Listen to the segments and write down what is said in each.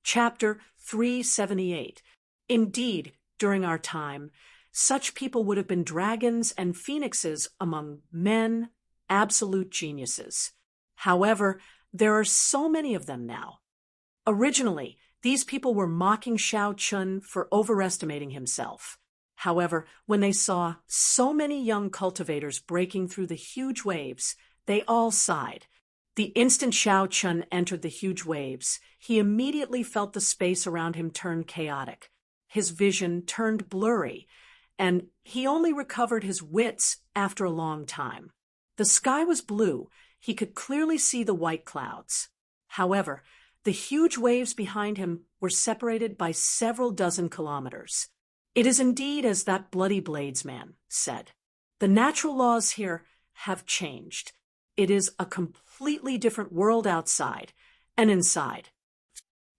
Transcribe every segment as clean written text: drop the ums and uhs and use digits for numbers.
Chapter 378. Indeed, during our time, such people would have been dragons and phoenixes among men, absolute geniuses. However, there are so many of them now. Originally, these people were mocking Xiao Chun for overestimating himself. However, when they saw so many young cultivators breaking through the huge waves, they all sighed. The instant Xiao Chun entered the huge waves, he immediately felt the space around him turn chaotic. His vision turned blurry, and he only recovered his wits after a long time. The sky was blue. He could clearly see the white clouds. However, the huge waves behind him were separated by several dozen kilometers. It is indeed as that bloody bladesman said. The natural laws here have changed. It is a completely different world outside and inside.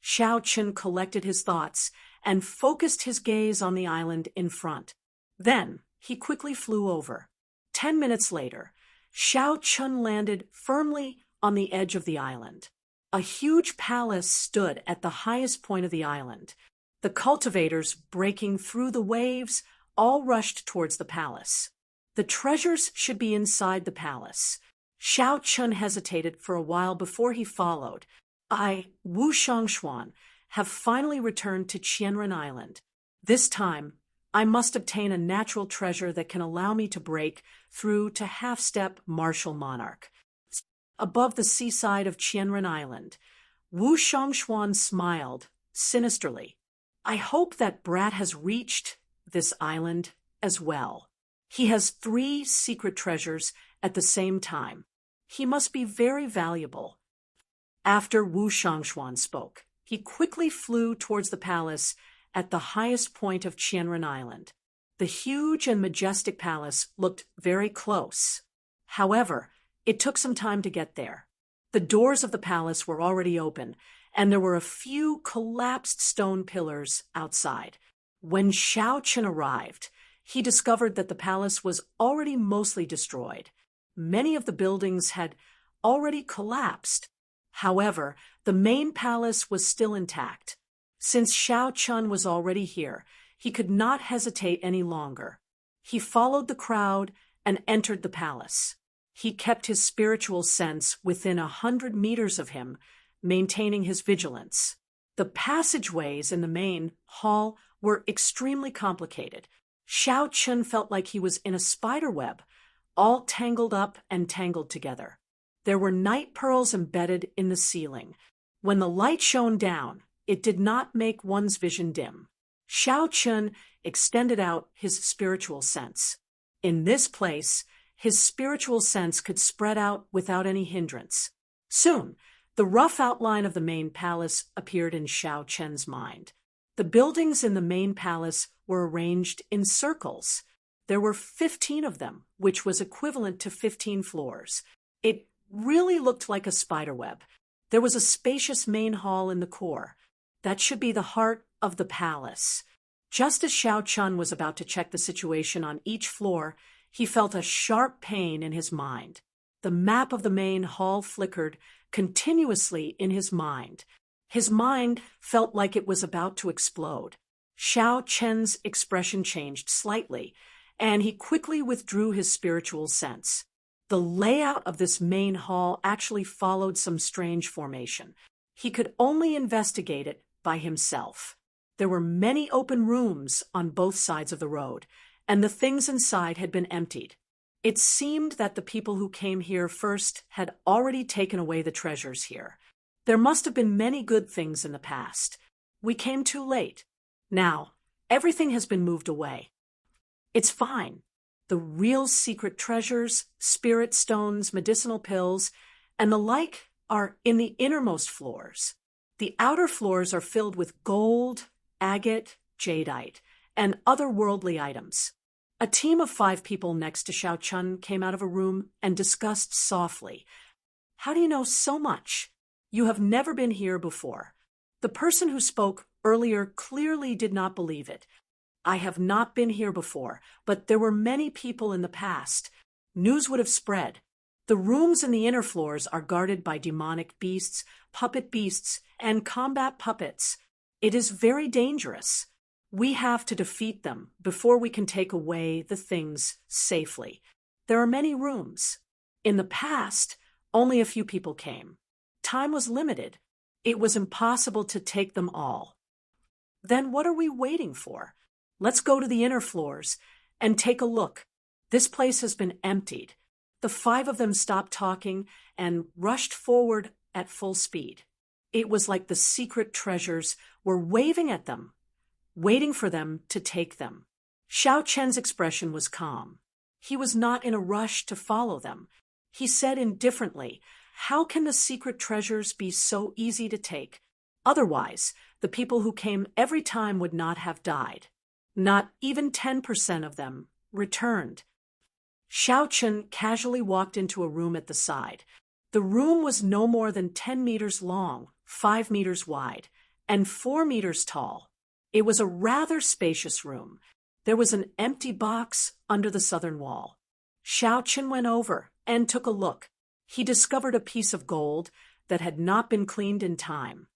Xiao Chun collected his thoughts and focused his gaze on the island in front. Then he quickly flew over. 10 minutes later, Xiao Chun landed firmly on the edge of the island. A huge palace stood at the highest point of the island. The cultivators, breaking through the waves, all rushed towards the palace. The treasures should be inside the palace. Xiao Chun hesitated for a while before he followed. I, Wu Shangshuan, have finally returned to Qianren Island. This time, I must obtain a natural treasure that can allow me to break through to half-step martial monarch. Above the seaside of Qianren Island, Wu Shangshuan smiled sinisterly. I hope that brat has reached this island as well. He has 3 secret treasures at the same time. He must be very valuable. After Wu Shangshuan spoke, he quickly flew towards the palace at the highest point of Qianren Island. The huge and majestic palace looked very close. However, it took some time to get there. The doors of the palace were already open, and there were a few collapsed stone pillars outside. When Xiao Chun arrived, he discovered that the palace was already mostly destroyed. Many of the buildings had already collapsed. However, the main palace was still intact. Since Xiao Chun was already here, he could not hesitate any longer. He followed the crowd and entered the palace. He kept his spiritual sense within 100 meters of him, maintaining his vigilance. The passageways in the main hall were extremely complicated. Xiao Chun felt like he was in a spider web, all tangled up and tangled together. There were night pearls embedded in the ceiling. When the light shone down, it did not make one's vision dim. Xiao Chun extended out his spiritual sense. In this place, his spiritual sense could spread out without any hindrance. Soon, the rough outline of the main palace appeared in Xiao Chun's mind. The buildings in the main palace were arranged in circles. There were 15 of them, which was equivalent to 15 floors. It really looked like a spiderweb. There was a spacious main hall in the core. That should be the heart of the palace. Just as Xiao Chun was about to check the situation on each floor, he felt a sharp pain in his mind. The map of the main hall flickered continuously in his mind. His mind felt like it was about to explode. Xiao Chun's expression changed slightly, and he quickly withdrew his spiritual sense. The layout of this main hall actually followed some strange formation. He could only investigate it by himself. There were many open rooms on both sides of the road, and the things inside had been emptied. It seemed that the people who came here first had already taken away the treasures here. There must have been many good things in the past. We came too late. Now, everything has been moved away. It's fine. The real secret treasures, spirit stones, medicinal pills, and the like are in the innermost floors. The outer floors are filled with gold, agate, jadeite, and other worldly items. A team of 5 people next to Xiao Chun came out of a room and discussed softly. How do you know so much? You have never been here before. The person who spoke earlier clearly did not believe it. I have not been here before, but there were many people in the past. News would have spread. The rooms in the inner floors are guarded by demonic beasts, puppet beasts, and combat puppets. It is very dangerous. We have to defeat them before we can take away the things safely. There are many rooms. In the past, only a few people came. Time was limited. It was impossible to take them all. Then what are we waiting for? Let's go to the inner floors and take a look. This place has been emptied. The 5 of them stopped talking and rushed forward at full speed. It was like the secret treasures were waving at them, waiting for them to take them. Xiao Chen's expression was calm. He was not in a rush to follow them. He said indifferently, "How can the secret treasures be so easy to take? Otherwise, the people who came every time would not have died. Not even 10% of them returned." Xiao Chen casually walked into a room at the side. The room was no more than 10 meters long, 5 meters wide, and 4 meters tall. It was a rather spacious room. There was an empty box under the southern wall. Xiao Chen went over and took a look. He discovered a piece of gold that had not been cleaned in time.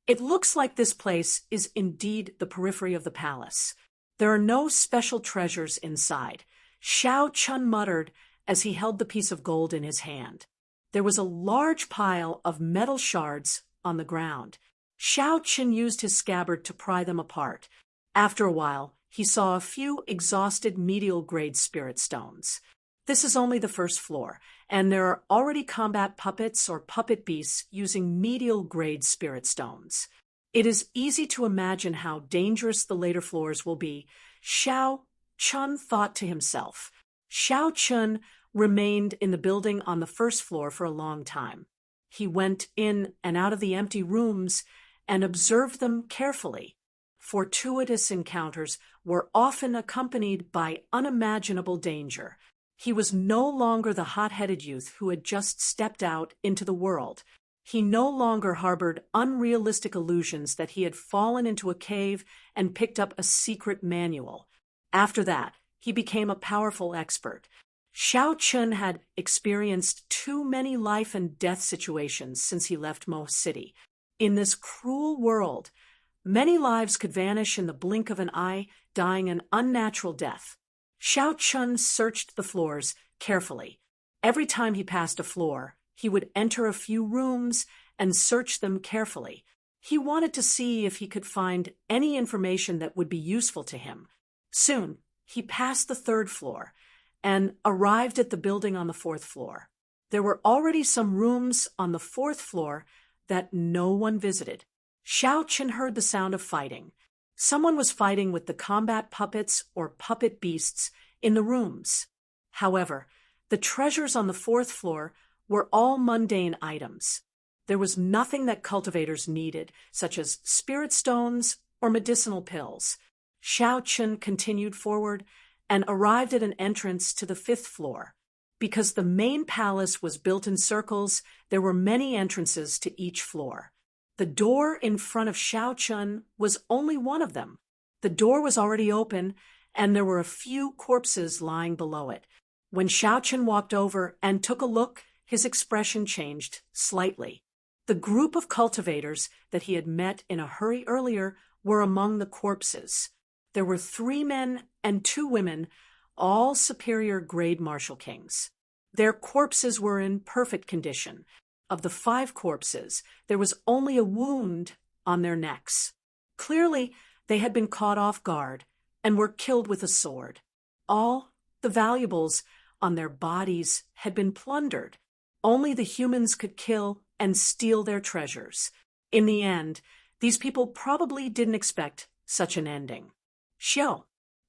It looks like this place is indeed the periphery of the palace. There are no special treasures inside. Xiao Chen muttered as he held the piece of gold in his hand. There was a large pile of metal shards on the ground. Xiao Chen used his scabbard to pry them apart. After a while, he saw a few exhausted medial-grade spirit stones. This is only the first floor, and there are already combat puppets or puppet beasts using medial-grade spirit stones. It is easy to imagine how dangerous the later floors will be. Xiao Chen thought to himself. Xiao Chen remained in the building on the first floor for a long time. He went in and out of the empty rooms and observed them carefully. Fortuitous encounters were often accompanied by unimaginable danger. He was no longer the hot-headed youth who had just stepped out into the world. He no longer harbored unrealistic illusions that he had fallen into a cave and picked up a secret manual. After that, he became a powerful expert. Xiao Chen had experienced too many life and death situations since he left Mo City. In this cruel world, many lives could vanish in the blink of an eye, dying an unnatural death. Xiao Chen searched the floors carefully. Every time he passed a floor, he would enter a few rooms and search them carefully. He wanted to see if he could find any information that would be useful to him. Soon, he passed the 3rd floor and arrived at the building on the 4th floor. There were already some rooms on the 4th floor that no one visited. Xiao Chen heard the sound of fighting. Someone was fighting with the combat puppets or puppet beasts in the rooms. However, the treasures on the 4th floor were all mundane items. There was nothing that cultivators needed, such as spirit stones or medicinal pills. Xiao Chen continued forward and arrived at an entrance to the 5th floor. Because the main palace was built in circles, there were many entrances to each floor. The door in front of Xiao Chen was only one of them. The door was already open, and there were a few corpses lying below it. When Xiao Chen walked over and took a look, his expression changed slightly. The group of cultivators that he had met in a hurry earlier were among the corpses. There were 3 men and 2 women, all superior grade martial kings. Their corpses were in perfect condition. Of the 5 corpses, there was only a wound on their necks. Clearly, they had been caught off guard and were killed with a sword. All the valuables on their bodies had been plundered. Only the humans could kill and steal their treasures. In the end, these people probably didn't expect such an ending. Xiao,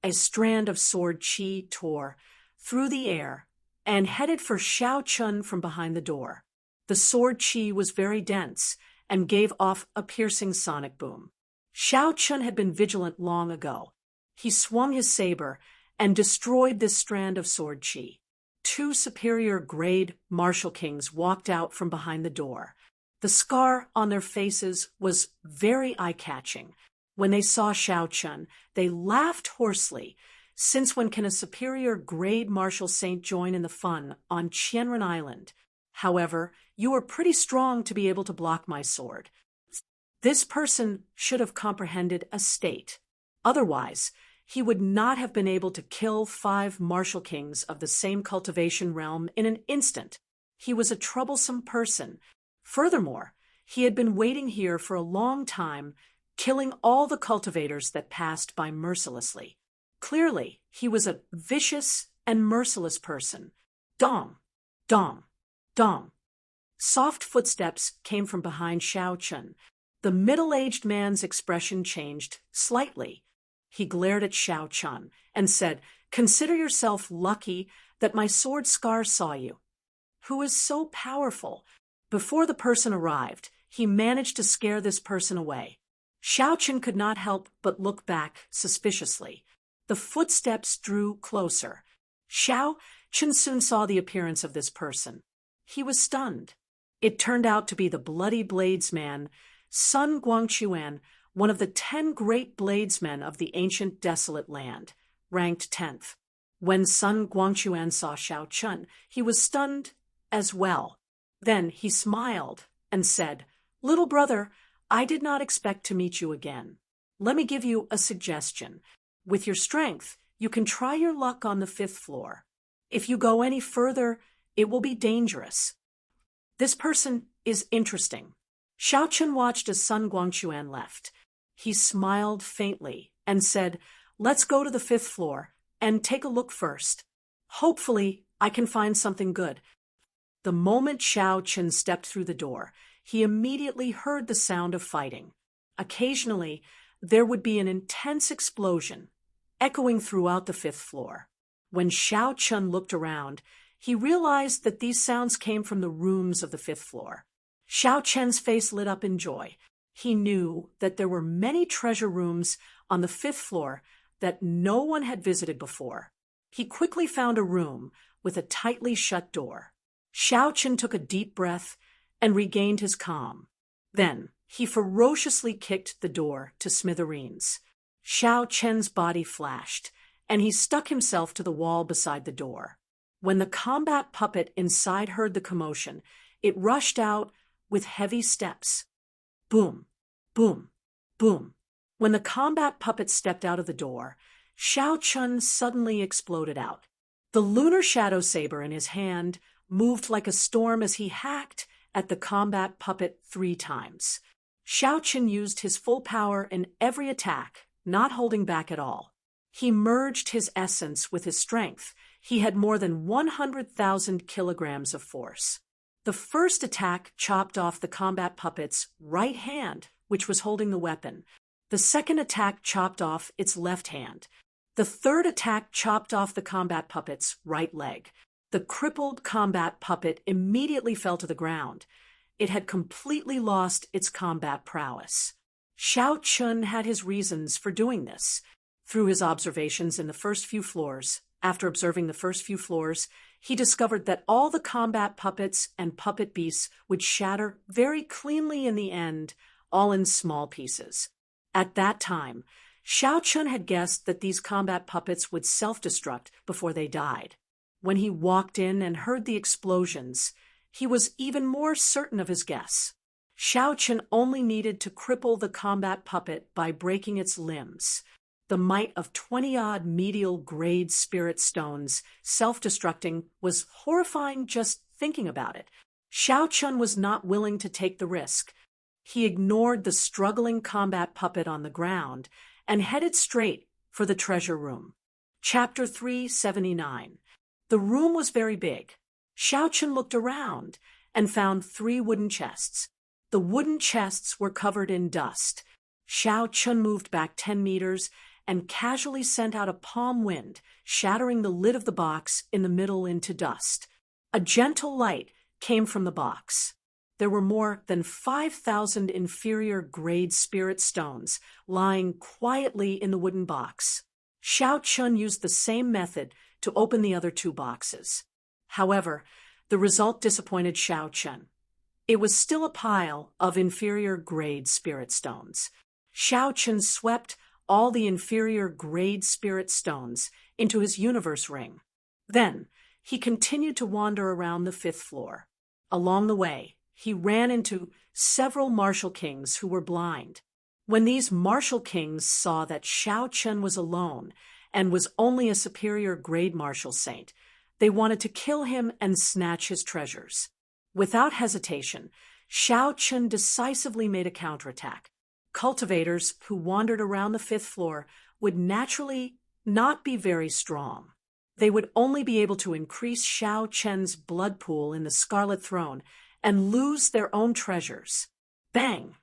a strand of sword qi tore through the air and headed for Xiao Chen from behind the door. The sword qi was very dense and gave off a piercing sonic boom. Xiao Chen had been vigilant long ago. He swung his saber and destroyed this strand of sword qi. 2 superior grade martial kings walked out from behind the door. The scar on their faces was very eye-catching. When they saw Xiao Chen, they laughed hoarsely. Since when can a superior grade martial saint join in the fun on Qianren Island? However, you are pretty strong to be able to block my sword. This person should have comprehended a state. Otherwise, he would not have been able to kill 5 martial kings of the same cultivation realm in an instant. He was a troublesome person. Furthermore, he had been waiting here for a long time, killing all the cultivators that passed by mercilessly. Clearly, he was a vicious and merciless person. Dong, dong, dong. Soft footsteps came from behind Xiao Chun. The middle-aged man's expression changed slightly. He glared at Xiao Chun and said, "Consider yourself lucky that my sword scar saw you." "Who is so powerful?" Before the person arrived, he managed to scare this person away. Xiao Chun could not help but look back suspiciously. The footsteps drew closer. Xiao Chun soon saw the appearance of this person. He was stunned. It turned out to be the Bloody Bladesman, Sun Guangquan, one of the 10 great bladesmen of the ancient desolate land, ranked 10th. When Sun Guangquan saw Xiao Chun, he was stunned as well. Then he smiled and said, "Little brother, I did not expect to meet you again. Let me give you a suggestion. With your strength, you can try your luck on the 5th floor. If you go any further, it will be dangerous." This person is interesting. Xiao Chun watched as Sun Guangquan left. He smiled faintly and said, "Let's go to the 5th floor and take a look first. Hopefully, I can find something good." The moment Xiao Chun stepped through the door, he immediately heard the sound of fighting. Occasionally, there would be an intense explosion, echoing throughout the 5th floor. When Xiao Chun looked around, he realized that these sounds came from the rooms of the 5th floor. Xiao Chun's face lit up in joy. He knew that there were many treasure rooms on the 5th floor that no one had visited before. He quickly found a room with a tightly shut door. Xiao Chun took a deep breath and regained his calm. Then he ferociously kicked the door to smithereens. Xiao Chun's body flashed, and he stuck himself to the wall beside the door. When the combat puppet inside heard the commotion, it rushed out with heavy steps. Boom, boom, boom. When the combat puppet stepped out of the door, Xiao Chun suddenly exploded out. The lunar shadow saber in his hand moved like a storm as he hacked at the combat puppet 3 times. Xiao Chun used his full power in every attack, not holding back at all. He merged his essence with his strength. He had more than 100,000 kilograms of force. The first attack chopped off the combat puppet's right hand, which was holding the weapon. The second attack chopped off its left hand. The third attack chopped off the combat puppet's right leg. The crippled combat puppet immediately fell to the ground. It had completely lost its combat prowess. Xiao Chun had his reasons for doing this. Through his observations in the first few floors, after observing the first few floors, he discovered that all the combat puppets and puppet beasts would shatter very cleanly in the end, all in small pieces. At that time, Xiao Chun had guessed that these combat puppets would self-destruct before they died. When he walked in and heard the explosions, he was even more certain of his guess. Xiao Chun only needed to cripple the combat puppet by breaking its limbs. The might of 20-odd medial grade spirit stones self-destructing was horrifying just thinking about it. Xiao Chun was not willing to take the risk. He ignored the struggling combat puppet on the ground and headed straight for the treasure room. Chapter 379. The room was very big. Xiao Chun looked around and found 3 wooden chests. The wooden chests were covered in dust. Xiao Chun moved back 10 meters and casually sent out a palm wind, shattering the lid of the box in the middle into dust. A gentle light came from the box. There were more than 5,000 inferior grade spirit stones lying quietly in the wooden box. Xiao Chun used the same method to open the other 2 boxes. However, the result disappointed Xiao Chun. It was still a pile of inferior grade spirit stones. Xiao Chun swept all the inferior grade spirit stones into his universe ring. Then, he continued to wander around the 5th floor. Along the way, he ran into several martial kings who were blind. When these martial kings saw that Xiao Chun was alone and was only a superior grade martial saint, they wanted to kill him and snatch his treasures. Without hesitation, Xiao Chun decisively made a counterattack. Cultivators who wandered around the 5th floor would naturally not be very strong. They would only be able to increase Xiao Chun's blood pool in the Scarlet Throne and lose their own treasures. Bang!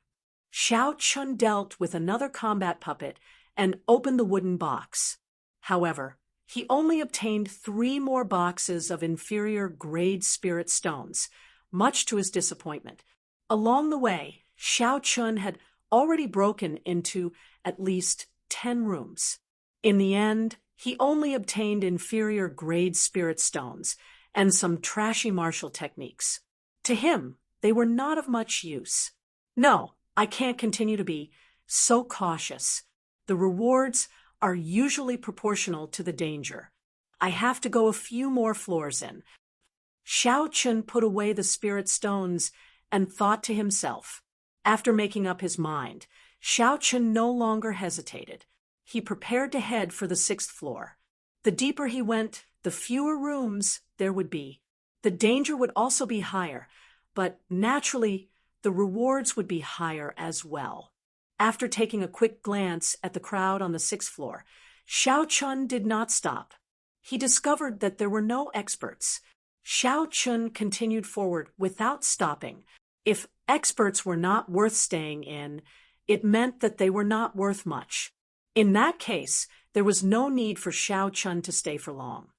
Xiao Chun dealt with another combat puppet and opened the wooden box. However, he only obtained 3 more boxes of inferior grade spirit stones, much to his disappointment. Along the way, Xiao Chun had already broken into at least 10 rooms. In the end, he only obtained inferior grade spirit stones and some trashy martial techniques. To him, they were not of much use. No, I can't continue to be so cautious. The rewards are usually proportional to the danger. I have to go a few more floors in. Xiao Chun put away the spirit stones and thought to himself. After making up his mind, Xiao Chun no longer hesitated. He prepared to head for the 6th floor. The deeper he went, the fewer rooms there would be. The danger would also be higher, but naturally, the rewards would be higher as well. After taking a quick glance at the crowd on the 6th floor, Xiao Chun did not stop. He discovered that there were no experts. Xiao Chun continued forward without stopping. If experts were not worth staying in, it meant that they were not worth much. In that case, there was no need for Xiao Chun to stay for long.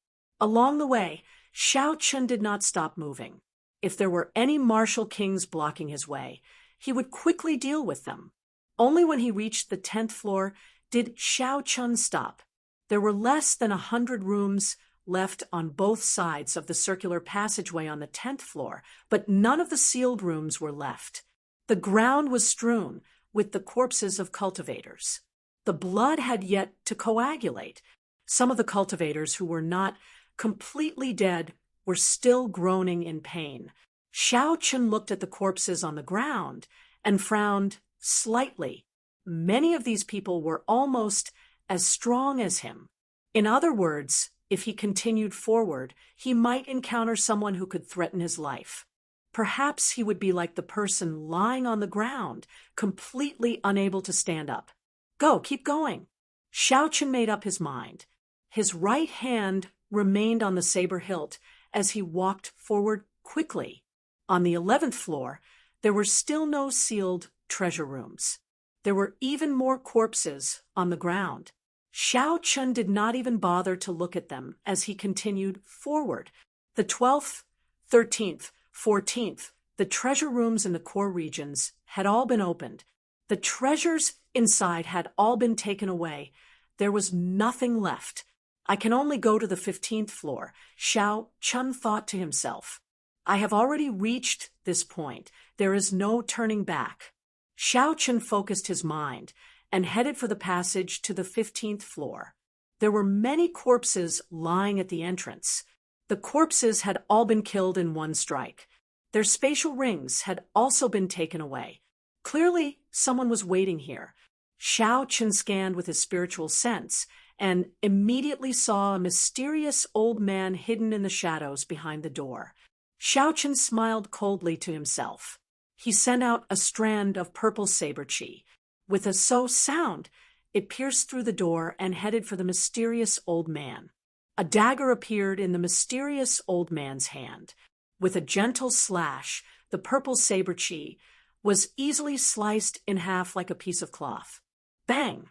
Along the way, Xiao Chun did not stop moving. If there were any martial kings blocking his way, he would quickly deal with them. Only when he reached the 10th floor did Xiao Chun stop. There were less than 100 rooms left on both sides of the circular passageway on the 10th floor, but none of the sealed rooms were left. The ground was strewn with the corpses of cultivators. The blood had yet to coagulate. Some of the cultivators who were not completely dead were still groaning in pain. Xiao Chun looked at the corpses on the ground and frowned slightly. Many of these people were almost as strong as him. In other words, if he continued forward, he might encounter someone who could threaten his life. Perhaps he would be like the person lying on the ground, completely unable to stand up. Go, keep going. Xiao Chun made up his mind. His right hand remained on the saber hilt as he walked forward quickly. On the 11th floor, there were still no sealed treasure rooms. There were even more corpses on the ground. Xiao Chun did not even bother to look at them as he continued forward. The 12th, 13th, 14th, the treasure rooms in the core regions had all been opened. The treasures inside had all been taken away. There was nothing left. I can only go to the 15th floor, Xiao Chun thought to himself. I have already reached this point. There is no turning back. Xiao Chun focused his mind and headed for the passage to the 15th floor. There were many corpses lying at the entrance. The corpses had all been killed in one strike. Their spatial rings had also been taken away. Clearly, someone was waiting here. Xiao Chun scanned with his spiritual sense and immediately saw a mysterious old man hidden in the shadows behind the door. Xiao Chun smiled coldly to himself. He sent out a strand of purple saber chi. With a sound, it pierced through the door and headed for the mysterious old man. A dagger appeared in the mysterious old man's hand. With a gentle slash, the purple saber chi was easily sliced in half like a piece of cloth. Bang!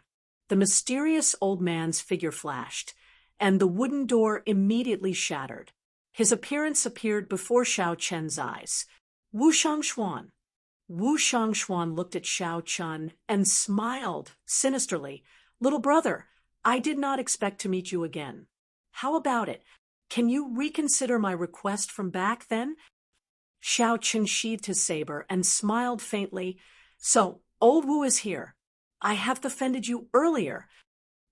The mysterious old man's figure flashed, and the wooden door immediately shattered. His appearance appeared before Xiao Chun's eyes. Wu Shangxuan. Wu Shangxuan looked at Xiao Chun and smiled sinisterly. Little brother, I did not expect to meet you again. How about it? Can you reconsider my request from back then? Xiao Chun sheathed his saber and smiled faintly. So, old Wu is here. I have defended you earlier.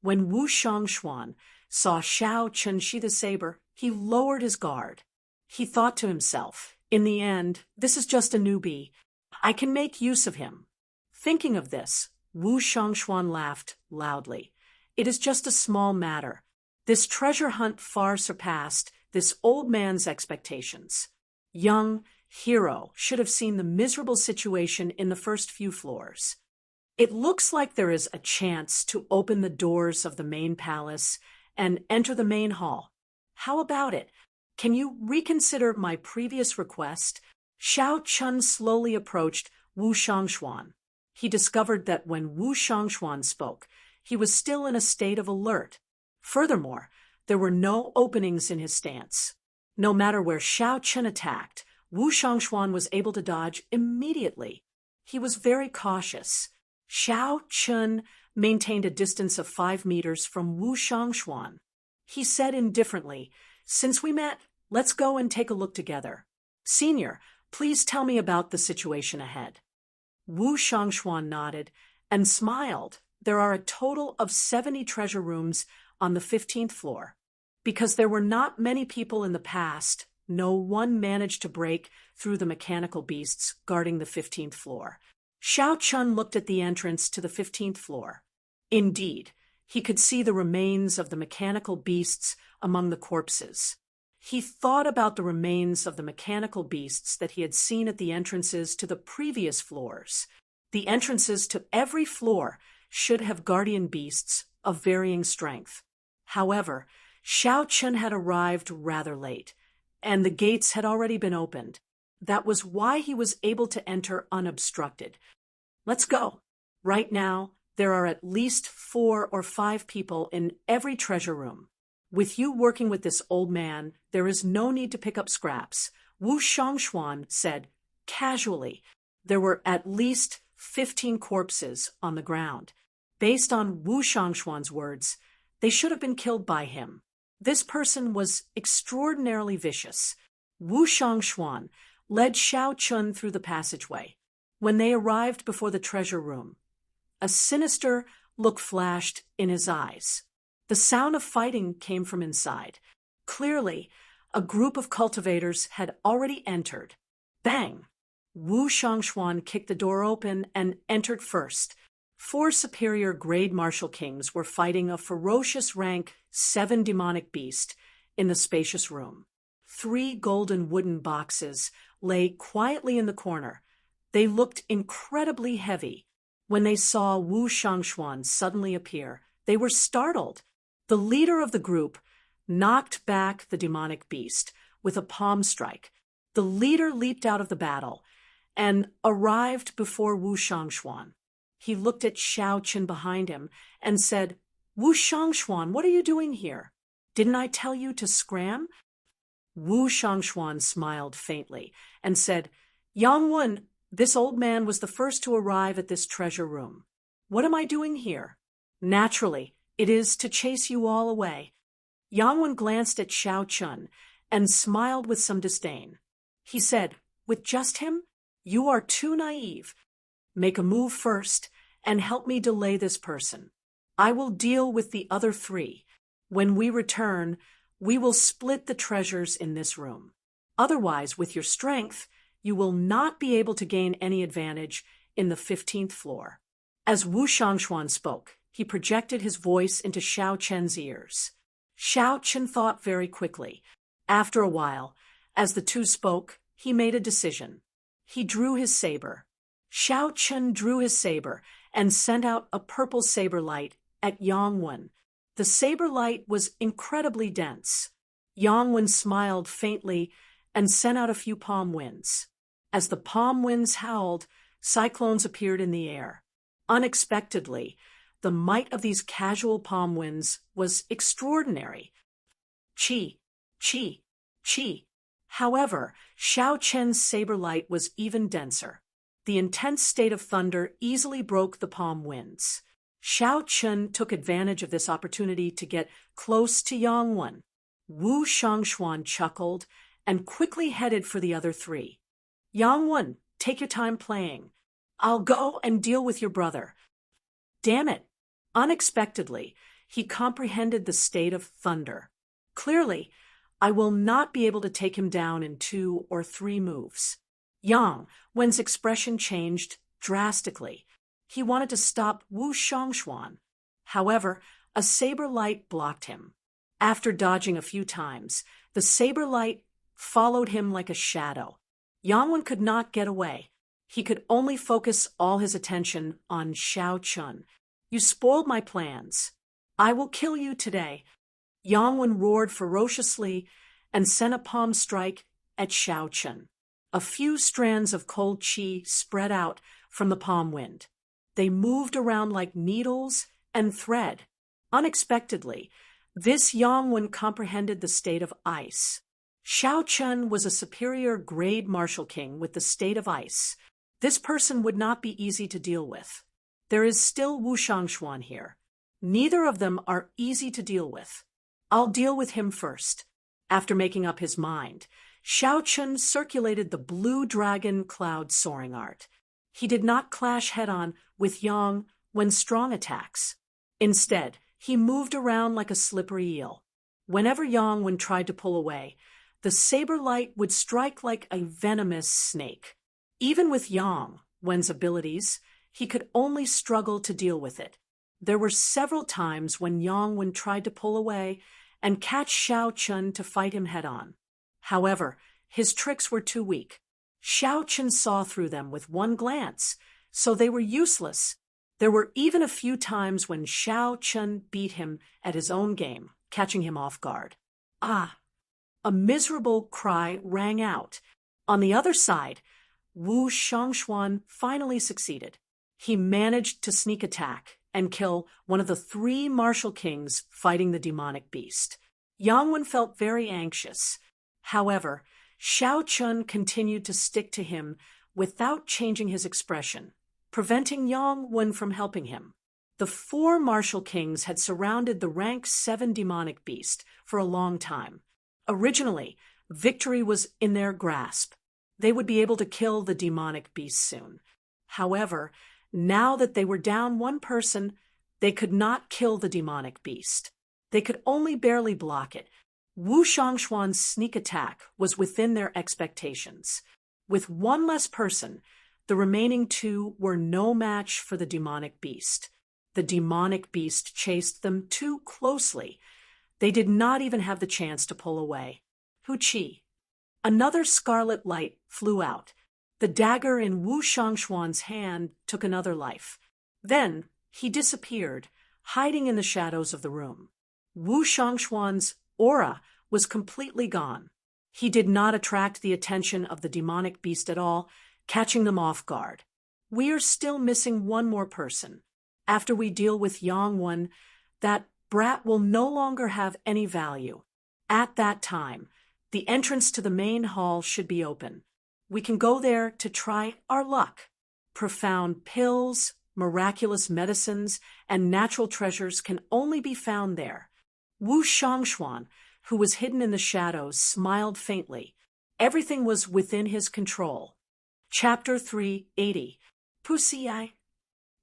When Wu Shangxuan saw Xiao Chun sheath his saber, he lowered his guard. He thought to himself, In the end, this is just a newbie. I can make use of him. Thinking of this, Wu Shangxuan laughed loudly. It is just a small matter. This treasure hunt far surpassed this old man's expectations. Young Hero should have seen the miserable situation in the first few floors. It looks like there is a chance to open the doors of the main palace and enter the main hall. How about it? Can you reconsider my previous request? Xiao Chun slowly approached Wu Shangxuan. He discovered that when Wu Shangxuan spoke, he was still in a state of alert. Furthermore, there were no openings in his stance. No matter where Xiao Chun attacked, Wu Shangxuan was able to dodge immediately. He was very cautious. Xiao Chun maintained a distance of 5 meters from Wu Shangxuan. He said indifferently, "Since we met, let's go and take a look together. Senior, please tell me about the situation ahead." Wu Shangxuan nodded and smiled. There are a total of 70 treasure rooms on the 15th floor. Because there were not many people in the past, no one managed to break through the mechanical beasts guarding the 15th floor. Xiao Chun looked at the entrance to the 15th floor. Indeed, he could see the remains of the mechanical beasts among the corpses. He thought about the remains of the mechanical beasts that he had seen at the entrances to the previous floors. The entrances to every floor should have guardian beasts of varying strength. However, Xiao Chun had arrived rather late, and the gates had already been opened. That was why he was able to enter unobstructed. Let's go. Right now, there are at least 4 or 5 people in every treasure room. With you working with this old man, there is no need to pick up scraps, Wu Shangxuan said casually. There were at least 15 corpses on the ground. Based on Wu Shangxuan's words, they should have been killed by him. This person was extraordinarily vicious. Wu Shangxuan led Xiao Chun through the passageway. When they arrived before the treasure room, a sinister look flashed in his eyes. The sound of fighting came from inside. Clearly, a group of cultivators had already entered. Bang! Wu Shangxuan kicked the door open and entered first. 4 superior grade martial kings were fighting a ferocious rank 7 demonic beast in the spacious room. 3 golden wooden boxes lay quietly in the corner. They looked incredibly heavy. When they saw Wu Shangxuan suddenly appear, they were startled. The leader of the group knocked back the demonic beast with a palm strike. The leader leaped out of the battle and arrived before Wu Shangxuan. He looked at Xiao Chun behind him and said, "Wu Shangxuan, what are you doing here? Didn't I tell you to scram?" Wu Shangxuan smiled faintly and said, "Yang Wen, this old man was the first to arrive at this treasure room. What am I doing here? Naturally, it is to chase you all away." Yang Wen glanced at Xiao Chun and smiled with some disdain. He said, "With just him? You are too naive. Make a move first and help me delay this person. I will deal with the other 3. When we return, we will split the treasures in this room. Otherwise, with your strength, you will not be able to gain any advantage in the 15th floor." As Wu Shangxuan spoke, he projected his voice into Xiao Chen's ears. Xiao Chen thought very quickly. After a while, as the two spoke, he made a decision. He drew his saber. Xiao Chen drew his saber and sent out a purple saber light at Yang Wen. The saber light was incredibly dense. Yang Wen smiled faintly and sent out a few palm winds. As the palm winds howled, cyclones appeared in the air. Unexpectedly, the might of these casual palm winds was extraordinary. Chi, chi, chi. However, Xiao Chen's saber light was even denser. The intense state of thunder easily broke the palm winds. Xiao Chen took advantage of this opportunity to get close to Yang Wen. Wu Shangxuan chuckled and quickly headed for the other 3. "Yang Wen, take your time playing. I'll go and deal with your brother." Damn it! Unexpectedly, he comprehended the state of thunder. Clearly, I will not be able to take him down in 2 or 3 moves. Yang Wen's expression changed drastically. He wanted to stop Wu Shangxuan. However, a saber light blocked him. After dodging a few times, the saber light followed him like a shadow. Yang Wen could not get away. He could only focus all his attention on Xiao Chun. You spoiled my plans. I will kill you today. Yang Wen roared ferociously and sent a palm strike at Xiao Chun. A few strands of cold qi spread out from the palm wind. They moved around like needles and thread. Unexpectedly, this Yang Wen comprehended the state of ice. Xiao Chun was a superior grade martial king with the state of ice. This person would not be easy to deal with. There is still Wu Shangxuan here. Neither of them are easy to deal with. I'll deal with him first. After making up his mind, Xiao Chun circulated the blue dragon cloud soaring art. He did not clash head-on with Yang Wen's strong attacks. Instead, he moved around like a slippery eel. Whenever Yang Wen tried to pull away, the saber light would strike like a venomous snake. Even with Yang Wen's abilities, he could only struggle to deal with it. There were several times when Yang Wen tried to pull away and catch Xiao Chun to fight him head-on. However, his tricks were too weak. Xiao Chun saw through them with one glance, so they were useless. There were even a few times when Xiao Chun beat him at his own game, catching him off guard. Ah! A miserable cry rang out. On the other side, Wu Shangxuan finally succeeded. He managed to sneak attack and kill one of the 3 martial kings fighting the demonic beast. Yang Wen felt very anxious. However, Xiao Chun continued to stick to him without changing his expression, preventing Yang Wen from helping him. The 4 martial kings had surrounded the rank 7 demonic beast for a long time. Originally, victory was in their grasp. They would be able to kill the demonic beast soon. However, now that they were down 1 person, they could not kill the demonic beast. They could only barely block it. Wu Shangxuan's sneak attack was within their expectations. With 1 less person, the remaining 2 were no match for the demonic beast. The demonic beast chased them too closely. They did not even have the chance to pull away. Hu Qi. Another scarlet light flew out. The dagger in Wu Shangxuan's hand took another life. Then he disappeared, hiding in the shadows of the room. Wu Shangxuan's aura was completely gone. He did not attract the attention of the demonic beast at all, catching them off guard. We are still missing 1 more person. After we deal with Yang Wen, that brat will no longer have any value. At that time, the entrance to the main hall should be open. We can go there to try our luck. Profound pills, miraculous medicines, and natural treasures can only be found there. Wu Shangxuan, who was hidden in the shadows, smiled faintly. Everything was within his control. Chapter 380. Pusiai.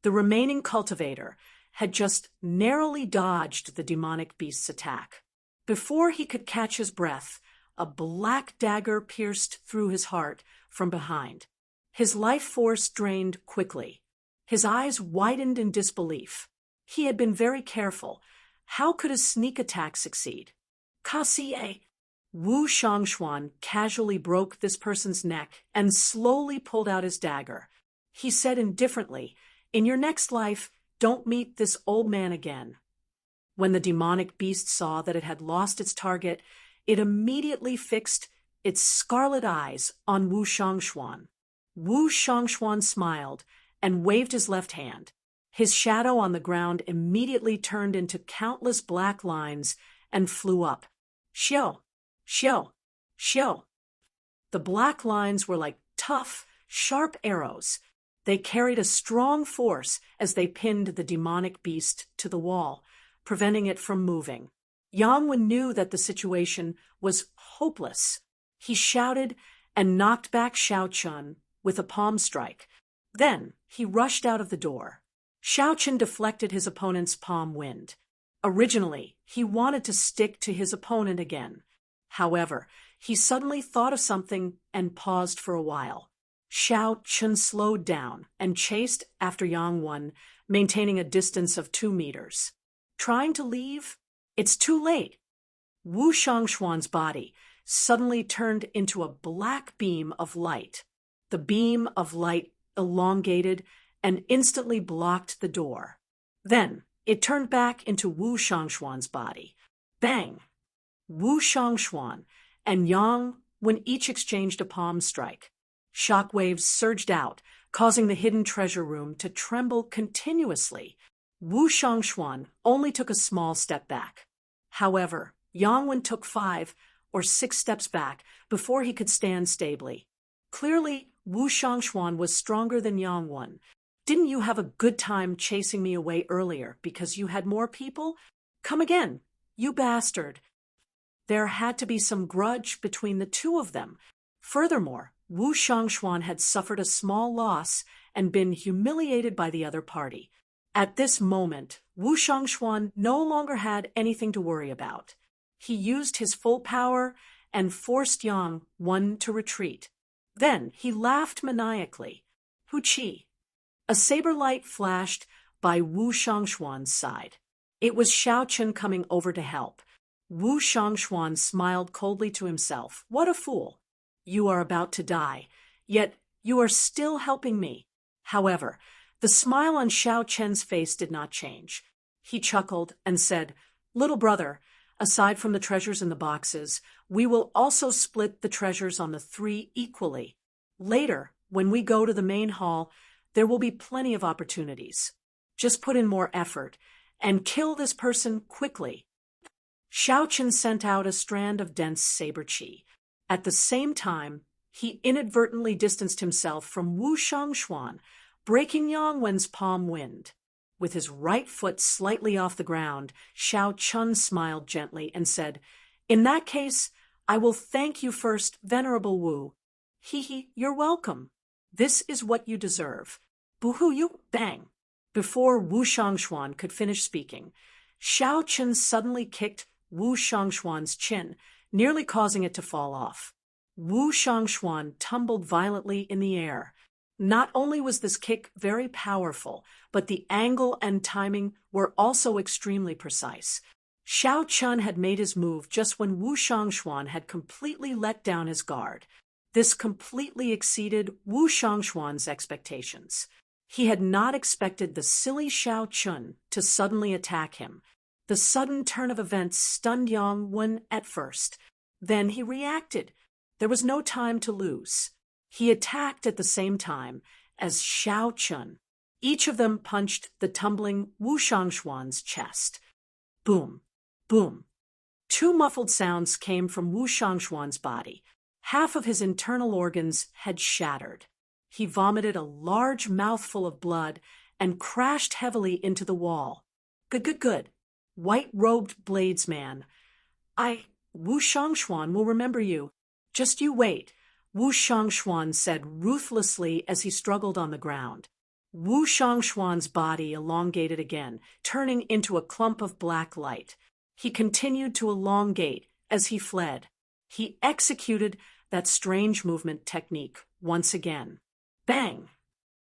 The remaining cultivator had just narrowly dodged the demonic beast's attack. Before he could catch his breath, a black dagger pierced through his heart from behind. His life force drained quickly. His eyes widened in disbelief. He had been very careful. How could a sneak attack succeed? Kasie. Wu Shangxuan casually broke this person's neck and slowly pulled out his dagger. He said indifferently, "In your next life, don't meet this old man again." When the demonic beast saw that it had lost its target, it immediately fixed its scarlet eyes on Wu Shangxuan. Wu Shangxuan smiled and waved his left hand. His shadow on the ground immediately turned into countless black lines and flew up. Xiao, xiao, xiao. The black lines were like tough, sharp arrows. They carried a strong force as they pinned the demonic beast to the wall, preventing it from moving. Yang Wen knew that the situation was hopeless. He shouted and knocked back Xiao Chun with a palm strike. Then he rushed out of the door. Xiao Chun deflected his opponent's palm wind. Originally, he wanted to stick to his opponent again. However, he suddenly thought of something and paused for a while. Xiao Chun slowed down and chased after Yang Wen, maintaining a distance of 2 meters. Trying to leave? It's too late. Wu Shangshuan's body suddenly turned into a black beam of light. The beam of light elongated and instantly blocked the door. Then it turned back into Wu Shangshuan's body. Bang! Wu Shangshuan and Yang Wen each exchanged a palm strike. Shockwaves surged out, causing the hidden treasure room to tremble continuously. Wu Shangshuan only took a small step back. However, Yang Wen took 5 or 6 steps back before he could stand stably. Clearly, Wu Shangshuan was stronger than Yang Wen. Didn't you have a good time chasing me away earlier because you had more people? Come again, you bastard. There had to be some grudge between the two of them. Furthermore, Wu Shangshuan had suffered a small loss and been humiliated by the other party. At this moment, Wu Shangshuan no longer had anything to worry about. He used his full power and forced Yang Wen to retreat. Then he laughed maniacally. Hu Qi. A saber light flashed by Wu Shangshuan's side. It was Xiao Chun coming over to help. Wu Shangshuan smiled coldly to himself. What a fool! You are about to die, yet you are still helping me. However, the smile on Xiao Chen's face did not change. He chuckled and said, Little brother, aside from the treasures in the boxes, we will also split the treasures on the 3 equally. Later, when we go to the main hall, there will be plenty of opportunities. Just put in more effort and kill this person quickly. Xiao Chen sent out a strand of dense saber qi. At the same time, he inadvertently distanced himself from Wu Shangshuan, breaking Yang Wen's palm wind. With his right foot slightly off the ground, Xiao Chun smiled gently and said, In that case, I will thank you first, Venerable Wu. You're welcome. This is what you deserve. Boo-hoo you, bang. Before Wu Shangshuan could finish speaking, Xiao Chun suddenly kicked Wu Shangshuan's chin, nearly causing it to fall off. Wu Shangshuan tumbled violently in the air. Not only was this kick very powerful, but the angle and timing were also extremely precise. Xiao Chun had made his move just when Wu Shangshuan had completely let down his guard. This completely exceeded Wu Shangshuan's expectations. He had not expected the silly Xiao Chun to suddenly attack him. The sudden turn of events stunned Yang Wen at first. Then he reacted. There was no time to lose. He attacked at the same time as Xiao Chun. Each of them punched the tumbling Wu Shangshuan's chest. Boom, boom. 2 muffled sounds came from Wu Shangshuan's body. Half of his internal organs had shattered. He vomited a large mouthful of blood and crashed heavily into the wall. Good. White-robed bladesman. Wu Shangshuan will remember you. Just you wait, Wu Shangshuan said ruthlessly as he struggled on the ground. Wu Shangshuan's body elongated again, turning into a clump of black light. He continued to elongate as he fled. He executed that strange movement technique once again. Bang!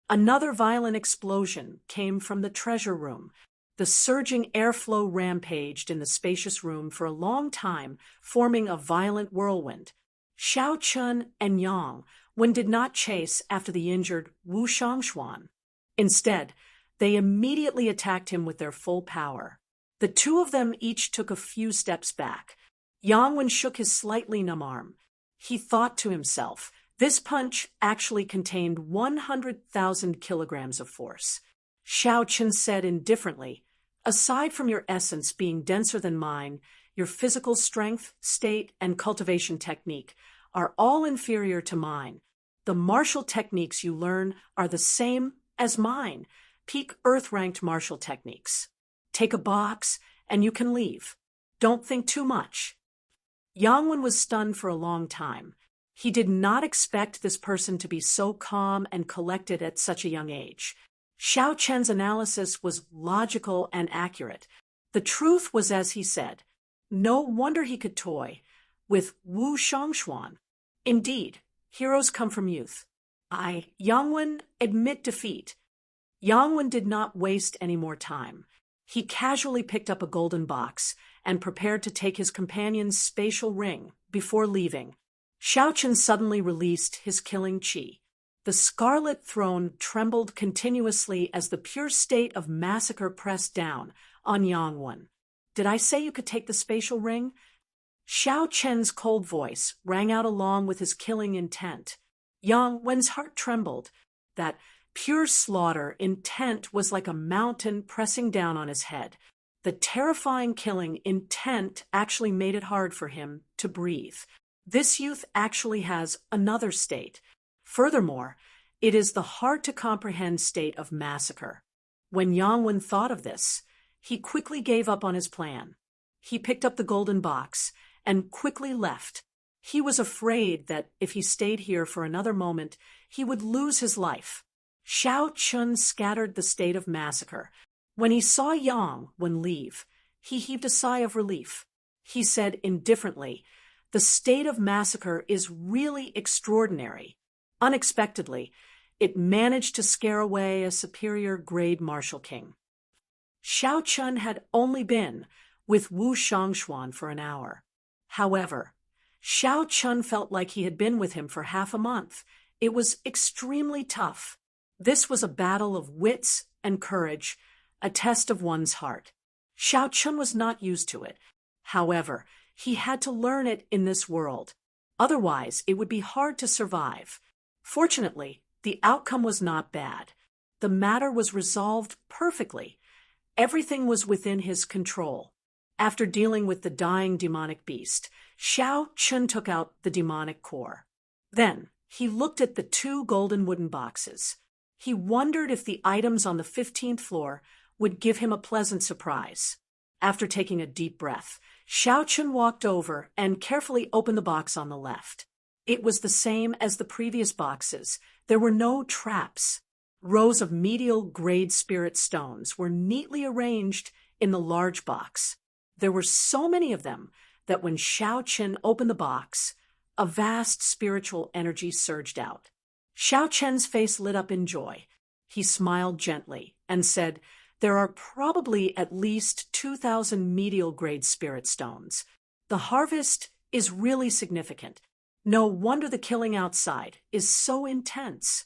Another violent explosion came from the treasure room. The surging airflow rampaged in the spacious room for a long time, forming a violent whirlwind. Xiao Chun and Yang Wen did not chase after the injured Wu Shangshuan. Instead, they immediately attacked him with their full power. The two of them each took a few steps back. Yang Wen shook his slightly numb arm. He thought to himself, this punch actually contained 100,000 kilograms of force. Xiao Chun said indifferently, aside from your essence being denser than mine, your physical strength, state, and cultivation technique are all inferior to mine. The martial techniques you learn are the same as mine, peak Earth-ranked martial techniques. Take a box, and you can leave. Don't think too much. Yang Wen was stunned for a long time. He did not expect this person to be so calm and collected at such a young age. Xiao Chen's analysis was logical and accurate. The truth was as he said. No wonder he could toy. with Wu Shangxuan. Indeed, heroes come from youth. Yang Wen admit defeat. Yang Wen did not waste any more time. He casually picked up a golden box and prepared to take his companion's spatial ring before leaving. Xiao Chen suddenly released his killing qi. The scarlet throne trembled continuously as the pure state of massacre pressed down on Yang Wen. Did I say you could take the spatial ring? Xiao Chen's cold voice rang out along with his killing intent. Yang Wen's heart trembled. That pure slaughter intent was like a mountain pressing down on his head. The terrifying killing intent actually made it hard for him to breathe. This youth actually has another state. Furthermore, it is the hard-to-comprehend state of massacre. When Yang Wen thought of this, he quickly gave up on his plan. He picked up the golden box and quickly left. He was afraid that if he stayed here for another moment, he would lose his life. Xiao Chun scattered the state of massacre. When he saw Yang Wen leave, he heaved a sigh of relief. He said indifferently, "The state of massacre is really extraordinary." Unexpectedly, it managed to scare away a superior grade martial king. Xiao Chun had only been with Wu Shangxuan for an hour. However, Xiao Chun felt like he had been with him for half a month. It was extremely tough. This was a battle of wits and courage, a test of one's heart. Xiao Chun was not used to it. However, he had to learn it in this world. Otherwise, it would be hard to survive. Fortunately, the outcome was not bad. The matter was resolved perfectly. Everything was within his control. After dealing with the dying demonic beast, Xiao Chun took out the demonic core. Then, he looked at the 2 golden wooden boxes. He wondered if the items on the 15th floor would give him a pleasant surprise. After taking a deep breath, Xiao Chun walked over and carefully opened the box on the left. It was the same as the previous boxes. There were no traps. Rows of medial grade spirit stones were neatly arranged in the large box. There were so many of them that when Xiao Chen opened the box, a vast spiritual energy surged out. Xiao Chen's face lit up in joy. He smiled gently and said, "There are probably at least 2,000 medial grade spirit stones. The harvest is really significant. No wonder the killing outside is so intense."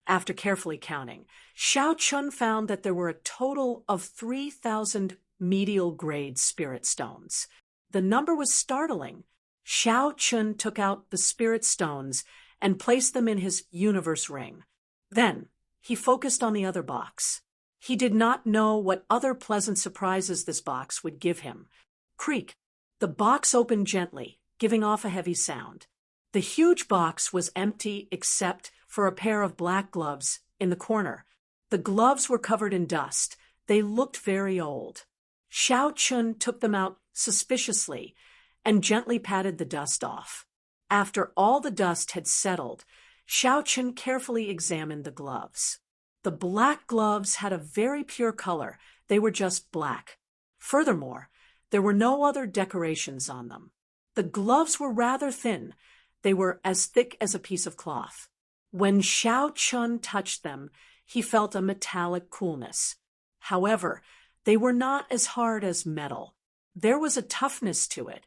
After carefully counting, Xiao Chun found that there were a total of 3,000 medial grade spirit stones. The number was startling. Xiao Chun took out the spirit stones and placed them in his universe ring. Then, he focused on the other box. He did not know what other pleasant surprises this box would give him. Creak! The box opened gently, giving off a heavy sound. The huge box was empty except for a pair of black gloves in the corner. The gloves were covered in dust. They looked very old. Xiao Chun took them out suspiciously and gently patted the dust off. After all the dust had settled, Xiao Chun carefully examined the gloves. The black gloves had a very pure color. They were just black. Furthermore, there were no other decorations on them. The gloves were rather thin. They were as thick as a piece of cloth. When Xiao Chun touched them, he felt a metallic coolness. However, they were not as hard as metal. There was a toughness to it.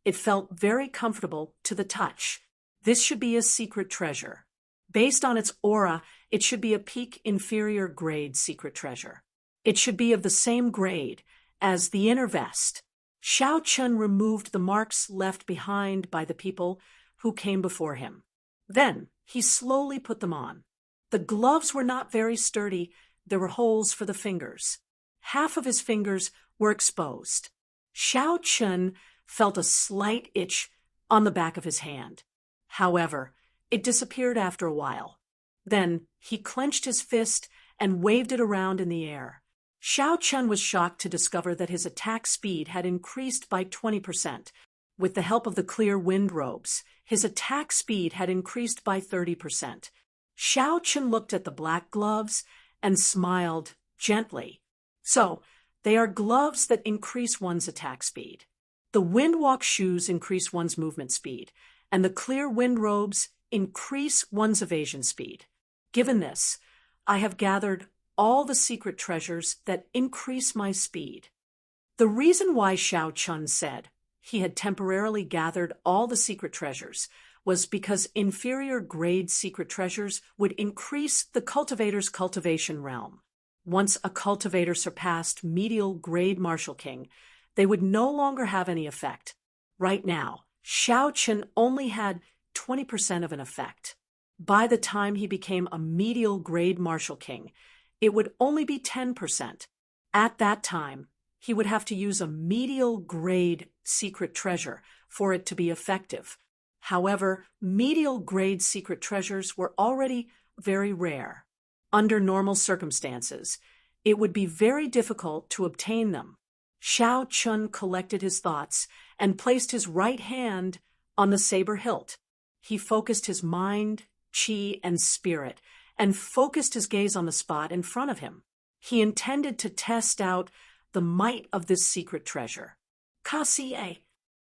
It felt very comfortable to the touch. This should be a secret treasure. Based on its aura, it should be a peak inferior grade secret treasure. It should be of the same grade as the inner vest. Xiao Chun removed the marks left behind by the people who came before him. Then he slowly put them on. The gloves were not very sturdy. There were holes for the fingers. Half of his fingers were exposed. Xiao Chun felt a slight itch on the back of his hand. However, it disappeared after a while. Then he clenched his fist and waved it around in the air. Xiao Chun was shocked to discover that his attack speed had increased by 20%. With the help of the clear wind robes, his attack speed had increased by 30%. Xiao Chun looked at the black gloves and smiled gently. So, they are gloves that increase one's attack speed. The windwalk shoes increase one's movement speed, and the clear wind robes increase one's evasion speed. Given this, I have gathered all the secret treasures that increase my speed. The reason why Xiao Chun said he had temporarily gathered all the secret treasures was because inferior grade secret treasures would increase the cultivator's cultivation realm. Once a cultivator surpassed medial grade Martial King, they would no longer have any effect. Right now, Xiao Chun only had 20% of an effect. By the time he became a medial grade Martial King, it would only be 10%. At that time, he would have to use a medial grade secret treasure for it to be effective. However, medial grade secret treasures were already very rare. Under normal circumstances, it would be very difficult to obtain them. Xiao Chun collected his thoughts and placed his right hand on the saber hilt. He focused his mind, chi, and spirit, and focused his gaze on the spot in front of him. He intended to test out the might of this secret treasure. Ka-sie.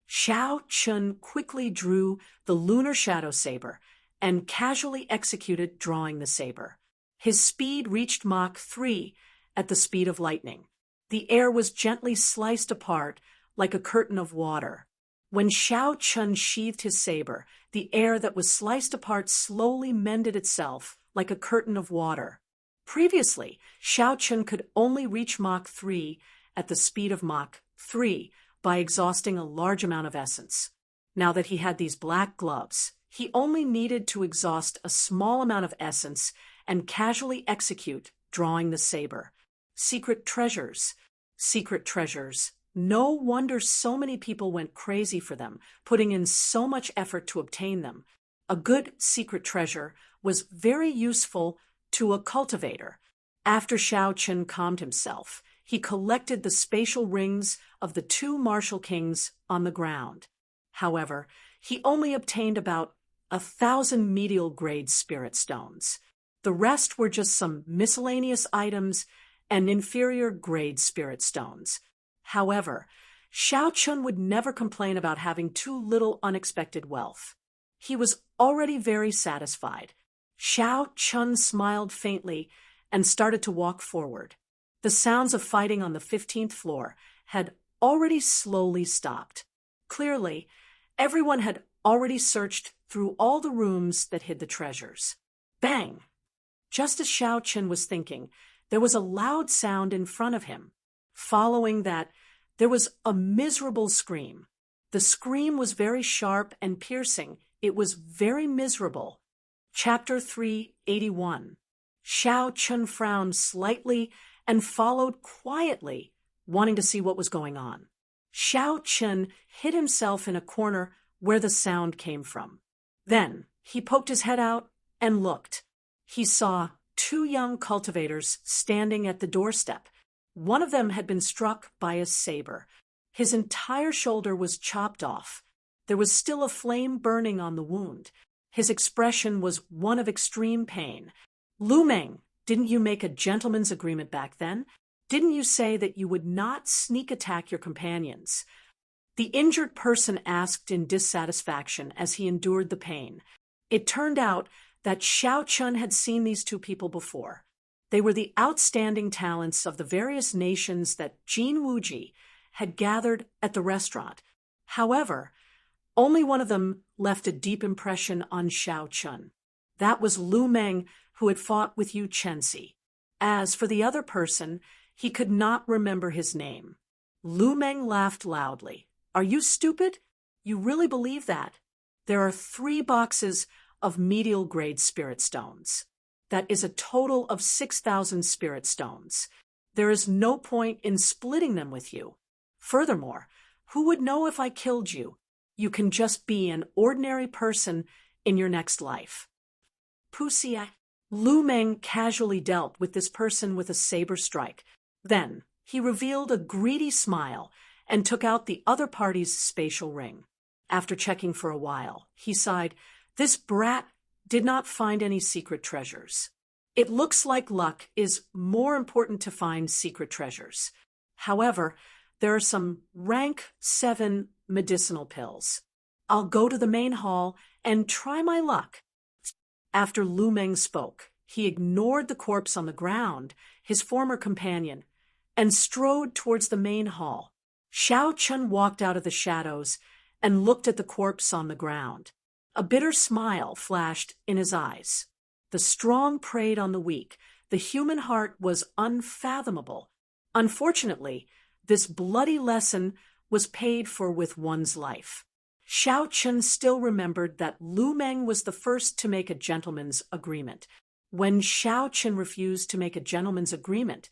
Xiao Chun quickly drew the lunar shadow saber and casually executed drawing the saber. His speed reached Mach 3 at the speed of lightning. The air was gently sliced apart like a curtain of water. When Xiao Chun sheathed his saber, the air that was sliced apart slowly mended itself like a curtain of water. Previously, Xiao Chun could only reach Mach 3 at the speed of Mach 3 by exhausting a large amount of essence. Now that he had these black gloves, he only needed to exhaust a small amount of essence and casually execute drawing the saber. Secret treasures. Secret treasures. No wonder so many people went crazy for them, putting in so much effort to obtain them. A good secret treasure was very useful to a cultivator. After Xiao Chun calmed himself, he collected the spatial rings of the two Martial Kings on the ground. However, he only obtained about 1,000 medial grade spirit stones. The rest were just some miscellaneous items and inferior grade spirit stones. However, Xiao Chun would never complain about having too little unexpected wealth. He was already very satisfied. Xiao Chun smiled faintly and started to walk forward. The sounds of fighting on the 15th floor had already slowly stopped. Clearly, everyone had already searched through all the rooms that hid the treasures. Bang! Just as Xiao Chun was thinking, there was a loud sound in front of him. Following that, there was a miserable scream. The scream was very sharp and piercing. It was very miserable. Chapter 381. Xiao Chun frowned slightly and followed quietly, wanting to see what was going on. Xiao Chun hid himself in a corner where the sound came from. Then he poked his head out and looked. He saw two young cultivators standing at the doorstep. One of them had been struck by a saber. His entire shoulder was chopped off. There was still a flame burning on the wound. His expression was one of extreme pain. Lu Meng, didn't you make a gentleman's agreement back then? Didn't you say that you would not sneak attack your companions? The injured person asked in dissatisfaction as he endured the pain. It turned out that Xiao Chun had seen these two people before. They were the outstanding talents of the various nations that Jin Wuji had gathered at the restaurant. However, only one of them left a deep impression on Xiao Chun. That was Lu Meng, who had fought with Yu Chenxi. As for the other person, he could not remember his name. Lu Meng laughed loudly. Are you stupid? You really believe that? There are 3 boxes of medial grade spirit stones. That is a total of 6,000 spirit stones. There is no point in splitting them with you. Furthermore, who would know if I killed you? You can just be an ordinary person in your next life. Puxi. Lu Meng casually dealt with this person with a saber strike. Then he revealed a greedy smile and took out the other party's spatial ring. After checking for a while, he sighed, "This brat did not find any secret treasures. It looks like luck is more important to find secret treasures. However, There are some rank 7 medicinal pills. I'll go to the main hall and try my luck." After Lu Meng spoke, he ignored the corpse on the ground, his former companion, and strode towards the main hall. Xiao Chun walked out of the shadows and looked at the corpse on the ground. A bitter smile flashed in his eyes. The strong preyed on the weak. The human heart was unfathomable. Unfortunately, this bloody lesson was paid for with one's life. Xiao Chun still remembered that Lu Meng was the first to make a gentleman's agreement. When Xiao Chun refused to make a gentleman's agreement,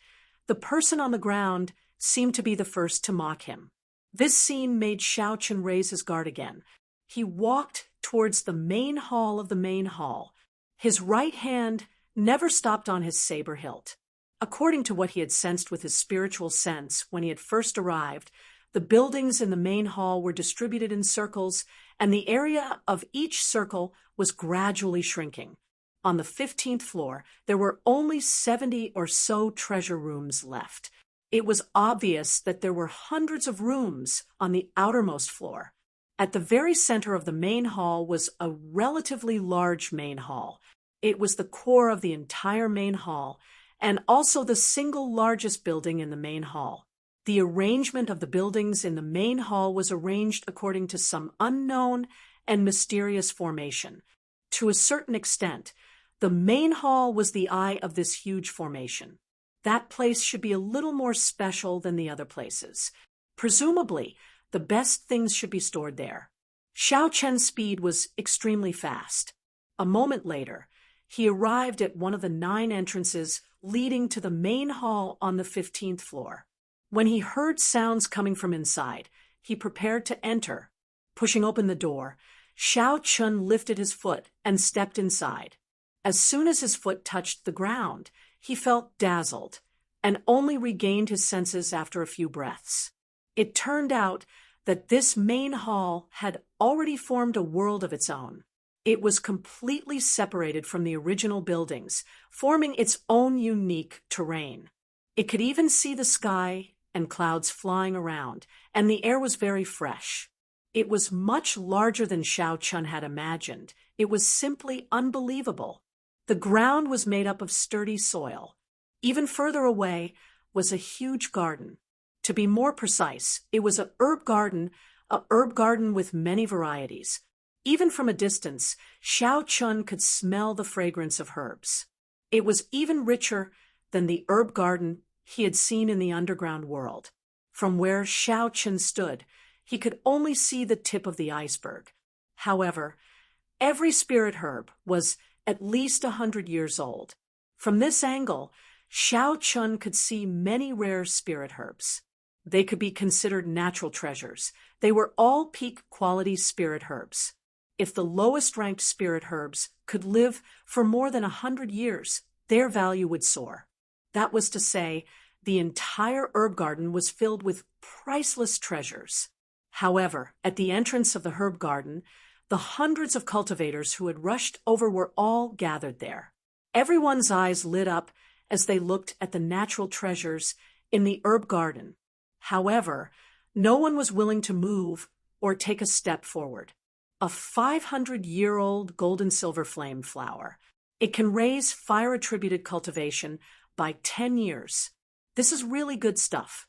the person on the ground seemed to be the first to mock him. This scene made Xiao Chun raise his guard again. He walked towards the main hall of the main hall. His right hand never stopped on his saber hilt. According to what he had sensed with his spiritual sense when he had first arrived, the buildings in the main hall were distributed in circles, and the area of each circle was gradually shrinking. On the 15th floor, there were only 70 or so treasure rooms left. It was obvious that there were hundreds of rooms on the outermost floor. At the very center of the main hall was a relatively large main hall. It was the core of the entire main hall, and also the single largest building in the main hall. The arrangement of the buildings in the main hall was arranged according to some unknown and mysterious formation. To a certain extent, the main hall was the eye of this huge formation. That place should be a little more special than the other places. Presumably, the best things should be stored there. Xiao Chen's speed was extremely fast. A moment later, he arrived at one of the 9 entrances leading to the main hall on the 15th floor. When he heard sounds coming from inside, he prepared to enter. Pushing open the door, Xiao Chun lifted his foot and stepped inside. As soon as his foot touched the ground, he felt dazzled and only regained his senses after a few breaths. It turned out that this main hall had already formed a world of its own. It was completely separated from the original buildings, forming its own unique terrain. It could even see the sky and clouds flying around, and the air was very fresh. It was much larger than Xiao Chun had imagined. It was simply unbelievable. The ground was made up of sturdy soil. Even further away was a huge garden. To be more precise, it was a herb garden with many varieties. Even from a distance, Xiao Chun could smell the fragrance of herbs. It was even richer than the herb garden he had seen in the underground world. From where Xiao Chun stood, he could only see the tip of the iceberg. However, every spirit herb was at least 100 years old. From this angle, Xiao Chun could see many rare spirit herbs. They could be considered natural treasures. They were all peak quality spirit herbs. If the lowest ranked spirit herbs could live for more than 100 years, their value would soar. That was to say, the entire herb garden was filled with priceless treasures. However, at the entrance of the herb garden, the hundreds of cultivators who had rushed over were all gathered there. Everyone's eyes lit up as they looked at the natural treasures in the herb garden. However, no one was willing to move or take a step forward. A 500-year-old gold and silver flame flower. It can raise fire-attributed cultivation by 10 years. This is really good stuff.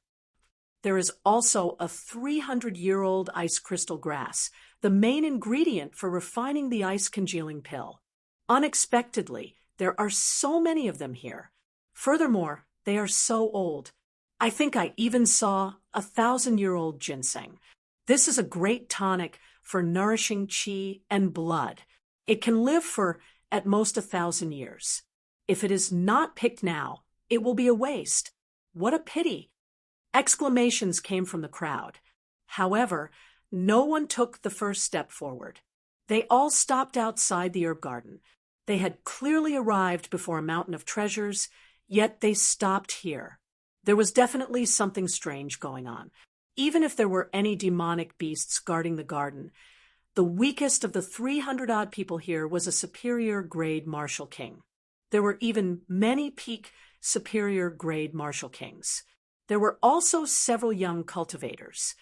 There is also a 300-year-old ice crystal grass, the main ingredient for refining the ice-congealing pill. Unexpectedly, there are so many of them here. Furthermore, they are so old. I think I even saw a 1,000-year-old ginseng. This is a great tonic for nourishing qi and blood. It can live for at most 1,000 years. If it is not picked now, it will be a waste. What a pity! Exclamations came from the crowd. However, no one took the first step forward. They all stopped outside the herb garden. They had clearly arrived before a mountain of treasures, yet they stopped here. There was definitely something strange going on. Even if there were any demonic beasts guarding the garden, the weakest of the 300-odd people here was a superior grade martial king. There were even many peak superior grade martial kings. There were also several young cultivators.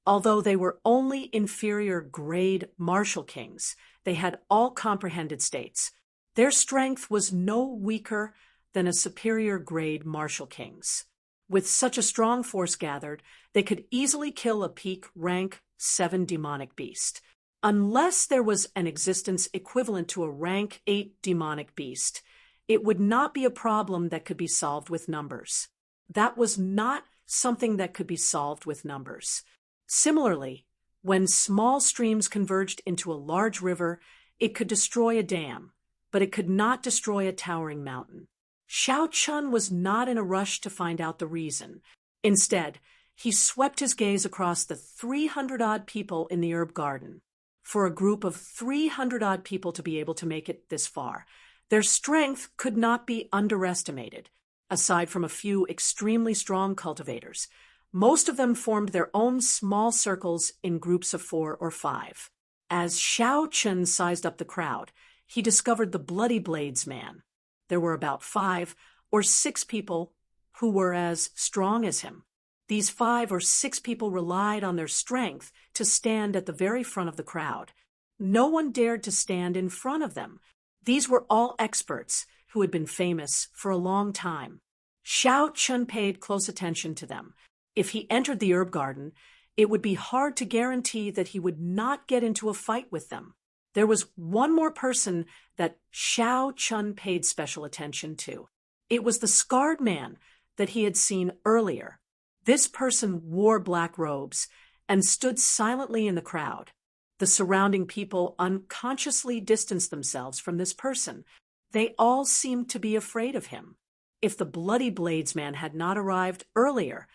Although they were only inferior grade martial kings, they had all comprehended states. Their strength was no weaker than a superior grade martial king's. With such a strong force gathered, they could easily kill a peak rank 7 demonic beast. Unless there was an existence equivalent to a rank 8 demonic beast, it would not be a problem that could be solved with numbers. That was not something that could be solved with numbers. Similarly, when small streams converged into a large river, it could destroy a dam, but it could not destroy a towering mountain. Xiao Chun was not in a rush to find out the reason. Instead, he swept his gaze across the 300-odd people in the herb garden. For a group of 300-odd people to be able to make it this far, their strength could not be underestimated. Aside from a few extremely strong cultivators, most of them formed their own small circles in groups of 4 or 5. As Xiao Chun sized up the crowd, he discovered the Bloody Blades man. There were about 5 or 6 people who were as strong as him. These 5 or 6 people relied on their strength to stand at the very front of the crowd. No one dared to stand in front of them. These were all experts who had been famous for a long time. Xiao Chun paid close attention to them. If he entered the herb garden, it would be hard to guarantee that he would not get into a fight with them. There was one more person that Xiao Chun paid special attention to. It was the scarred man that he had seen earlier. This person wore black robes and stood silently in the crowd. The surrounding people unconsciously distanced themselves from this person. They all seemed to be afraid of him. If the Bloody Blades man had not arrived earlier,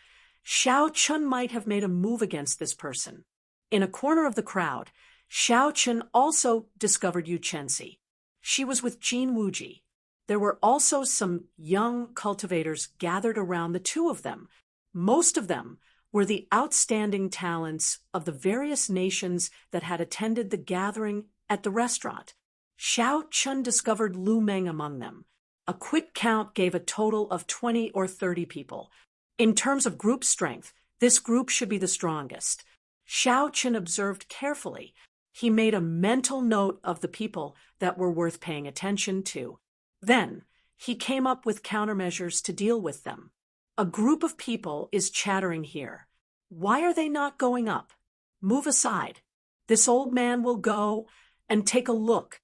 Xiao Chun might have made a move against this person. In a corner of the crowd, Xiao Chun also discovered Yu Chenxi. She was with Jin Wuji. There were also some young cultivators gathered around the two of them. Most of them were the outstanding talents of the various nations that had attended the gathering at the restaurant. Xiao Chun discovered Lu Meng among them. A quick count gave a total of 20 or 30 people. In terms of group strength, this group should be the strongest. Xiao Chun observed carefully. He made a mental note of the people that were worth paying attention to. Then, he came up with countermeasures to deal with them. A group of people is chattering here. Why are they not going up? Move aside. This old man will go and take a look.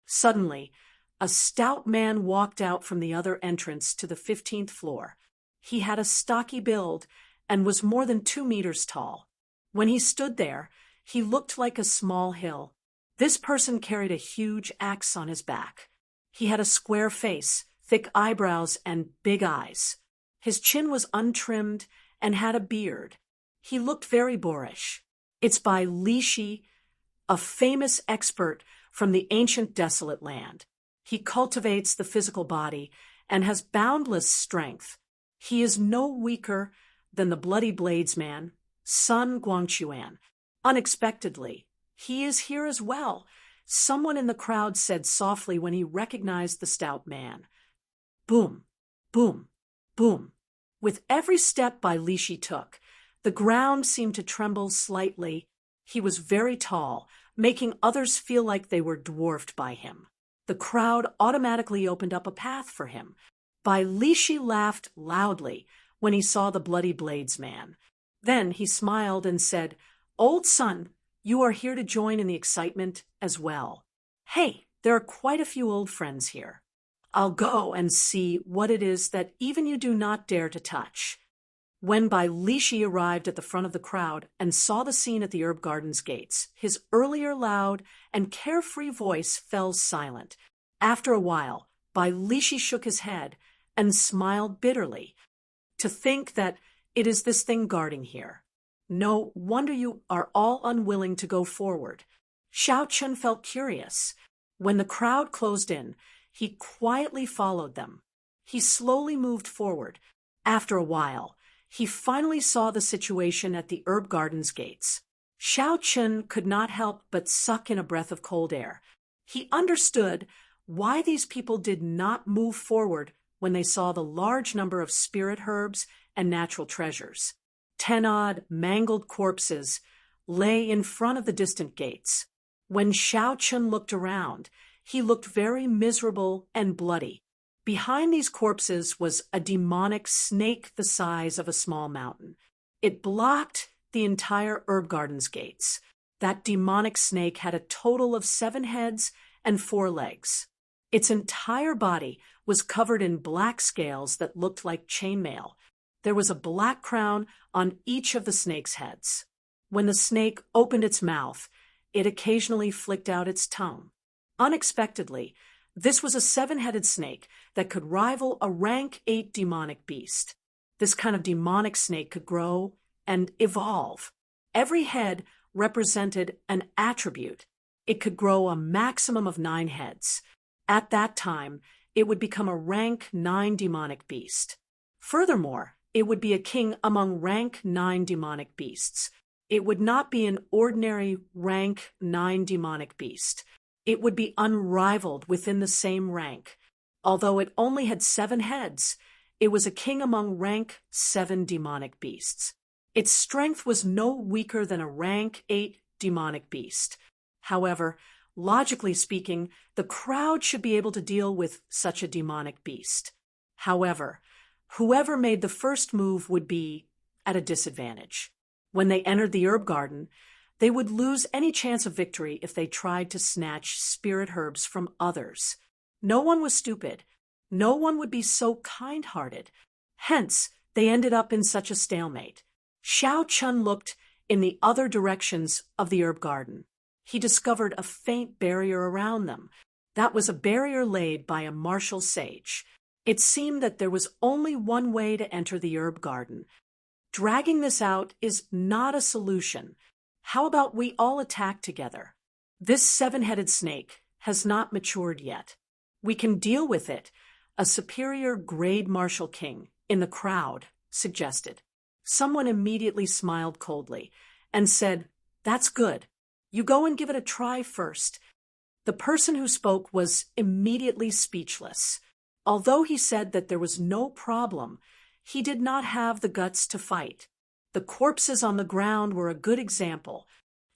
Suddenly, a stout man walked out from the other entrance to the 15th floor. He had a stocky build and was more than 2 meters tall. When he stood there, he looked like a small hill. This person carried a huge axe on his back. He had a square face, thick eyebrows, and big eyes. His chin was untrimmed and had a beard. He looked very boorish. It's by Li Shi, a famous expert from the ancient desolate land. He cultivates the physical body and has boundless strength. He is no weaker than the Bloody Blades man, Sun Guangquan. Unexpectedly, he is here as well. Someone in the crowd said softly when he recognized the stout man. Boom, boom, boom. With every step Bai Lishi took, the ground seemed to tremble slightly. He was very tall, making others feel like they were dwarfed by him. The crowd automatically opened up a path for him. Bai Lishi laughed loudly when he saw the Bloody Blades man. Then he smiled and said, "Old son, you are here to join in the excitement as well. Hey, there are quite a few old friends here. I'll go and see what it is that even you do not dare to touch." When Bai Lishi arrived at the front of the crowd and saw the scene at the herb garden's gates, his earlier loud and carefree voice fell silent. After a while, Bai Lishi shook his head and smiled bitterly. To think that it is this thing guarding here. No wonder you are all unwilling to go forward. Xiao Chun felt curious. When the crowd closed in, he quietly followed them. He slowly moved forward. After a while, he finally saw the situation at the herb garden's gates. Xiao Chun could not help but suck in a breath of cold air. He understood why these people did not move forward when they saw the large number of spirit herbs and natural treasures. 10 odd mangled corpses lay in front of the distant gates. When Xiao Chun looked around, he looked very miserable and bloody. Behind these corpses was a demonic snake the size of a small mountain. It blocked the entire herb garden's gates. That demonic snake had a total of 7 heads and 4 legs. Its entire body was covered in black scales that looked like chainmail. There was a black crown on each of the snake's heads. When the snake opened its mouth, it occasionally flicked out its tongue. Unexpectedly, this was a 7-headed snake that could rival a rank 8 demonic beast. This kind of demonic snake could grow and evolve. Every head represented an attribute. It could grow a maximum of 9 heads. At that time, it would become a rank 9 demonic beast. Furthermore, it would be a king among rank 9 demonic beasts. It would not be an ordinary rank 9 demonic beast. It would be unrivaled within the same rank. Although it only had 7 heads, it was a king among rank 7 demonic beasts. Its strength was no weaker than a rank 8 demonic beast. However, logically speaking, the crowd should be able to deal with such a demonic beast. However, whoever made the first move would be at a disadvantage. When they entered the herb garden, they would lose any chance of victory if they tried to snatch spirit herbs from others. No one was stupid. No one would be so kind-hearted. Hence, they ended up in such a stalemate. Xiao Chun looked in the other directions of the herb garden. He discovered a faint barrier around them. That was a barrier laid by a martial sage. It seemed that there was only one way to enter the herb garden. Dragging this out is not a solution. How about we all attack together? This 7-headed snake has not matured yet. We can deal with it, a superior grade martial king in the crowd suggested. Someone immediately smiled coldly and said, "That's good. You go and give it a try first." The person who spoke was immediately speechless. Although he said that there was no problem, he did not have the guts to fight. The corpses on the ground were a good example.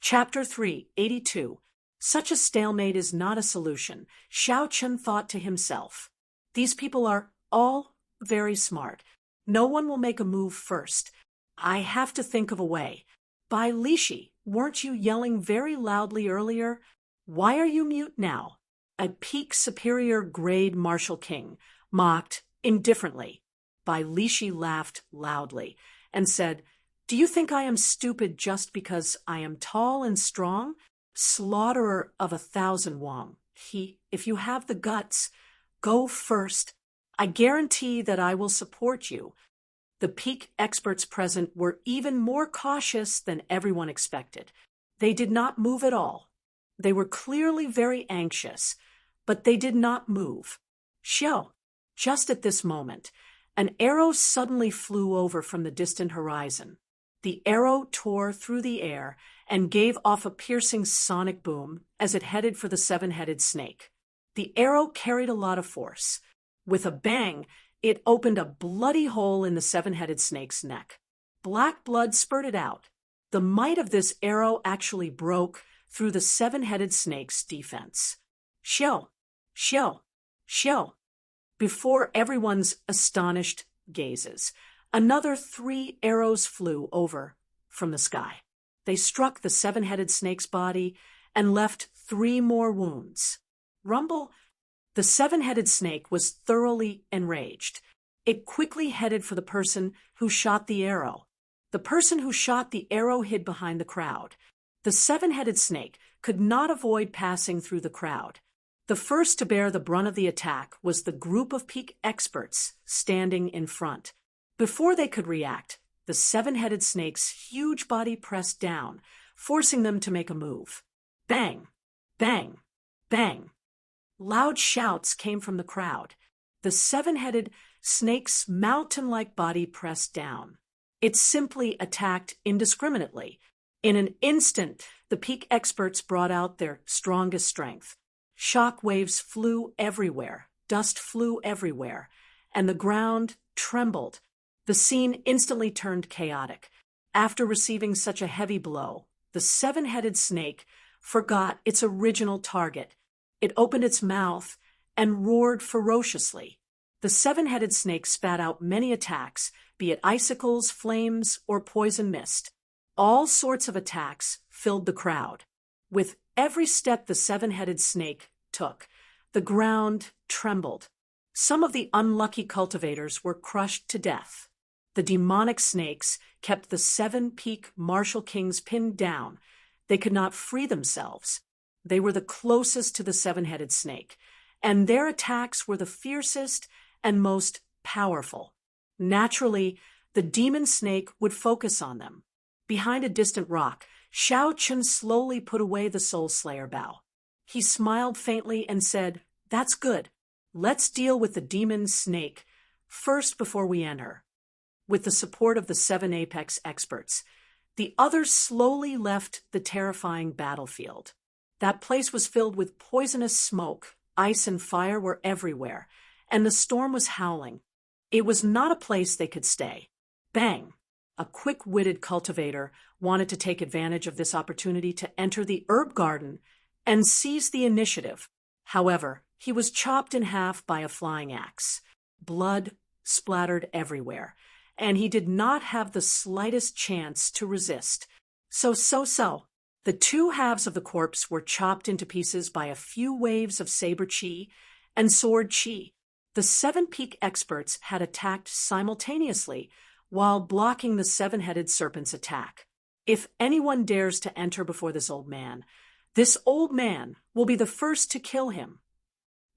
Chapter 382. Such a stalemate is not a solution, Xiao Chun thought to himself. These people are all very smart. No one will make a move first. I have to think of a way. Bai Lishi, weren't you yelling very loudly earlier? Why are you mute now? A peak superior grade martial king mocked indifferently. Bai Lishi laughed loudly and said, "Do you think I am stupid just because I am tall and strong? Slaughterer of 1,000 Wang. If you have the guts, go first. I guarantee that I will support you." The peak experts present were even more cautious than everyone expected. They did not move at all. They were clearly very anxious, but they did not move. Xiao, just at this moment, an arrow suddenly flew over from the distant horizon. The arrow tore through the air and gave off a piercing sonic boom as it headed for the 7-headed snake. The arrow carried a lot of force. With a bang, it opened a bloody hole in the 7-headed snake's neck. Black blood spurted out. The might of this arrow actually broke through the 7-headed snake's defense. Xiao, Xiao, Xiao. Before everyone's astonished gazes, another 3 arrows flew over from the sky. They struck the 7-headed snake's body and left 3 more wounds. Rumble, the 7-headed snake was thoroughly enraged. It quickly headed for the person who shot the arrow. The person who shot the arrow hid behind the crowd. The 7-headed snake could not avoid passing through the crowd. The first to bear the brunt of the attack was the group of peak experts standing in front. Before they could react, the 7-headed snake's huge body pressed down, forcing them to make a move. Bang! Bang! Bang! Loud shouts came from the crowd. The 7-headed snake's mountain-like body pressed down. It simply attacked indiscriminately. In an instant, the peak experts brought out their strongest strength. Shock waves flew everywhere, dust flew everywhere, and the ground trembled. The scene instantly turned chaotic. After receiving such a heavy blow, the seven-headed snake forgot its original target. It opened its mouth and roared ferociously. The seven-headed snake spat out many attacks, be it icicles, flames, or poison mist. All sorts of attacks filled the crowd. With every step the seven-headed snake took, the ground trembled. Some of the unlucky cultivators were crushed to death. The demonic snakes kept the seven-peak martial kings pinned down. They could not free themselves. They were the closest to the seven-headed snake, and their attacks were the fiercest and most powerful. Naturally, the demon snake would focus on them. Behind a distant rock, Shao Chun slowly put away the Soul Slayer bow. He smiled faintly and said, "That's good. Let's deal with the demon snake first before we enter." With the support of the seven apex experts, the others slowly left the terrifying battlefield. That place was filled with poisonous smoke, ice and fire were everywhere, and the storm was howling. It was not a place they could stay. Bang! A quick-witted cultivator wanted to take advantage of this opportunity to enter the herb garden and seize the initiative. However, he was chopped in half by a flying axe. Blood splattered everywhere, and he did not have the slightest chance to resist. So. The two halves of the corpse were chopped into pieces by a few waves of saber chi and sword chi. The seven-peak experts had attacked simultaneously while blocking the seven-headed serpent's attack. If anyone dares to enter before this old man will be the first to kill him.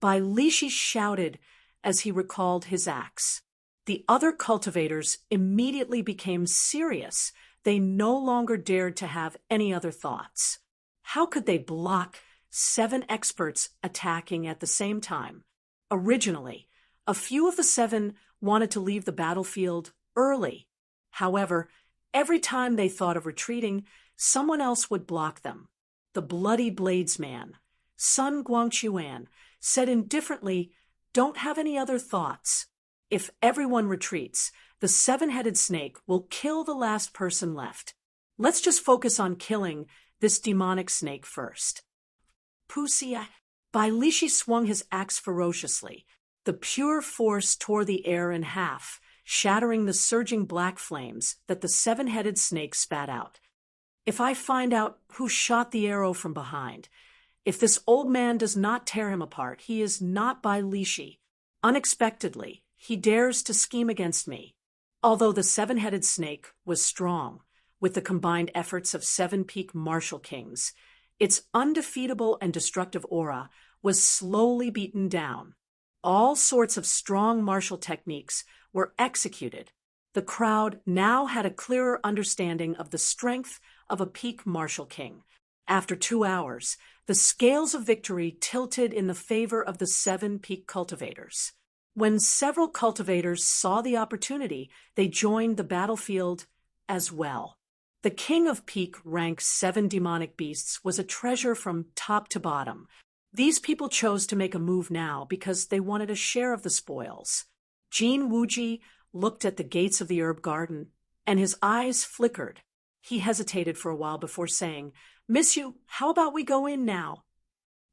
Bai Lishi shouted as he recalled his axe. The other cultivators immediately became serious. They no longer dared to have any other thoughts. How could they block seven experts attacking at the same time? Originally, a few of the seven wanted to leave the battlefield early. However, every time they thought of retreating, someone else would block them. The bloody bladesman, Sun Guangquan, said indifferently, "Don't have any other thoughts. If everyone retreats, the seven-headed snake will kill the last person left. Let's just focus on killing this demonic snake first." Pusia. Bai Lishi swung his axe ferociously. The pure force tore the air in half, shattering the surging black flames that the seven-headed snake spat out. If I find out who shot the arrow from behind, if this old man does not tear him apart, he is not Bai Lishi. Unexpectedly, he dares to scheme against me. Although the seven-headed snake was strong, with the combined efforts of seven-peak martial kings, its undefeatable and destructive aura was slowly beaten down. All sorts of strong martial techniques were executed. The crowd now had a clearer understanding of the strength of a peak martial king. After 2 hours, the scales of victory tilted in the favor of the seven peak cultivators. When several cultivators saw the opportunity, they joined the battlefield as well. The king of peak rank 7 demonic beasts was a treasure from top to bottom. These people chose to make a move now because they wanted a share of the spoils. Jin Wuji looked at the gates of the herb garden, and his eyes flickered. He hesitated for a while before saying, "Miss Yu, how about we go in now?"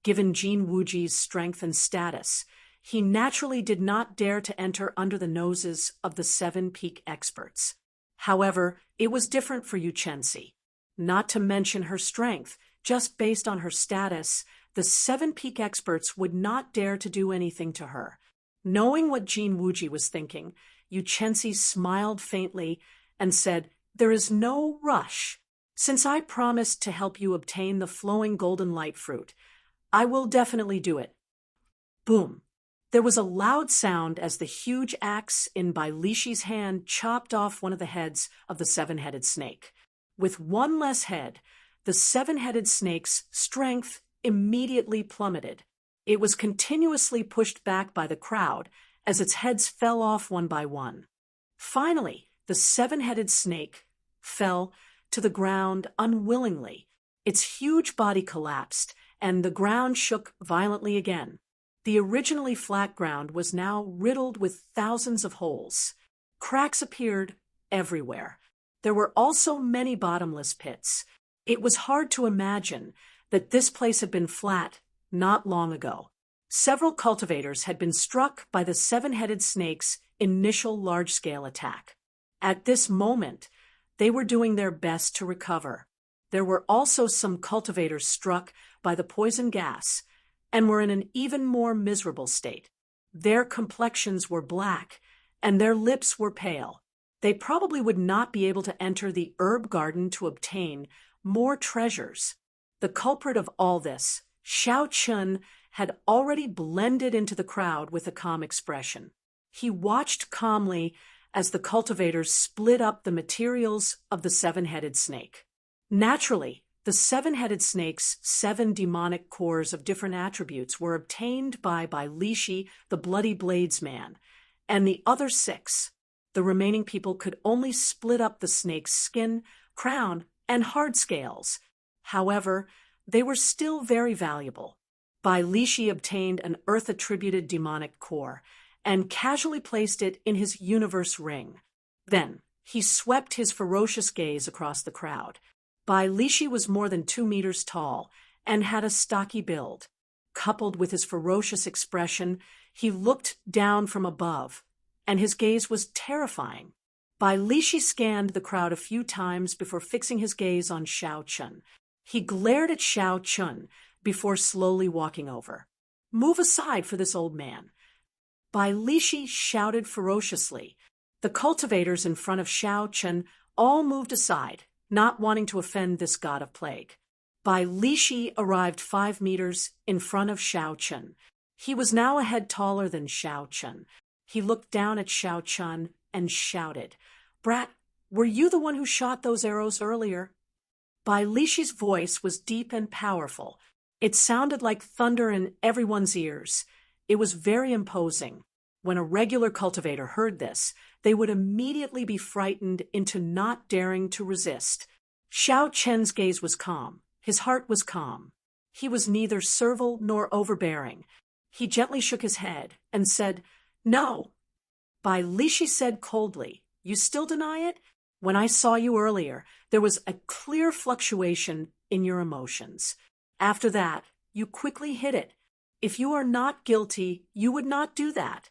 Given Jin Wuji's strength and status, he naturally did not dare to enter under the noses of the seven peak experts. However, it was different for Yu Chensi. Not to mention her strength, just based on her status, the seven peak experts would not dare to do anything to her. Knowing what Jin Wuji was thinking, Yu Chensi smiled faintly and said, "There is no rush. Since I promised to help you obtain the flowing golden light fruit, I will definitely do it." Boom! There was a loud sound as the huge axe in Bai Lishi's hand chopped off one of the heads of the seven-headed snake. With one less head, the seven-headed snake's strength immediately plummeted. It was continuously pushed back by the crowd as its heads fell off one by one. Finally, the seven-headed snake fell to the ground unwillingly. Its huge body collapsed, and the ground shook violently again. The originally flat ground was now riddled with thousands of holes. Cracks appeared everywhere. There were also many bottomless pits. It was hard to imagine that this place had been flat not long ago. Several cultivators had been struck by the seven-headed snake's initial large-scale attack. At this moment, they were doing their best to recover. There were also some cultivators struck by the poison gas and were in an even more miserable state. Their complexions were black and their lips were pale. They probably would not be able to enter the herb garden to obtain more treasures. The culprit of all this, Xiao Chun, had already blended into the crowd with a calm expression. He watched calmly as the cultivators split up the materials of the seven-headed snake. Naturally, the seven-headed snake's 7 demonic cores of different attributes were obtained by Li Shi, the Bloody Blades man, and the other 6. The remaining people could only split up the snake's skin, crown, and hard scales. However, they were still very valuable. Li Shi obtained an earth-attributed demonic core and casually placed it in his universe ring. Then, he swept his ferocious gaze across the crowd. Li Shi was more than 2 meters tall and had a stocky build. Coupled with his ferocious expression, he looked down from above, and his gaze was terrifying. Li Shi scanned the crowd a few times before fixing his gaze on Xiao Chun. He glared at Xiao Chun before slowly walking over. "Move aside for this old man." Li Shi shouted ferociously. The cultivators in front of Xiao Chun all moved aside, not wanting to offend this god of plague. Li Shi arrived 5 meters in front of Xiao Chun. He was now a head taller than Xiao Chun. He looked down at Xiao Chun and shouted, "Brat, were you the one who shot those arrows earlier?" Li Shi's voice was deep and powerful. It sounded like thunder in everyone's ears. It was very imposing. When a regular cultivator heard this, they would immediately be frightened into not daring to resist. Xiao Chen's gaze was calm. His heart was calm. He was neither servile nor overbearing. He gently shook his head and said, "No." Li Shi said coldly, "You still deny it? When I saw you earlier, there was a clear fluctuation in your emotions. After that, you quickly hid it. If you are not guilty, you would not do that."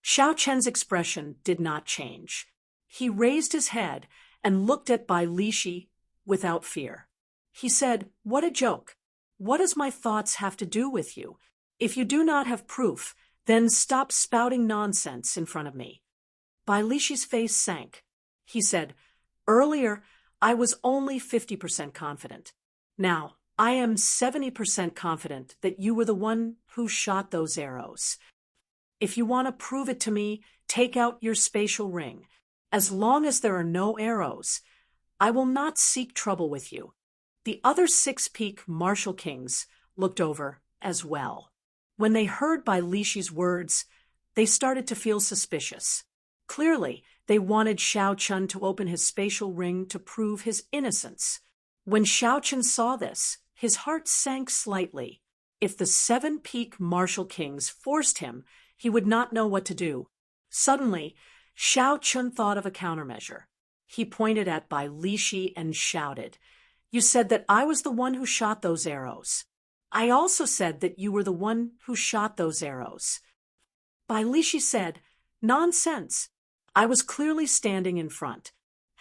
Xiao Chen's expression did not change. He raised his head and looked at Li Shi without fear. He said, "What a joke. What does my thoughts have to do with you? If you do not have proof, then stop spouting nonsense in front of me." Li Shi's face sank. He said, "Earlier, I was only 50% confident. Now, I am 70% confident that you were the one who shot those arrows. If you want to prove it to me, take out your spatial ring. As long as there are no arrows, I will not seek trouble with you." The other 6 peak martial kings looked over as well. When they heard Li Shi's words, they started to feel suspicious. Clearly, they wanted Xiao Chun to open his spatial ring to prove his innocence. When Xiao Chun saw this, his heart sank slightly. If the 7 peak martial kings forced him, he would not know what to do. Suddenly, Xiao Chun thought of a countermeasure. He pointed at Li Shi and shouted, "You said that I was the one who shot those arrows. I also said that you were the one who shot those arrows." Li Shi said, "Nonsense. I was clearly standing in front.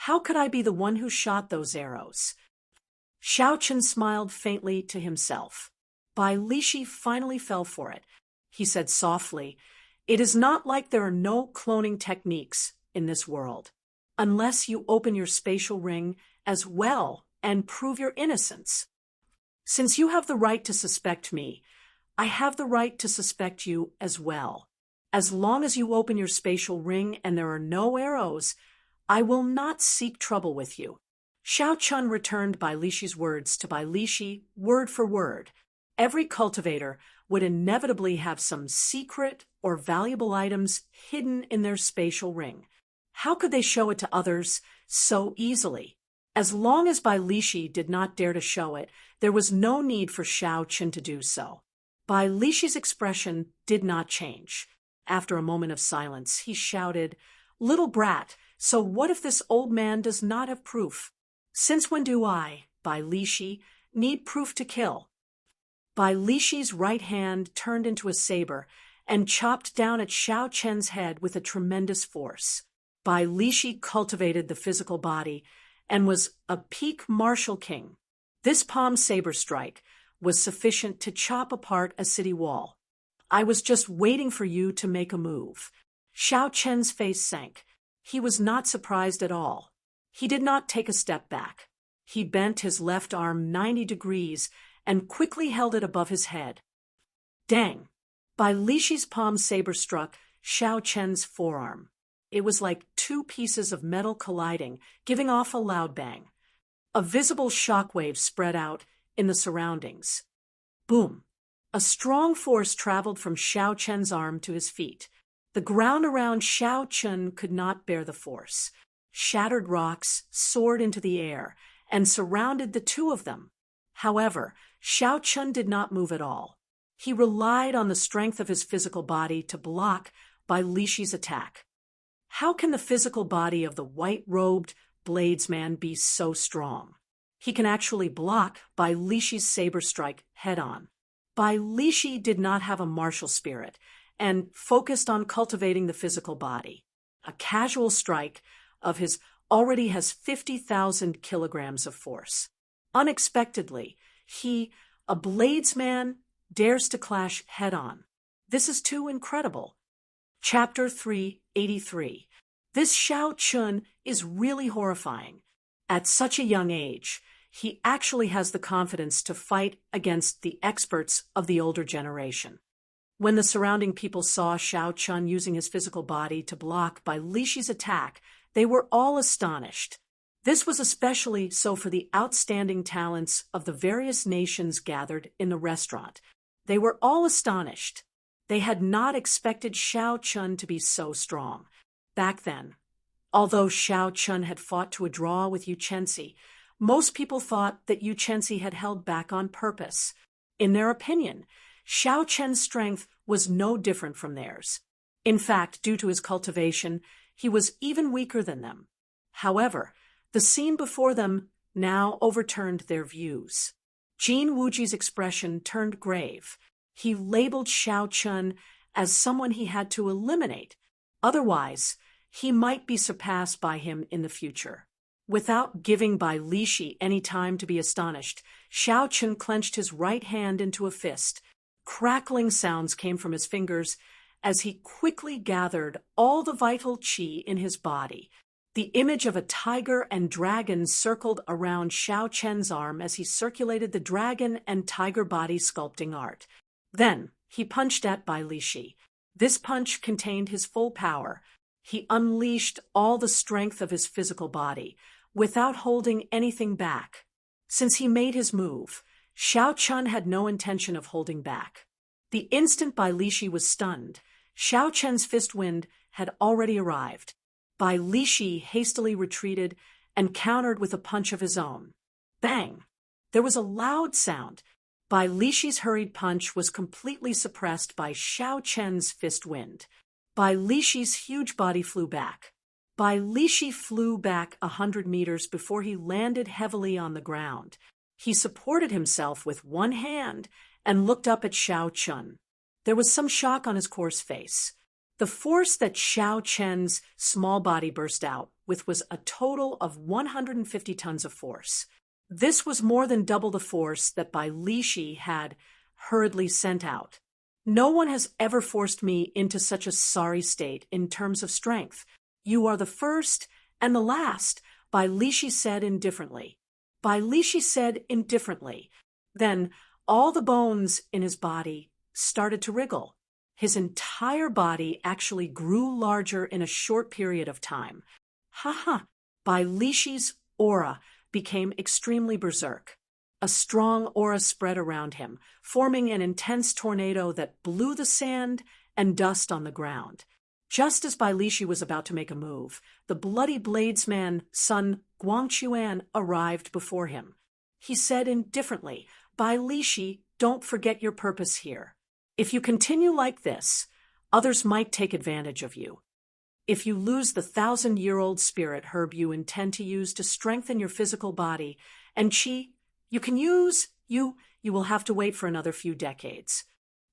How could I be the one who shot those arrows?" Xiao Chun smiled faintly to himself. Li Shi finally fell for it. He said softly, "It is not like there are no cloning techniques in this world, unless you open your spatial ring as well and prove your innocence. Since you have the right to suspect me, I have the right to suspect you as well. As long as you open your spatial ring and there are no arrows, I will not seek trouble with you." Xiao Chun returned Li Shi's words to Li Shi word for word. Every cultivator would inevitably have some secret or valuable items hidden in their spatial ring. How could they show it to others so easily? As long as Li Shi did not dare to show it, there was no need for Xiao Chun to do so. Li Shi's expression did not change. After a moment of silence, he shouted, Little brat, so what if this old man does not have proof? Since when do I, Bai Lishi, need proof to kill? Bai Lishi's right hand turned into a saber and chopped down at Xiao Chen's head with a tremendous force. Bai Lishi cultivated the physical body and was a peak martial king. This palm saber strike was sufficient to chop apart a city wall. I was just waiting for you to make a move. Xiao Chen's face sank. He was not surprised at all. He did not take a step back. He bent his left arm 90 degrees and quickly held it above his head. Dang! Bai Lishi's palm saber struck Xiao Chen's forearm. It was like two pieces of metal colliding, giving off a loud bang. A visible shockwave spread out in the surroundings. Boom! A strong force traveled from Xiao Chen's arm to his feet. The ground around Xiao Chen could not bear the force. Shattered rocks soared into the air and surrounded the two of them. However, Xiao Chen did not move at all. He relied on the strength of his physical body to block Bai Lishi's attack. How can the physical body of the white-robed bladesman be so strong? He can actually block Bai Lishi's saber strike head-on. Bai Lishi did not have a martial spirit and focused on cultivating the physical body. A casual strike of his already has 50,000 kilograms of force. Unexpectedly, he, a bladesman, dares to clash head-on. This is too incredible. Chapter 383. This Xiao Chun is really horrifying. At such a young age, he actually has the confidence to fight against the experts of the older generation. When the surrounding people saw Xiao Chun using his physical body to block Bai Lishi's attack, they were all astonished. This was especially so for the outstanding talents of the various nations gathered in the restaurant. They were all astonished. They had not expected Xiao Chun to be so strong. Back then, although Xiao Chun had fought to a draw with Yu Chenzi, most people thought that Yu Chenzi had held back on purpose. In their opinion, Xiao Chen's strength was no different from theirs. In fact, due to his cultivation, he was even weaker than them. However, the scene before them now overturned their views. Jin Wuji's expression turned grave. He labeled Xiao Chun as someone he had to eliminate. Otherwise, he might be surpassed by him in the future. Without giving Bai Lishi any time to be astonished, Xiao Chun clenched his right hand into a fist. Crackling sounds came from his fingers as he quickly gathered all the vital qi in his body. The image of a tiger and dragon circled around Xiao Chen's arm as he circulated the dragon and tiger body sculpting art. Then, he punched at Bai Lishi. This punch contained his full power. He unleashed all the strength of his physical body, without holding anything back. Since he made his move, Xiao Chun had no intention of holding back. The instant Bai Lishi was stunned, Xiao Chen's fist wind had already arrived. Bai Lishi hastily retreated and countered with a punch of his own. Bang! There was a loud sound. Bai Lishi's hurried punch was completely suppressed by Xiao Chen's fist wind. Bai Lishi's huge body flew back. Bai Lishi flew back 100 meters before he landed heavily on the ground. He supported himself with one hand and looked up at Xiao Chun. There was some shock on his coarse face. The force that Xiao Chen's small body burst out with was a total of 150 tons of force. This was more than double the force that Bai Lishi had hurriedly sent out. No one has ever forced me into such a sorry state in terms of strength. You are the first and the last, Bai Lishi said indifferently. Bai Lishi said indifferently. Then all the bones in his body started to wriggle. His entire body actually grew larger in a short period of time. Bai Lishi's aura became extremely berserk. A strong aura spread around him, forming an intense tornado that blew the sand and dust on the ground. Just as Bai Lishi was about to make a move, the bloody bladesman Sun Guangquan arrived before him. He said indifferently, Bai Lishi, don't forget your purpose here. If you continue like this, others might take advantage of you. If you lose the 1,000-year-old spirit herb you intend to use to strengthen your physical body and qi, you can use, you will have to wait for another few decades.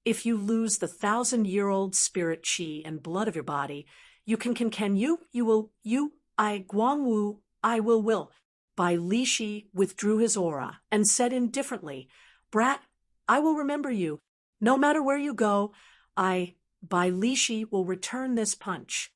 If you lose the 1,000-year-old spirit qi and blood of your body, you can I guangwu, I will. Bai Lishi withdrew his aura and said indifferently, "Brat, I will remember you. No matter where you go, Bai Lishi will return this punch."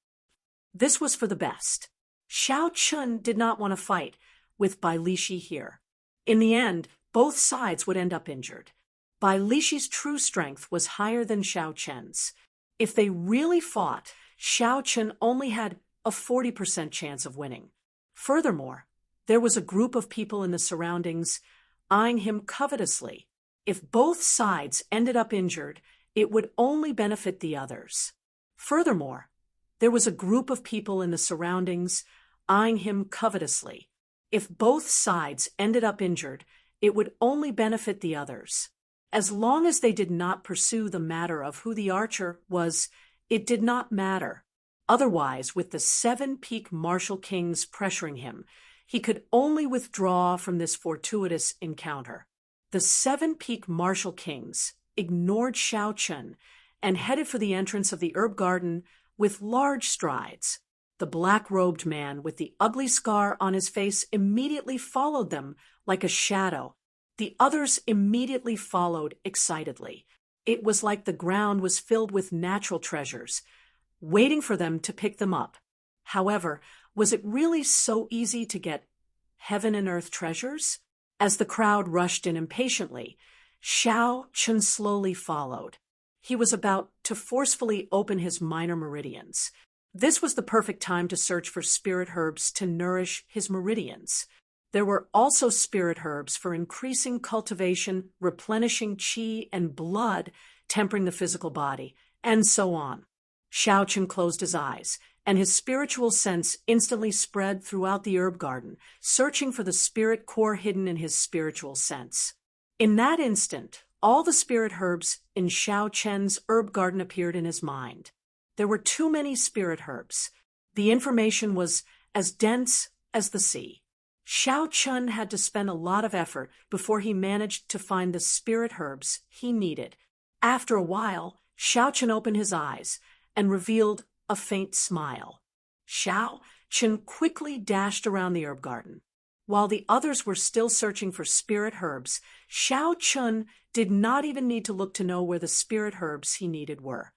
This was for the best. Xiao Chun did not want to fight with Bai Lishi here. In the end, both sides would end up injured. Bai Lishi's true strength was higher than Xiao Chen's. If they really fought, Xiao Chun only had a 40% chance of winning. Furthermore, there was a group of people in the surroundings eyeing him covetously. If both sides ended up injured, it would only benefit the others. Furthermore, there was a group of people in the surroundings eyeing him covetously. If both sides ended up injured, it would only benefit the others. As long as they did not pursue the matter of who the archer was, it did not matter. Otherwise, with the 7 peak martial kings pressuring him, he could only withdraw from this fortuitous encounter. The 7 peak martial kings ignored Xiao Chun and headed for the entrance of the herb garden with large strides. The black-robed man with the ugly scar on his face immediately followed them like a shadow. The others immediately followed excitedly. It was like the ground was filled with natural treasures, waiting for them to pick them up. However, was it really so easy to get heaven and earth treasures? As the crowd rushed in impatiently, Xiao Chun slowly followed. He was about to forcefully open his minor meridians. This was the perfect time to search for spirit herbs to nourish his meridians. There were also spirit herbs for increasing cultivation, replenishing qi and blood, tempering the physical body, and so on. Xiao Chun closed his eyes, and his spiritual sense instantly spread throughout the herb garden, searching for the spirit core hidden in his spiritual sense. In that instant, all the spirit herbs in Xiao Chen's herb garden appeared in his mind. There were too many spirit herbs. The information was as dense as the sea. Xiao Chun had to spend a lot of effort before he managed to find the spirit herbs he needed. After a while, Xiao Chun opened his eyes and revealed a faint smile. Xiao Chun quickly dashed around the herb garden. While the others were still searching for spirit herbs, Xiao Chun did not even need to look to know where the spirit herbs he needed were.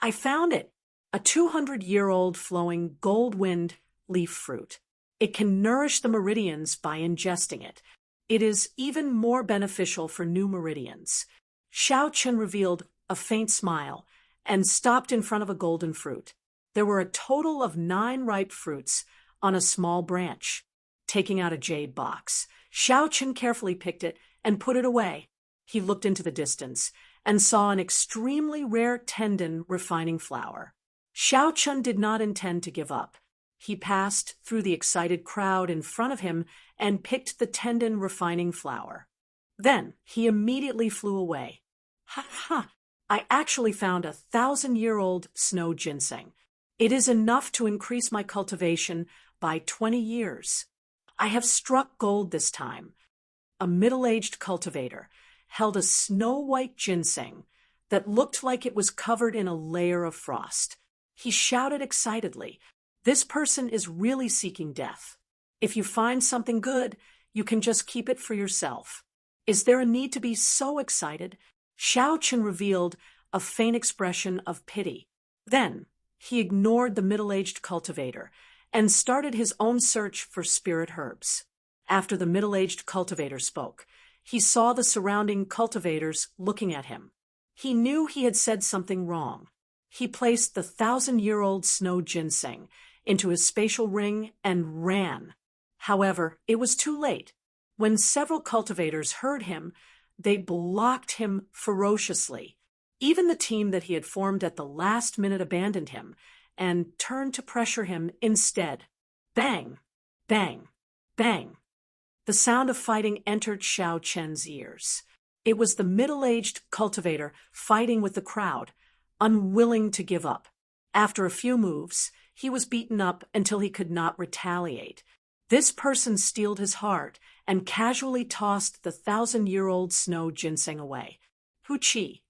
"I found it! A 200-year-old flowing gold-wind leaf fruit. It can nourish the meridians by ingesting it. It is even more beneficial for new meridians." Xiao Chun revealed a faint smile and stopped in front of a golden fruit. There were a total of 9 ripe fruits on a small branch. Taking out a jade box, Xiao Chun carefully picked it and put it away. He looked into the distance and saw an extremely rare tendon refining flower. Xiao Chun did not intend to give up. He passed through the excited crowd in front of him and picked the tendon refining flower. Then he immediately flew away. "Ha ha! I actually found a 1,000-year-old snow ginseng. It is enough to increase my cultivation by 20 years. I have struck gold this time." A middle-aged cultivator held a snow-white ginseng that looked like it was covered in a layer of frost. He shouted excitedly, "This person is really seeking death. If you find something good, you can just keep it for yourself. Is there a need to be so excited?" Xiao Chun revealed a faint expression of pity. Then he ignored the middle-aged cultivator and started his own search for spirit herbs. After the middle-aged cultivator spoke, he saw the surrounding cultivators looking at him. He knew he had said something wrong. He placed the 1,000-year-old snow ginseng into his spatial ring and ran. However, it was too late. When several cultivators heard him, they blocked him ferociously. Even the team that he had formed at the last minute abandoned him and turned to pressure him instead. Bang! Bang! Bang! The sound of fighting entered Xiao Chen's ears. It was the middle-aged cultivator fighting with the crowd, unwilling to give up. After a few moves, he was beaten up until he could not retaliate. This person steeled his heart and casually tossed the 1,000-year-old snow ginseng away. Hu-chi.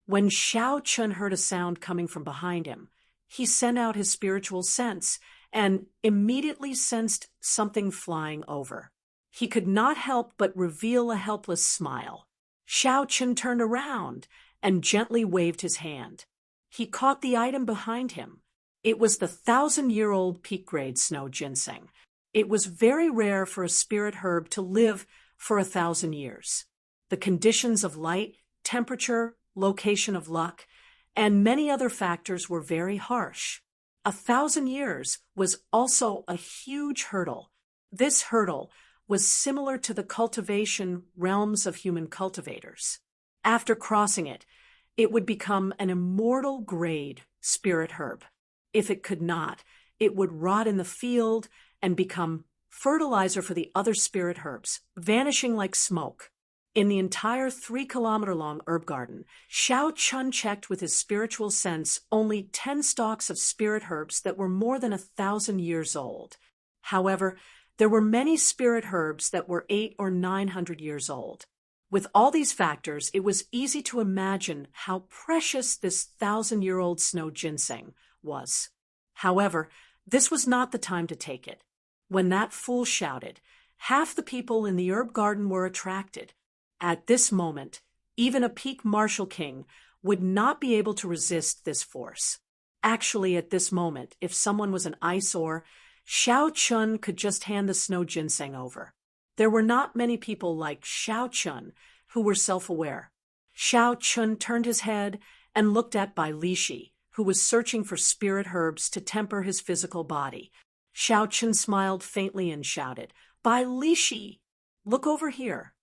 When Xiao Chun heard a sound coming from behind him, he sent out his spiritual sense and immediately sensed something flying over. He could not help but reveal a helpless smile. Xiao Chun turned around and gently waved his hand. He caught the item behind him. It was the 1,000-year-old peak-grade snow ginseng. It was very rare for a spirit herb to live for 1,000 years. The conditions of light, temperature, location of luck, and many other factors were very harsh. 1,000 years was also a huge hurdle. This hurdle was similar to the cultivation realms of human cultivators. After crossing it, it would become an immortal grade spirit herb. If it could not, it would rot in the field and become fertilizer for the other spirit herbs, vanishing like smoke. In the entire 3-kilometer-long herb garden, Xiao Chun checked with his spiritual sense only 10 stalks of spirit herbs that were more than 1,000 years old. However, there were many spirit herbs that were 800 or 900 years old. With all these factors, it was easy to imagine how precious this 1,000-year-old snow ginseng was. However, this was not the time to take it. When that fool shouted, half the people in the herb garden were attracted. At this moment, even a peak martial king would not be able to resist this force. Actually, at this moment, if someone was an eyesore, Xiao Chun could just hand the snow ginseng over. There were not many people like Xiao Chun who were self-aware. Xiao Chun turned his head and looked at Bai Lishi, who was searching for spirit herbs to temper his physical body. Xiao Chun smiled faintly and shouted, "Bai Lishi, look over here."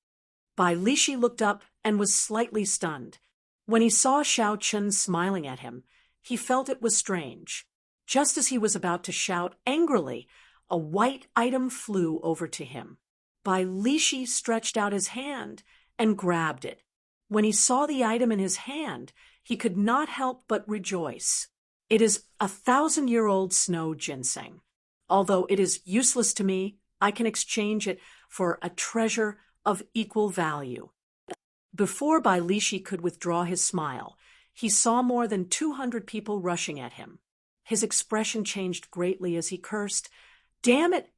Bai Lishi looked up and was slightly stunned. When he saw Xiao Chun smiling at him, he felt it was strange. Just as he was about to shout angrily, a white item flew over to him. Bai Lishi stretched out his hand and grabbed it. When he saw the item in his hand, he could not help but rejoice. It is 1,000-year-old snow ginseng. Although it is useless to me, I can exchange it for a treasure of equal value. Before Bai Lishi could withdraw his smile, he saw more than 200 people rushing at him. His expression changed greatly as he cursed, "Damn it!"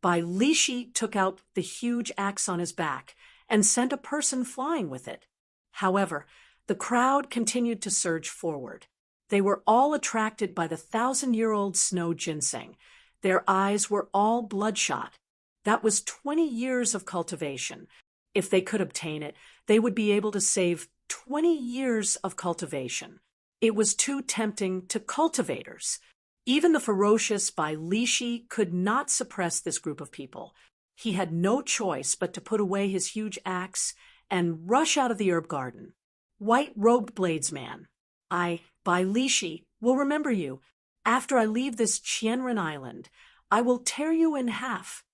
Bai Lishi took out the huge axe on his back and sent a person flying with it. However, the crowd continued to surge forward. They were all attracted by the 1,000-year-old snow ginseng. Their eyes were all bloodshot. That was 20 years of cultivation. If they could obtain it, they would be able to save 20 years of cultivation. It was too tempting to cultivators. Even the ferocious Bai Lishi could not suppress this group of people. He had no choice but to put away his huge axe and rush out of the herb garden. "White-robed bladesman, I, Bai Lishi, will remember you. After I leave this Qianren island, I will tear you in half."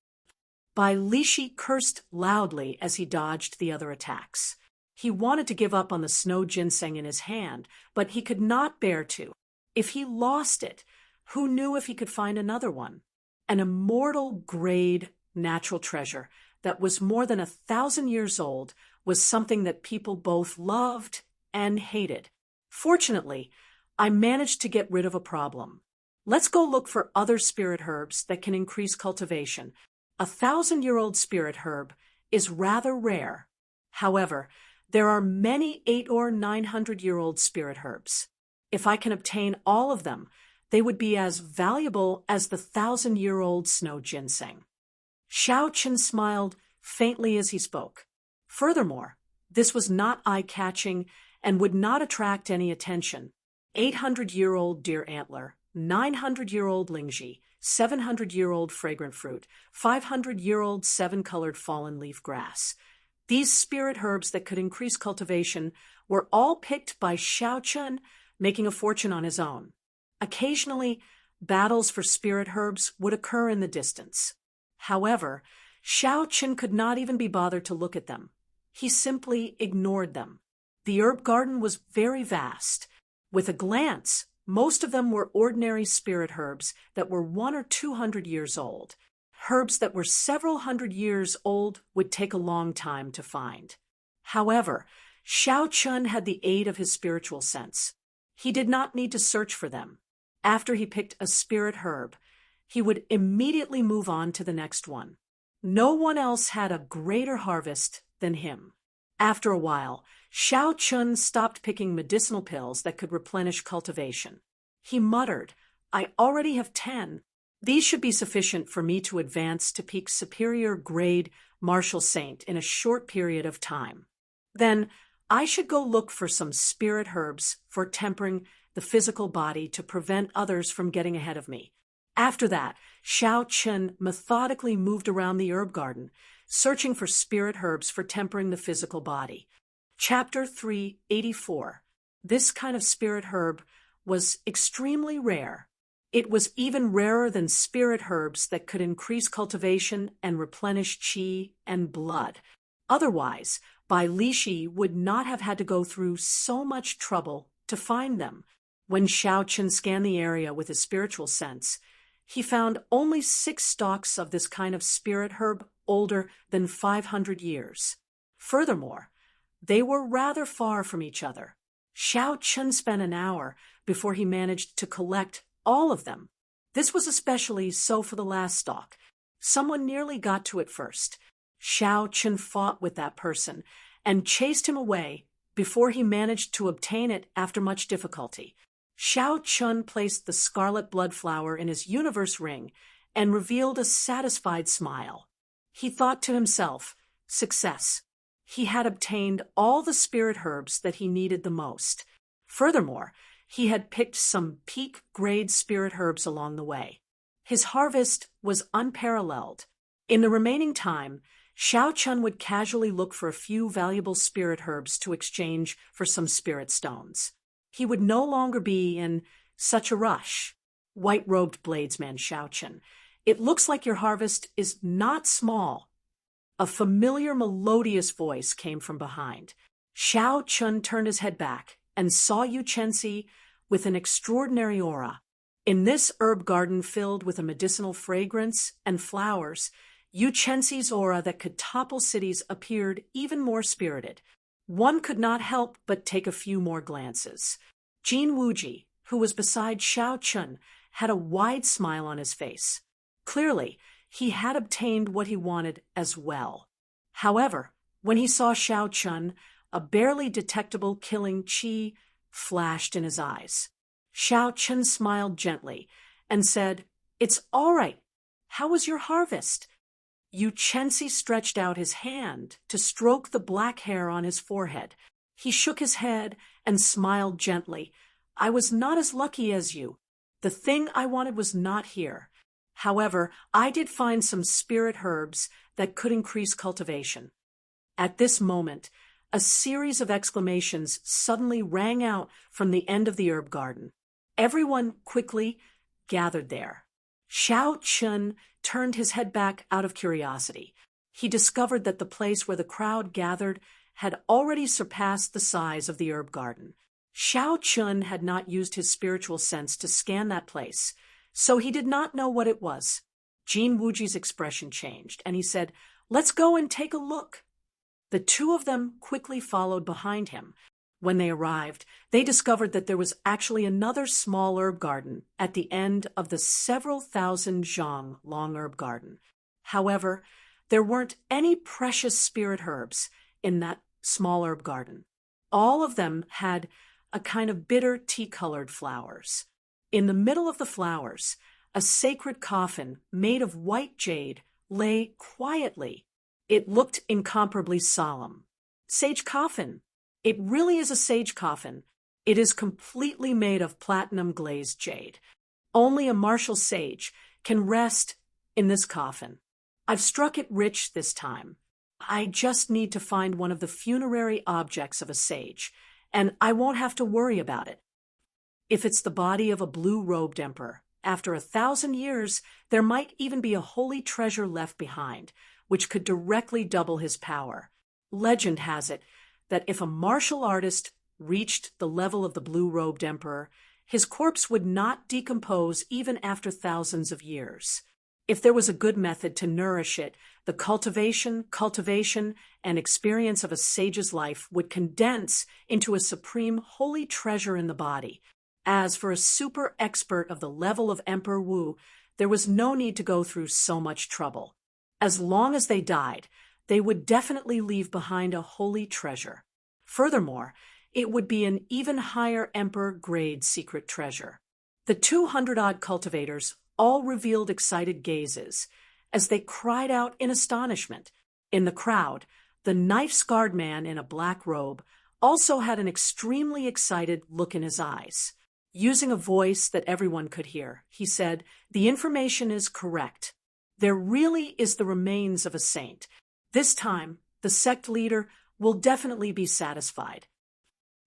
Bai Lishi cursed loudly as he dodged the other attacks. He wanted to give up on the snow ginseng in his hand, but he could not bear to. If he lost it, who knew if he could find another one? An immortal grade natural treasure that was more than 1,000 years old was something that people both loved and hated. Fortunately, I managed to get rid of a problem. Let's go look for other spirit herbs that can increase cultivation. 1,000-year-old spirit herb is rather rare. However, there are many 800 or 900-year-old spirit herbs. If I can obtain all of them, they would be as valuable as the 1,000-year-old snow ginseng. Xiao Chun smiled faintly as he spoke. Furthermore, this was not eye-catching and would not attract any attention. 800-year-old deer antler, 900-year-old lingji, 700-year-old fragrant fruit, 500-year-old 7-colored fallen leaf grass. These spirit herbs that could increase cultivation were all picked by Xiao Chun, making a fortune on his own. Occasionally, battles for spirit herbs would occur in the distance. However, Xiao Chun could not even be bothered to look at them. He simply ignored them. The herb garden was very vast. With a glance, Most of them were ordinary spirit herbs that were 100 or 200 years old. Herbs that were several hundred years old would take a long time to find. However, Xiao Chun had the aid of his spiritual sense. He did not need to search for them. After he picked a spirit herb, he would immediately move on to the next one. No one else had a greater harvest than him. After a while, Xiao Chun stopped picking medicinal pills that could replenish cultivation. He muttered, "I already have 10. These should be sufficient for me to advance to peak superior grade martial saint in a short period of time. Then I should go look for some spirit herbs for tempering the physical body to prevent others from getting ahead of me." After that, Xiao Chun methodically moved around the herb garden, searching for spirit herbs for tempering the physical body. Chapter 384. This kind of spirit herb was extremely rare. It was even rarer than spirit herbs that could increase cultivation and replenish qi and blood. Otherwise, Bai Lishi would not have had to go through so much trouble to find them. When Xiao Chun scanned the area with his spiritual sense, he found only 6 stalks of this kind of spirit herb older than 500 years. Furthermore, they were rather far from each other. Xiao Chun spent an hour before he managed to collect all of them. This was especially so for the last stalk. Someone nearly got to it first. Xiao Chun fought with that person and chased him away before he managed to obtain it after much difficulty. Xiao Chun placed the scarlet blood flower in his universe ring and revealed a satisfied smile. He thought to himself, success. He had obtained all the spirit herbs that he needed the most. Furthermore, he had picked some peak-grade spirit herbs along the way. His harvest was unparalleled. In the remaining time, Xiao Chun would casually look for a few valuable spirit herbs to exchange for some spirit stones. He would no longer be in such a rush. White-robed bladesman Xiao Chun, it looks like your harvest is not small. A familiar melodious voice came from behind. Xiao Chun turned his head back and saw Yu Chensi with an extraordinary aura. In this herb garden filled with a medicinal fragrance and flowers, Yu Chensi's aura that could topple cities appeared even more spirited. One could not help but take a few more glances. Jin Wuji, who was beside Xiao Chun, had a wide smile on his face. Clearly, he had obtained what he wanted as well. However, when he saw Xiao Chun, a barely detectable killing qi flashed in his eyes. Xiao Chun smiled gently and said, "It's all right. How was your harvest?" Yu Chensi stretched out his hand to stroke the black hair on his forehead. He shook his head and smiled gently. "I was not as lucky as you. The thing I wanted was not here. However, I did find some spirit herbs that could increase cultivation." At this moment, a series of exclamations suddenly rang out from the end of the herb garden. Everyone quickly gathered there. Xiao Chun turned his head back out of curiosity. He discovered that the place where the crowd gathered had already surpassed the size of the herb garden. Xiao Chun had not used his spiritual sense to scan that place, so he did not know what it was. Jin Wuji's expression changed, and he said, "Let's go and take a look." The two of them quickly followed behind him. When they arrived, they discovered that there was actually another small herb garden at the end of the several thousand zhang long herb garden. However, there weren't any precious spirit herbs in that small herb garden. All of them had a kind of bitter tea-colored flowers. In the middle of the flowers, a sacred coffin made of white jade lay quietly. It looked incomparably solemn. Sage coffin. It really is a sage coffin. It is completely made of platinum-glazed jade. Only a martial sage can rest in this coffin. I've struck it rich this time. I just need to find one of the funerary objects of a sage, and I won't have to worry about it. If it's the body of a blue-robed emperor, after 1,000 years, there might even be a holy treasure left behind, which could directly double his power. Legend has it that if a martial artist reached the level of the blue-robed emperor, His corpse would not decompose even after thousands of years. If there was a good method to nourish it, the cultivation, and experience of a sage's life would condense into a supreme holy treasure in the body. As for a super expert of the level of Emperor Wu, there was no need to go through so much trouble. As long as they died, they would definitely leave behind a holy treasure. Furthermore, it would be an even higher emperor-grade secret treasure. The 200-odd cultivators all revealed excited gazes as they cried out in astonishment. In the crowd, the knife-scarred man in a black robe also had an extremely excited look in his eyes. Using a voice that everyone could hear, he said, "The information is correct. There really is the remains of a saint. This time, the sect leader will definitely be satisfied."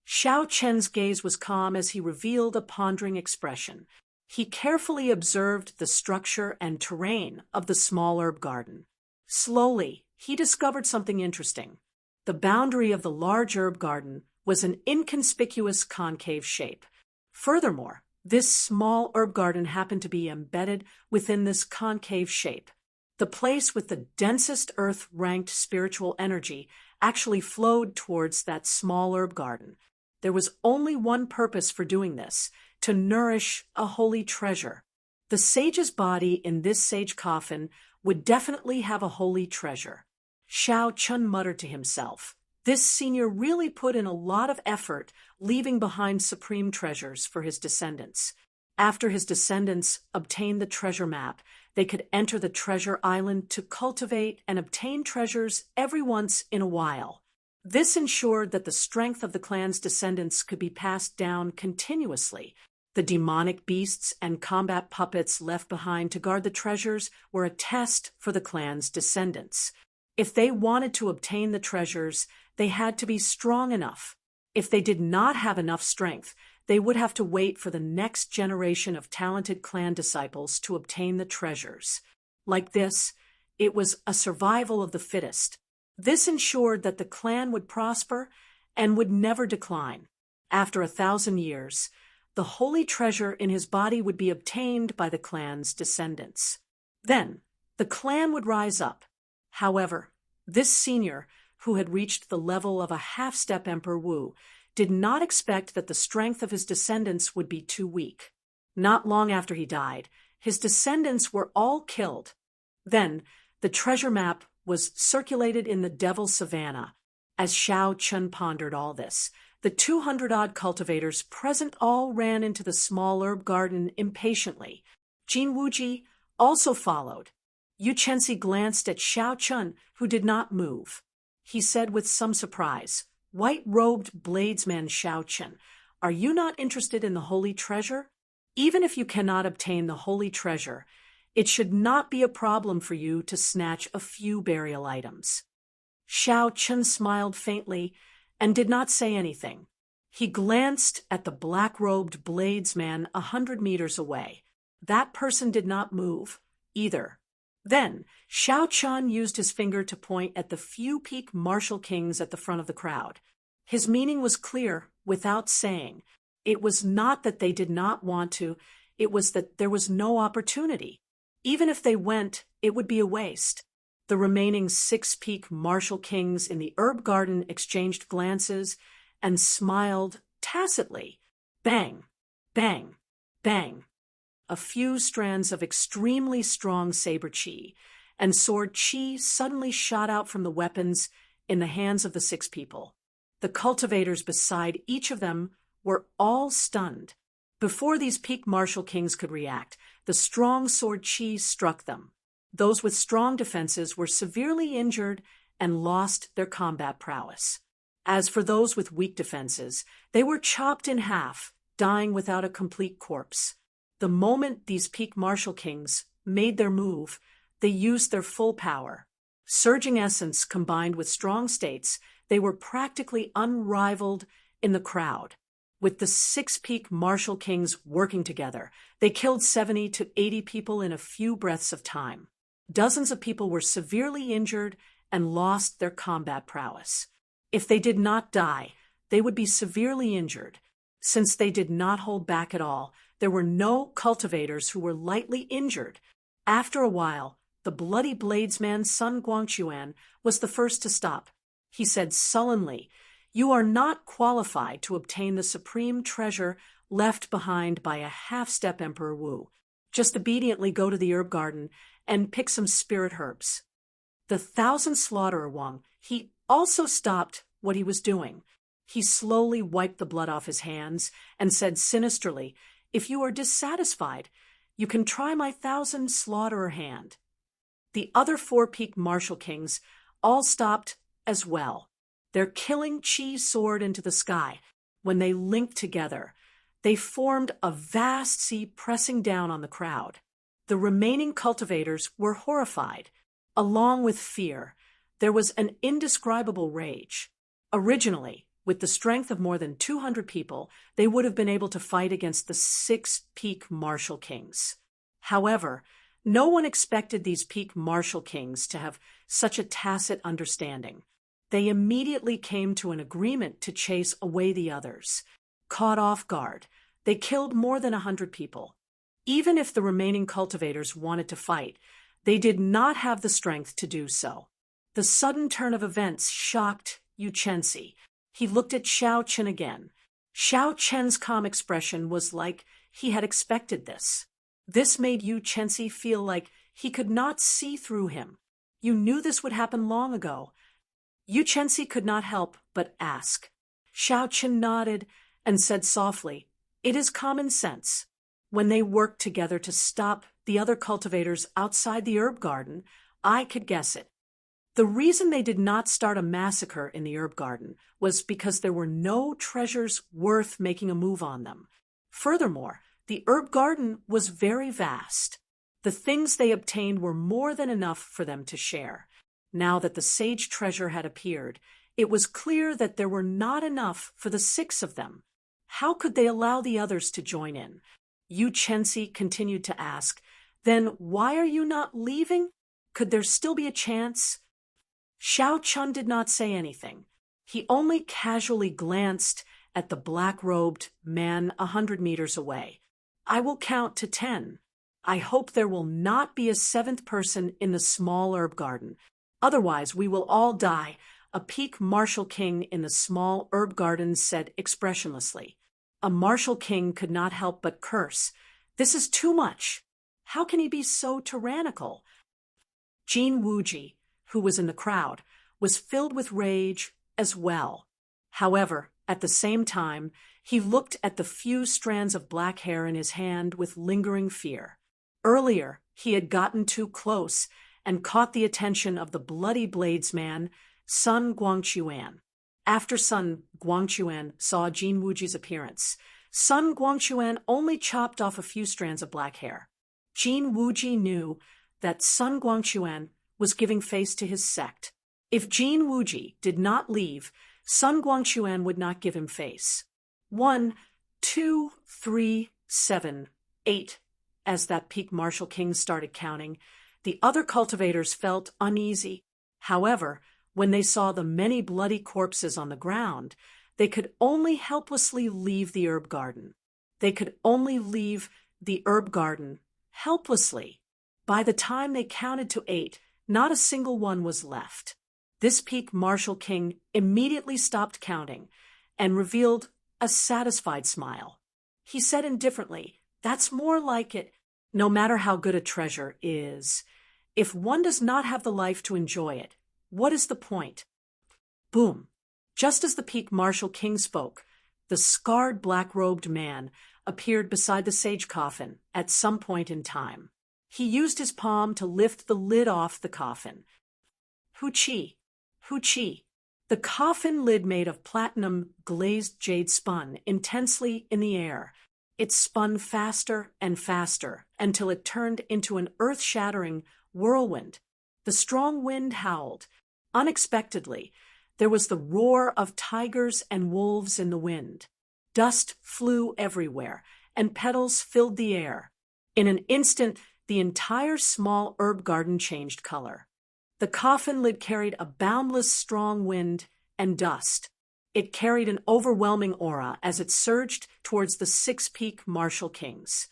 Xiao Chen's gaze was calm as he revealed a pondering expression. He carefully observed the structure and terrain of the small herb garden. Slowly, he discovered something interesting. The boundary of the large herb garden was an inconspicuous concave shape. Furthermore, this small herb garden happened to be embedded within this concave shape. The place with the densest earth-ranked spiritual energy actually flowed towards that small herb garden. There was only one purpose for doing this: to nourish a holy treasure. The sage's body in this sage coffin would definitely have a holy treasure. Xiao Chun muttered to himself. This senior really put in a lot of effort, leaving behind supreme treasures for his descendants. After his descendants obtained the treasure map, they could enter the treasure island to cultivate and obtain treasures every once in a while. This ensured that the strength of the clan's descendants could be passed down continuously. The demonic beasts and combat puppets left behind to guard the treasures were a test for the clan's descendants. If they wanted to obtain the treasures, they had to be strong enough. If they did not have enough strength, they would have to wait for the next generation of talented clan disciples to obtain the treasures. Like this, it was a survival of the fittest. This ensured that the clan would prosper and would never decline. After 1,000 years, the holy treasure in his body would be obtained by the clan's descendants. Then, the clan would rise up. However, this senior, who had reached the level of a half-step Emperor Wu, did not expect that the strength of his descendants would be too weak. Not long after he died, his descendants were all killed. Then, the treasure map was circulated in the Devil Savannah. As Xiao Chun pondered all this, the 200-odd cultivators present all ran into the small herb garden impatiently. Jin Wuji also followed. Yu Chenxi glanced at Xiao Chun, who did not move. He said with some surprise, "White-robed bladesman Xiao Chun, are you not interested in the holy treasure? Even if you cannot obtain the holy treasure, it should not be a problem for you to snatch a few burial items." Xiao Chun smiled faintly and did not say anything. He glanced at the black-robed bladesman 100 meters away. That person did not move, either. Then, Xiao Chun used his finger to point at the few peak martial kings at the front of the crowd. His meaning was clear, without saying. It was not that they did not want to, it was that there was no opportunity. Even if they went, it would be a waste. The remaining 6 peak martial kings in the herb garden exchanged glances and smiled tacitly. Bang, bang, bang. A few strands of extremely strong saber chi and sword chi suddenly shot out from the weapons in the hands of the 6 people. The cultivators beside each of them were all stunned. Before these peak martial kings could react, the strong sword chi struck them. Those with strong defenses were severely injured and lost their combat prowess. As for those with weak defenses, they were chopped in half, dying without a complete corpse. The moment these peak martial kings made their move, they used their full power. Surging essence combined with strong states, they were practically unrivaled in the crowd. With the 6 peak martial kings working together, they killed 70 to 80 people in a few breaths of time. Dozens of people were severely injured and lost their combat prowess. If they did not die, they would be severely injured. Since they did not hold back at all, there were no cultivators who were lightly injured. After a while, the bloody bladesman Sun Guangquan was the first to stop. He said sullenly, "You are not qualified to obtain the supreme treasure left behind by a half-step Emperor Wu. Just obediently go to the herb garden and pick some spirit herbs." The 1,000 slaughterer Wang, he also stopped what he was doing. He slowly wiped the blood off his hands and said sinisterly, "If you are dissatisfied, you can try my 1,000 slaughterer hand." The other 4 peak martial kings all stopped as well. Their killing chi soared into the sky. When they linked together, they formed a vast sea pressing down on the crowd. The remaining cultivators were horrified. Along with fear, there was an indescribable rage. Originally, with the strength of more than 200 people, they would have been able to fight against the 6 peak martial kings. However, no one expected these peak martial kings to have such a tacit understanding. They immediately came to an agreement to chase away the others. Caught off guard, they killed more than 100 people. Even if the remaining cultivators wanted to fight, they did not have the strength to do so. The sudden turn of events shocked Yu Chensi. He looked at Xiao Chen again. Xiao Chen's calm expression was like he had expected this. This made Yu Chensi feel like he could not see through him. "You knew this would happen long ago." Yu Chensi could not help but ask. Xiao Chen nodded and said softly, "It is common sense. When they worked together to stop the other cultivators outside the herb garden, I could guess it. The reason they did not start a massacre in the herb garden was because there were no treasures worth making a move on them. Furthermore, the herb garden was very vast. The things they obtained were more than enough for them to share. Now that the sage treasure had appeared, it was clear that there were not enough for the 6 of them. How could they allow the others to join in?" Yu Chensi continued to ask, "Then why are you not leaving? Could there still be a chance?" Xiao Chun did not say anything. He only casually glanced at the black-robed man 100 meters away. "I will count to 10. I hope there will not be a 7th person in the small herb garden. Otherwise, we will all die," a peak martial king in the small herb garden said expressionlessly. A martial king could not help but curse. "This is too much. How can he be so tyrannical?" Jin Wuji, who was in the crowd, was filled with rage as well. However, at the same time, he looked at the few strands of black hair in his hand with lingering fear. Earlier, he had gotten too close and caught the attention of the bloody bladesman, Sun Guangquan. After Sun Guangquan saw Jin Wuji's appearance, Sun Guangquan only chopped off a few strands of black hair. Jin Wuji knew that Sun Guangquan was giving face to his sect. If Jin Wuji did not leave, Sun Guangquan would not give him face. 1, 2, 3, 7, 8. As that peak martial king started counting, the other cultivators felt uneasy. However, when they saw the many bloody corpses on the ground, they could only helplessly leave the herb garden. They could only leave the herb garden helplessly. By the time they counted to 8, not a single one was left. This peak martial king immediately stopped counting and revealed a satisfied smile. He said indifferently, "That's more like it. No matter how good a treasure is, if one does not have the life to enjoy it, what is the point?" Boom! Just as the peak martial king spoke, the scarred black-robed man appeared beside the sage coffin at some point in time. He used his palm to lift the lid off the coffin. Hu-chi! Hu-chi! The coffin lid made of platinum glazed jade spun intensely in the air. It spun faster and faster until it turned into an earth-shattering whirlwind. The strong wind howled. Unexpectedly, there was the roar of tigers and wolves in the wind. Dust flew everywhere, and petals filled the air. In an instant, the entire small herb garden changed color. The coffin lid carried a boundless strong wind and dust. It carried an overwhelming aura as it surged towards the six-peak martial kings.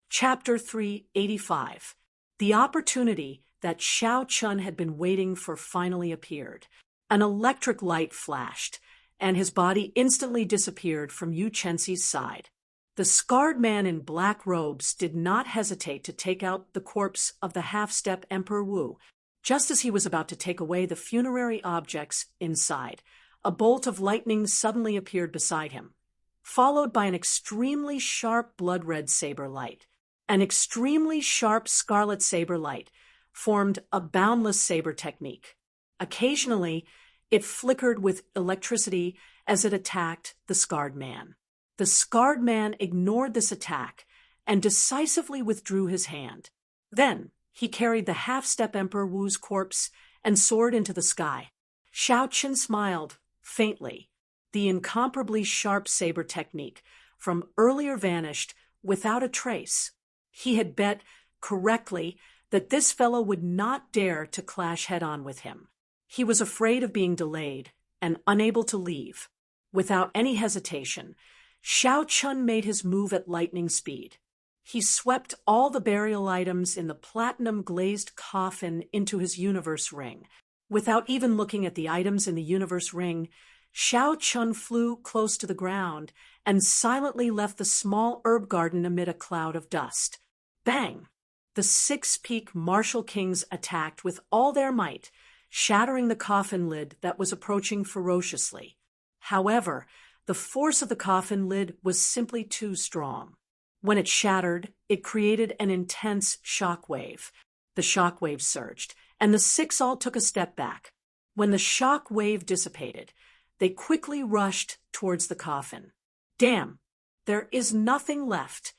Chapter 385. The opportunity that Xiao Chun had been waiting for finally appeared. An electric light flashed, and his body instantly disappeared from Yu Chenxi's side. The scarred man in black robes did not hesitate to take out the corpse of the half-step Emperor Wu. Just as he was about to take away the funerary objects inside, a bolt of lightning suddenly appeared beside him, followed by an extremely sharp blood-red saber light. An extremely sharp scarlet saber light formed a boundless saber technique. Occasionally, it flickered with electricity as it attacked the scarred man. The scarred man ignored this attack and decisively withdrew his hand. Then, he carried the half-step Emperor Wu's corpse and soared into the sky. Xiao Chun smiled, faintly. The incomparably sharp saber technique from earlier vanished without a trace. He had bet correctly that this fellow would not dare to clash head-on with him. He was afraid of being delayed and unable to leave. Without any hesitation, Xiao Chun made his move at lightning speed. He swept all the burial items in the platinum-glazed coffin into his universe ring. Without even looking at the items in the universe ring, Xiao Chun flew close to the ground and silently left the small herb garden amid a cloud of dust. Bang! The six-peak martial kings attacked with all their might, shattering the coffin lid that was approaching ferociously. However, the force of the coffin lid was simply too strong. When it shattered, it created an intense shock wave. The shock wave surged, and the six all took a step back. When the shock wave dissipated, they quickly rushed towards the coffin. Damn, there is nothing left.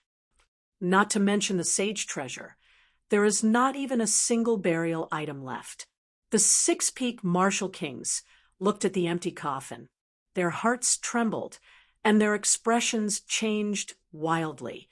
Not to mention the sage treasure. There is not even a single burial item left. The six-peak martial kings looked at the empty coffin. Their hearts trembled, and their expressions changed wildly.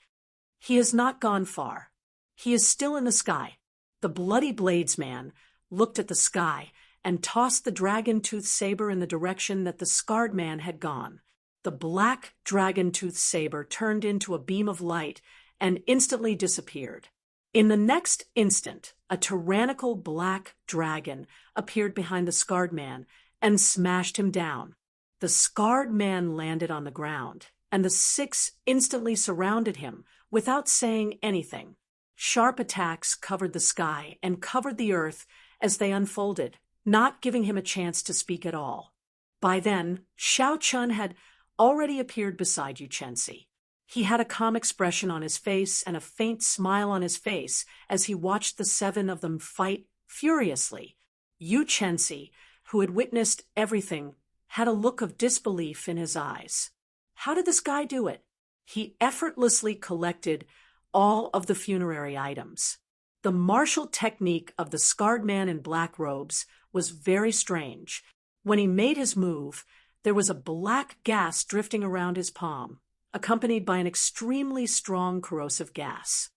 He has not gone far. He is still in the sky. The bloody blades man looked at the sky and tossed the dragon-tooth saber in the direction that the scarred man had gone. The black dragon-tooth saber turned into a beam of light and instantly disappeared. In the next instant, a tyrannical black dragon appeared behind the scarred man and smashed him down. The scarred man landed on the ground, and the six instantly surrounded him without saying anything. Sharp attacks covered the sky and covered the earth as they unfolded, not giving him a chance to speak at all. By then, Xiao Chun had already appeared beside Yu Chenxi. He had a calm expression on his face and a faint smile on his face as he watched the seven of them fight furiously. Yu Chenxi, who had witnessed everything, had a look of disbelief in his eyes. How did this guy do it? He effortlessly collected all of the funerary items. The martial technique of the scarred man in black robes was very strange. When he made his move, there was a black gas drifting around his palm, accompanied by an extremely strong corrosive gas.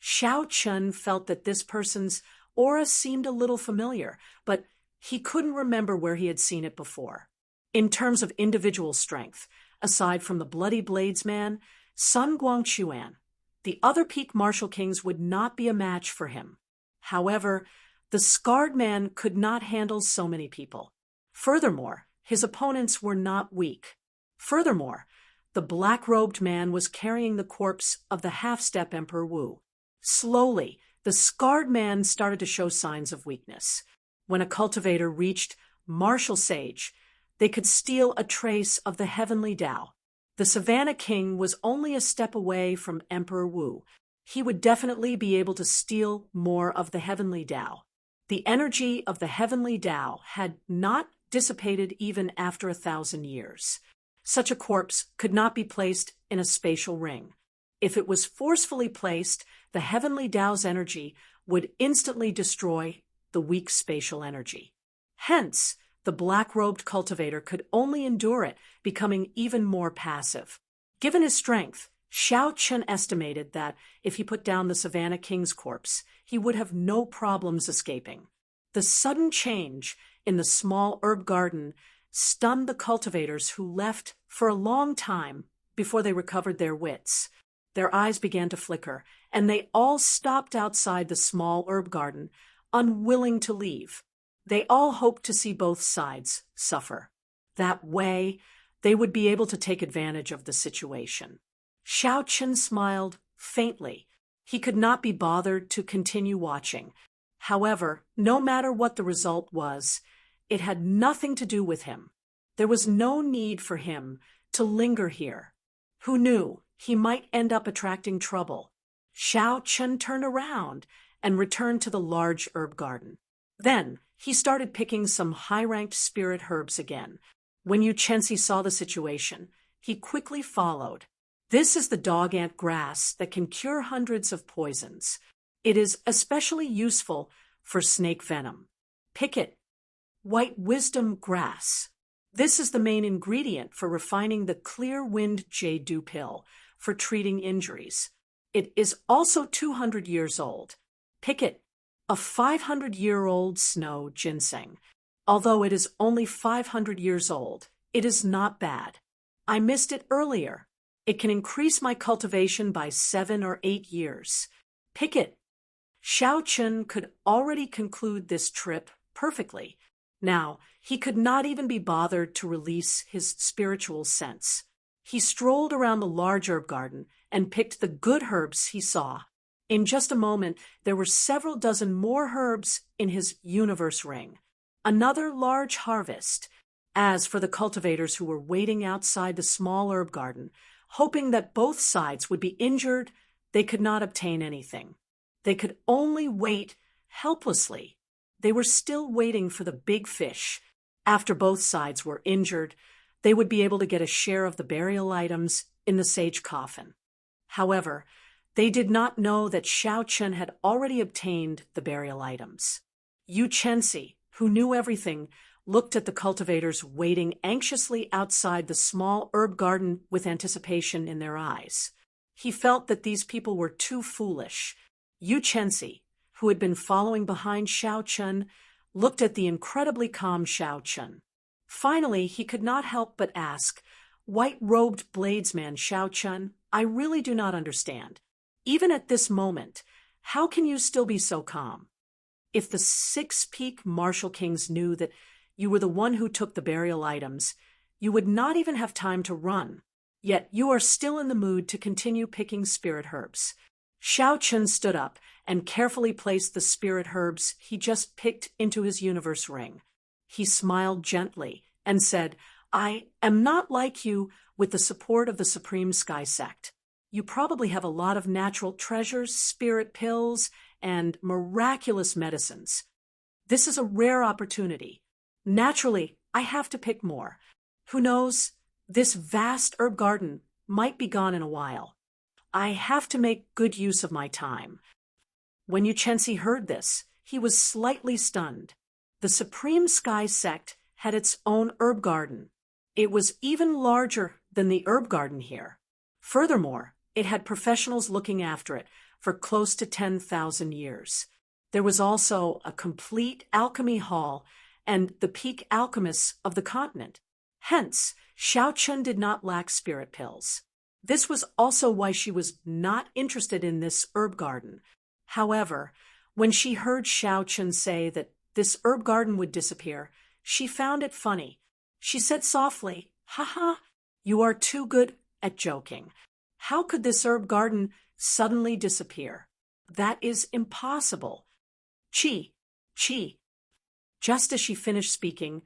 Xiao Chun felt that this person's aura seemed a little familiar, but he couldn't remember where he had seen it before. In terms of individual strength, aside from the bloody blades man, Sun Guangquan, the other peak martial kings would not be a match for him. However, the scarred man could not handle so many people. Furthermore, his opponents were not weak. Furthermore, the black-robed man was carrying the corpse of the half-step Emperor Wu. Slowly, the scarred man started to show signs of weakness. When a cultivator reached martial sage, they could steal a trace of the heavenly Tao. The Savannah King was only a step away from Emperor Wu. He would definitely be able to steal more of the heavenly Tao. The energy of the heavenly Tao had not dissipated even after 1,000 years. Such a corpse could not be placed in a spatial ring. If it was forcefully placed, the heavenly Tao's energy would instantly destroy the weak spatial energy. Hence, the black-robed cultivator could only endure it, becoming even more passive. Given his strength, Xiao Chun estimated that if he put down the Savannah King's corpse, he would have no problems escaping. The sudden change in the small herb garden stunned the cultivators, who left for a long time before they recovered their wits. Their eyes began to flicker, and they all stopped outside the small herb garden, unwilling to leave. They all hoped to see both sides suffer. That way, they would be able to take advantage of the situation. Xiao Chen smiled faintly. He could not be bothered to continue watching. However, no matter what the result was, it had nothing to do with him. There was no need for him to linger here. Who knew? He might end up attracting trouble. Xiao Chen turned around and returned to the large herb garden. Then he started picking some high-ranked spirit herbs again. When Yu Chensi saw the situation, he quickly followed. This is the dog-ant grass that can cure hundreds of poisons. It is especially useful for snake venom. Pick it. White wisdom grass. This is the main ingredient for refining the clear wind jade dew pill for treating injuries. It is also 200 years old. Pick it. A 500-year-old snow ginseng. Although it is only 500 years old, it is not bad. I missed it earlier. It can increase my cultivation by 7 or 8 years. Pick it. Xiao Chen could already conclude this trip perfectly. Now, he could not even be bothered to release his spiritual sense. He strolled around the large herb garden and picked the good herbs he saw. In just a moment, there were several dozen more herbs in his universe ring. Another large harvest. As for the cultivators who were waiting outside the small herb garden, hoping that both sides would be injured, they could not obtain anything. They could only wait helplessly. They were still waiting for the big fish. After both sides were injured, they would be able to get a share of the burial items in the sage coffin. However, they did not know that Xiao Chen had already obtained the burial items. Yu Chensi, who knew everything, looked at the cultivators waiting anxiously outside the small herb garden with anticipation in their eyes. He felt that these people were too foolish. Yu Chensi, who had been following behind Xiao Chen, looked at the incredibly calm Xiao Chen. Finally, he could not help but ask, "White-robed bladesman Xiao Chen, I really do not understand. Even at this moment, how can you still be so calm? If the 6 Peak Martial Kings knew that you were the one who took the burial items, you would not even have time to run. Yet you are still in the mood to continue picking spirit herbs." Xiao Chen stood up and carefully placed the spirit herbs he just picked into his universe ring. He smiled gently and said, "I am not like you with the support of the Supreme Sky Sect. You probably have a lot of natural treasures, spirit pills, and miraculous medicines. This is a rare opportunity. Naturally, I have to pick more. Who knows? This vast herb garden might be gone in a while. I have to make good use of my time." When Yu Chensi heard this, he was slightly stunned. The Supreme Sky Sect had its own herb garden. It was even larger than the herb garden here. Furthermore, it had professionals looking after it for close to 10,000 years. There was also a complete alchemy hall and the peak alchemists of the continent. Hence, Xiao Chen did not lack spirit pills. This was also why she was not interested in this herb garden. However, when she heard Xiao Chen say that this herb garden would disappear, she found it funny. She said softly, "Haha, you are too good at joking. How could this herb garden suddenly disappear? That is impossible. Chi, chi." Just as she finished speaking,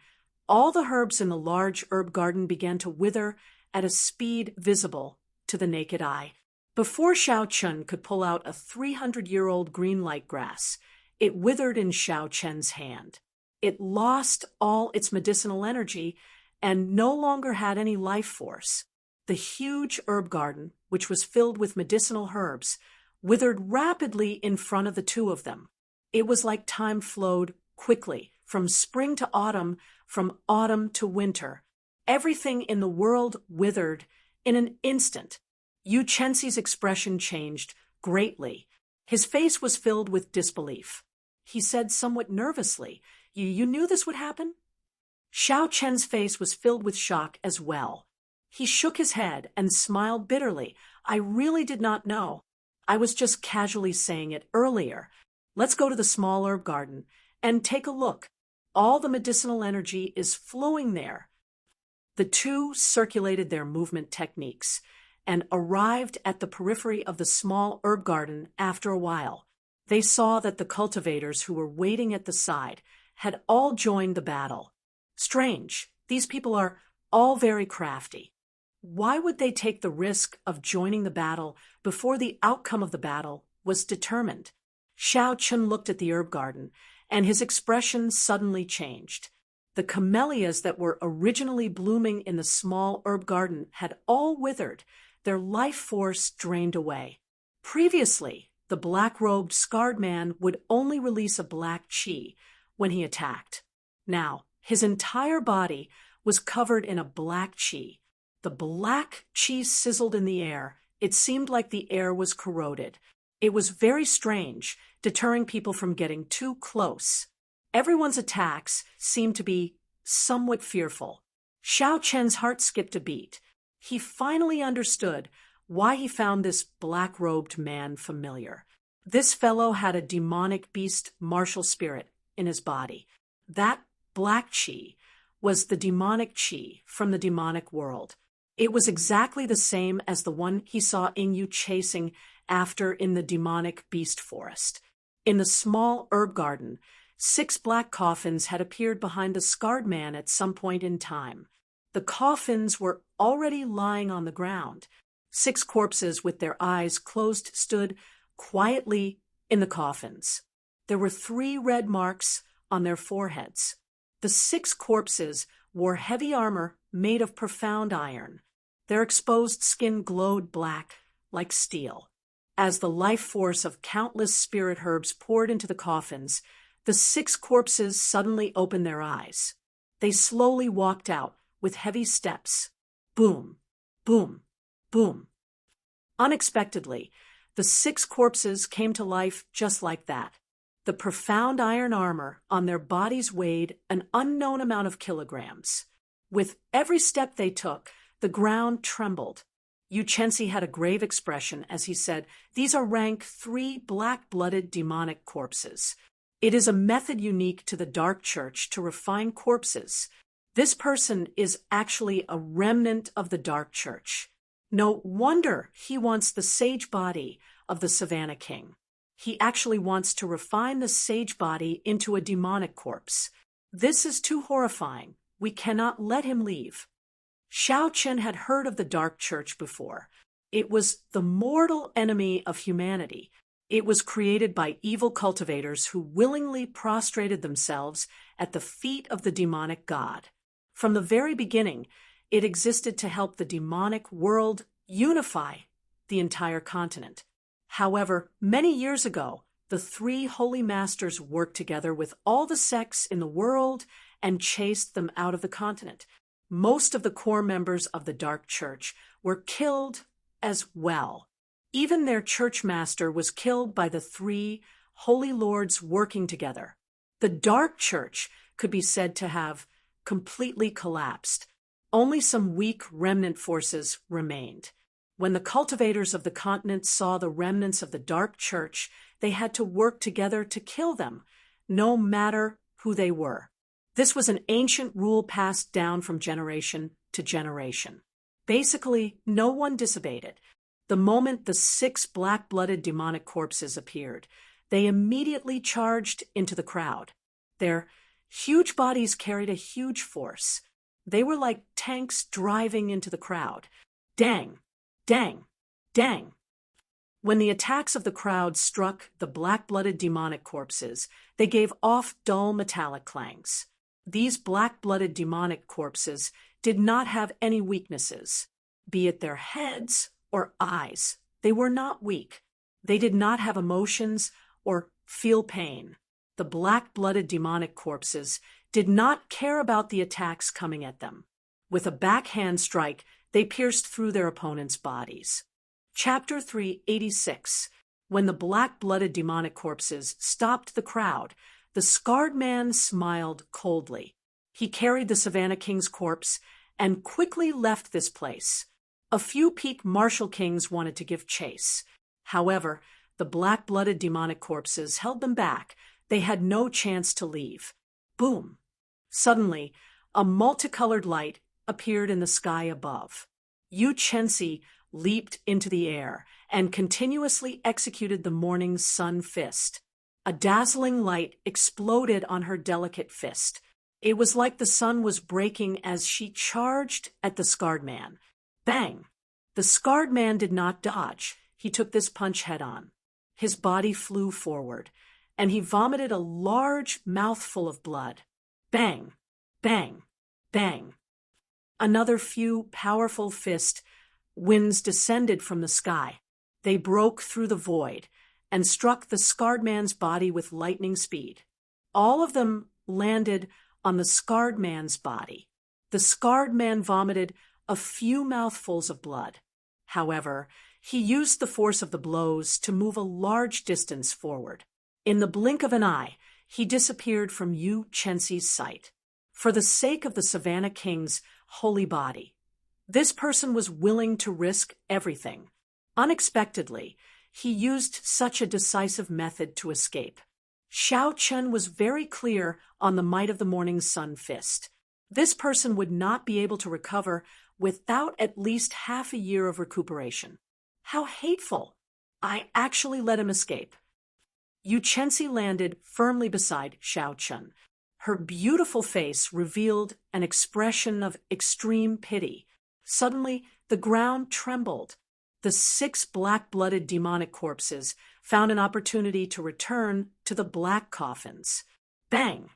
all the herbs in the large herb garden began to wither at a speed visible to the naked eye. Before Xiao Chen could pull out a 300-year-old green light grass, it withered in Xiao Chen's hand. It lost all its medicinal energy and no longer had any life force. The huge herb garden, which was filled with medicinal herbs, withered rapidly in front of the two of them. It was like time flowed quickly, from spring to autumn, from autumn to winter. Everything in the world withered in an instant. Yu Chensi's expression changed greatly. His face was filled with disbelief. He said somewhat nervously, You knew this would happen?" Xiao Chen's face was filled with shock as well. He shook his head and smiled bitterly. I really did not know. I was just casually saying it earlier. Let's go to the small herb garden and take a look. All the medicinal energy is flowing there. The two circulated their movement techniques and arrived at the periphery of the small herb garden after a while. They saw that the cultivators who were waiting at the side had all joined the battle. Strange, these people are all very crafty. Why would they take the risk of joining the battle before the outcome of the battle was determined? Xiao Chen looked at the herb garden, and his expression suddenly changed. The camellias that were originally blooming in the small herb garden had all withered, their life force drained away. Previously, the black-robed scarred man would only release a black chi when he attacked. Now, his entire body was covered in a black chi. The black chi sizzled in the air. It seemed like the air was corroded. It was very strange, deterring people from getting too close. Everyone's attacks seemed to be somewhat fearful. Xiao Chen's heart skipped a beat. He finally understood why he found this black-robed man familiar. This fellow had a demonic beast martial spirit in his body. That black chi was the demonic chi from the demonic world. It was exactly the same as the one he saw Ingyu chasing after in the demonic beast forest. In the small herb garden, 6 black coffins had appeared behind the scarred man at some point in time. The coffins were already lying on the ground. 6 corpses with their eyes closed stood quietly in the coffins. There were 3 red marks on their foreheads. The 6 corpses wore heavy armor made of profound iron. Their exposed skin glowed black like steel. As the life force of countless spirit herbs poured into the coffins, the 6 corpses suddenly opened their eyes. They slowly walked out with heavy steps. Boom, boom, boom. Unexpectedly, the 6 corpses came to life just like that. The profound iron armor on their bodies weighed an unknown amount of kilograms. With every step they took, the ground trembled. Yu Chensi had a grave expression as he said, "These are rank 3 black-blooded demonic corpses. It is a method unique to the Dark Church to refine corpses. This person is actually a remnant of the Dark Church. No wonder he wants the sage body of the Savannah King. He actually wants to refine the sage body into a demonic corpse. This is too horrifying. We cannot let him leave." Xiao Chen had heard of the Dark Church before. It was the mortal enemy of humanity. It was created by evil cultivators who willingly prostrated themselves at the feet of the demonic god. From the very beginning, it existed to help the demonic world unify the entire continent. However, many years ago, the 3 holy masters worked together with all the sects in the world and chased them out of the continent. Most of the core members of the Dark Church were killed as well. Even their church master was killed by the 3 holy lords working together. The Dark Church could be said to have completely collapsed. Only some weak remnant forces remained. When the cultivators of the continent saw the remnants of the Dark Church, they had to work together to kill them, no matter who they were. This was an ancient rule passed down from generation to generation. Basically, no one disobeyed. The moment the 6 black-blooded demonic corpses appeared, they immediately charged into the crowd. Their huge bodies carried a huge force. They were like tanks driving into the crowd. Dang, dang, dang. When the attacks of the crowd struck the black-blooded demonic corpses, they gave off dull metallic clangs. These black-blooded demonic corpses did not have any weaknesses, be it their heads or eyes. They were not weak. They did not have emotions or feel pain. The black-blooded demonic corpses did not care about the attacks coming at them. With a backhand strike, they pierced through their opponents' bodies. Chapter 386. When the black-blooded demonic corpses stopped the crowd, the scarred man smiled coldly. He carried the Savannah King's corpse and quickly left this place. A few peak martial kings wanted to give chase. However, the black-blooded demonic corpses held them back. They had no chance to leave. Boom! Suddenly, a multicolored light appeared in the sky above. Yu Chensi leaped into the air and continuously executed the morning sun fist. A dazzling light exploded on her delicate fist. It was like the sun was breaking as she charged at the scarred man. Bang! The scarred man did not dodge. He took this punch head-on. His body flew forward, and he vomited a large mouthful of blood. Bang! Bang! Bang! Another few powerful fist winds descended from the sky. They broke through the void and struck the scarred man's body with lightning speed. All of them landed on the scarred man's body. The scarred man vomited a few mouthfuls of blood. However, he used the force of the blows to move a large distance forward. In the blink of an eye, he disappeared from Yu Chensi's sight. For the sake of the Savannah King's holy body, this person was willing to risk everything. Unexpectedly, he used such a decisive method to escape. Xiao Chen was very clear on the might of the morning sun fist. This person would not be able to recover without at least half a year of recuperation. How hateful! I actually let him escape. Yu Chensi landed firmly beside Xiao Chen. Her beautiful face revealed an expression of extreme pity. Suddenly, the ground trembled. The 6 black-blooded demonic corpses found an opportunity to return to the black coffins. Bang!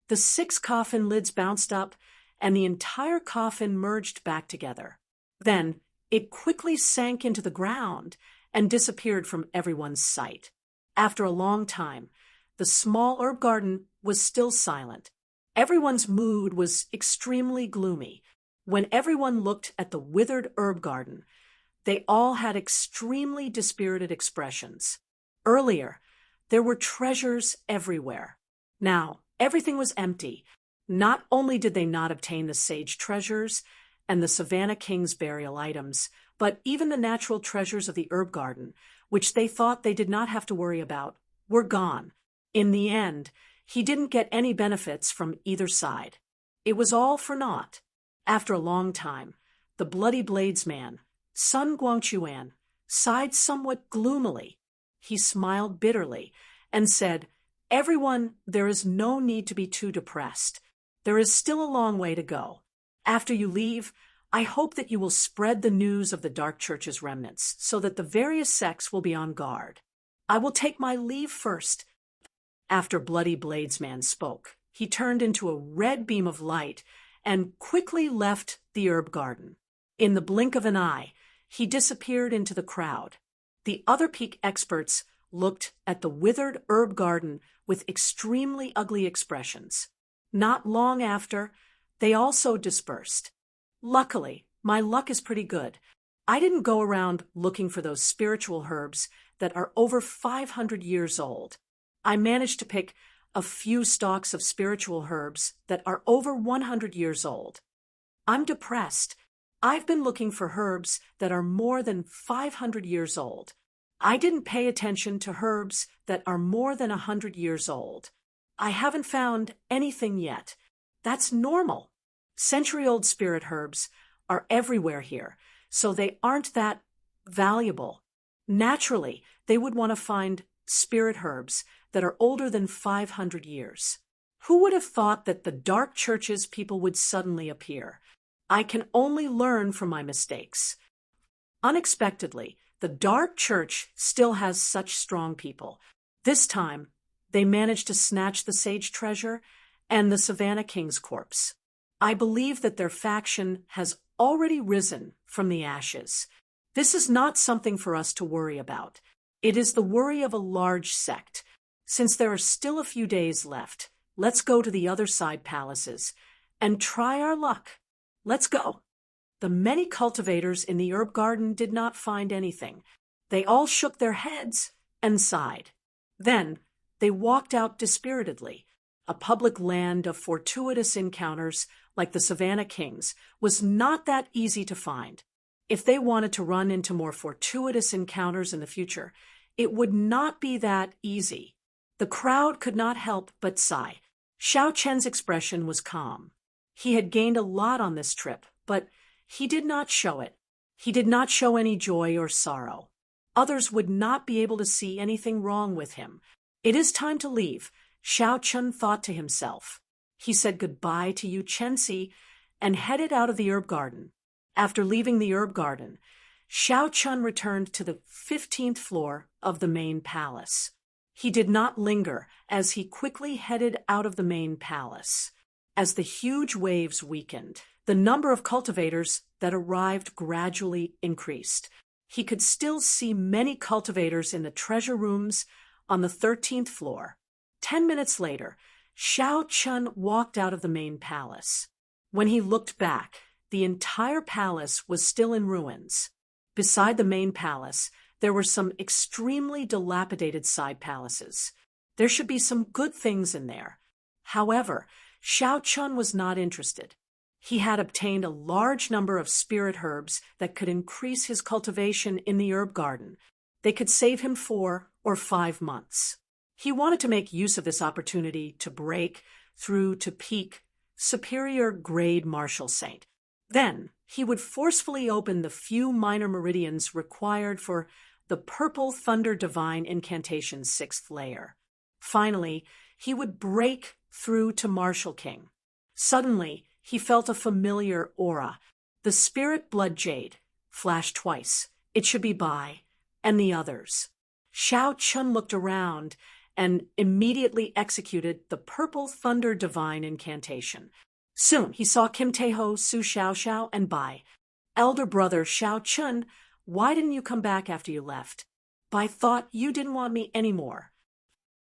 The 6 coffin lids bounced up, and the entire coffin merged back together. Then, it quickly sank into the ground and disappeared from everyone's sight. After a long time, the small herb garden was still silent. Everyone's mood was extremely gloomy. When everyone looked at the withered herb garden, they all had extremely dispirited expressions. Earlier, there were treasures everywhere. Now, everything was empty. Not only did they not obtain the sage treasures and the Savannah King's burial items, but even the natural treasures of the herb garden, which they thought they did not have to worry about, were gone. In the end, he didn't get any benefits from either side. It was all for naught. After a long time, the Bloody Blades man, Sun Guangquan, sighed somewhat gloomily. He smiled bitterly and said, "Everyone, there is no need to be too depressed. There is still a long way to go. After you leave, I hope that you will spread the news of the Dark Church's remnants so that the various sects will be on guard. I will take my leave first." After Bloody Bladesman spoke, he turned into a red beam of light and quickly left the herb garden. In the blink of an eye, he disappeared into the crowd. The other peak experts looked at the withered herb garden with extremely ugly expressions. Not long after, they also dispersed. Luckily, my luck is pretty good. I didn't go around looking for those spiritual herbs that are over 500 years old. I managed to pick a few stalks of spiritual herbs that are over 100 years old. I'm depressed. I've been looking for herbs that are more than 500 years old. I didn't pay attention to herbs that are more than 100 years old. I haven't found anything yet. That's normal. Century-old spirit herbs are everywhere here, so they aren't that valuable. Naturally, they would want to find spirit herbs that are older than 500 years. Who would have thought that the Dark Church's people would suddenly appear? I can only learn from my mistakes. Unexpectedly, the Dark Church still has such strong people. This time, they managed to snatch the sage treasure and the Savannah King's corpse. I believe that their faction has already risen from the ashes. This is not something for us to worry about. It is the worry of a large sect. Since there are still a few days left, let's go to the other side palaces and try our luck. Let's go. The many cultivators in the herb garden did not find anything. They all shook their heads and sighed. Then they walked out dispiritedly. a public land of fortuitous encounters like the Savannah Kings, was not that easy to find. If they wanted to run into more fortuitous encounters in the future, it would not be that easy. The crowd could not help but sigh. Xiao Chen's expression was calm. He had gained a lot on this trip, but he did not show it. He did not show any joy or sorrow. Others would not be able to see anything wrong with him. It is time to leave, Xiao Chen thought to himself. He said goodbye to Yu Chenxi and headed out of the herb garden. After leaving the herb garden, Xiao Chen returned to the 15th floor of the main palace. He did not linger as he quickly headed out of the main palace. As the huge waves weakened, the number of cultivators that arrived gradually increased. He could still see many cultivators in the treasure rooms on the 13th floor. 10 minutes later, Xiao Chen walked out of the main palace. When he looked back, the entire palace was still in ruins. Beside the main palace, there were some extremely dilapidated side palaces. There should be some good things in there. However, Xiao Chen was not interested. He had obtained a large number of spirit herbs that could increase his cultivation in the herb garden. They could save him 4 or 5 months. He wanted to make use of this opportunity to break through to peak superior grade Martial Saint. Then he would forcefully open the few minor meridians required for the Purple Thunder Divine Incantation's 6th layer. Finally, he would break through to Martial King. Suddenly, he felt a familiar aura. The Spirit Blood Jade flashed twice. It should be Bai and the others. Xiao Chen looked around and immediately executed the Purple Thunder Divine Incantation. Soon he saw Kim Taeho, Su Xiaoxiao, and Bai. Elder brother Xiao Chen, why didn't you come back after you left? Bai thought you didn't want me anymore.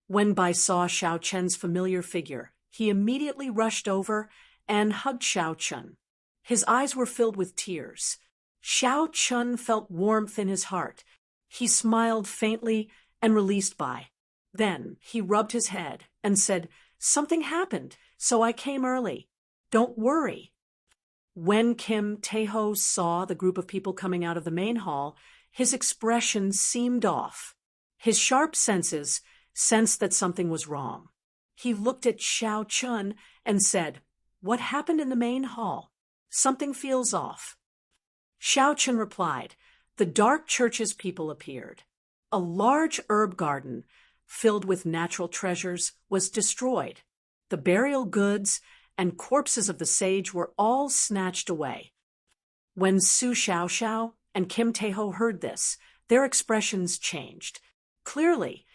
When Bai saw Xiao Chen's familiar figure, he immediately rushed over and hugged Xiao Chen. His eyes were filled with tears. Xiao Chen felt warmth in his heart. He smiled faintly and released Bai. Then he rubbed his head and said, "Something happened, so I came early. Don't worry." When Kim Taeho saw the group of people coming out of the main hall, his expression seemed off. His sharp senses sensed that something was wrong. He looked at Xiao Chen and said, "What happened in the main hall? Something feels off." Xiao Chen replied, "The Dark Church's people appeared. A large herb garden filled with natural treasures was destroyed. The burial goods and corpses of the sage were all snatched away." When Su Xiaoxiao and Kim Taeho heard this, their expressions changed. Clearly,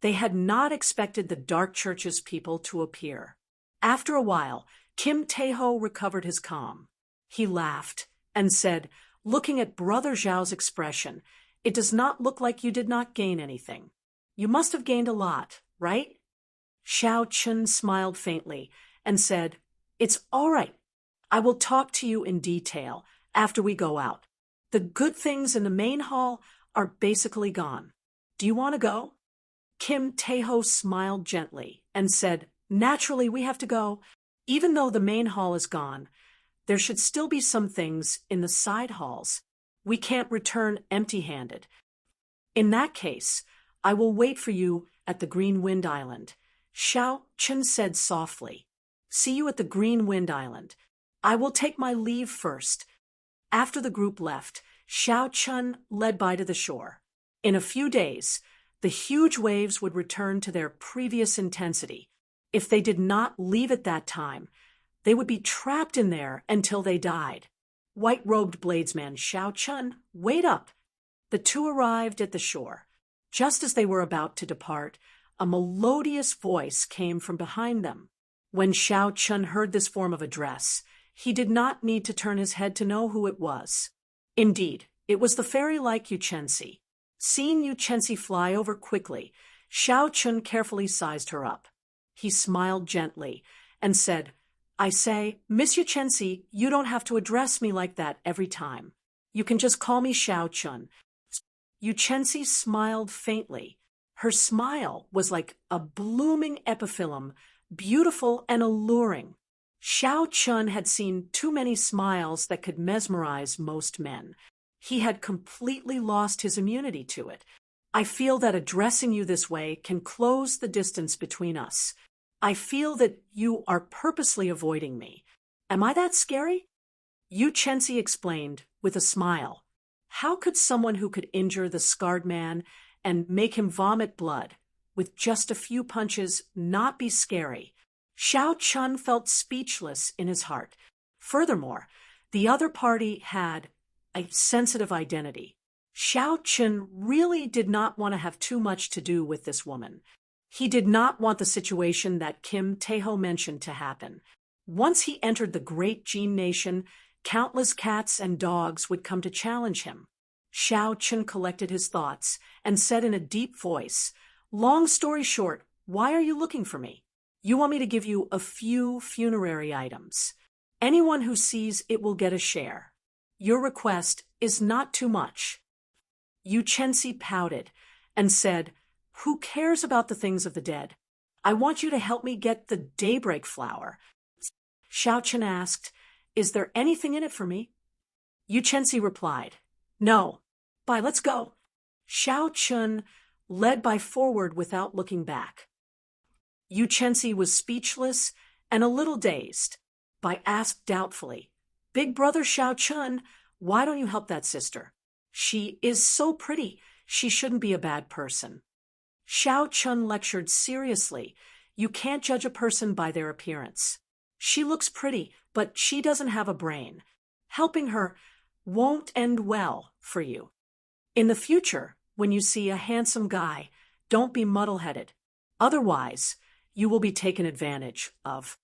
they had not expected the Dark Church's people to appear. After a while, Kim Taeho recovered his calm. He laughed and said, looking at Brother Zhao's expression, "It does not look like you did not gain anything. You must have gained a lot, right?" Xiao Chen smiled faintly and said, "It's all right. I will talk to you in detail after we go out. The good things in the main hall are basically gone. Do you want to go?" Kim Taeho smiled gently and said, "Naturally, we have to go. Even though the main hall is gone, there should still be some things in the side halls. We can't return empty-handed. In that case, I will wait for you at the Green Wind Island." Xiao Chen said softly, "See you at the Green Wind Island. I will take my leave first." After the group left, Xiao Chen led Bai to the shore. In a few days, the huge waves would return to their previous intensity. If they did not leave at that time, they would be trapped in there until they died. White-robed bladesman Xiao Chen, wait up! The two arrived at the shore. Just as they were about to depart, a melodious voice came from behind them. When Xiao Chen heard this form of address, he did not need to turn his head to know who it was. Indeed, it was the fairy-like Yu Chenxi. Seeing Yu Chenxi fly over quickly, Xiao Chen carefully sized her up. He smiled gently and said, "I say, Miss Yu Chenxi, you don't have to address me like that every time. You can just call me Xiao Chen." Yu Chenxi smiled faintly. Her smile was like a blooming epiphyllum beautiful and alluring. Xiao Chun had seen too many smiles that could mesmerize most men. He had completely lost his immunity to it. I feel that addressing you this way can close the distance between us. I feel that you are purposely avoiding me. Am I that scary? Yu Chenzi explained with a smile. How could someone who could injure the scarred man and make him vomit blood with just a few punches not be scary? Xiao Chun felt speechless in his heart. Furthermore, the other party had a sensitive identity. Xiao Chun really did not want to have too much to do with this woman. He did not want the situation that Kim Taeho mentioned to happen. Once he entered the great Jin nation, countless cats and dogs would come to challenge him. Xiao Chun collected his thoughts and said in a deep voice, "Long story short, why are you looking for me? You want me to give you a few funerary items. Anyone who sees it will get a share. Your request is not too much." Yu Chenzi pouted and said, "Who cares about the things of the dead? I want you to help me get the daybreak flower." Xiao Chun asked, "Is there anything in it for me?" Yu Chenzi replied, "No. Bye, let's go." Xiao Chun led by forward without looking back. Yu Chenzi was speechless and a little dazed. Bai asked doubtfully, "Big brother Xiao Chun, why don't you help that sister? She is so pretty. She shouldn't be a bad person." Xiao Chun lectured seriously. "You can't judge a person by their appearance. She looks pretty, but she doesn't have a brain. Helping her won't end well for you. In the future, when you see a handsome guy, don't be muddle-headed. Otherwise, you will be taken advantage of."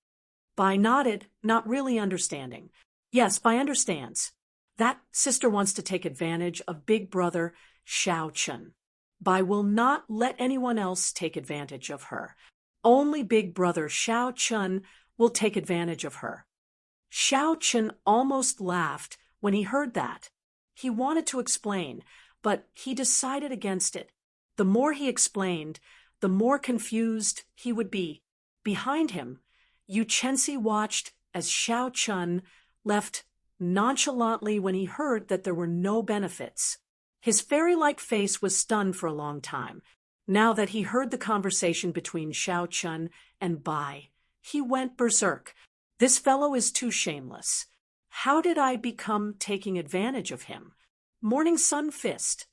Bai nodded, not really understanding. "Yes, Bai understands. That sister wants to take advantage of big brother Xiao Chun. Bai will not let anyone else take advantage of her. Only big brother Xiao Chun will take advantage of her." Xiao Chun almost laughed when he heard that. He wanted to explain, but he decided against it. The more he explained, the more confused he would be. Behind him, Yu Chenzi watched as Xiao Chun left nonchalantly when he heard that there were no benefits. His fairy-like face was stunned for a long time. Now that he heard the conversation between Xiao Chun and Bai, he went berserk. This fellow is too shameless. How did I become taking advantage of him? Morning sun fist.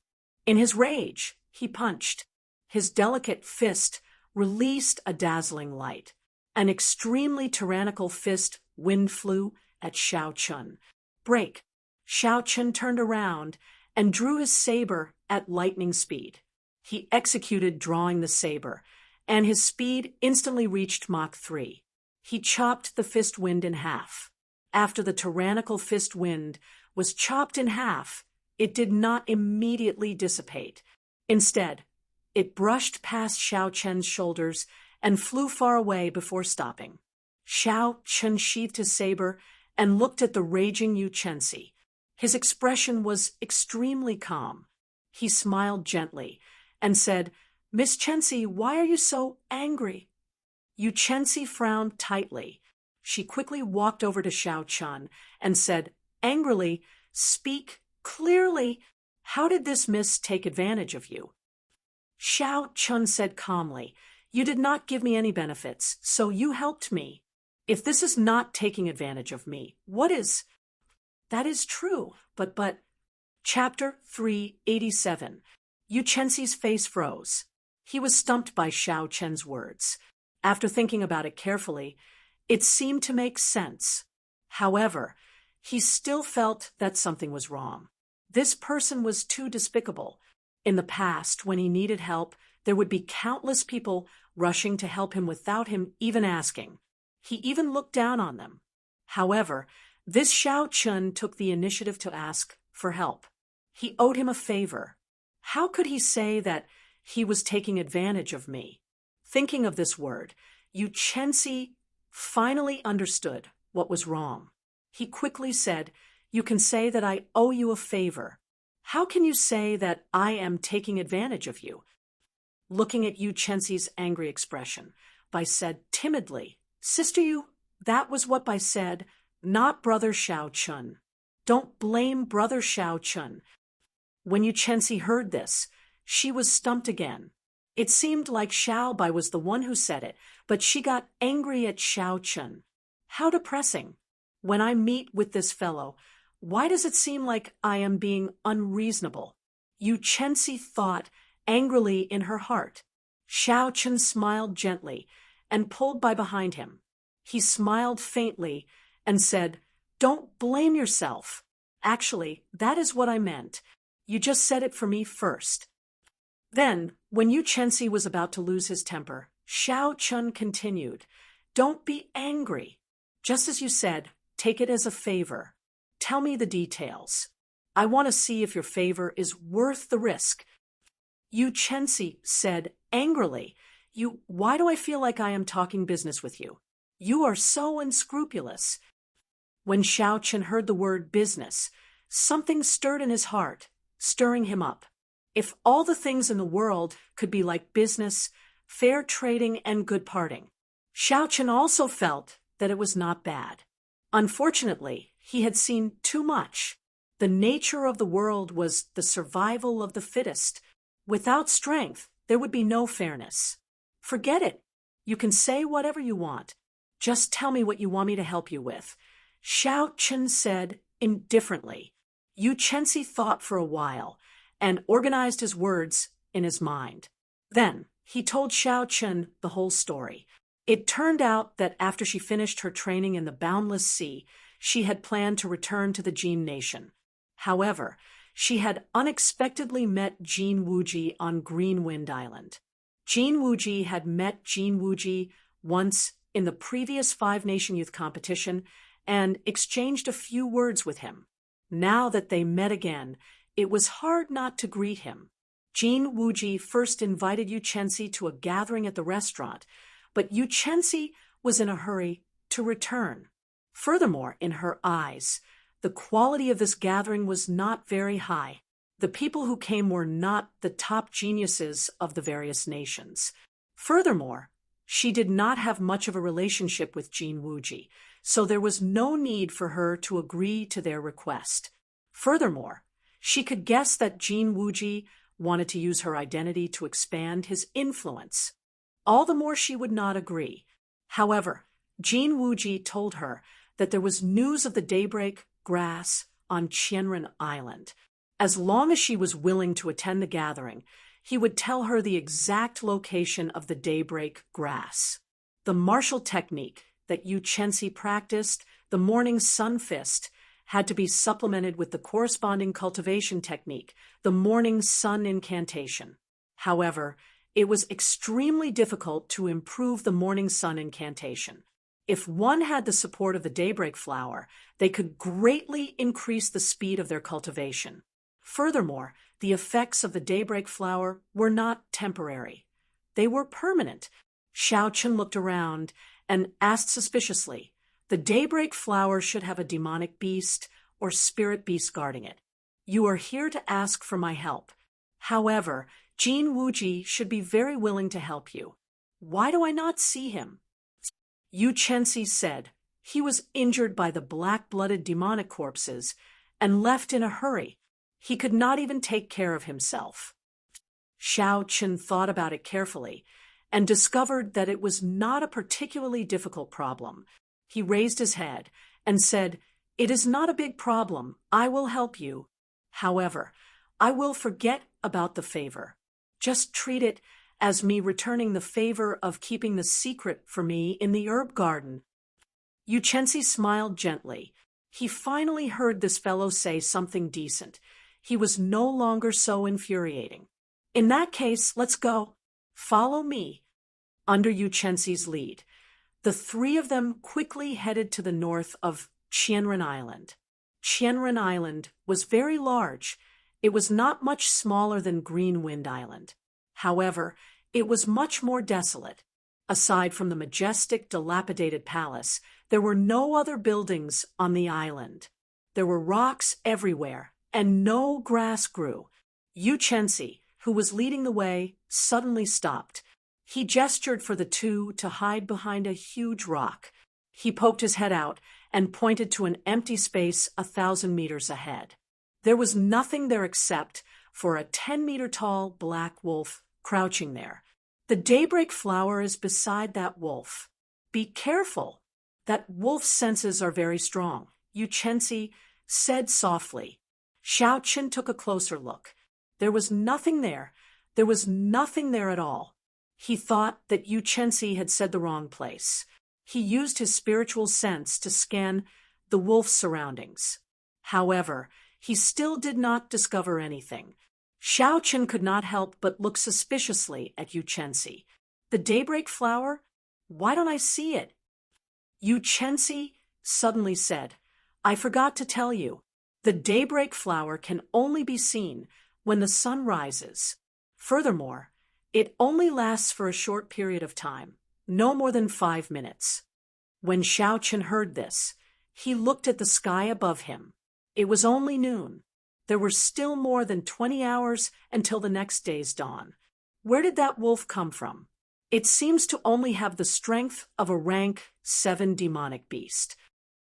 In his rage, he punched. His delicate fist released a dazzling light. An extremely tyrannical fist wind flew at Xiao Chun. Break. Xiao Chun turned around and drew his saber at lightning speed. He executed drawing the saber, and his speed instantly reached Mach 3. He chopped the fist wind in half. After the tyrannical fist wind was chopped in half, it did not immediately dissipate. Instead, it brushed past Xiao Chun's shoulders and flew far away before stopping. Xiao Chun sheathed his saber and looked at the raging Yu Chenzi. His expression was extremely calm. He smiled gently and said, "Miss Chenzi, why are you so angry?" Yu Chenzi frowned tightly. She quickly walked over to Xiao Chun and said, angrily, "Speak clearly. How did this miss take advantage of you?" Xiao Chun said calmly, "You did not give me any benefits, so you helped me. If this is not taking advantage of me, what is?" "That is true, but... Chapter 387. Yu Chenzi's face froze. He was stumped by Xiao Chen's words. After thinking about it carefully, it seemed to make sense. However, he still felt that something was wrong. This person was too despicable. In the past, when he needed help, there would be countless people rushing to help him without him even asking. He even looked down on them. However, this Xiao Chun took the initiative to ask for help. He owed him a favor. How could he say that he was taking advantage of me? Thinking of this word, Yu Chenzi finally understood what was wrong. He quickly said, "You can say that I owe you a favor. How can you say that I am taking advantage of you?" Looking at Yu Chenzi's angry expression, Bai said timidly. Sister Yu, that was what Bai said, not Brother Xiao Chun. Don't blame Brother Xiao Chun. When Yu Chenxi heard this, she was stumped again. It seemed like Xiao Bai was the one who said it, but she got angry at Xiao Chun. How depressing. When I meet with this fellow, why does it seem like I am being unreasonable? Yu Chenxi thought angrily in her heart. Xiao Chun smiled gently and pulled Bai behind him. He smiled faintly and said, Don't blame yourself. Actually, that is what I meant. You just said it for me first. Then, when Yu Chenxi was about to lose his temper, Xiao Chun continued, Don't be angry. Just as you said, take it as a favor. Tell me the details. I want to see if your favor is worth the risk. Yu Chenxi said angrily, Why do I feel like I am talking business with you? You are so unscrupulous. When Xiao Chun heard the word business, something stirred in his heart, stirring him up. If all the things in the world could be like business, fair trading, and good parting. Xiao Chun also felt that it was not bad. Unfortunately, he had seen too much. The nature of the world was the survival of the fittest. Without strength, there would be no fairness. Forget it. You can say whatever you want. Just tell me what you want me to help you with. Xiao Chun said indifferently. Yu Chenxi thought for a while and organized his words in his mind. Then he told Xiao Chun the whole story. It turned out that after she finished her training in the Boundless Sea, she had planned to return to the Jin Nation. However, she had unexpectedly met Jin Wuji on Greenwind Island. Jin Wuji had met Jin Wuji once in the previous Five Nation Youth competition and exchanged a few words with him. Now that they met again, it was hard not to greet him. Jin Wuji first invited Yu Chenxi to a gathering at the restaurant, but Yu Chenxi was in a hurry to return. Furthermore, in her eyes, the quality of this gathering was not very high. The people who came were not the top geniuses of the various nations. Furthermore, she did not have much of a relationship with Jin Wuji, so there was no need for her to agree to their request. Furthermore, she could guess that Jin Wuji wanted to use her identity to expand his influence. All the more she would not agree. However, Jin Wuji told her that there was news of the daybreak grass on Qianren Island. As long as she was willing to attend the gathering, he would tell her the exact location of the daybreak grass. The martial technique that Yu Chenxi practiced, the morning sun fist, had to be supplemented with the corresponding cultivation technique, the morning sun incantation. However, it was extremely difficult to improve the morning sun incantation. If one had the support of the daybreak flower, they could greatly increase the speed of their cultivation. Furthermore, the effects of the daybreak flower were not temporary. They were permanent. Xiao Chun looked around and asked suspiciously, The daybreak flower should have a demonic beast or spirit beast guarding it. You are here to ask for my help. However, Jin Wuji should be very willing to help you. Why do I not see him? Yu Chenxi said he was injured by the black-blooded demonic corpses and left in a hurry. He could not even take care of himself. Xiao Chun thought about it carefully and discovered that it was not a particularly difficult problem. He raised his head and said, It is not a big problem. I will help you. However, I will forget about the favor. Just treat it as me returning the favor of keeping the secret for me in the herb garden. Yu Chenxi smiled gently. He finally heard this fellow say something decent. He was no longer so infuriating. In that case, let's go. Follow me. Under Yu Chenxi's lead, the three of them quickly headed to the north of Qianren Island. Qianren Island was very large. It was not much smaller than Greenwind Island. However, it was much more desolate. Aside from the majestic, dilapidated palace, there were no other buildings on the island. There were rocks everywhere, and no grass grew. Yu Chenxi, who was leading the way, suddenly stopped. He gestured for the two to hide behind a huge rock. He poked his head out and pointed to an empty space 1,000 meters ahead. There was nothing there except for a 10-meter-tall black wolf crouching there. The daybreak flower is beside that wolf. Be careful. That wolf's senses are very strong, Yuchensi said softly. Xiao Chen took a closer look. There was nothing there. There was nothing there at all. He thought that Yuchensi had said the wrong place. He used his spiritual sense to scan the wolf's surroundings. However, he still did not discover anything. Xiao Chen could not help but look suspiciously at Yuchensi. The daybreak flower? Why don't I see it? Yuchensi suddenly said, I forgot to tell you. The daybreak flower can only be seen when the sun rises. Furthermore, it only lasts for a short period of time, no more than 5 minutes. When Xiao Chen heard this, he looked at the sky above him. It was only noon. There were still more than 20 hours until the next day's dawn. Where did that wolf come from? It seems to only have the strength of a rank 7 demonic beast.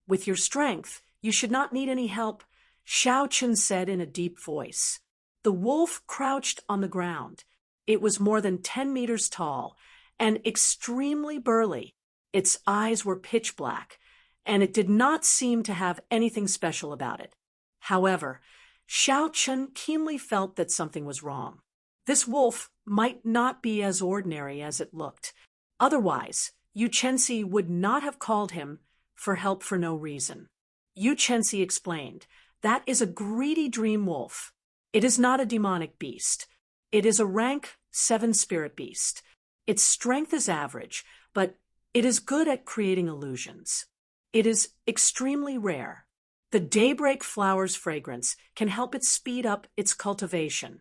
With your strength, you should not need any help, Xiao Chen said in a deep voice. The wolf crouched on the ground. It was more than 10 meters tall and extremely burly. Its eyes were pitch black, and it did not seem to have anything special about it. However, Xiao Chen keenly felt that something was wrong. This wolf might not be as ordinary as it looked. Otherwise, Yuchensi would not have called him for help for no reason. Yuchensi explained, that is a greedy dream wolf. It is not a demonic beast. It is a rank 7 spirit beast. Its strength is average, but it is good at creating illusions. It is extremely rare. The daybreak flower's fragrance can help it speed up its cultivation.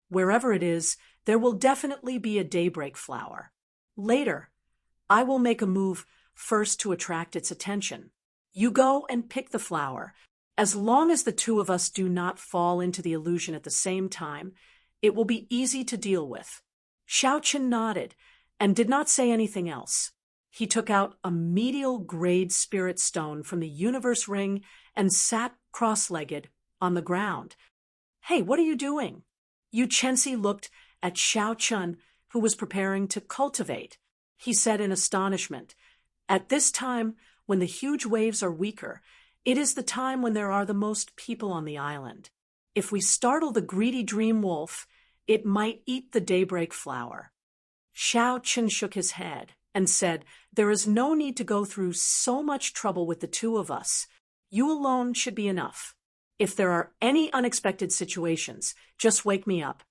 Wherever it is, there will definitely be a daybreak flower. Later, I will make a move first to attract its attention. You go and pick the flower. As long as the two of us do not fall into the illusion at the same time, it will be easy to deal with. Xiao Chen nodded and did not say anything else. He took out a medial grade spirit stone from the universe ring and sat cross-legged on the ground. Hey, what are you doing? Yuchensi looked at Xiao Chen, who was preparing to cultivate. He said in astonishment, at this time, when the huge waves are weaker, it is the time when there are the most people on the island. If we startle the greedy dream wolf, it might eat the daybreak flower. Xiao Chen shook his head and said, there is no need to go through so much trouble with the two of us. You alone should be enough. If there are any unexpected situations, just wake me up.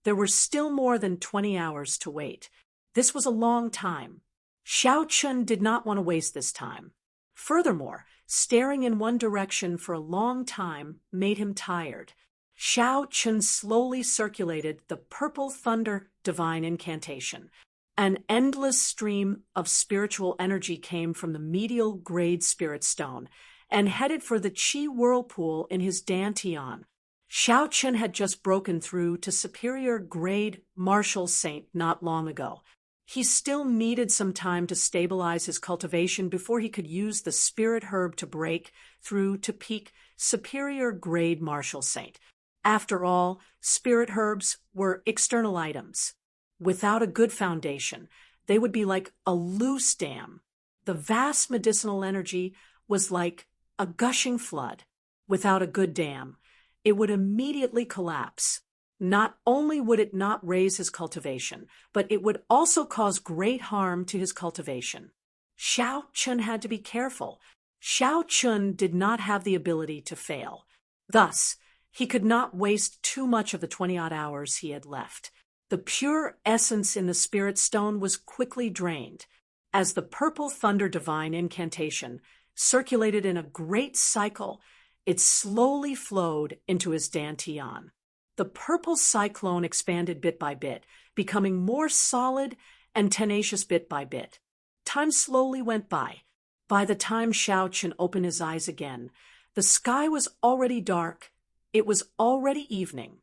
There were still more than 20 hours to wait. This was a long time. Xiao Chen did not want to waste this time. Furthermore, staring in one direction for a long time made him tired. Xiao Chen slowly circulated the purple thunder divine incantation. An endless stream of spiritual energy came from the medial grade spirit stone and headed for the Qi whirlpool in his dantian. Xiao Chen had just broken through to superior grade martial saint not long ago. He still needed some time to stabilize his cultivation before he could use the spirit herb to break through to peak superior grade martial saint. After all, spirit herbs were external items. Without a good foundation, they would be like a loose dam. The vast medicinal energy was like a gushing flood. Without a good dam, it would immediately collapse. Not only would it not raise his cultivation, but it would also cause great harm to his cultivation. Xiao Chen had to be careful. Xiao Chen did not have the ability to fail. Thus, he could not waste too much of the 20-odd hours he had left. The pure essence in the spirit stone was quickly drained. As the purple thunder divine incantation circulated in a great cycle, it slowly flowed into his dantian. The purple cyclone expanded bit by bit, becoming more solid and tenacious bit by bit. Time slowly went by. By the time Xiao Chen opened his eyes again, the sky was already dark. It was already evening.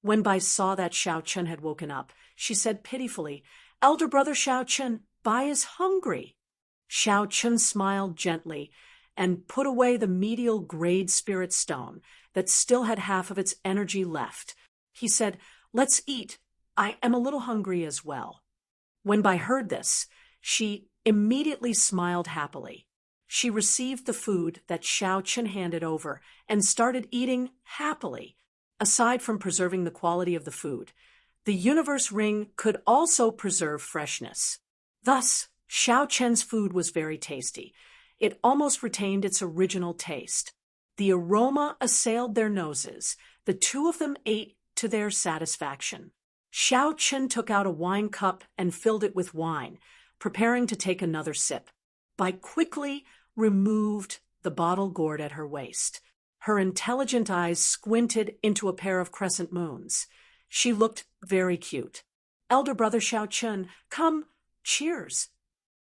When Bai saw that Xiao Chen had woken up, she said pitifully, Elder brother Xiao Chen, Bai is hungry. Xiao Chen smiled gently and put away the medial grade spirit stone that still had half of its energy left. He said, "Let's eat. I am a little hungry as well." When Bai heard this, she immediately smiled happily. She received the food that Xiao Chen handed over and started eating happily. Aside from preserving the quality of the food, the universe ring could also preserve freshness. Thus, Xiao Chen's food was very tasty. It almost retained its original taste. The aroma assailed their noses. The two of them ate to their satisfaction. Xiao Chen took out a wine cup and filled it with wine, preparing to take another sip. Bai quickly removed the bottle gourd at her waist. Her intelligent eyes squinted into a pair of crescent moons. She looked very cute. "Elder brother Xiao Chen, come, cheers."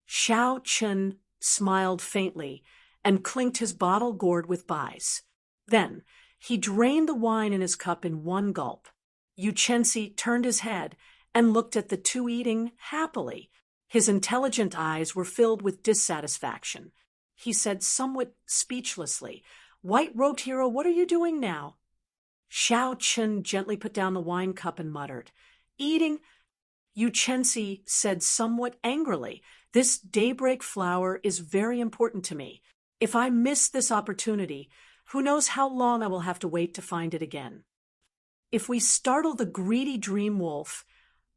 Xiao Chen smiled faintly and clinked his bottle gourd with Bai's. Then he drained the wine in his cup in one gulp. Yu Chensi turned his head and looked at the two eating happily. His intelligent eyes were filled with dissatisfaction. He said somewhat speechlessly, "White-robed hero, what are you doing now?" Xiao Chen gently put down the wine cup and muttered, "Eating." Yu Chensi said somewhat angrily, "This daybreak flower is very important to me. If I miss this opportunity, who knows how long I will have to wait to find it again. If we startle the greedy dream wolf,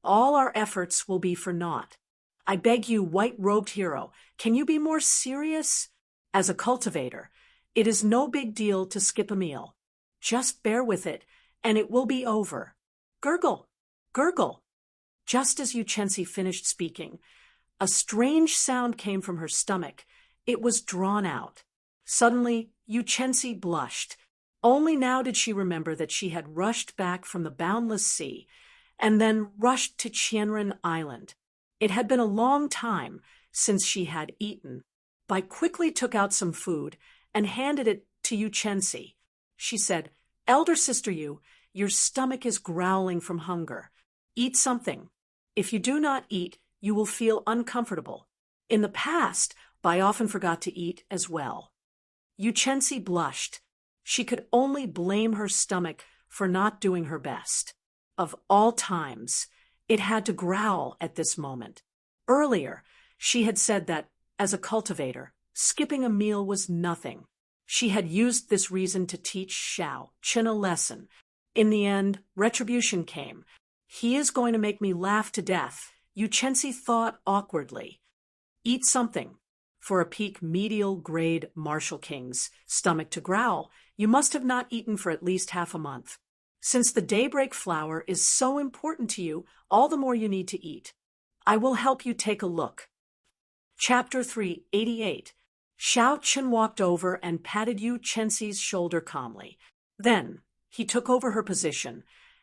all our efforts will be for naught. I beg you, white-robed hero, can you be more serious? As a cultivator, it is no big deal to skip a meal. Just bear with it, and it will be over. Gurgle, gurgle." Just as Yu Chensi finished speaking, a strange sound came from her stomach. It was drawn out. Suddenly, Yu Chensi blushed. Only now did she remember that she had rushed back from the boundless sea and then rushed to Qianren Island. It had been a long time since she had eaten. Bai quickly took out some food and handed it to Yu Chensi. She said, "Elder sister Yu, your stomach is growling from hunger. Eat something. If you do not eat, you will feel uncomfortable." In the past, Bai often forgot to eat as well. Yu Chensi blushed. She could only blame her stomach for not doing her best. Of all times, it had to growl at this moment. Earlier, she had said that, as a cultivator, skipping a meal was nothing. She had used this reason to teach Xiao Chen a lesson. In the end, retribution came. "He is going to make me laugh to death," Yu Chensi thought awkwardly. Eat something. For a peak medial grade Marshal King's stomach to growl, you must have not eaten for at least half a month. Since the daybreak flower is so important to you, all the more you need to eat. I will help you take a look. Chapter 388. Xiao Chen walked over and patted Yu Chensi's shoulder calmly. Then he took over her position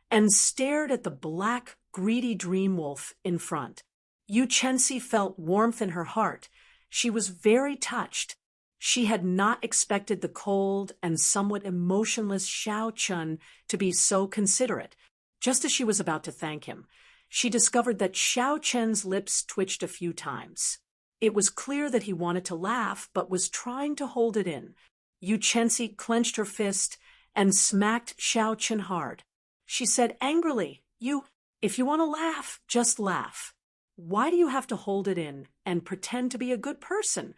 and stared at the black, greedy dream wolf in front. Yu Chensi felt warmth in her heart. She was very touched. She had not expected the cold and somewhat emotionless Xiao Chen to be so considerate. Just as she was about to thank him, she discovered that Xiao Chen's lips twitched a few times. It was clear that he wanted to laugh, but was trying to hold it in. Yu Chensi clenched her fist and smacked Xiao Chen hard. She said angrily, If you want to laugh, just laugh. Why do you have to hold it in and pretend to be a good person?"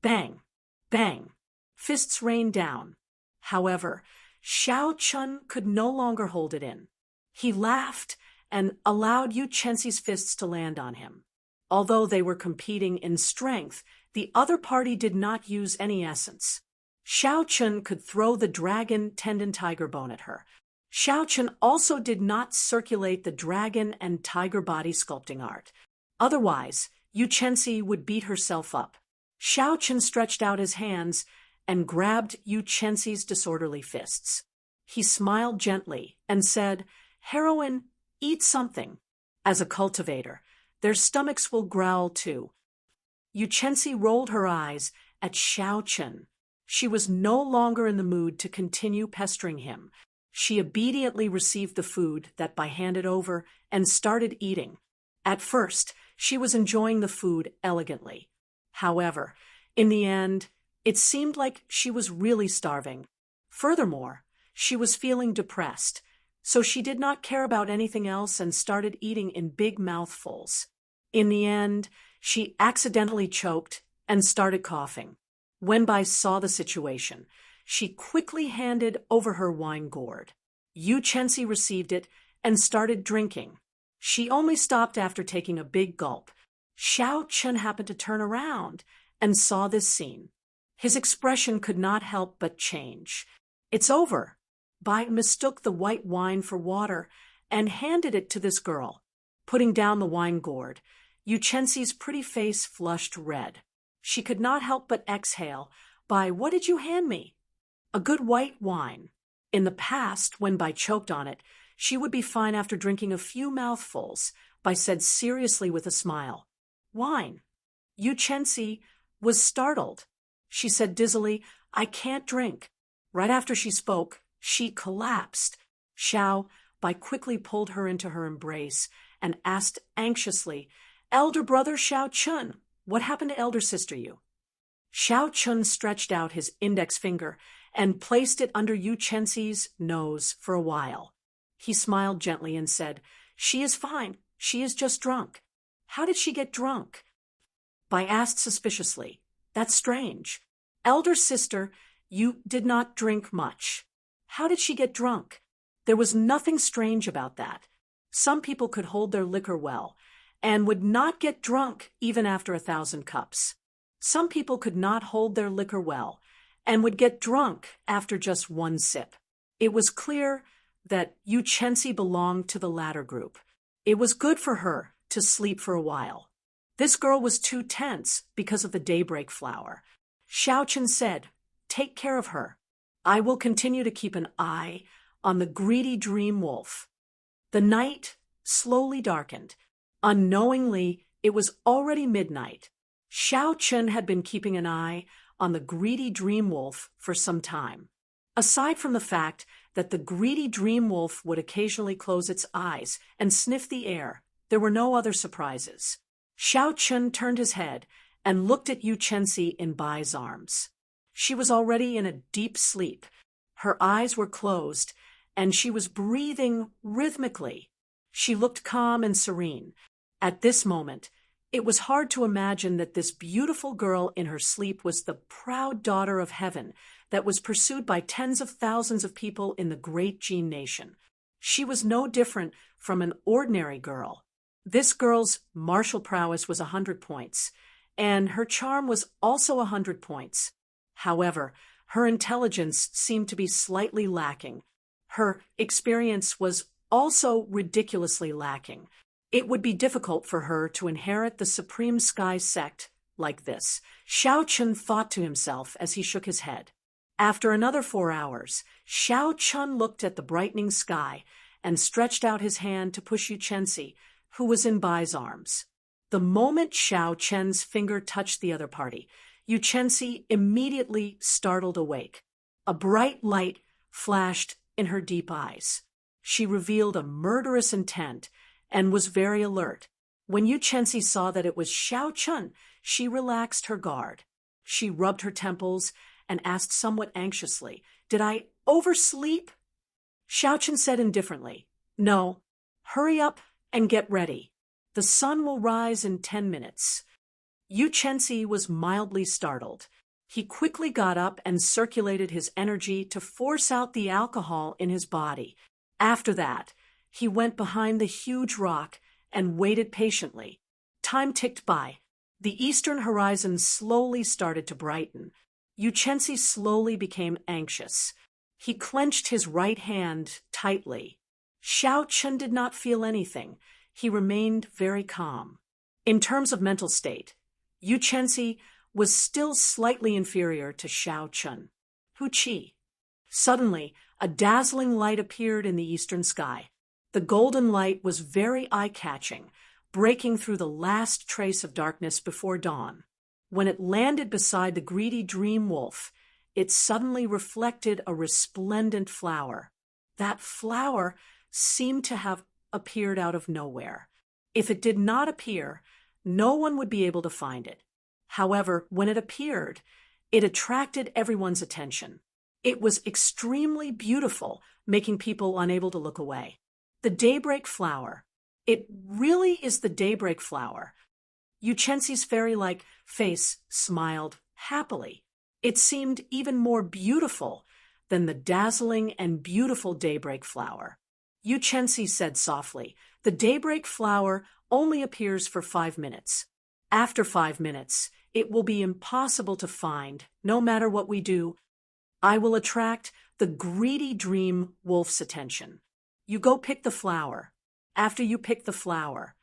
Bang, bang. Fists rained down. However, Xiao Chen could no longer hold it in. He laughed and allowed Yu Chensi's fists to land on him. Although they were competing in strength, the other party did not use any essence. Xiao Chen could throw the dragon tendon tiger bone at her. Xiao Chen also did not circulate the dragon and tiger body sculpting art. Otherwise, Yu Chensi would beat herself up. Xiao Chen stretched out his hands and grabbed Yu Chensi's disorderly fists. He smiled gently and said, "Heroine, eat something. As a cultivator, their stomachs will growl too." Yu Chensi rolled her eyes at Xiao Chen. She was no longer in the mood to continue pestering him. She obediently received the food that Bai handed over and started eating. At first, she was enjoying the food elegantly. However, in the end, it seemed like she was really starving. Furthermore, she was feeling depressed, so she did not care about anything else and started eating in big mouthfuls. In the end, she accidentally choked and started coughing. Wenbai saw the situation. She quickly handed over her wine gourd. Yu Chenxi received it and started drinking. She only stopped after taking a big gulp. Xiao Chun happened to turn around and saw this scene. His expression could not help but change. "It's over." Bai mistook the white wine for water and handed it to this girl. Putting down the wine gourd, Yu Chenxi's pretty face flushed red. She could not help but exhale. "Bai, what did you hand me?" "A good white wine." In the past, when Bai choked on it, she would be fine after drinking a few mouthfuls, Bai said seriously with a smile. "Wine." Yu Chenxi was startled. She said dizzily, "I can't drink." Right after she spoke, she collapsed. Bai quickly pulled her into her embrace and asked anxiously, "Elder brother Xiao Chun, what happened to elder sister Yu?" Xiao Chun stretched out his index finger and placed it under Yu Chenxi's nose for a while. He smiled gently and said, "She is fine. She is just drunk." "How did she get drunk?" Bai asked suspiciously. "That's strange. Elder sister, you did not drink much. How did she get drunk?" There was nothing strange about that. Some people could hold their liquor well and would not get drunk even after 1,000 cups. Some people could not hold their liquor well and would get drunk after just one sip. It was clear that Yu Chenxi belonged to the latter group. It was good for her to sleep for a while. This girl was too tense because of the daybreak flower. Xiao Chun said, "Take care of her. I will continue to keep an eye on the greedy dream wolf." The night slowly darkened. Unknowingly, it was already midnight. Xiao Chun had been keeping an eye on the greedy dream wolf for some time. Aside from the fact that the greedy dream wolf would occasionally close its eyes and sniff the air, there were no other surprises. Xiao Chun turned his head and looked at Yu Chenxi in Bai's arms. She was already in a deep sleep. Her eyes were closed, and she was breathing rhythmically. She looked calm and serene. At this moment, it was hard to imagine that this beautiful girl in her sleep was the proud daughter of heaven that was pursued by tens of thousands of people in the great Jin nation. She was no different from an ordinary girl. This girl's martial prowess was 100 points, and her charm was also 100 points. However, her intelligence seemed to be slightly lacking. Her experience was also ridiculously lacking. It would be difficult for her to inherit the Supreme Sky sect like this, Xiao Chun thought to himself as he shook his head. After another 4 hours, Xiao Chun looked at the brightening sky and stretched out his hand to push Yu Chenxi, who was in Bai's arms. The moment Xiao Chen's finger touched the other party, Yu Chenxi immediately startled awake. A bright light flashed in her deep eyes. She revealed a murderous intent and was very alert. When Yu Chenxi saw that it was Xiao Chun, she relaxed her guard. She rubbed her temples and asked somewhat anxiously, "Did I oversleep?" Xiao Chun said indifferently, "No. Hurry up and get ready. The sun will rise in 10 minutes. Yu Chenxi was mildly startled. He quickly got up and circulated his energy to force out the alcohol in his body. After that, he went behind the huge rock and waited patiently. Time ticked by. The eastern horizon slowly started to brighten. Yu Chenxi slowly became anxious. He clenched his right hand tightly. Xiao Chun did not feel anything. He remained very calm. In terms of mental state, Yu Chenxi was still slightly inferior to Xiao Chun. Hu Qi. Suddenly, a dazzling light appeared in the eastern sky. The golden light was very eye-catching, breaking through the last trace of darkness before dawn. When it landed beside the greedy dream wolf, it suddenly reflected a resplendent flower. That flower seemed to have appeared out of nowhere. If it did not appear, no one would be able to find it. However, when it appeared, it attracted everyone's attention. It was extremely beautiful, making people unable to look away. The daybreak flower. It really is the daybreak flower. Yuchensi's fairy-like face smiled happily. It seemed even more beautiful than the dazzling and beautiful daybreak flower. Yuchensi said softly, "The daybreak flower only appears for 5 minutes. After 5 minutes, it will be impossible to find, no matter what we do. I will attract the greedy dream wolf's attention. You go pick the flower. After you pick the flower,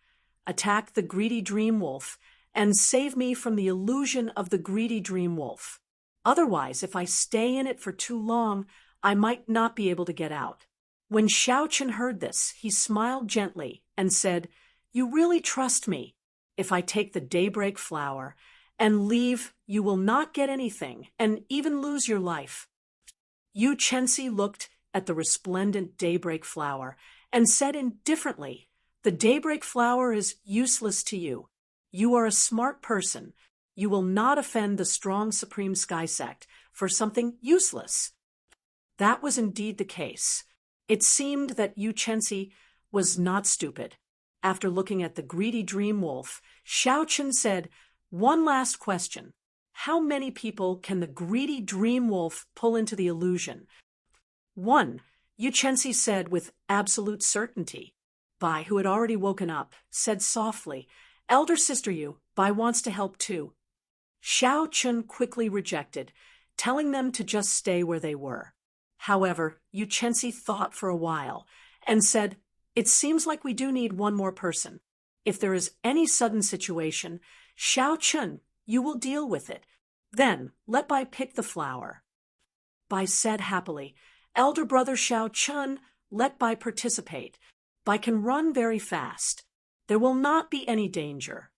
attack the greedy dream wolf and save me from the illusion of the greedy dream wolf. Otherwise, if I stay in it for too long, I might not be able to get out." When Xiaochen heard this, he smiled gently and said, "You really trust me. If I take the daybreak flower and leave, you will not get anything and even lose your life." Yuchensi looked at the resplendent daybreak flower and said indifferently, "The daybreak flower is useless to you. You are a smart person. You will not offend the strong supreme sky sect for something useless." That was indeed the case. It seemed that Yuchensi was not stupid. After looking at the greedy dream wolf, Xiaochen said, "One last question. How many people can the greedy dream wolf pull into the illusion?" "One," Yuchensi said with absolute certainty. Bai, who had already woken up, said softly, "Elder sister Yu, Bai wants to help too." Xiaochen quickly rejected, telling them to just stay where they were. However, Yuchensi thought for a while and said, "It seems like we do need one more person. If there is any sudden situation, Xiaochen, you will deal with it. Then let Bai pick the flower." Bai said happily, "Elder brother Xiaochen, let Bai participate. Bai can run very fast. There will not be any danger."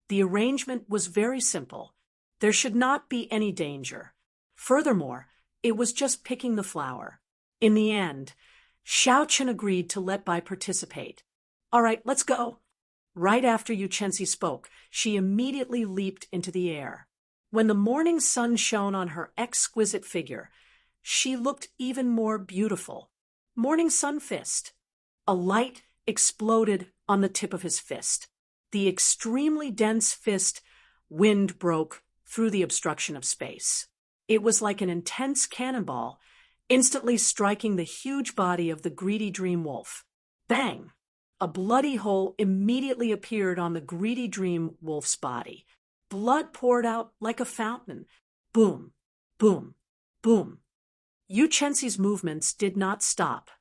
The arrangement was very simple. There should not be any danger. Furthermore, it was just picking the flower. In the end, Xiaochen agreed to let Bai participate. "All right, let's go." Right after Yuchensi spoke, she immediately leaped into the air. When the morning sun shone on her exquisite figure, she looked even more beautiful. Morning sun fist. A light exploded on the tip of his fist. The extremely dense fist wind broke through the obstruction of space. It was like an intense cannonball, instantly striking the huge body of the greedy dream wolf. Bang! A bloody hole immediately appeared on the greedy dream wolf's body. Blood poured out like a fountain. Boom, boom, boom. Yuchensi's movements did not stop.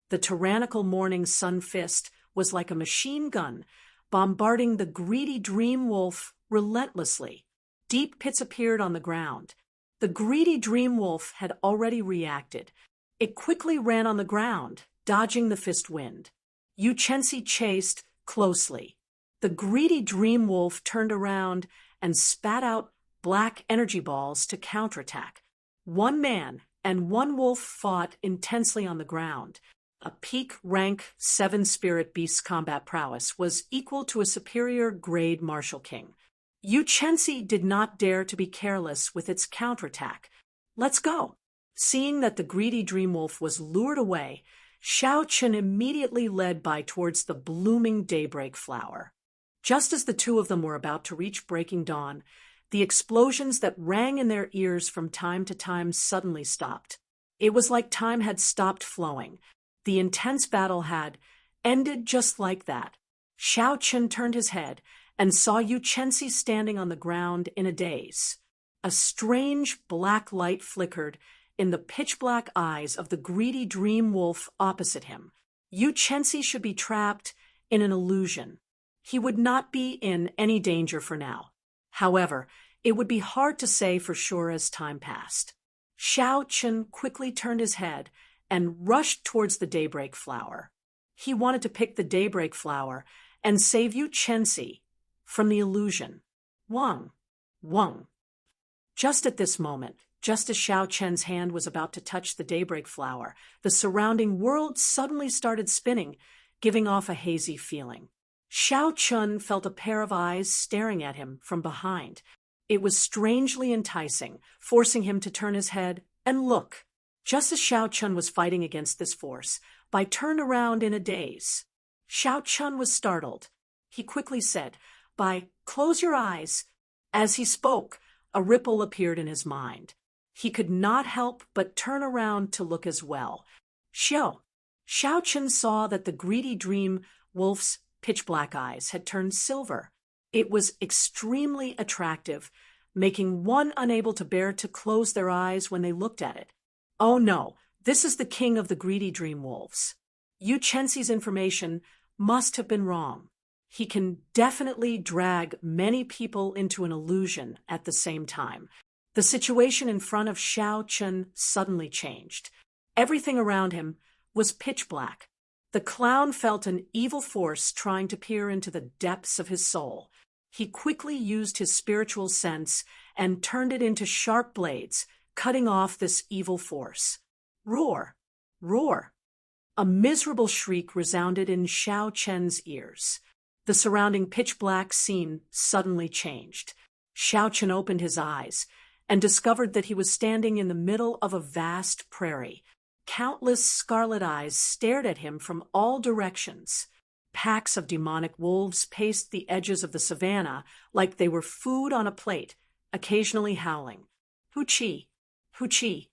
The tyrannical morning sun fist was like a machine gun, bombarding the greedy dream wolf relentlessly. Deep pits appeared on the ground. The greedy dream wolf had already reacted. It quickly ran on the ground, dodging the fist wind. Yuchensi chased closely. The greedy dream wolf turned around and spat out black energy balls to counterattack. One man and one wolf fought intensely on the ground. A peak rank 7 spirit beast's combat prowess was equal to a superior grade martial king. Yuchensi did not dare to be careless with its counterattack. "Let's go." Seeing that the greedy dream wolf was lured away, Xiaochen immediately led Bai towards the blooming daybreak flower. Just as the two of them were about to reach breaking dawn, the explosions that rang in their ears from time to time suddenly stopped. It was like time had stopped flowing. The intense battle had ended just like that. Xiaochen turned his head and saw Yuchensi standing on the ground in a daze. A strange black light flickered in the pitch-black eyes of the greedy dream wolf opposite him. Yuchensi should be trapped in an illusion. He would not be in any danger for now. However, it would be hard to say for sure as time passed. Xiaochen quickly turned his head and rushed towards the daybreak flower. He wanted to pick the daybreak flower and save Yuchensi from the illusion. Wang. Just at this moment, just as Xiaochen's hand was about to touch the daybreak flower, the surrounding world suddenly started spinning, giving off a hazy feeling. Xiao Chun felt a pair of eyes staring at him from behind. It was strangely enticing, forcing him to turn his head and look. Just as Xiao Chun was fighting against this force, Bai turned around in a daze. Xiao Chun was startled. He quickly said, "Bai, close your eyes." As he spoke, a ripple appeared in his mind. He could not help but turn around to look as well. Xiao Chun saw that the greedy dream wolf's pitch-black eyes had turned silver. It was extremely attractive, making one unable to bear to close their eyes when they looked at it. Oh no, this is the king of the greedy dream wolves. Yu Chenxi's information must have been wrong. He can definitely drag many people into an illusion at the same time. The situation in front of Xiao Chun suddenly changed. Everything around him was pitch black. The clown felt an evil force trying to peer into the depths of his soul. He quickly used his spiritual sense and turned it into sharp blades, cutting off this evil force. Roar! Roar! A miserable shriek resounded in Xiao Chen's ears. The surrounding pitch-black scene suddenly changed. Xiao Chen opened his eyes and discovered that he was standing in the middle of a vast prairie. Countless scarlet eyes stared at him from all directions. Packs of demonic wolves paced the edges of the savannah like they were food on a plate, occasionally howling. Hoo-chee! Hoo-chee!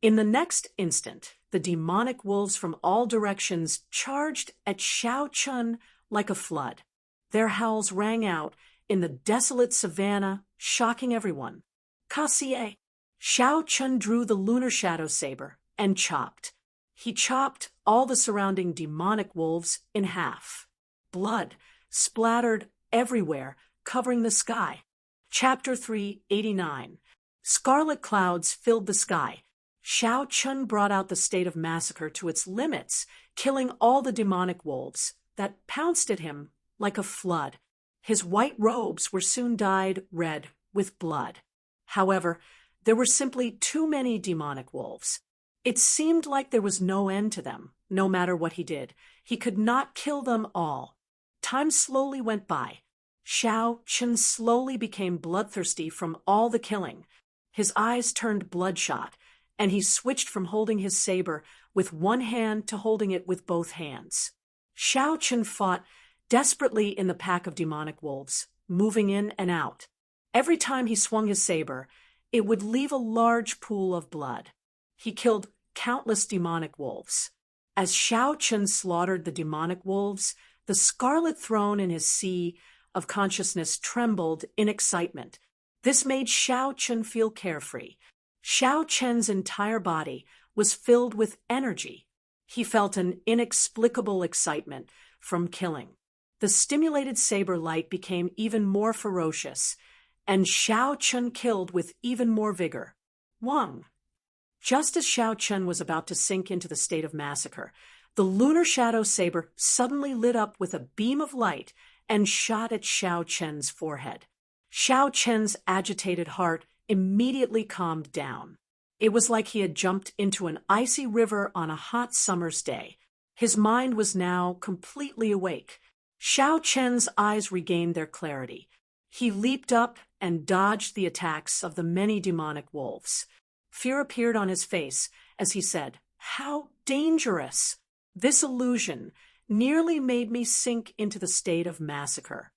In the next instant, the demonic wolves from all directions charged at Xiao Chun like a flood. Their howls rang out in the desolate savannah, shocking everyone. Kasie! Xiao Chun drew the lunar shadow saber and chopped. He chopped all the surrounding demonic wolves in half. Blood splattered everywhere, covering the sky. Chapter 389. Scarlet clouds filled the sky. Xiao Chun brought out the state of massacre to its limits, killing all the demonic wolves that pounced at him like a flood. His white robes were soon dyed red with blood. However, there were simply too many demonic wolves. It seemed like there was no end to them, no matter what he did. He could not kill them all. Time slowly went by. Xiao Chun slowly became bloodthirsty from all the killing. His eyes turned bloodshot, and he switched from holding his saber with one hand to holding it with both hands. Xiao Chun fought desperately in the pack of demonic wolves, moving in and out. Every time he swung his saber, it would leave a large pool of blood. He killed countless demonic wolves. As Xiao Chun slaughtered the demonic wolves, the scarlet throne in his sea of consciousness trembled in excitement. This made Xiao Chun feel carefree. Xiao Chen's entire body was filled with energy. He felt an inexplicable excitement from killing. The stimulated saber light became even more ferocious, and Xiao Chun killed with even more vigor. Wang! Just as Xiao Chun was about to sink into the state of massacre, the lunar shadow saber suddenly lit up with a beam of light and shot at Xiao Chen's forehead. Xiao Chen's agitated heart immediately calmed down. It was like he had jumped into an icy river on a hot summer's day. His mind was now completely awake. Xiao Chen's eyes regained their clarity. He leaped up and dodged the attacks of the many demonic wolves. Fear appeared on his face as he said, "How dangerous! This illusion nearly made me sink into the state of massacre."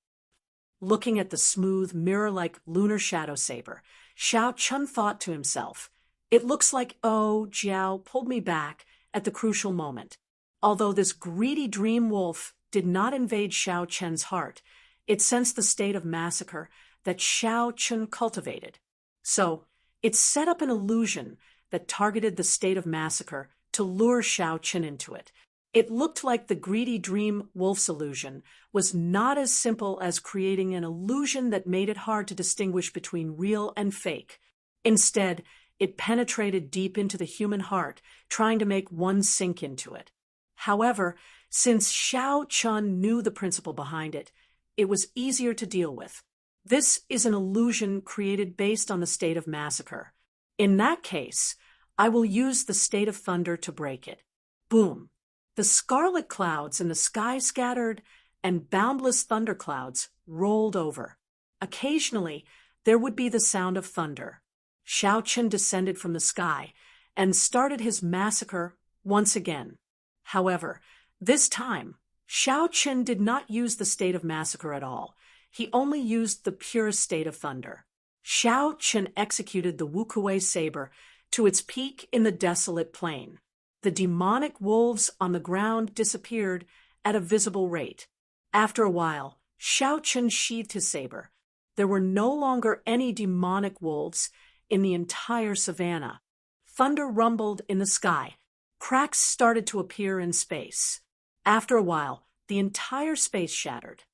Looking at the smooth, mirror-like lunar shadow saber, Xiao Chun thought to himself, "It looks like Jiao pulled me back at the crucial moment." Although this greedy dream wolf did not invade Xiao Chen's heart, it sensed the state of massacre that Xiao Chun cultivated. So, it set up an illusion that targeted the state of massacre to lure Xiao Chun into it. It looked like the greedy dream wolf's illusion was not as simple as creating an illusion that made it hard to distinguish between real and fake. Instead, it penetrated deep into the human heart, trying to make one sink into it. However, since Xiao Chun knew the principle behind it, it was easier to deal with. This is an illusion created based on the state of massacre. In that case, I will use the state of thunder to break it. Boom! The scarlet clouds in the sky scattered, and boundless thunderclouds rolled over. Occasionally, there would be the sound of thunder. Xiao Chen descended from the sky and started his massacre once again. However, this time, Xiao Chen did not use the state of massacre at all. He only used the purest state of thunder. Xiao Chen executed the Wukuwei saber to its peak in the desolate plain. The demonic wolves on the ground disappeared at a visible rate. After a while, Xiao Chen sheathed his saber. There were no longer any demonic wolves in the entire savannah. Thunder rumbled in the sky. Cracks started to appear in space. After a while, the entire space shattered.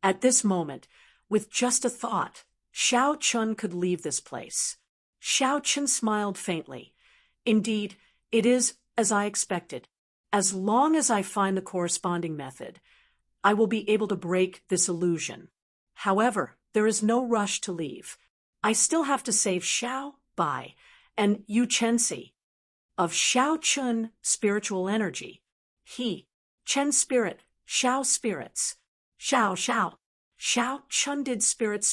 At this moment, with just a thought, Xiao Chen could leave this place. Xiao Chen smiled faintly. Indeed, it is as I expected. As long as I find the corresponding method, I will be able to break this illusion. However, there is no rush to leave. I still have to save Xiao Bai and Yu Chenxi. Of Xiao Chun, spiritual energy. He, Chen spirit, Xiao spirits. Xiao. Xiao Chun did spirit.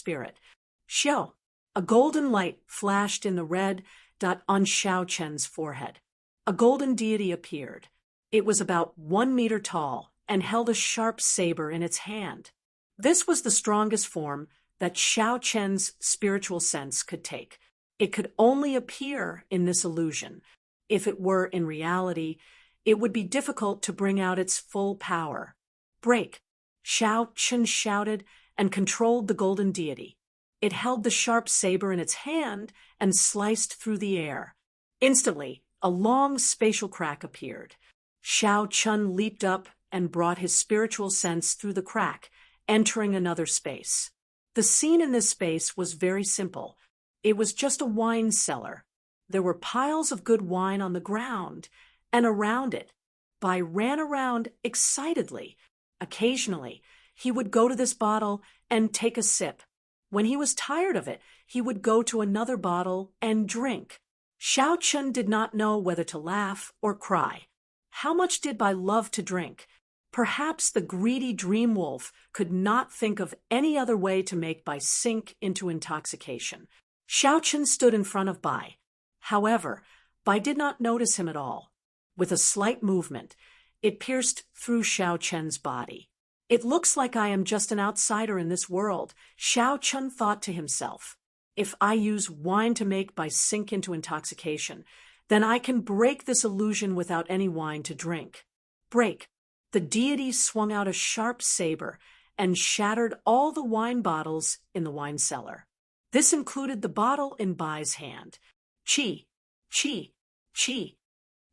Xiao. A golden light flashed in the red dot on Xiao Chen's forehead. A golden deity appeared. It was about 1 meter tall and held a sharp saber in its hand. This was the strongest form that Xiao Chen's spiritual sense could take. It could only appear in this illusion. If it were in reality, it would be difficult to bring out its full power. Break! Xiao Chen shouted and controlled the golden deity. It held the sharp saber in its hand and sliced through the air. Instantly, a long spatial crack appeared. Xiao Chen leaped up and brought his spiritual sense through the crack, entering another space. The scene in this space was very simple. It was just a wine cellar. There were piles of good wine on the ground and around it. Bai ran around excitedly. Occasionally, he would go to this bottle and take a sip. When he was tired of it, he would go to another bottle and drink. Xiao Chen did not know whether to laugh or cry. How much did Bai love to drink? Perhaps the greedy dream wolf could not think of any other way to make Bai sink into intoxication. Xiao Chen stood in front of Bai. However, Bai did not notice him at all. With a slight movement, it pierced through Xiao Chen's body. It looks like I am just an outsider in this world, Xiao Chen thought to himself. If I use wine to make Bai sink into intoxication, then I can break this illusion without any wine to drink. Break! The deity swung out a sharp saber and shattered all the wine bottles in the wine cellar. This included the bottle in Bai's hand. Chi!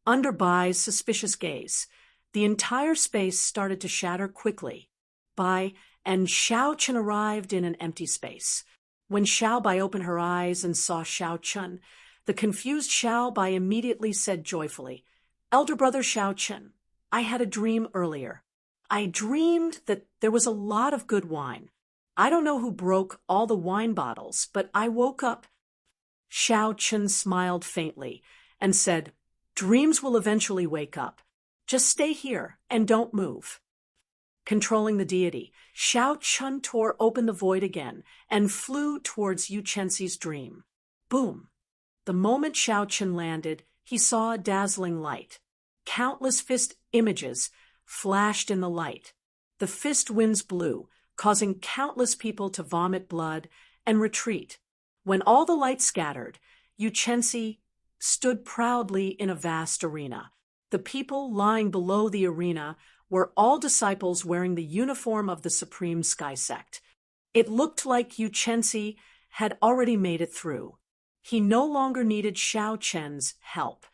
Under Bai's suspicious gaze, the entire space started to shatter quickly. Bai and Xiao Chen arrived in an empty space. When Xiao Bai opened her eyes and saw Xiao Chen, the confused Xiao Bai immediately said joyfully, "Elder brother Xiao Chen, I had a dream earlier. I dreamed that there was a lot of good wine. I don't know who broke all the wine bottles, but I woke up." Xiao Chen smiled faintly and said, "Dreams will eventually wake up. Just stay here and don't move." Controlling the deity, Xiao Chen tore open the void again and flew towards Yu Chenxi's dream. Boom! The moment Xiao Chen landed, he saw a dazzling light. Countless fist images flashed in the light. The fist winds blew, causing countless people to vomit blood and retreat. When all the light scattered, Yu Chenxi stood proudly in a vast arena. The people lying below the arena were all disciples wearing the uniform of the Supreme Sky Sect. It looked like Yu Chenxi had already made it through. He no longer needed Xiao Chen's help.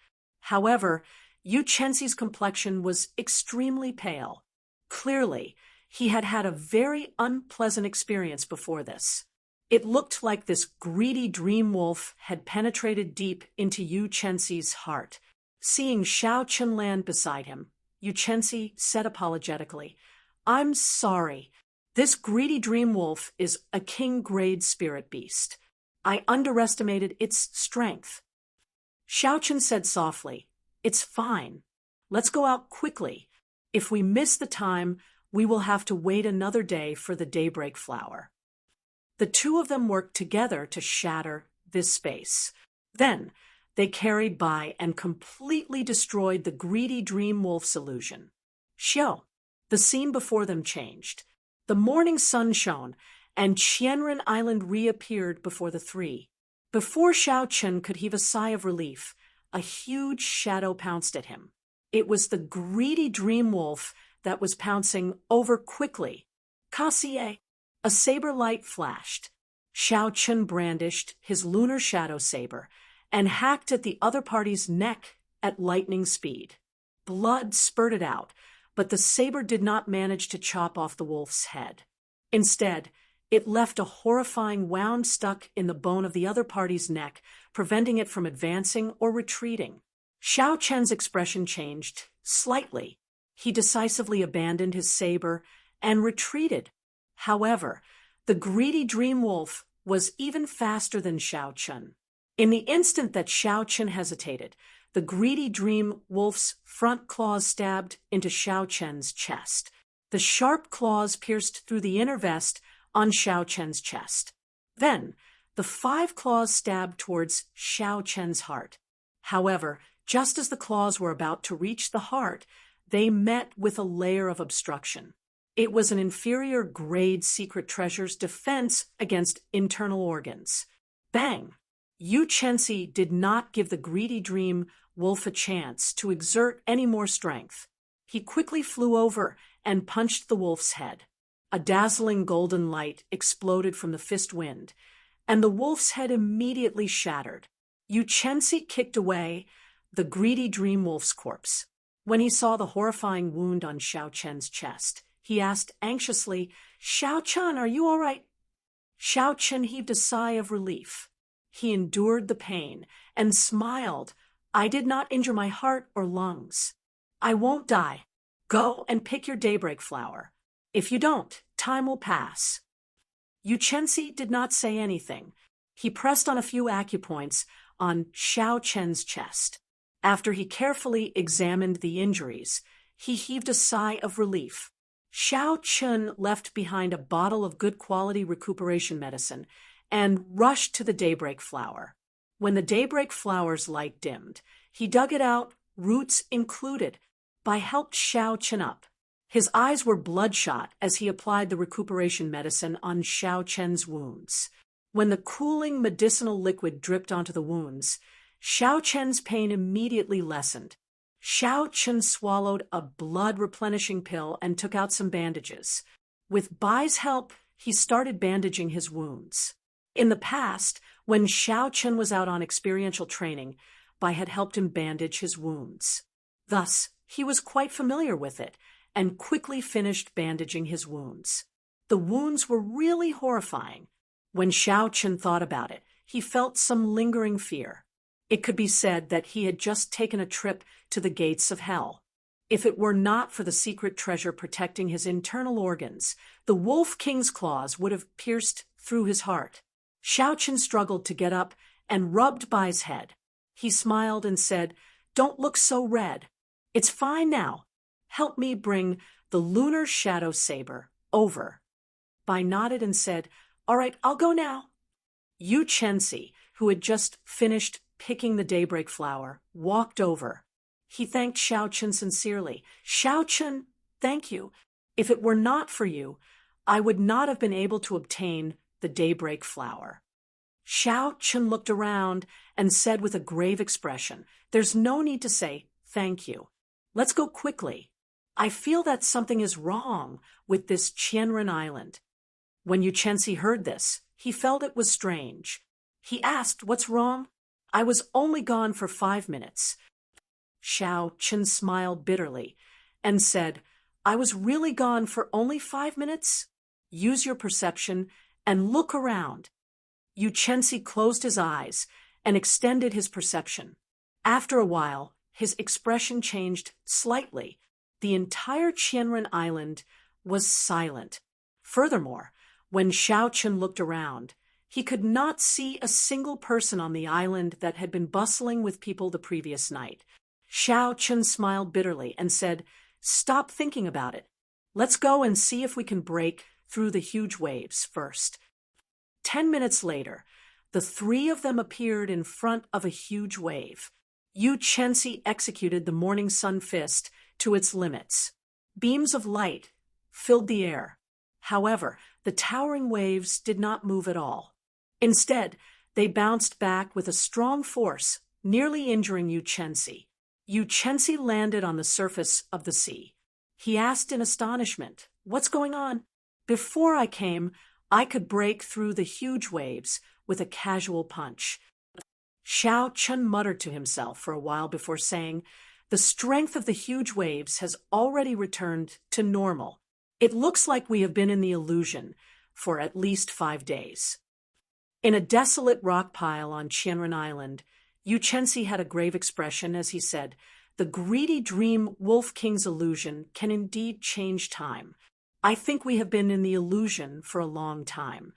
However, Yu Chenxi's complexion was extremely pale. Clearly, he had had a very unpleasant experience before this. It looked like this greedy dream wolf had penetrated deep into Yu Chenxi's heart. Seeing Xiao Chen land beside him, Yu Chenxi said apologetically, "I'm sorry. This greedy dream wolf is a king-grade spirit beast. I underestimated its strength." Xiao Chen said softly, "It's fine. Let's go out quickly. If we miss the time, We will have to wait another day for the daybreak flower." The two of them worked together to shatter this space. Then, they carried by and completely destroyed the greedy dream wolf's illusion. Xiao, the scene before them changed. The morning sun shone, and Qianren Island reappeared before the three. Before Xiao Chen could heave a sigh of relief, a huge shadow pounced at him. It was the greedy dream wolf that was pouncing over quickly. "Kassier!" A saber light flashed. Xiao Chen brandished his lunar shadow saber and hacked at the other party's neck at lightning speed. Blood spurted out, but the saber did not manage to chop off the wolf's head. Instead, it left a horrifying wound stuck in the bone of the other party's neck, preventing it from advancing or retreating. Xiao Chen's expression changed slightly. He decisively abandoned his saber and retreated. However, the greedy dream wolf was even faster than Xiao Chen. In the instant that Xiao Chen hesitated, the greedy dream wolf's front claws stabbed into Xiao Chen's chest. The sharp claws pierced through the inner vest on Xiao Chen's chest. Then, the 5 claws stabbed towards Xiao Chen's heart. However, just as the claws were about to reach the heart, they met with a layer of obstruction. It was an inferior grade secret treasure's defense against internal organs. Bang! Yu Chensi did not give the greedy dream wolf a chance to exert any more strength. He quickly flew over and punched the wolf's head. A dazzling golden light exploded from the fist wind, and the wolf's head immediately shattered. Yu Chensi kicked away the greedy dream wolf's corpse. When he saw the horrifying wound on Xiao Chen's chest, he asked anxiously, "Xiao Chen, are you all right?" Xiao Chen heaved a sigh of relief. He endured the pain and smiled. "I did not injure my heart or lungs. I won't die. Go and pick your daybreak flower. If you don't, time will pass." Yu Chensi did not say anything. He pressed on a few acupoints on Xiao Chen's chest. After he carefully examined the injuries, he heaved a sigh of relief. Xiao Chen left behind a bottle of good quality recuperation medicine and rushed to the daybreak flower. When the daybreak flower's light dimmed, he dug it out, roots included, by helped Xiao Chen up. His eyes were bloodshot as he applied the recuperation medicine on Xiao Chen's wounds. When the cooling medicinal liquid dripped onto the wounds, Xiao Chen's pain immediately lessened. Xiao Chen swallowed a blood-replenishing pill and took out some bandages. With Bai's help, he started bandaging his wounds. In the past, when Xiao Chen was out on experiential training, Bai had helped him bandage his wounds. Thus, he was quite familiar with it and quickly finished bandaging his wounds. The wounds were really horrifying. When Xiao Chen thought about it, he felt some lingering fear. It could be said that he had just taken a trip to the gates of hell. If it were not for the secret treasure protecting his internal organs, the Wolf King's claws would have pierced through his heart. Xiao Chen struggled to get up and rubbed Bai's head. He smiled and said, "Don't look so red. It's fine now. Help me bring the lunar shadow saber over." Bai nodded and said, "All right, I'll go now." Yu Chensi, who had just finished picking the daybreak flower, walked over. He thanked Xiao Chen sincerely. "Xiao Chen, thank you. If it were not for you, I would not have been able to obtain the daybreak flower." Xiao Chen looked around and said with a grave expression, "There's no need to say thank you. Let's go quickly. I feel that something is wrong with this Qianren Island." When Yu Chensi heard this, he felt it was strange. He asked, "What's wrong?" "I was only gone for 5 minutes." Xiao Chen smiled bitterly and said, "I was really gone for only 5 minutes? Use your perception and look around." Yu Chensi closed his eyes and extended his perception. After a while, his expression changed slightly. The entire Qianren Island was silent. Furthermore, when Xiao Chen looked around, he could not see a single person on the island that had been bustling with people the previous night. Xiao Chen smiled bitterly and said, "Stop thinking about it. Let's go and see if we can break through the huge waves first. 10 minutes later, the three of them appeared in front of a huge wave. Yu Chensi executed the morning sun fist to its limits. Beams of light filled the air. However, the towering waves did not move at all. Instead, they bounced back with a strong force, nearly injuring Yu Chensi. Yu Chensi landed on the surface of the sea. He asked in astonishment, "What's going on?" "Before I came, I could break through the huge waves with a casual punch." Xiao Chun muttered to himself for a while before saying, "The strength of the huge waves has already returned to normal. It looks like we have been in the illusion for at least 5 days." In a desolate rock pile on Qianren Island, Yu Chensi had a grave expression as he said, "The greedy dream Wolf King's illusion can indeed change time. I think we have been in the illusion for a long time."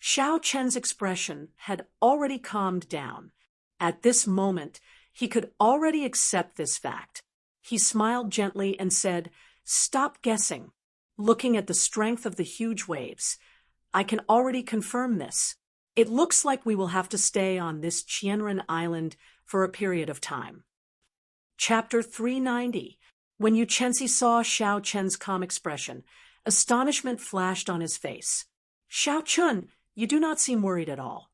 Xiao Chen's expression had already calmed down. At this moment, he could already accept this fact. He smiled gently and said, "Stop guessing. Looking at the strength of the huge waves, I can already confirm this. It looks like we will have to stay on this Qianren Island for a period of time." Chapter 390. When Yu Chensi saw Xiao Chen's calm expression, astonishment flashed on his face. "Xiao Chun, you do not seem worried at all."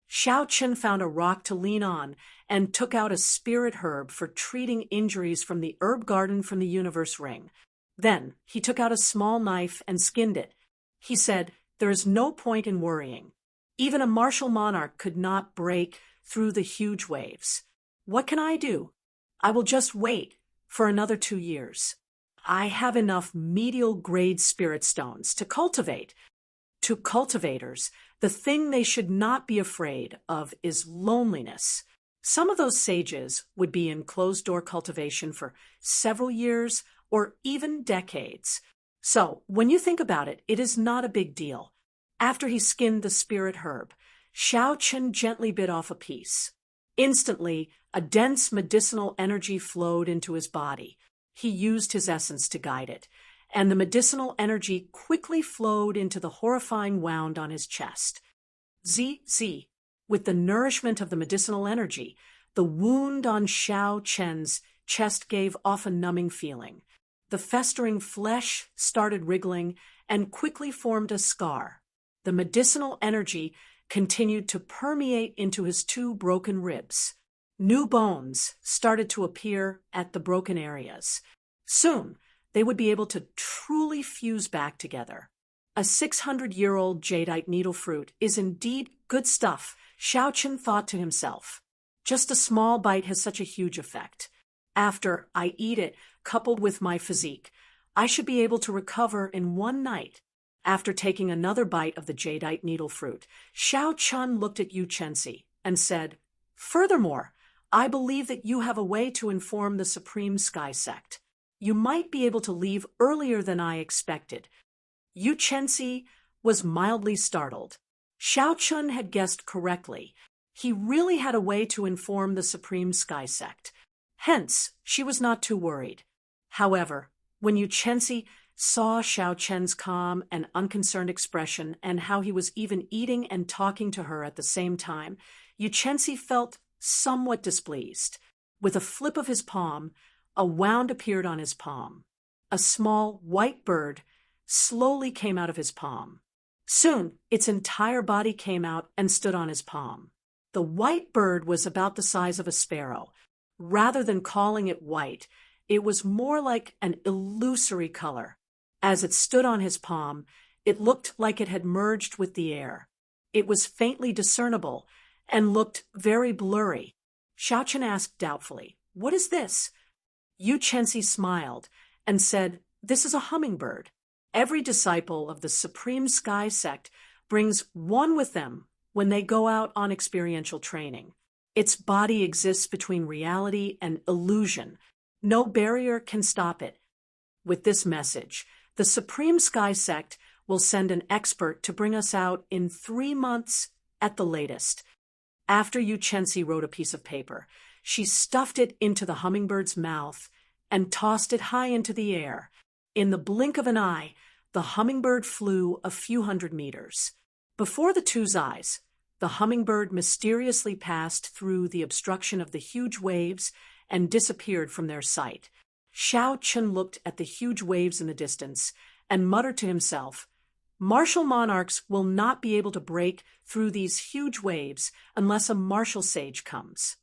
Xiao Chun found a rock to lean on and took out a spirit herb for treating injuries from the herb garden from the universe ring. Then he took out a small knife and skinned it. He said, "There is no point in worrying. Even a martial monarch could not break through the huge waves. What can I do? I will just wait for another 2 years. I have enough medial grade spirit stones to cultivate." To cultivators, the thing they should not be afraid of is loneliness. Some of those sages would be in closed-door cultivation for several years or even decades. So, when you think about it, it is not a big deal. After he skinned the spirit herb, Xiao Chun gently bit off a piece. Instantly, a dense medicinal energy flowed into his body. He used his essence to guide it, and the medicinal energy quickly flowed into the horrifying wound on his chest. Z. With the nourishment of the medicinal energy, the wound on Xiao Chen's chest gave off a numbing feeling. The festering flesh started wriggling and quickly formed a scar. The medicinal energy continued to permeate into his 2 broken ribs. New bones started to appear at the broken areas. Soon, they would be able to truly fuse back together. A 600-year-old jadeite needle fruit is indeed good stuff, Xiao Chun thought to himself. Just a small bite has such a huge effect. After I eat it, coupled with my physique, I should be able to recover in 1 night. After taking another bite of the jadeite needle fruit, Xiao Chun looked at Yu Chensi and said, "Furthermore, I believe that you have a way to inform the Supreme Sky Sect. You might be able to leave earlier than I expected." Yu Chensi was mildly startled. Xiao Chun had guessed correctly. He really had a way to inform the Supreme Sky Sect. Hence, she was not too worried. However, when Yu Chensi saw Xiao Chen's calm and unconcerned expression and how he was even eating and talking to her at the same time, Yu Chensi felt somewhat displeased. With a flip of his palm, a wound appeared on his palm. A small white bird slowly came out of his palm. Soon, its entire body came out and stood on his palm. The white bird was about the size of a sparrow. Rather than calling it white, it was more like an illusory color. As it stood on his palm, it looked like it had merged with the air. It was faintly discernible and looked very blurry. Xiao Chun asked doubtfully, "What is this?" Yu Chensi smiled and said, "This is a hummingbird. Every disciple of the Supreme Sky Sect brings one with them when they go out on experiential training. Its body exists between reality and illusion. No barrier can stop it. With this message, the Supreme Sky Sect will send an expert to bring us out in 3 months at the latest." After Yu Chensi wrote a piece of paper, she stuffed it into the hummingbird's mouth and tossed it high into the air. In the blink of an eye, the hummingbird flew a few hundred meters. Before the two's eyes, the hummingbird mysteriously passed through the obstruction of the huge waves and disappeared from their sight. Xiao Chun looked at the huge waves in the distance and muttered to himself, "Martial monarchs will not be able to break through these huge waves unless a martial sage comes.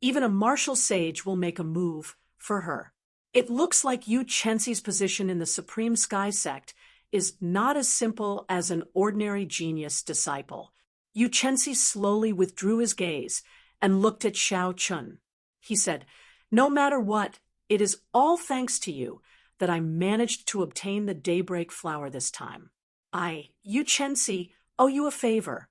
Even a martial sage will make a move for her." It looks like Yu Chenxi's position in the Supreme Sky Sect is not as simple as an ordinary genius disciple. Yu Chenxi slowly withdrew his gaze and looked at Xiao Chun. He said, "No matter what, it is all thanks to you that I managed to obtain the daybreak flower this time. I, Yu Chenxi, owe you a favor."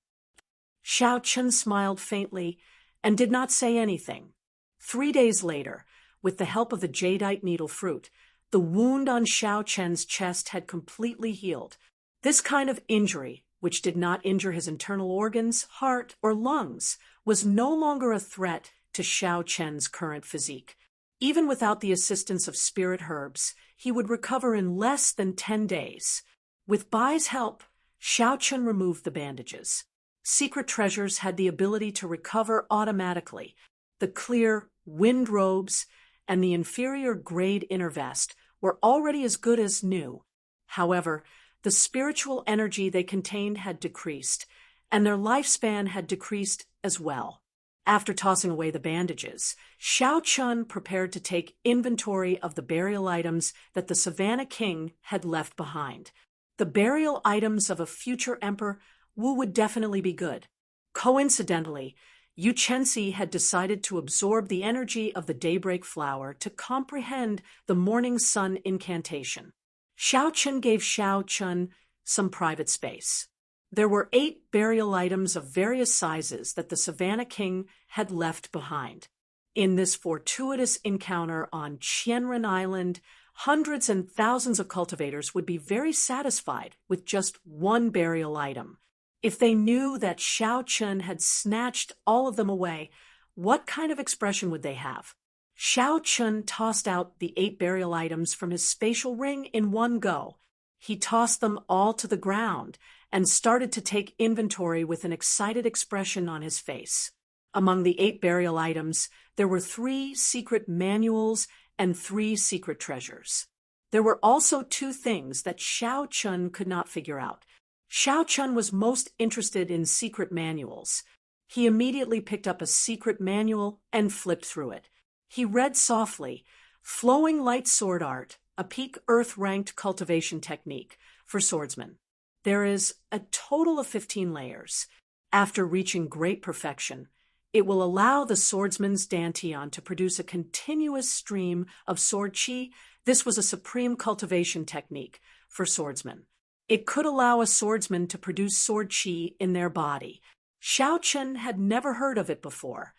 Xiao Chun smiled faintly and did not say anything. 3 days later, with the help of the jadeite needle fruit, the wound on Xiao Chen's chest had completely healed. This kind of injury, which did not injure his internal organs, heart, or lungs, was no longer a threat to Xiao Chen's current physique. Even without the assistance of spirit herbs, he would recover in less than 10 days. With Bai's help, Xiao Chun removed the bandages. Secret treasures had the ability to recover automatically. The clear wind robes and the inferior grade inner vest were already as good as new. However, the spiritual energy they contained had decreased, and their lifespan had decreased as well. After tossing away the bandages, Xiao Chun prepared to take inventory of the burial items that the Savannah King had left behind. The burial items of a future emperor Wu would definitely be good. Coincidentally, Yu Chenxi had decided to absorb the energy of the daybreak flower to comprehend the morning sun incantation. Xiao Chun gave Xiao Chun some private space. There were 8 burial items of various sizes that the Savannah King had left behind. In this fortuitous encounter on Qianren Island, hundreds and thousands of cultivators would be very satisfied with just one burial item. If they knew that Xiao Chun had snatched all of them away, what kind of expression would they have? Xiao Chun tossed out the 8 burial items from his spatial ring in one go. He tossed them all to the ground and started to take inventory with an excited expression on his face. Among the 8 burial items, there were 3 secret manuals and 3 secret treasures. There were also 2 things that Xiao Chun could not figure out. Xiao Chun was most interested in secret manuals. He immediately picked up a secret manual and flipped through it. He read softly, "Flowing Light Sword Art, a peak Earth-ranked cultivation technique for swordsmen. There is a total of 15 layers. After reaching great perfection, it will allow the swordsman's dantian to produce a continuous stream of sword qi. This was a supreme cultivation technique for swordsmen. It could allow a swordsman to produce sword qi in their body. Xiao Chun had never heard of it before.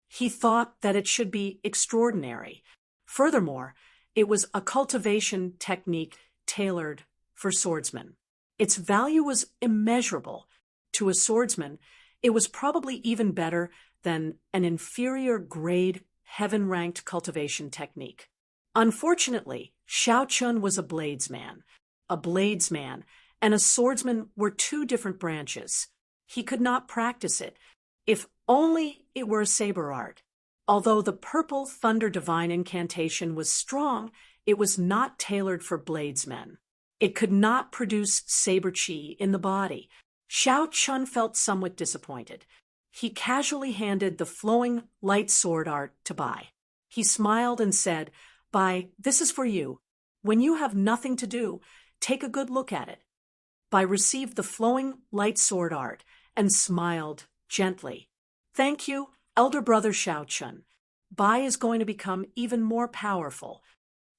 He thought that it should be extraordinary. Furthermore, it was a cultivation technique tailored for swordsmen. Its value was immeasurable. To a swordsman, it was probably even better than an inferior grade, heaven-ranked cultivation technique. Unfortunately, Xiao Chun was a bladesman. A bladesman and a swordsman were 2 different branches. He could not practice it. If only it were a saber art. Although the purple thunder divine incantation was strong, it was not tailored for bladesmen. It could not produce saber qi in the body. Xiao Chun felt somewhat disappointed. He casually handed the flowing light sword art to Bai. He smiled and said, "Bai, this is for you. When you have nothing to do, take a good look at it." Bai received the flowing light sword art and smiled gently. "Thank you, elder brother Xiao Chun. Bai is going to become even more powerful."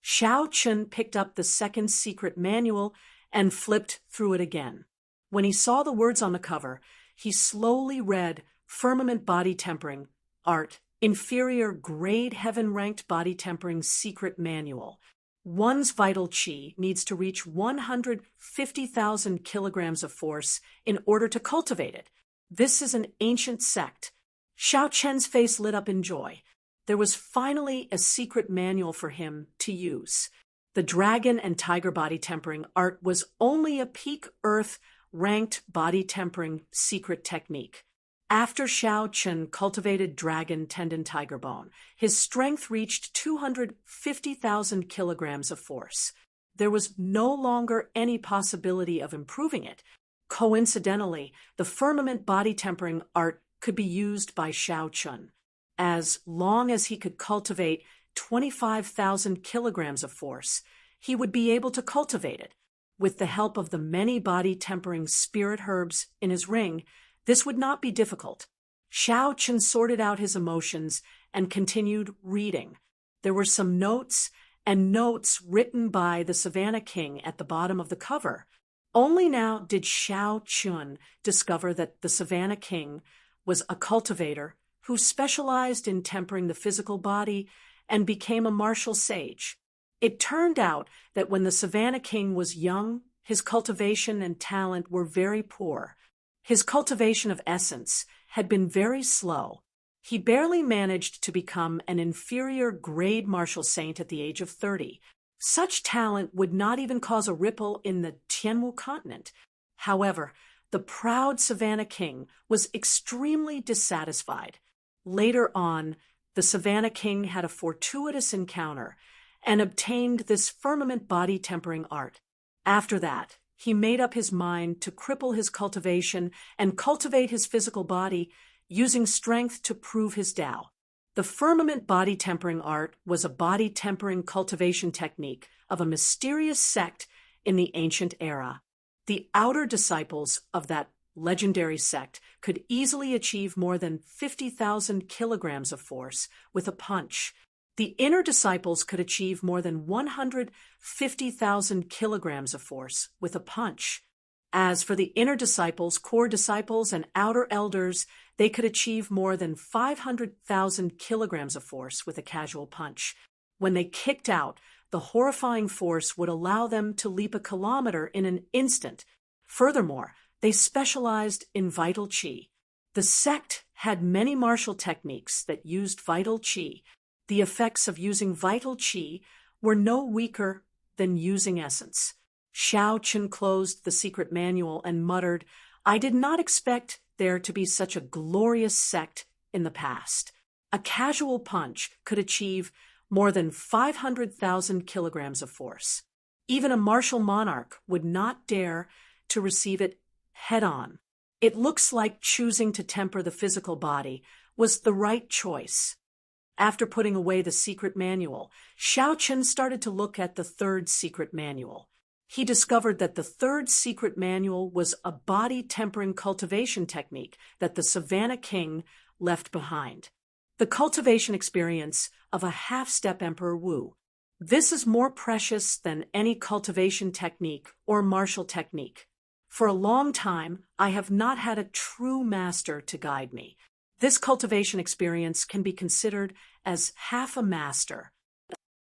Xiao Chun picked up the second secret manual and flipped through it again. When he saw the words on the cover, he slowly read Firmament Body Tempering Art, Inferior Grade Heaven-Ranked Body Tempering Secret Manual. One's vital qi needs to reach 150,000 kilograms of force in order to cultivate it. This is an ancient sect. Xiao Chen's face lit up in joy. There was finally a secret manual for him to use. The dragon and tiger body tempering art was only a peak Earth-ranked body tempering secret technique. After Xiao Chun cultivated dragon tendon tiger bone, his strength reached 250,000 kilograms of force. There was no longer any possibility of improving it. Coincidentally, the firmament body tempering art could be used by Xiao Chun. As long as he could cultivate 25,000 kilograms of force, he would be able to cultivate it. With the help of the many body tempering spirit herbs in his ring, this would not be difficult. Xiao Chun sorted out his emotions and continued reading. There were some notes and notes written by the Savannah King at the bottom of the cover. Only now did Xiao Chun discover that the Savannah King was a cultivator who specialized in tempering the physical body and became a martial sage. It turned out that when the Savannah King was young, his cultivation and talent were very poor. His cultivation of essence had been very slow. He barely managed to become an inferior grade martial saint at the age of 30. Such talent would not even cause a ripple in the Tianwu continent. However, the proud Savannah King was extremely dissatisfied. Later on, the Savannah King had a fortuitous encounter and obtained this firmament body tempering art. After that, he made up his mind to cripple his cultivation and cultivate his physical body using strength to prove his Tao. The firmament body tempering art was a body tempering cultivation technique of a mysterious sect in the ancient era. The outer disciples of that legendary sect could easily achieve more than 50,000 kilograms of force with a punch. The inner disciples could achieve more than 150,000 kilograms of force with a punch. As for the inner disciples, core disciples, and outer elders, they could achieve more than 500,000 kilograms of force with a casual punch. When they kicked out, the horrifying force would allow them to leap a kilometer in an instant. Furthermore, they specialized in vital qi. The sect had many martial techniques that used vital qi. The effects of using vital qi were no weaker than using essence. Xiao Chun closed the secret manual and muttered, "I did not expect there to be such a glorious sect in the past." A casual punch could achieve more than 500,000 kilograms of force. Even a martial monarch would not dare to receive it head-on. It looks like choosing to temper the physical body was the right choice. After putting away the secret manual, Xiao Chun started to look at the third secret manual. He discovered that the third secret manual was a body tempering cultivation technique that the Savannah King left behind. The cultivation experience of a half-step Emperor Wu. This is more precious than any cultivation technique or martial technique. For a long time, I have not had a true master to guide me. This cultivation experience can be considered as half a master.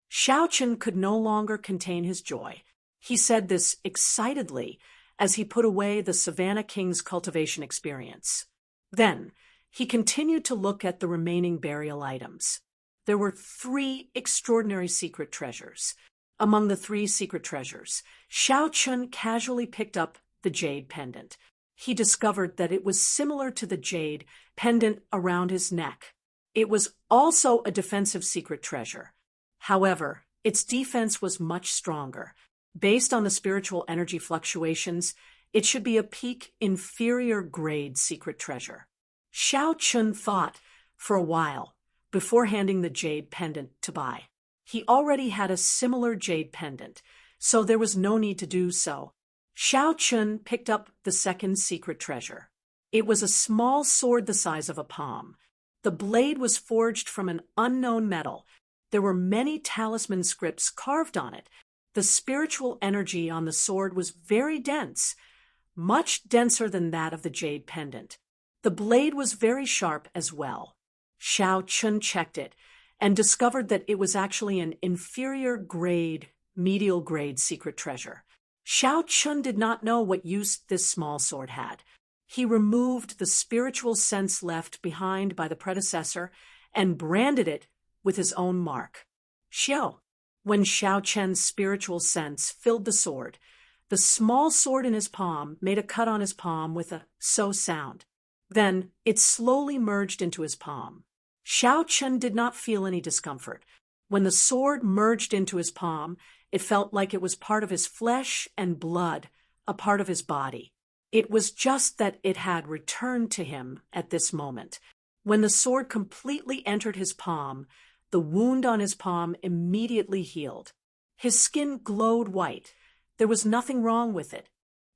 Xiao Chun could no longer contain his joy. He said this excitedly as he put away the Savannah King's cultivation experience. Then, he continued to look at the remaining burial items. There were 3 extraordinary secret treasures. Among the 3 secret treasures, Xiao Chun casually picked up the jade pendant. He discovered that it was similar to the jade pendant around his neck. It was also a defensive secret treasure. However, its defense was much stronger. Based on the spiritual energy fluctuations, it should be a peak inferior grade secret treasure. Xiao Chun thought for a while before handing the jade pendant to Bai. He already had a similar jade pendant, so there was no need to do so. Xiao Chun picked up the second secret treasure. It was a small sword the size of a palm. The blade was forged from an unknown metal. There were many talisman scripts carved on it. The spiritual energy on the sword was very dense, much denser than that of the jade pendant. The blade was very sharp as well. Xiao Chun checked it and discovered that it was actually an inferior grade, medial grade secret treasure. Xiao Chun did not know what use this small sword had. He removed the spiritual sense left behind by the predecessor and branded it with his own mark. Xiao, When Xiao Chen's spiritual sense filled the sword, the small sword in his palm made a cut on his palm with a so sound. Then it slowly merged into his palm. Xiao Chen did not feel any discomfort. When the sword merged into his palm, it felt like it was part of his flesh and blood, a part of his body. It was just that it had returned to him at this moment. When the sword completely entered his palm, the wound on his palm immediately healed. His skin glowed white. There was nothing wrong with it.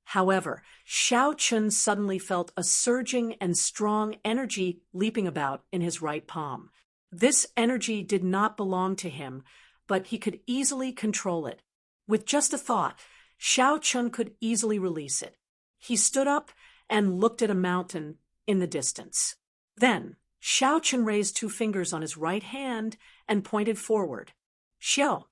However, Xiao Chen suddenly felt a surging and strong energy leaping about in his right palm. This energy did not belong to him, but he could easily control it. With just a thought, Xiao Chen could easily release it. He stood up and looked at a mountain in the distance. Then, Xiao Chen raised 2 fingers on his right hand and pointed forward. Xiao.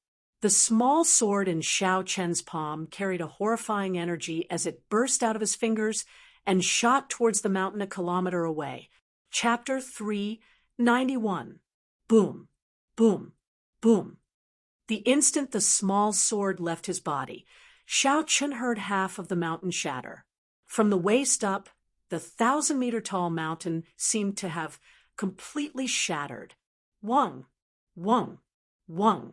The small sword in Xiao Chen's palm carried a horrifying energy as it burst out of his fingers and shot towards the mountain a kilometer away. Chapter 391. Boom, boom, boom. The instant the small sword left his body, Xiao Chen heard half of the mountain shatter. From the waist up, the 1,000-meter-tall mountain seemed to have completely shattered. Wong, wong, wong.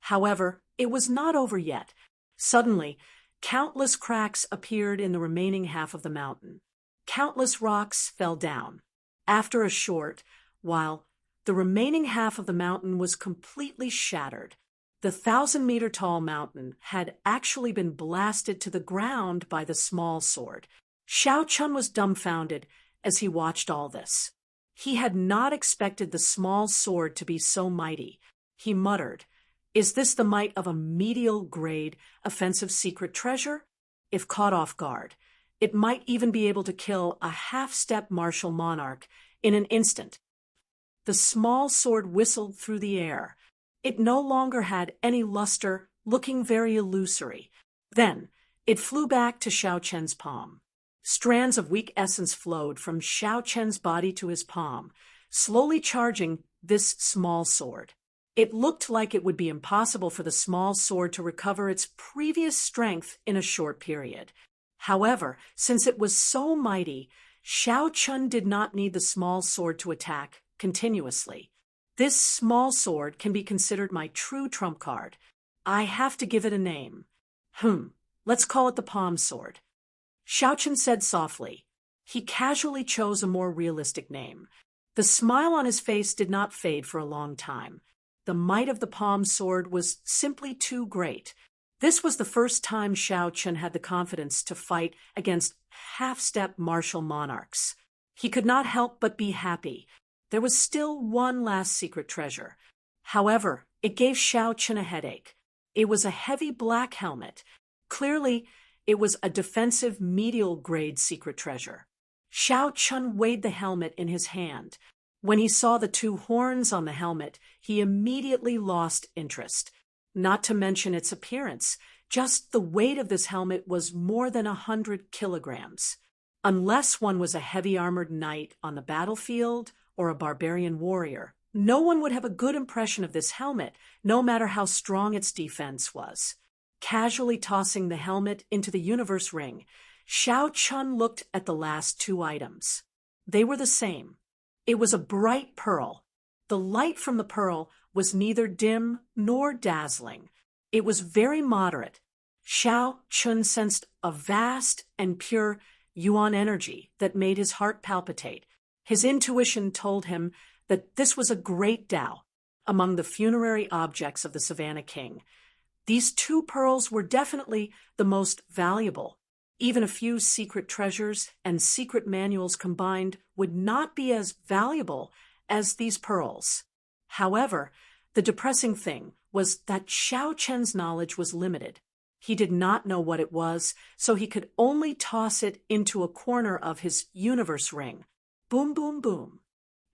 However, it was not over yet. Suddenly, countless cracks appeared in the remaining half of the mountain. Countless rocks fell down. After a short while, the remaining half of the mountain was completely shattered. The 1,000-meter-tall mountain had actually been blasted to the ground by the small sword. Xiao Chen was dumbfounded as he watched all this. He had not expected the small sword to be so mighty. He muttered, "Is this the might of a medial-grade offensive secret treasure? If caught off guard, it might even be able to kill a half-step martial monarch in an instant." The small sword whistled through the air. It no longer had any luster, looking very illusory. Then, it flew back to Xiao Chen's palm. Strands of weak essence flowed from Xiao Chen's body to his palm, slowly charging this small sword. It looked like it would be impossible for the small sword to recover its previous strength in a short period. However, since it was so mighty, Xiao Chen did not need the small sword to attack continuously. This small sword can be considered my true trump card. I have to give it a name. Let's call it the palm sword. Xiao Chen said softly. He casually chose a more realistic name. The smile on his face did not fade for a long time. The might of the palm sword was simply too great. This was the first time Xiao Chen had the confidence to fight against half-step martial monarchs. He could not help but be happy. There was still one last secret treasure. However, it gave Xiao Chen a headache. It was a heavy black helmet. Clearly, it was a defensive medial-grade secret treasure. Xiao Chen weighed the helmet in his hand. When he saw the 2 horns on the helmet, he immediately lost interest. Not to mention its appearance. Just the weight of this helmet was more than 100 kilograms. Unless one was a heavy armored knight on the battlefield or a barbarian warrior, no one would have a good impression of this helmet, no matter how strong its defense was. Casually tossing the helmet into the universe ring, Xiao Chen looked at the last 2 items. They were the same. It was a bright pearl. The light from the pearl was neither dim nor dazzling. It was very moderate. Xiao Chen sensed a vast and pure yuan energy that made his heart palpitate. His intuition told him that this was a great Tao among the funerary objects of the Savannah King. These 2 pearls were definitely the most valuable. Even a few secret treasures and secret manuals combined would not be as valuable as these pearls. However, the depressing thing was that Xiao Chen's knowledge was limited. He did not know what it was, so he could only toss it into a corner of his universe ring. Boom, boom, boom.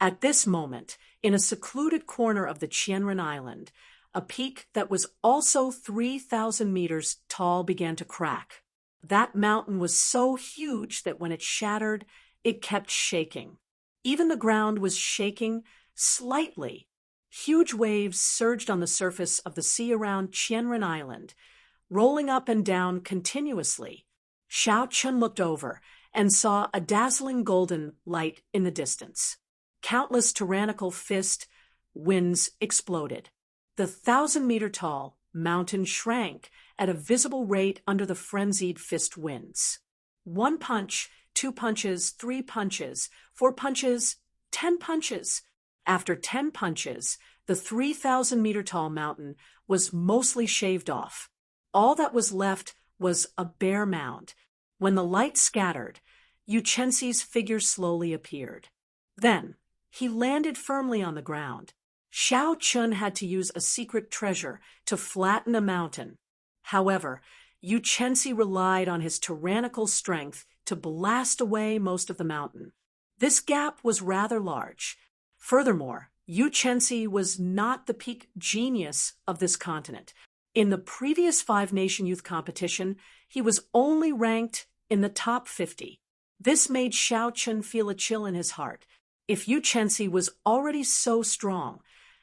At this moment, in a secluded corner of the Qianren Island, a peak that was also 3,000 meters tall began to crack. That mountain was so huge that when it shattered, it kept shaking. Even the ground was shaking slightly. Huge waves surged on the surface of the sea around Qianren Island, rolling up and down continuously. Xiao Chun looked over and saw a dazzling golden light in the distance. Countless tyrannical fist winds exploded. The 1,000-meter-tall mountain shrank at a visible rate under the frenzied fist winds. 1 punch, 2 punches, 3 punches, 4 punches, 10 punches. After 10 punches, the 3,000-meter-tall mountain was mostly shaved off. All that was left was a bare mound. When the light scattered, Yu Chenxi's figure slowly appeared. Then, he landed firmly on the ground. Xiao Chun had to use a secret treasure to flatten a mountain. However, Yu Chenxi relied on his tyrannical strength to blast away most of the mountain. This gap was rather large. Furthermore, Yu Chenxi was not the peak genius of this continent. In the previous five-nation youth competition, he was only ranked in the top 50. This made Xiao Chun feel a chill in his heart. If Yu Chenxi was already so strong,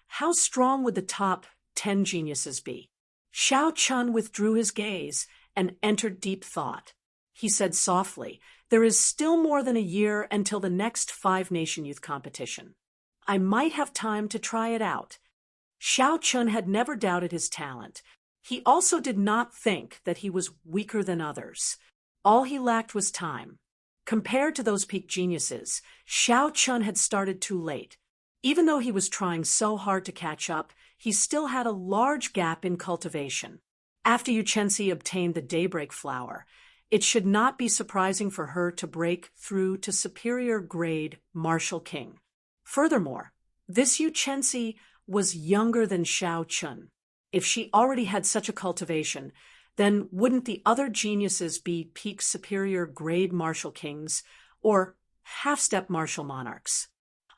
how strong would the top 10 geniuses be? Xiao Chun withdrew his gaze and entered deep thought. He said softly, "There is still more than a year until the next five-nation youth competition. I might have time to try it out." Xiao Chun had never doubted his talent. He also did not think that he was weaker than others. All he lacked was time. Compared to those peak geniuses, Xiao Chun had started too late. Even though he was trying so hard to catch up, he still had a large gap in cultivation. After Yu Chenxi obtained the daybreak flower, it should not be surprising for her to break through to superior grade Martial King. Furthermore, this Yu Chenxi was younger than Xiao Chun. If she already had such a cultivation, then wouldn't the other geniuses be peak superior grade Martial Kings or half-step Martial Monarchs?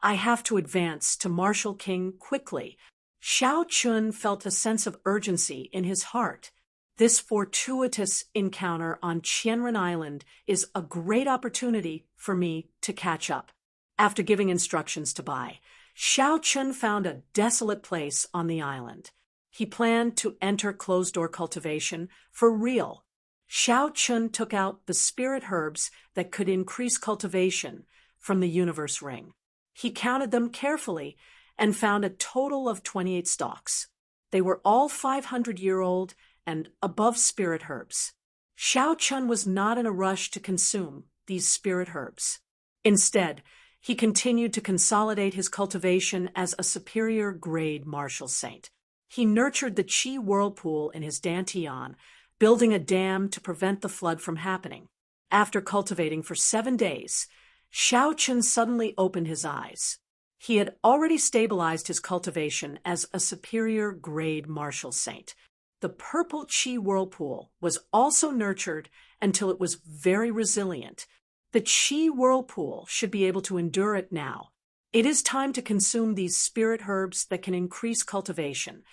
I have to advance to Martial King quickly. Xiao Chun felt a sense of urgency in his heart. This fortuitous encounter on Qianren Island is a great opportunity for me to catch up. After giving instructions to Bai, Xiao Chun found a desolate place on the island. He planned to enter closed-door cultivation for real. Xiao Chun took out the spirit herbs that could increase cultivation from the universe ring. He counted them carefully and found a total of 28 stalks. They were all 500-year-old and above spirit herbs. Xiao Chun was not in a rush to consume these spirit herbs. Instead, he continued to consolidate his cultivation as a superior grade martial saint. He nurtured the Qi whirlpool in his dantian, building a dam to prevent the flood from happening. After cultivating for 7 days, Xiao Chun suddenly opened his eyes. He had already stabilized his cultivation as a superior grade martial saint. The purple Qi whirlpool was also nurtured until it was very resilient. The Qi whirlpool should be able to endure it now. It is time to consume these spirit herbs that can increase cultivation.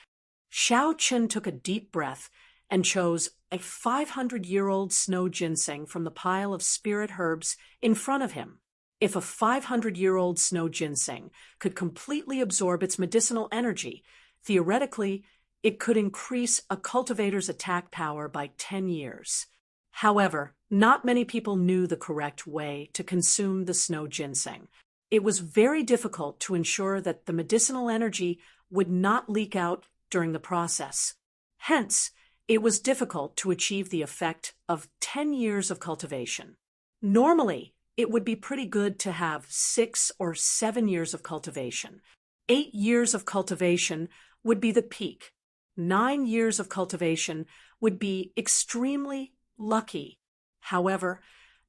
Xiao Chun took a deep breath and chose a 500-year-old snow ginseng from the pile of spirit herbs in front of him. If a 500-year-old snow ginseng could completely absorb its medicinal energy, theoretically, it could increase a cultivator's attack power by 10 years. However, not many people knew the correct way to consume the snow ginseng. It was very difficult to ensure that the medicinal energy would not leak out during the process. Hence, it was difficult to achieve the effect of 10 years of cultivation. Normally, it would be pretty good to have 6 or 7 years of cultivation. 8 years of cultivation would be the peak. 9 years of cultivation would be extremely lucky. However,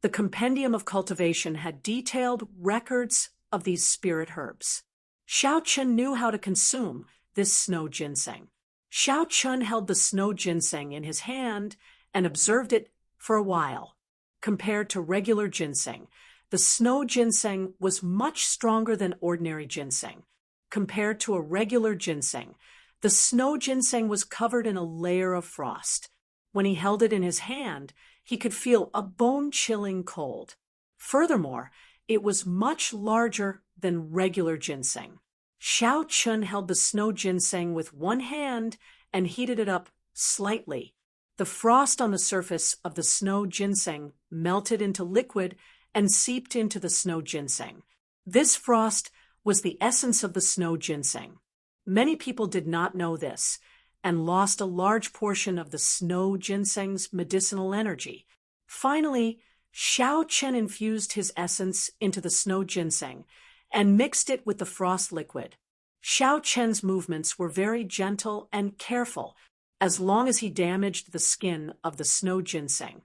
the Compendium of Cultivation had detailed records of these spirit herbs. Xiao Chun knew how to consume this snow ginseng. Xiao Chun held the snow ginseng in his hand and observed it for a while. Compared to regular ginseng, the snow ginseng was much stronger than ordinary ginseng. Compared to a regular ginseng, the snow ginseng was covered in a layer of frost. When he held it in his hand, he could feel a bone-chilling cold. Furthermore, it was much larger than regular ginseng. Xiao Chun held the snow ginseng with one hand and heated it up slightly. The frost on the surface of the snow ginseng melted into liquid and seeped into the snow ginseng. This frost was the essence of the snow ginseng. Many people did not know this and lost a large portion of the snow ginseng's medicinal energy. Finally, Xiao Chen infused his essence into the snow ginseng and mixed it with the frost liquid. Xiao Chen's movements were very gentle and careful, as long as he damaged the skin of the snow ginseng.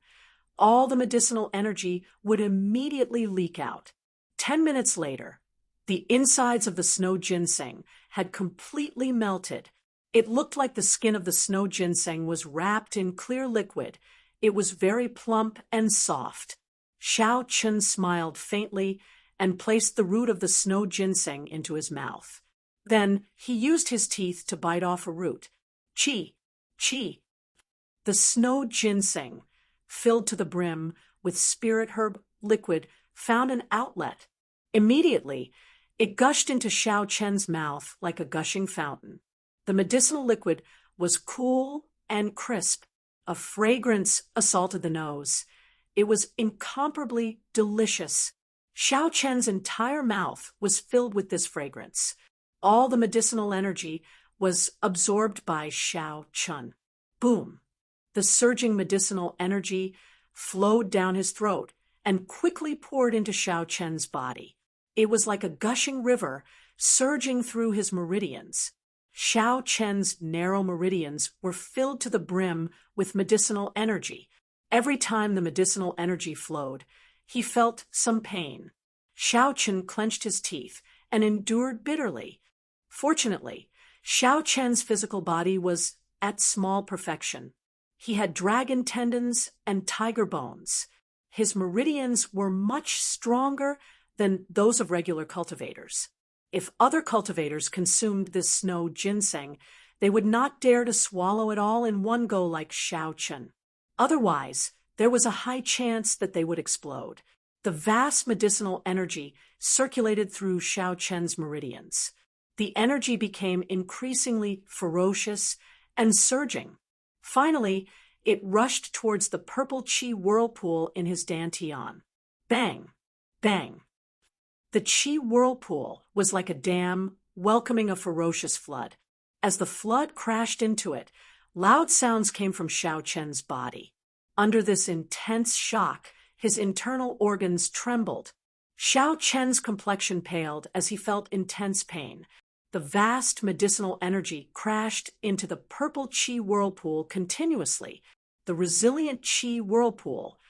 All the medicinal energy would immediately leak out. 10 minutes later, the insides of the snow ginseng had completely melted. It looked like the skin of the snow ginseng was wrapped in clear liquid. It was very plump and soft. Xiao Chun smiled faintly and placed the root of the snow ginseng into his mouth. Then he used his teeth to bite off a root. Chi! Chi! The snow ginseng, filled to the brim with spirit herb liquid, found an outlet. Immediately, it gushed into Xiao Chen's mouth like a gushing fountain. The medicinal liquid was cool and crisp. A fragrance assaulted the nose. It was incomparably delicious. Xiao Chen's entire mouth was filled with this fragrance. All the medicinal energy was absorbed by Xiao Chun. Boom! The surging medicinal energy flowed down his throat and quickly poured into Xiao Chen's body. It was like a gushing river surging through his meridians. Xiao Chen's narrow meridians were filled to the brim with medicinal energy. Every time the medicinal energy flowed, he felt some pain. Xiao Chen clenched his teeth and endured bitterly. Fortunately, Xiao Chen's physical body was at small perfection. He had dragon tendons and tiger bones. His meridians were much stronger than those of regular cultivators. If other cultivators consumed this snow ginseng, they would not dare to swallow it all in one go like Xiao Chen. Otherwise, there was a high chance that they would explode. The vast medicinal energy circulated through Xiao Chen's meridians. The energy became increasingly ferocious and surging. Finally, it rushed towards the purple chi whirlpool in his dantian. Bang! Bang! The chi whirlpool was like a dam welcoming a ferocious flood. As the flood crashed into it, loud sounds came from Xiao Chen's body. Under this intense shock, his internal organs trembled. Xiao Chen's complexion paled as he felt intense pain. The vast medicinal energy crashed into the purple chi whirlpool continuously. The resilient chi whirlpool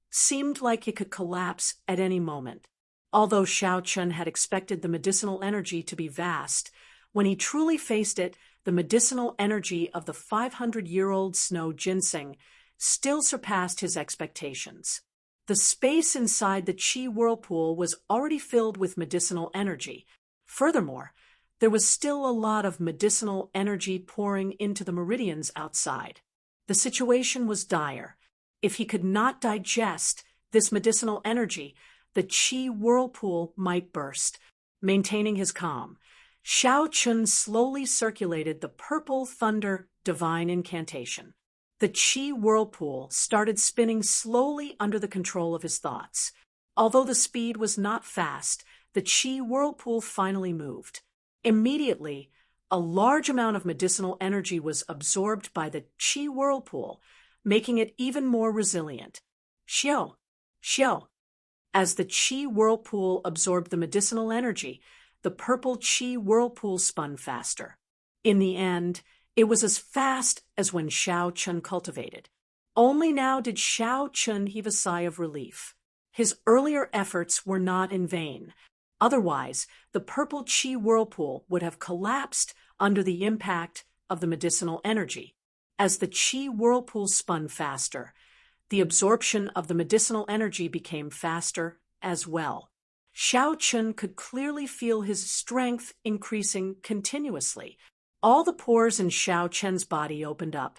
seemed like it could collapse at any moment. Although Xiao Chen had expected the medicinal energy to be vast, when he truly faced it, the medicinal energy of the 500-year-old snow ginseng still surpassed his expectations. The space inside the chi whirlpool was already filled with medicinal energy. Furthermore, there was still a lot of medicinal energy pouring into the meridians outside. The situation was dire. If he could not digest this medicinal energy, the chi whirlpool might burst. Maintaining his calm, Xiao Chun slowly circulated the purple thunder divine incantation. The chi whirlpool started spinning slowly under the control of his thoughts. Although the speed was not fast, the chi whirlpool finally moved. Immediately, a large amount of medicinal energy was absorbed by the chi whirlpool, making it even more resilient. Xiao! Xiao! As the chi whirlpool absorbed the medicinal energy, the purple chi whirlpool spun faster. In the end, it was as fast as when Xiao Chun cultivated. Only now did Xiao Chun heave a sigh of relief. His earlier efforts were not in vain. Otherwise, the purple chi whirlpool would have collapsed under the impact of the medicinal energy. As the chi whirlpool spun faster, the absorption of the medicinal energy became faster as well. Xiao Chun could clearly feel his strength increasing continuously. All the pores in Xiao Chen's body opened up,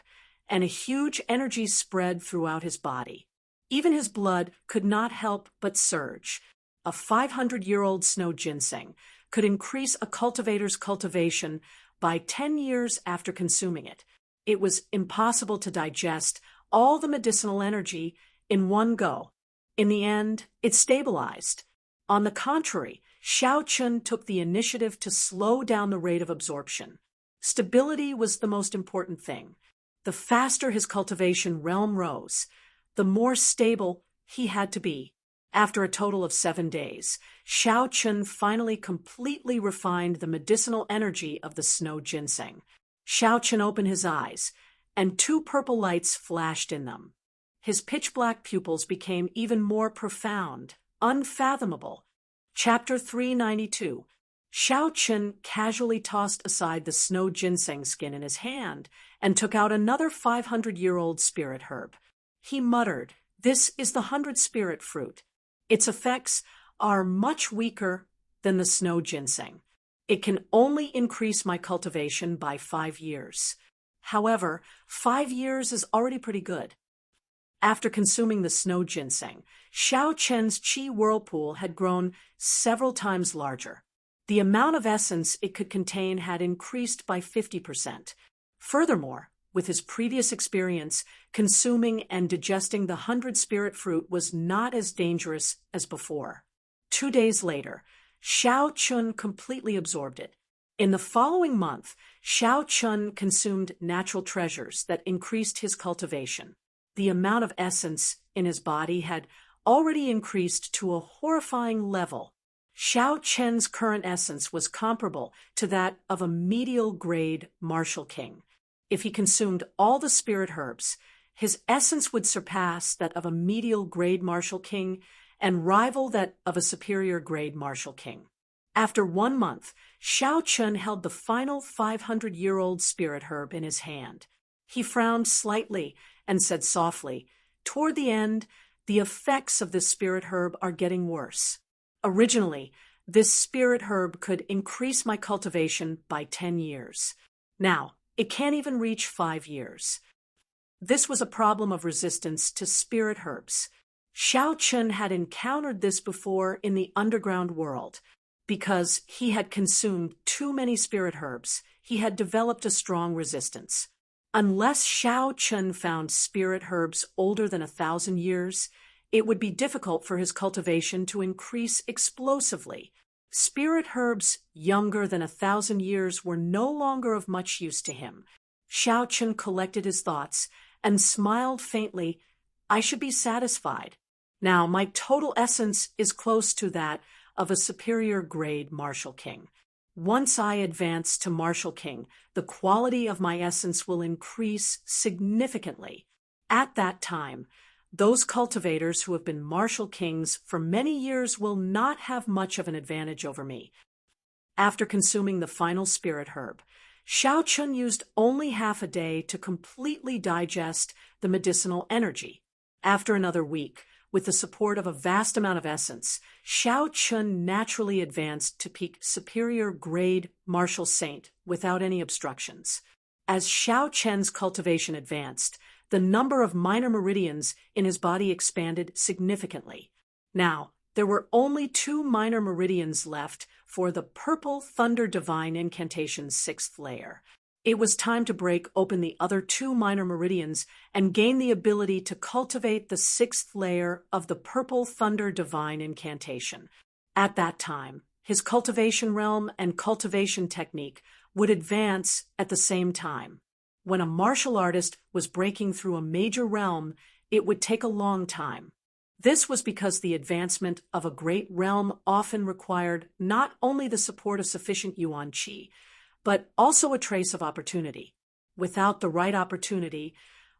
and a huge energy spread throughout his body. Even his blood could not help but surge. A 500-year-old snow ginseng, could increase a cultivator's cultivation by 10 years after consuming it. It was impossible to digest all the medicinal energy in one go. In the end, it stabilized. On the contrary, Xiao took the initiative to slow down the rate of absorption. Stability was the most important thing. The faster his cultivation realm rose, the more stable he had to be. After a total of 7 days, Xiao finally completely refined the medicinal energy of the snow ginseng. Xiao opened his eyes, and 2 purple lights flashed in them. His pitch-black pupils became even more profound, unfathomable. Chapter 392. Xiao casually tossed aside the snow ginseng skin in his hand and took out another 500-year-old spirit herb. He muttered, "This is the 100-spirit fruit. Its effects are much weaker than the snow ginseng. It can only increase my cultivation by 5 years. However, 5 years is already pretty good." After consuming the snow ginseng, Xiao qi whirlpool had grown several times larger. The amount of essence it could contain had increased by 50%. Furthermore, with his previous experience, consuming and digesting the 100-spirit fruit was not as dangerous as before. 2 days later, Xiao completely absorbed it. In the following month, Xiao consumed natural treasures that increased his cultivation. The amount of essence in his body had already increased to a horrifying level. Xiao current essence was comparable to that of a medial-grade martial king. If he consumed all the spirit herbs, his essence would surpass that of a medial-grade martial king and rival that of a superior-grade martial king. After 1 month, Xiao held the final 500-year-old spirit herb in his hand. He frowned slightly and said softly, "Toward the end, the effects of this spirit herb are getting worse. Originally, this spirit herb could increase my cultivation by 10 years. Now, it can't even reach 5 years." This was a problem of resistance to spirit herbs. Xiao had encountered this before in the underground world. Because he had consumed too many spirit herbs, he had developed a strong resistance. Unless Xiao found spirit herbs older than 1,000 years, it would be difficult for his cultivation to increase explosively. Spirit herbs younger than 1,000 years were no longer of much use to him. Xiao collected his thoughts and smiled faintly. "I should be satisfied. Now my total essence is close to that of a superior-grade martial king. Once I advance to martial king, the quality of my essence will increase significantly. At that time, those cultivators who have been martial kings for many years will not have much of an advantage over me." After consuming the final spirit herb, Xiao used only half a day to completely digest the medicinal energy. After another week, with the support of a vast amount of essence, Xiao naturally advanced to peak superior-grade martial saint without any obstructions. As Xiao cultivation advanced, the number of minor meridians in his body expanded significantly. Now, there were only 2 minor meridians left for the Purple Thunder Divine Incantation's 6th layer. It was time to break open the other 2 minor meridians and gain the ability to cultivate the 6th layer of the Purple Thunder Divine Incantation. At that time, his cultivation realm and cultivation technique would advance at the same time. When a martial artist was breaking through a major realm, it would take a long time. This was because the advancement of a great realm often required not only the support of sufficient yuan qi, but also a trace of opportunity. Without the right opportunity,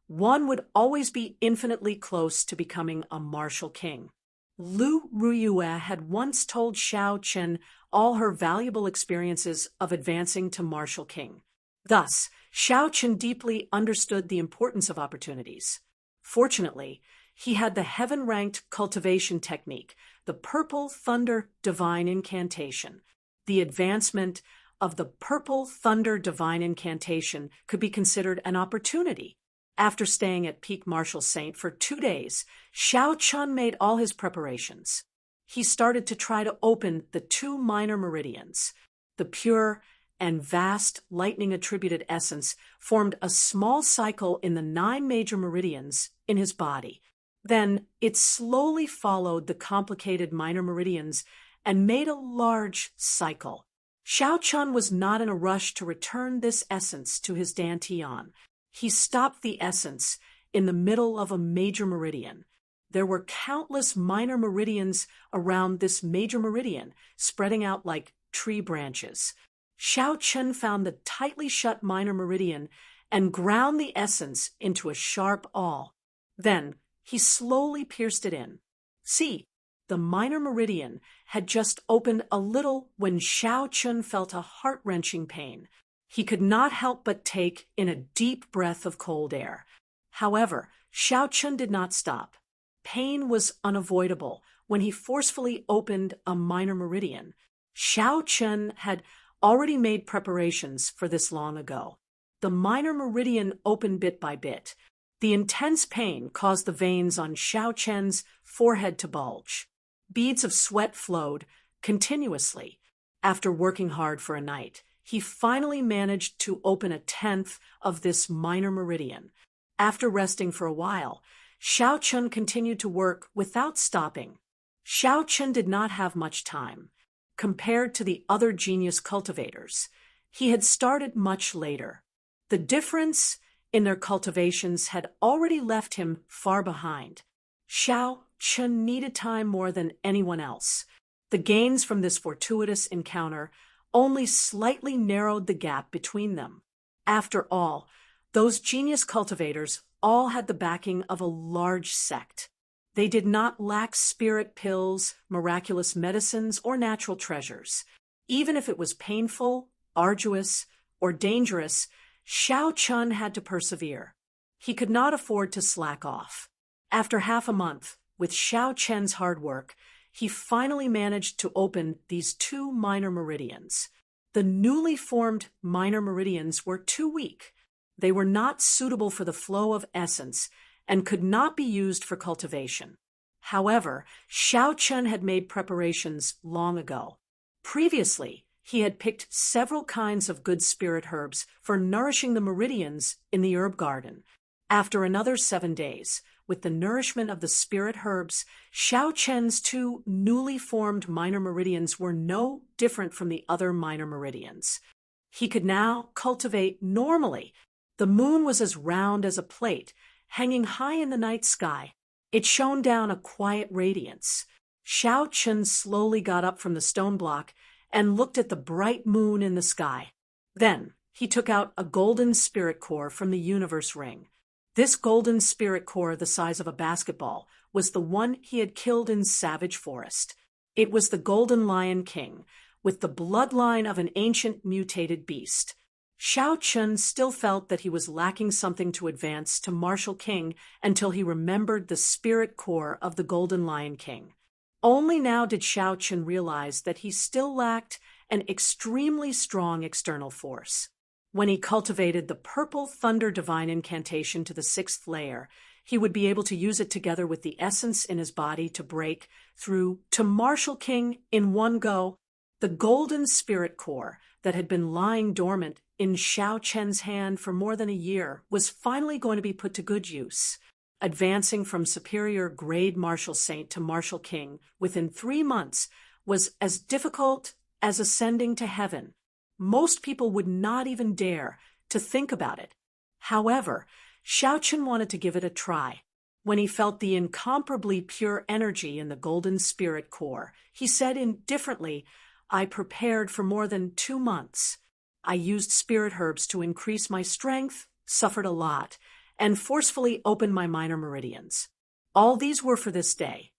one would always be infinitely close to becoming a martial king. Lu Ruyue had once told Xiao all her valuable experiences of advancing to martial king. Thus, Xiao deeply understood the importance of opportunities. Fortunately, he had the heaven-ranked cultivation technique, the Purple Thunder Divine Incantation. The advancement of the Purple Thunder Divine Incantation could be considered an opportunity. After staying at peak martial saint for 2 days, Xiao made all his preparations. he started to try to open the 2 minor meridians. The pure and vast lightning-attributed essence formed a small cycle in the 9 major meridians in his body. Then it slowly followed the complicated minor meridians and made a large cycle. Xiao Chun was not in a rush to return this essence to his dantian. He stopped the essence in the middle of a major meridian. There were countless minor meridians around this major meridian, spreading out like tree branches. Xiao Chun found the tightly shut minor meridian and ground the essence into a sharp awl. Then he slowly pierced it in. See, the minor meridian had just opened a little when Xiao Chun felt a heart-wrenching pain. He could not help but take in a deep breath of cold air. However, Xiao Chun did not stop. Pain was unavoidable when he forcefully opened a minor meridian. Xiao Chun had already made preparations for this long ago. The minor meridian opened bit by bit. The intense pain caused the veins on Xiao Chun's forehead to bulge. Beads of sweat flowed continuously. After working hard for a night, he finally managed to open 1/10 of this minor meridian. After resting for a while, Xiao Chun continued to work without stopping. Xiao Chun did not have much time. Compared to the other genius cultivators, he had started much later. The difference in their cultivations had already left him far behind. Xiao Chun needed time more than anyone else. The gains from this fortuitous encounter only slightly narrowed the gap between them. After all, those genius cultivators all had the backing of a large sect. They did not lack spirit pills, miraculous medicines, or natural treasures. Even if it was painful, arduous, or dangerous, Xiao Chun had to persevere. He could not afford to slack off. After half a month, with Xiao Chun's hard work, he finally managed to open these 2 minor meridians. The newly formed minor meridians were too weak. They were not suitable for the flow of essence and could not be used for cultivation. However, Xiao Chun had made preparations long ago. Previously, he had picked several kinds of good spirit herbs for nourishing the meridians in the herb garden. After another 7 days, with the nourishment of the spirit herbs, Xiao Chun's 2 newly formed minor meridians were no different from the other minor meridians. He could now cultivate normally. The moon was as round as a plate, hanging high in the night sky. It shone down a quiet radiance. Xiao Chun slowly got up from the stone block and looked at the bright moon in the sky. Then he took out a golden spirit core from the universe ring. This golden spirit core, the size of a basketball, was the one he had killed in Savage Forest. It was the Golden Lion King, with the bloodline of an ancient mutated beast. Xiao Chun still felt that he was lacking something to advance to Martial King until he remembered the spirit core of the Golden Lion King. Only now did Xiao Chun realize that he still lacked an extremely strong external force. When he cultivated the Purple Thunder Divine Incantation to the 6th layer, he would be able to use it together with the essence in his body to break through to Martial King in one go. The golden spirit core that had been lying dormant in Xiao Chun's hand for more than a year was finally going to be put to good use. Advancing from superior grade Martial Saint to Martial King within 3 months was as difficult as ascending to heaven. Most people would not even dare to think about it. However, Xiao Chun wanted to give it a try. When he felt the incomparably pure energy in the golden spirit core, he said indifferently, "I prepared for more than 2 months. I used spirit herbs to increase my strength, suffered a lot, and forcefully opened my minor meridians. All these were for this day."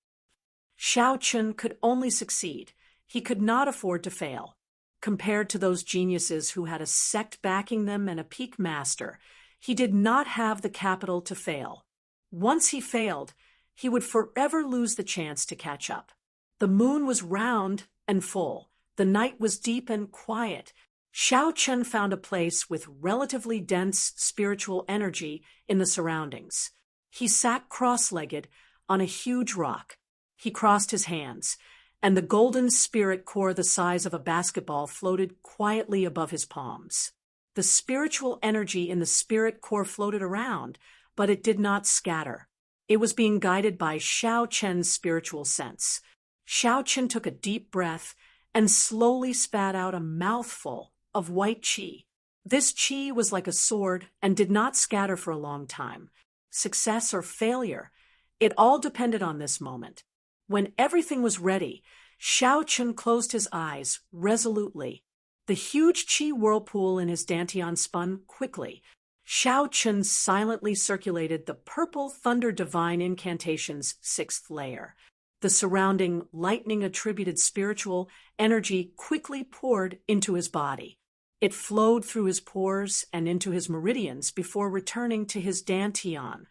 Xiao Chun could only succeed. He could not afford to fail. Compared to those geniuses who had a sect backing them and a peak master, he did not have the capital to fail. Once he failed, he would forever lose the chance to catch up. The moon was round and full. The night was deep and quiet. Xiao Chun found a place with relatively dense spiritual energy in the surroundings. He sat cross-legged on a huge rock. He crossed his hands, and the golden spirit core the size of a basketball floated quietly above his palms. The spiritual energy in the spirit core floated around, but it did not scatter. It was being guided by Xiao Chen's spiritual sense. Xiao Chen took a deep breath and slowly spat out a mouthful of white qi. This qi was like a sword and did not scatter for a long time. Success or failure, it all depended on this moment. When everything was ready, Xiao Chen closed his eyes resolutely. The huge qi whirlpool in his dantian spun quickly. Xiao Chen silently circulated the purple thunder divine incantation's 6th layer. The surrounding lightning-attributed spiritual energy quickly poured into his body. It flowed through his pores and into his meridians before returning to his dantian.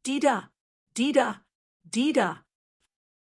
Dida, dida, dida.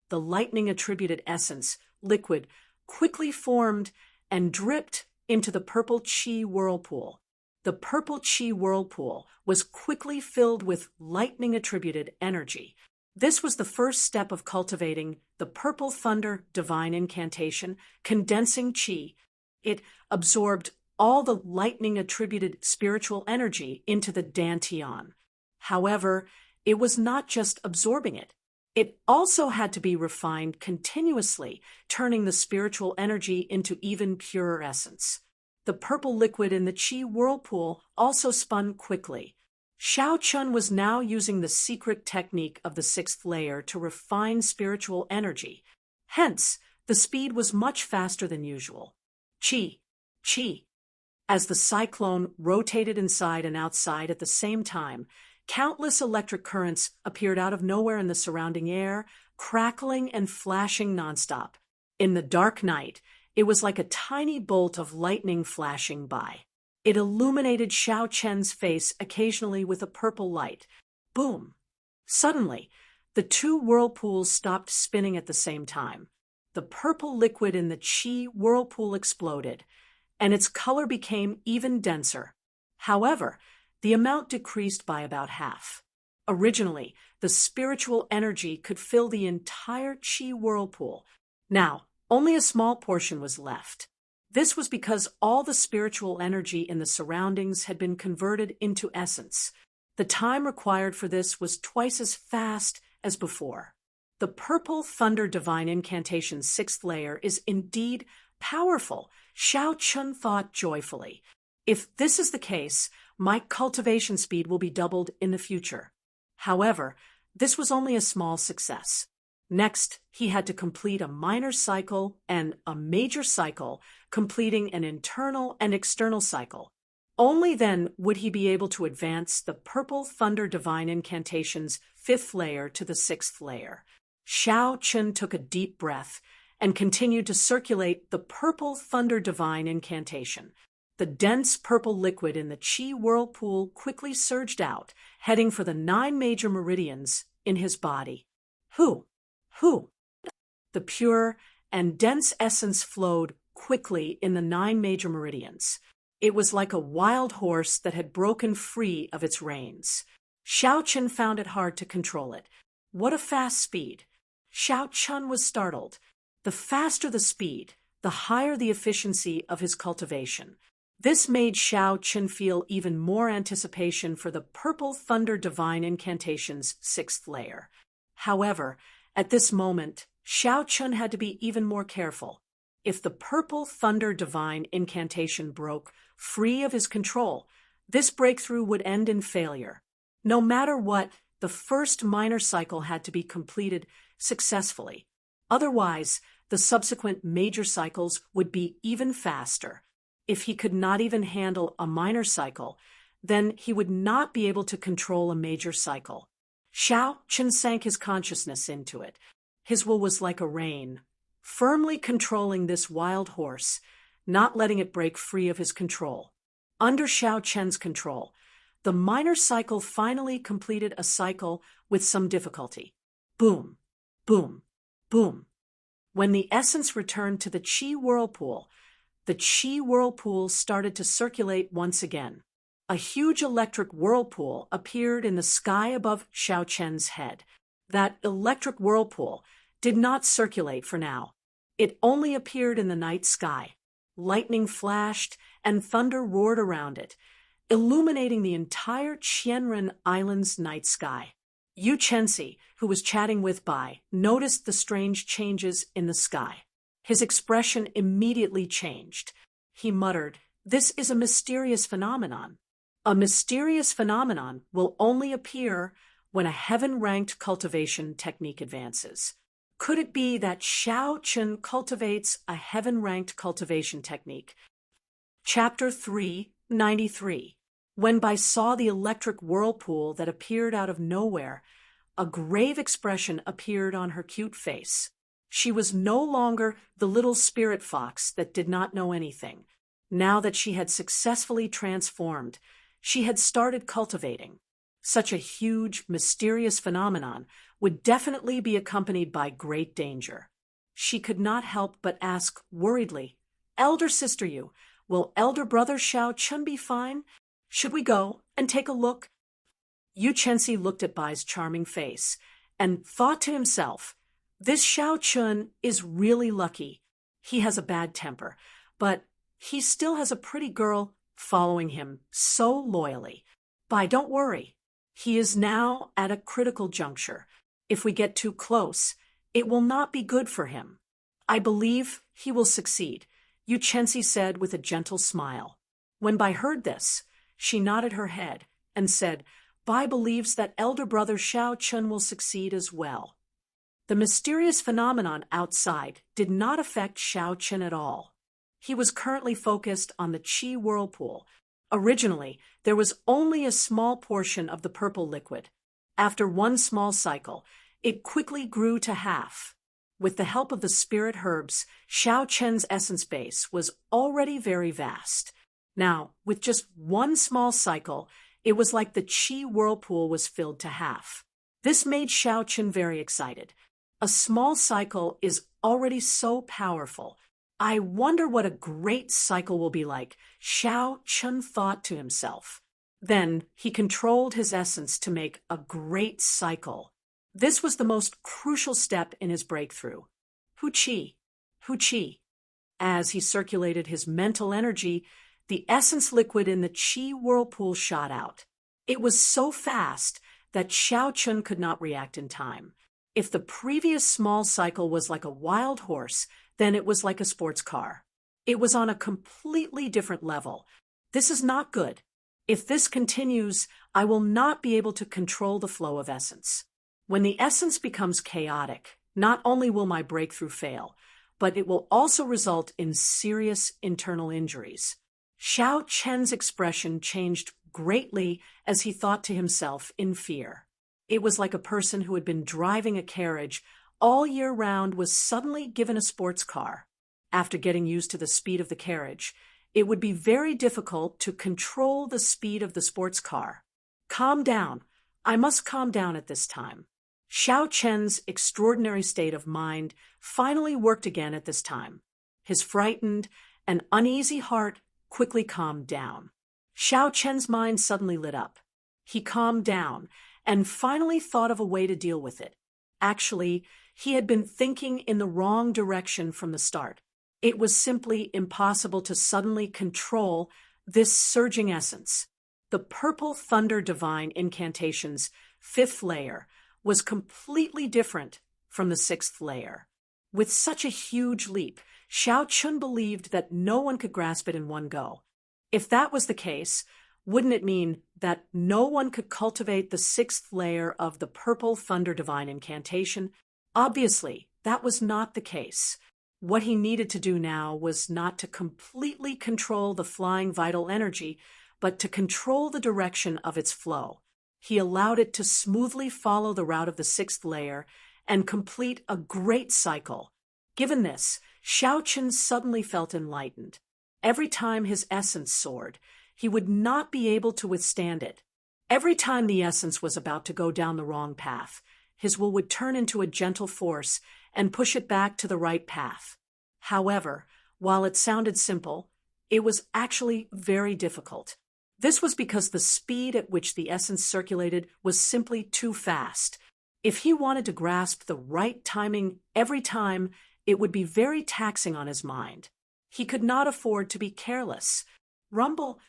The lightning-attributed essence, liquid, quickly formed and dripped into the purple qi whirlpool. The purple qi whirlpool was quickly filled with lightning-attributed energy. This was the first step of cultivating the purple thunder divine incantation, condensing qi. It absorbed all the lightning-attributed spiritual energy into the dantian. However, it was not just absorbing it. It also had to be refined continuously, turning the spiritual energy into even purer essence. The purple liquid in the qi whirlpool also spun quickly. Xiao Chen was now using the secret technique of the 6th layer to refine spiritual energy. Hence, the speed was much faster than usual. Qi, qi. As the cyclone rotated inside and outside at the same time, countless electric currents appeared out of nowhere in the surrounding air, crackling and flashing nonstop. In the dark night, it was like a tiny bolt of lightning flashing by. It illuminated Xiao Chen's face occasionally with a purple light. Boom! Suddenly, the 2 whirlpools stopped spinning at the same time. The purple liquid in the qi whirlpool exploded, and its color became even denser. However, the amount decreased by about half. Originally, the spiritual energy could fill the entire qi whirlpool. Now, only a small portion was left. This was because all the spiritual energy in the surroundings had been converted into essence. The time required for this was twice as fast as before. The purple thunder divine incantation's 6th layer is indeed powerful, Xiao Chen thought joyfully. If this is the case, my cultivation speed will be doubled in the future. However, this was only a small success. Next, he had to complete a minor cycle and a major cycle, completing an internal and external cycle. Only then would he be able to advance the purple thunder divine incantation's 5th layer to the 6th layer. Xiao Chen took a deep breath and continued to circulate the purple thunder divine incantation. The dense purple liquid in the qi whirlpool quickly surged out, heading for the 9 major meridians in his body. Who? The pure and dense essence flowed quickly in the 9 major meridians. It was like a wild horse that had broken free of its reins. Xiao Chen found it hard to control it. What a fast speed! Xiao Chen was startled. The faster the speed, the higher the efficiency of his cultivation. This made Xiao Chen feel even more anticipation for the purple thunder divine incantation's 6th layer. However, at this moment, Xiao Chen had to be even more careful. If the purple thunder divine incantation broke free of his control, this breakthrough would end in failure. No matter what, the first minor cycle had to be completed successfully. Otherwise, the subsequent major cycles would be even faster. If he could not even handle a minor cycle, then he would not be able to control a major cycle. Xiao Chen sank his consciousness into it. His will was like a rein, firmly controlling this wild horse, not letting it break free of his control. Under Xiao Chen's control, the minor cycle finally completed a cycle with some difficulty. Boom, boom, boom. When the essence returned to the qi whirlpool started to circulate once again. A huge electric whirlpool appeared in the sky above Xiao Chen's head. That electric whirlpool did not circulate for now. It only appeared in the night sky. Lightning flashed and thunder roared around it, illuminating the entire Qianren Island's night sky. Yu Chenxi, who was chatting with Bai, noticed the strange changes in the sky. His expression immediately changed. He muttered, "This is a mysterious phenomenon. A mysterious phenomenon will only appear when a heaven-ranked cultivation technique advances. Could it be that Xiao Chun cultivates a heaven-ranked cultivation technique?" Chapter 393. When Bai saw the electric whirlpool that appeared out of nowhere, a grave expression appeared on her cute face. She was no longer the little spirit fox that did not know anything. Now that she had successfully transformed, she had started cultivating. Such a huge, mysterious phenomenon would definitely be accompanied by great danger. She could not help but ask worriedly, "Elder sister Yu, will elder brother Xiao Chun be fine? Should we go and take a look?" Yu Chenxi looked at Bai's charming face and thought to himself, "This Xiao Chun is really lucky. He has a bad temper, but he still has a pretty girl following him so loyally. Bai, don't worry. He is now at a critical juncture. If we get too close, it will not be good for him. I believe he will succeed," Yu Chenxi said with a gentle smile. When Bai heard this, she nodded her head and said, "Bai believes that elder brother Xiao Chun will succeed as well." The mysterious phenomenon outside did not affect Xiao Chun at all. He was currently focused on the Qi whirlpool. Originally, there was only a small portion of the purple liquid. After one small cycle, it quickly grew to half. With the help of the spirit herbs, Xiao Chen's essence base was already very vast. Now, with just one small cycle, it was like the Qi whirlpool was filled to half. This made Xiao Chen very excited. A small cycle is already so powerful. I wonder what a great cycle will be like, Xiao Chen thought to himself. Then he controlled his essence to make a great cycle. This was the most crucial step in his breakthrough. Hu Qi, Hu Qi. As he circulated his mental energy, the essence liquid in the Qi whirlpool shot out. It was so fast that Xiao Chun could not react in time. If the previous small cycle was like a wild horse, then it was like a sports car. It was on a completely different level. This is not good. If this continues, I will not be able to control the flow of essence. When the essence becomes chaotic, not only will my breakthrough fail, but it will also result in serious internal injuries. Xiao Chen's expression changed greatly as he thought to himself in fear. It was like a person who had been driving a carriage all year round was suddenly given a sports car. After getting used to the speed of the carriage, it would be very difficult to control the speed of the sports car. Calm down. I must calm down at this time. Xiao Chen's extraordinary state of mind finally worked again at this time. His frightened and uneasy heart quickly calmed down. Xiao Chen's mind suddenly lit up. He calmed down and finally thought of a way to deal with it. Actually, he had been thinking in the wrong direction from the start. It was simply impossible to suddenly control this surging essence. The Purple Thunder Divine Incantation's 5th layer was completely different from the 6th layer. With such a huge leap, Xiao Chun believed that no one could grasp it in one go. If that was the case, wouldn't it mean that no one could cultivate the 6th layer of the Purple Thunder Divine Incantation? Obviously, that was not the case. What he needed to do now was not to completely control the flying vital energy, but to control the direction of its flow. He allowed it to smoothly follow the route of the 6th layer and complete a great cycle. Given this, Xiao Chun suddenly felt enlightened. Every time his essence soared, he would not be able to withstand it. Every time the essence was about to go down the wrong path, his will would turn into a gentle force and push it back to the right path. However, while it sounded simple, it was actually very difficult. This was because the speed at which the essence circulated was simply too fast. If he wanted to grasp the right timing every time, it would be very taxing on his mind. He could not afford to be careless. Rumble.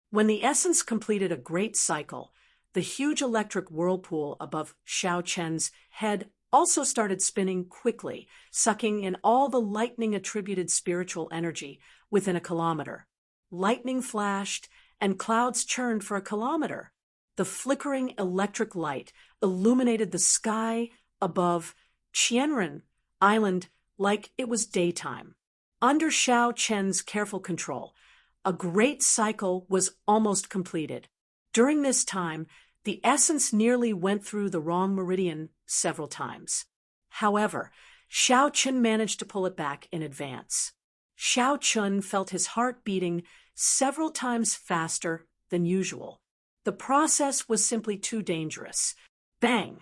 When the essence completed a great cycle, the huge electric whirlpool above Xiao Chen's head also started spinning quickly, sucking in all the lightning-attributed spiritual energy within a kilometer. Lightning flashed, and clouds churned for a kilometer. The flickering electric light illuminated the sky above Qianren Island like it was daytime. Under Xiao Chen's careful control, a great cycle was almost completed. During this time, the essence nearly went through the wrong meridian several times. However, Xiao Chen managed to pull it back in advance. Xiao Chen felt his heart beating several times faster than usual. The process was simply too dangerous. Bang!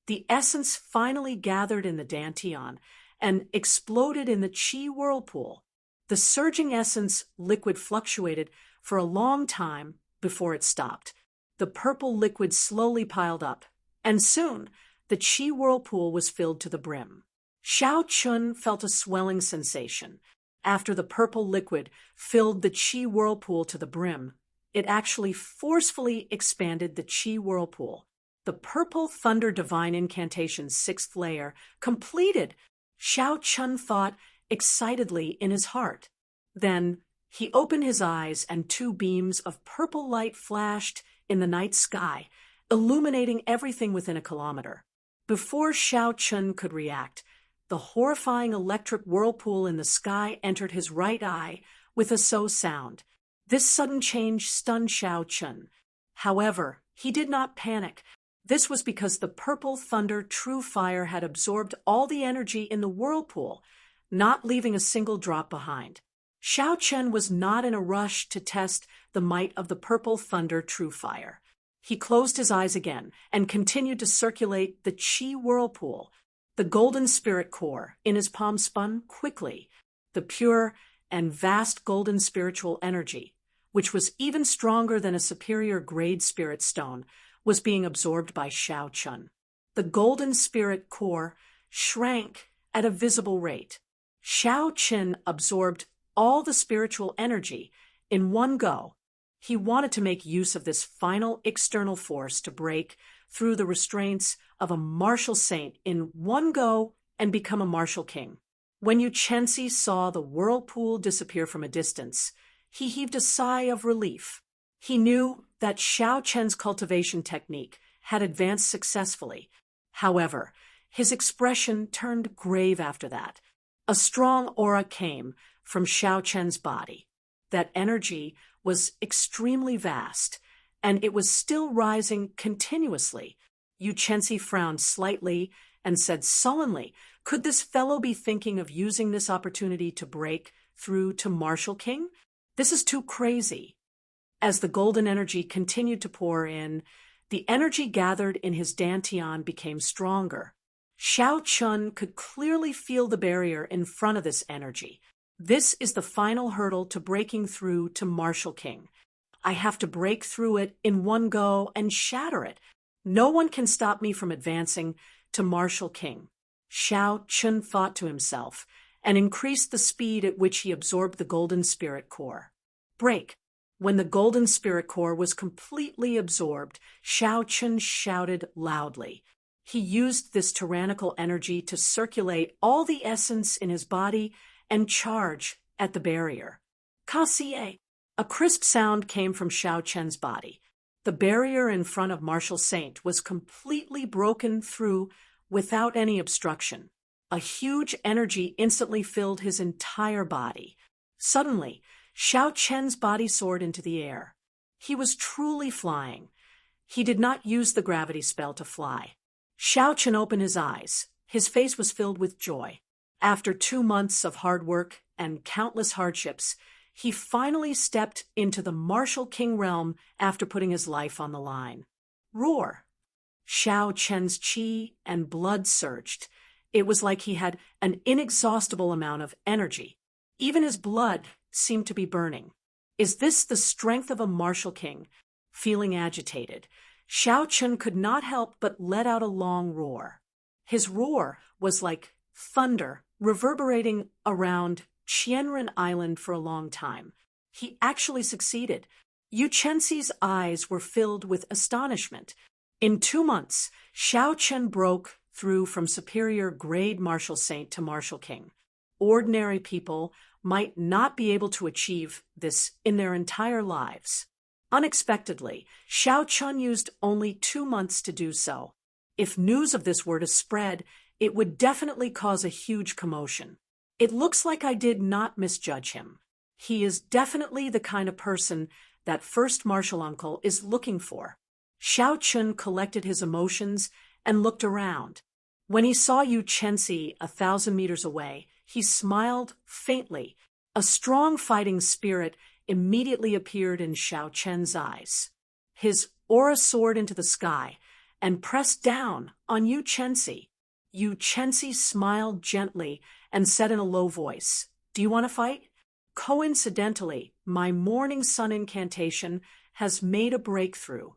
The essence finally gathered in the dantian and exploded in the qi whirlpool. The surging essence liquid fluctuated for a long time before it stopped. The purple liquid slowly piled up, and soon the qi whirlpool was filled to the brim. Xiao Chun felt a swelling sensation. After the purple liquid filled the qi whirlpool to the brim, it actually forcefully expanded the qi whirlpool. The purple thunder divine incantation's sixth layer completed, Xiao Chun thought excitedly in his heart. Then he opened his eyes and two beams of purple light flashed in the night sky, illuminating everything within a kilometer. Before Xiao Chun could react, the horrifying electric whirlpool in the sky entered his right eye with a so sound. This sudden change stunned Xiao Chun. However, he did not panic. This was because the purple thunder true fire had absorbed all the energy in the whirlpool, not leaving a single drop behind. Xiao Chen was not in a rush to test the might of the purple thunder true fire. He closed his eyes again and continued to circulate the qi whirlpool. The golden spirit core in his palm spun quickly. The pure and vast golden spiritual energy, which was even stronger than a superior grade spirit stone, was being absorbed by Xiao Chun. The golden spirit core shrank at a visible rate. Xiao Chen absorbed all the spiritual energy in one go. He wanted to make use of this final external force to break through the restraints of a martial saint in one go and become a martial king. When Yu Chensi saw the whirlpool disappear from a distance, he heaved a sigh of relief. He knew that Xiao Chen's cultivation technique had advanced successfully. However, his expression turned grave after that. A strong aura came from Xiao Chen's body. That energy was extremely vast, and it was still rising continuously. Yu Chensi frowned slightly and said sullenly, "Could this fellow be thinking of using this opportunity to break through to Martial King? This is too crazy." As the golden energy continued to pour in, the energy gathered in his dantian became stronger. Xiao Chun could clearly feel the barrier in front of this energy. This is the final hurdle to breaking through to Martial King. I have to break through it in one go and shatter it. No one can stop me from advancing to Martial King. Xiao Chun thought to himself and increased the speed at which he absorbed the golden spirit core. Break. When the golden spirit core was completely absorbed, Xiao Chun shouted loudly. He used this tyrannical energy to circulate all the essence in his body and charge at the barrier. Kassier. A crisp sound came from Xiao Chen's body. The barrier in front of Martial Saint was completely broken through without any obstruction. A huge energy instantly filled his entire body. Suddenly, Xiao Chen's body soared into the air. He was truly flying. He did not use the gravity spell to fly. Xiao Chen opened his eyes. His face was filled with joy. After 2 months of hard work and countless hardships, he finally stepped into the Martial King realm after putting his life on the line. Roar! Xiao Chen's qi and blood surged. It was like he had an inexhaustible amount of energy. Even his blood seemed to be burning. Is this the strength of a Martial King? Feeling agitated, Xiao Chen could not help but let out a long roar. His roar was like thunder reverberating around Qianren Island for a long time. He actually succeeded. Yu Chenxi's eyes were filled with astonishment. In 2 months, Xiao Chen broke through from superior grade martial saint to martial king. Ordinary people might not be able to achieve this in their entire lives. Unexpectedly, Xiao Chen used only 2 months to do so. If news of this were to spread, it would definitely cause a huge commotion. It looks like I did not misjudge him. He is definitely the kind of person that first martial uncle is looking for. Xiao Chen collected his emotions and looked around. When he saw Yu Chenxi 1,000 meters away, he smiled faintly. A strong fighting spirit immediately appeared in Xiao Chen's eyes. His aura soared into the sky and pressed down on Yu Chenxi. Yu Chenxi smiled gently and said in a low voice, "Do you want to fight?" Coincidentally, my morning sun incantation has made a breakthrough.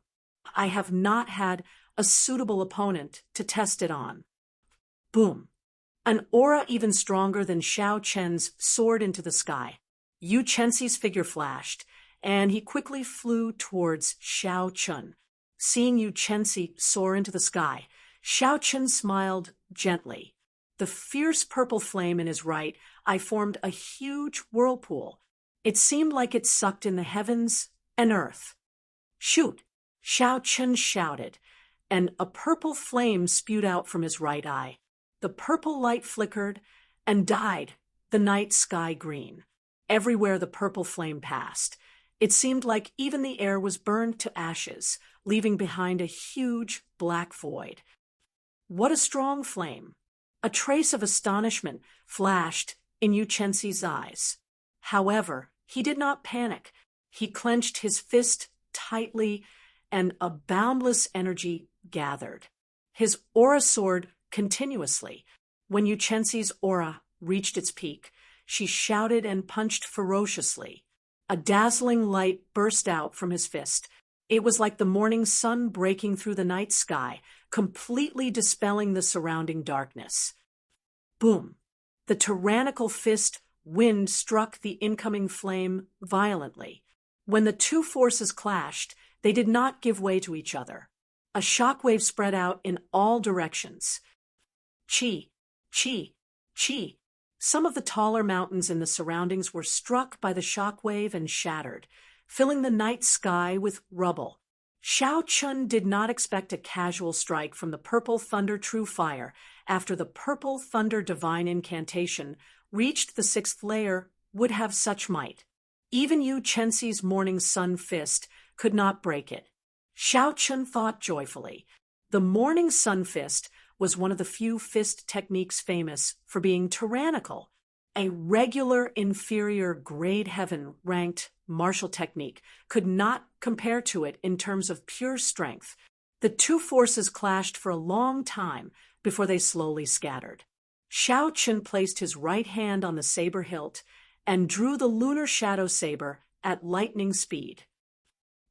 I have not had a suitable opponent to test it on. Boom. An aura even stronger than Xiao Chen's soared into the sky. Yu Chenxi's figure flashed, and he quickly flew towards Xiao Chen. Seeing Yu Chenxi soar into the sky, Xiao Chen smiled gently. The fierce purple flame in his right eye formed a huge whirlpool. It seemed like it sucked in the heavens and earth. "Shoot!" Xiao Chen shouted, and a purple flame spewed out from his right eye. The purple light flickered and dyed the night sky green. Everywhere the purple flame passed, it seemed like even the air was burned to ashes, leaving behind a huge black void. What a strong flame! A trace of astonishment flashed in Yu Chenxi's eyes. However, he did not panic. He clenched his fist tightly, and a boundless energy gathered. His aura soared continuously. When Yu Chenxi's aura reached its peak, she shouted and punched ferociously. A dazzling light burst out from his fist. It was like the morning sun breaking through the night sky, completely dispelling the surrounding darkness. Boom! The tyrannical fist wind struck the incoming flame violently. When the two forces clashed, they did not give way to each other. A shockwave spread out in all directions. Chi, chi, chi. Some of the taller mountains in the surroundings were struck by the shockwave and shattered, filling the night sky with rubble. Xiao Chen did not expect a casual strike from the purple thunder true fire after the purple thunder divine incantation reached the 6th layer would have such might. Even Yu Chenxi's morning sun fist could not break it. Xiao Chen thought joyfully. The morning sun fist was one of the few fist techniques famous for being tyrannical. A regular inferior grade heaven ranked martial technique could not compare to it in terms of pure strength. The two forces clashed for a long time before they slowly scattered. Xiao Chen placed his right hand on the saber hilt and drew the lunar shadow saber at lightning speed.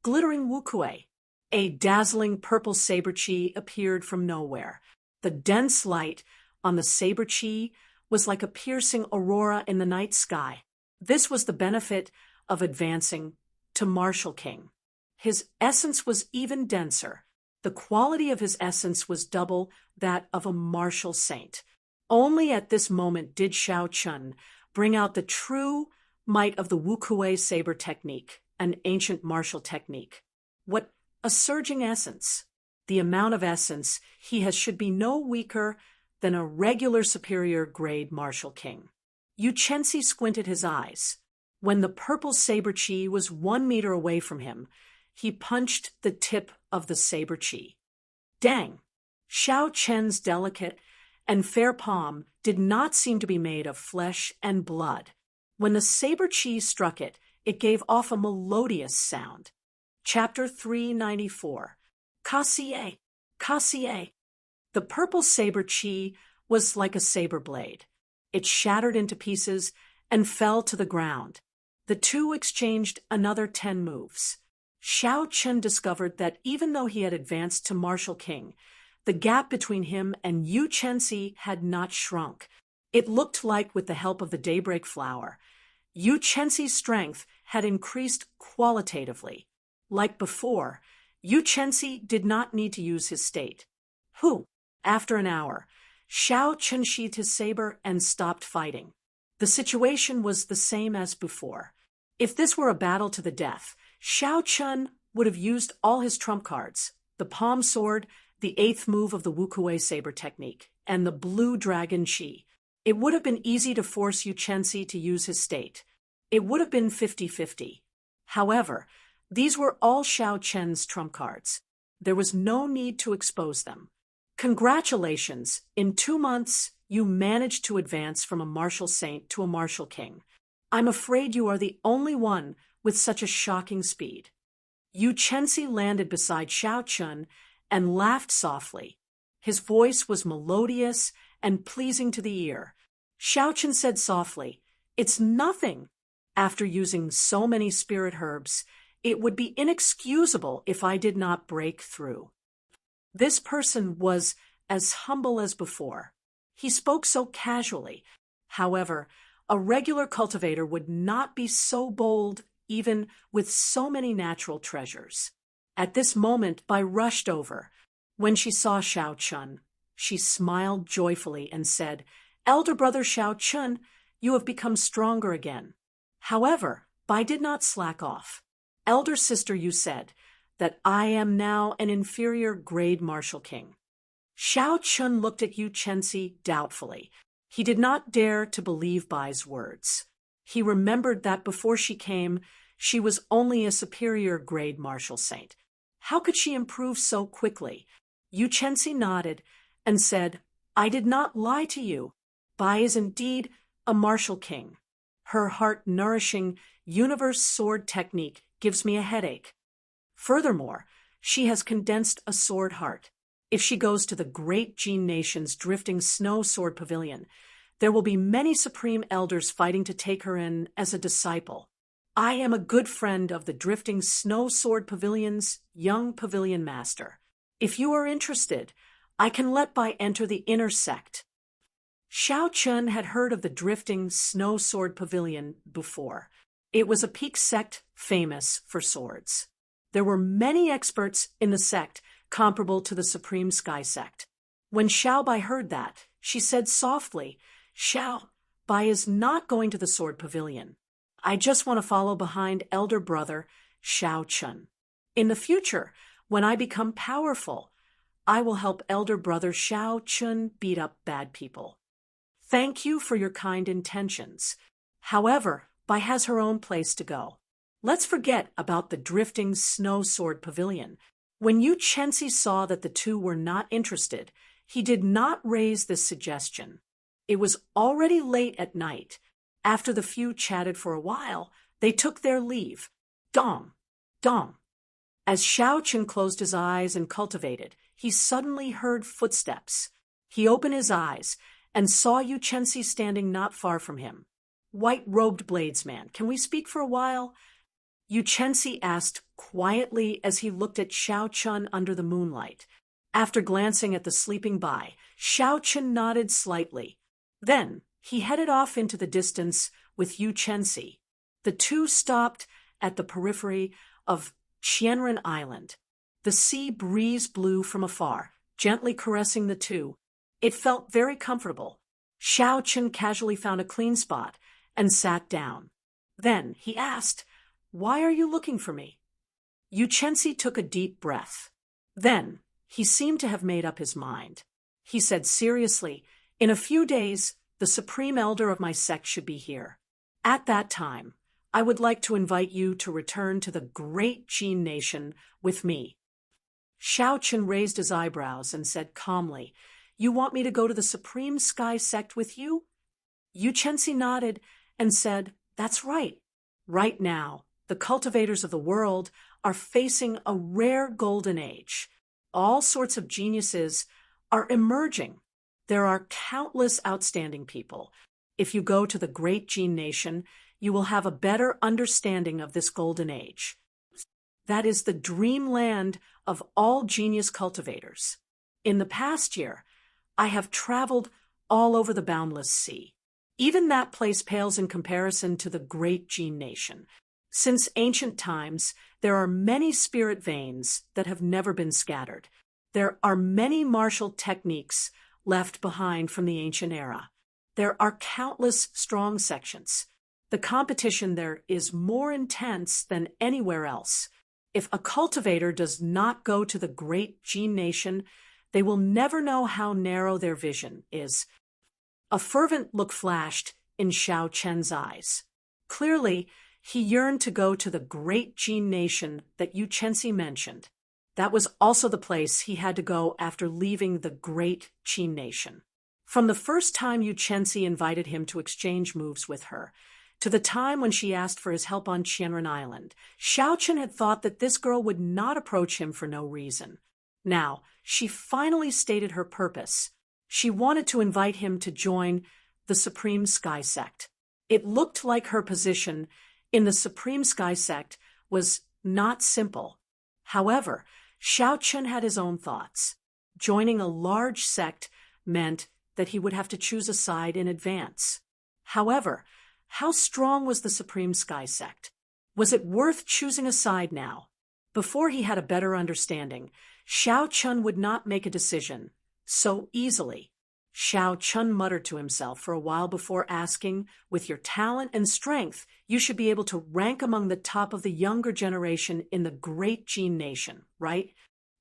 Glittering Wukue, a dazzling purple saber chi appeared from nowhere. The dense light on the saber chi was like a piercing aurora in the night sky. This was the benefit of advancing to Martial King. His essence was even denser. The quality of his essence was double that of a martial saint. Only at this moment did Xiao Chen bring out the true might of the Wukue saber technique, an ancient martial technique. What a surging essence! The amount of essence he has should be no weaker than a regular superior grade martial king. Yu Chenxi squinted his eyes. When the purple saber chi was 1 meter away from him, he punched the tip of the saber chi. Dang! Xiao Chen's delicate and fair palm did not seem to be made of flesh and blood. When the saber chi struck it, it gave off a melodious sound. Chapter 394. Kassier, Kassier. The purple saber chi was like a saber blade. It shattered into pieces and fell to the ground. The two exchanged another 10 moves. Xiao Chen discovered that even though he had advanced to Martial King, the gap between him and Yu Chenxi had not shrunk. It looked like, with the help of the daybreak flower, Yu Chenxi's strength had increased qualitatively. Like before, Yu Chenxi did not need to use his state. After an hour, Xiao Chen sheathed his saber and stopped fighting. The situation was the same as before. If this were a battle to the death, Xiao Chen would have used all his trump cards: the palm sword, the eighth move of the Wukuei saber technique, and the blue dragon chi. It would have been easy to force Yu Chenxi to use his state. It would have been 50-50. However, these were all Xiao Chen's trump cards. There was no need to expose them. Congratulations! In 2 months, you managed to advance from a martial saint to a martial king. I'm afraid you are the only one with such a shocking speed. Yu Chenxi landed beside Xiao Chen and laughed softly. His voice was melodious and pleasing to the ear. Xiao Chen said softly, "It's nothing. After using so many spirit herbs, it would be inexcusable if I did not break through." This person was as humble as before. He spoke so casually. However, a regular cultivator would not be so bold even with so many natural treasures. At this moment, Bai rushed over. When she saw Xiao Chen, she smiled joyfully and said, "Elder brother Xiao Chen, you have become stronger again." However, Bai did not slack off. "Elder sister, you said that I am now an inferior grade martial king." Xiao Chen looked at Yu Chenxi doubtfully. He did not dare to believe Bai's words. He remembered that before she came, she was only a superior grade martial saint. How could she improve so quickly? Yu Chenxi nodded and said, "I did not lie to you. Bai is indeed a martial king. Her heart-nourishing universe sword technique gives me a headache. Furthermore, she has condensed a sword heart. If she goes to the great Jin Nation's drifting snow sword pavilion, there will be many supreme elders fighting to take her in as a disciple. I am a good friend of the drifting snow sword pavilion's young pavilion master. If you are interested, I can let Bai enter the inner sect." Xiao Chen had heard of the drifting snow sword pavilion before. It was a peak sect famous for swords. There were many experts in the sect comparable to the Supreme Sky Sect. When Xiao Bai heard that, she said softly, "Xiao Bai is not going to the sword pavilion. I just want to follow behind elder brother Xiao Chen. In the future, when I become powerful, I will help elder brother Xiao Chen beat up bad people. Thank you for your kind intentions. However, Bai has her own place to go. Let's forget about the drifting snow sword pavilion." When Yu Chenxi saw that the two were not interested, he did not raise this suggestion. It was already late at night. After the few chatted for a while, they took their leave. Dong, dong. As Xiao Chen closed his eyes and cultivated, he suddenly heard footsteps. He opened his eyes and saw Yu Chenxi standing not far from him. "White-robed bladesman, can we speak for a while?" Yu Chenxi asked quietly as he looked at Xiao Chen under the moonlight. After glancing at the sleeping Bai, Xiao Chen nodded slightly. Then he headed off into the distance with Yu Chenxi. The two stopped at the periphery of Qianren Island. The sea breeze blew from afar, gently caressing the two. It felt very comfortable. Xiao Chen casually found a clean spot and sat down. Then he asked, "Why are you looking for me?" Yu Chenxi took a deep breath. Then he seemed to have made up his mind. He said seriously, "In a few days, the supreme elder of my sect should be here. At that time, I would like to invite you to return to the great Jin Nation with me." Xiao Chen raised his eyebrows and said calmly, "You want me to go to the Supreme Sky Sect with you?" Yu Chenxi nodded and said, "That's right. Right now, the cultivators of the world are facing a rare golden age. All sorts of geniuses are emerging. There are countless outstanding people. If you go to the great Jin Nation, you will have a better understanding of this golden age. That is the dreamland of all genius cultivators. In the past year, I have traveled all over the boundless sea. Even that place pales in comparison to the great Gene Nation. Since ancient times, there are many spirit veins that have never been scattered. There are many martial techniques left behind from the ancient era. There are countless strong sections. The competition there is more intense than anywhere else. If a cultivator does not go to the great Gene Nation, they will never know how narrow their vision is. A fervent look flashed in Xiao Chen's eyes. Clearly, he yearned to go to the great Gene Nation that Yu Chenxi mentioned. That was also the place he had to go after leaving the great Gene Nation. From the first time Yu Chenxi invited him to exchange moves with her, to the time when she asked for his help on Qianren Island, Xiao Chen had thought that this girl would not approach him for no reason. Now, she finally stated her purpose. She wanted to invite him to join the Supreme Sky Sect. It looked like her position in the Supreme Sky Sect was not simple. However, Xiao Chen had his own thoughts. Joining a large sect meant that he would have to choose a side in advance. However, how strong was the Supreme Sky Sect? Was it worth choosing a side now? Before he had a better understanding, Xiao Chen would not make a decision so easily. Xiao Chen muttered to himself for a while before asking, with your talent and strength, you should be able to rank among the top of the younger generation in the great Gene Nation, right?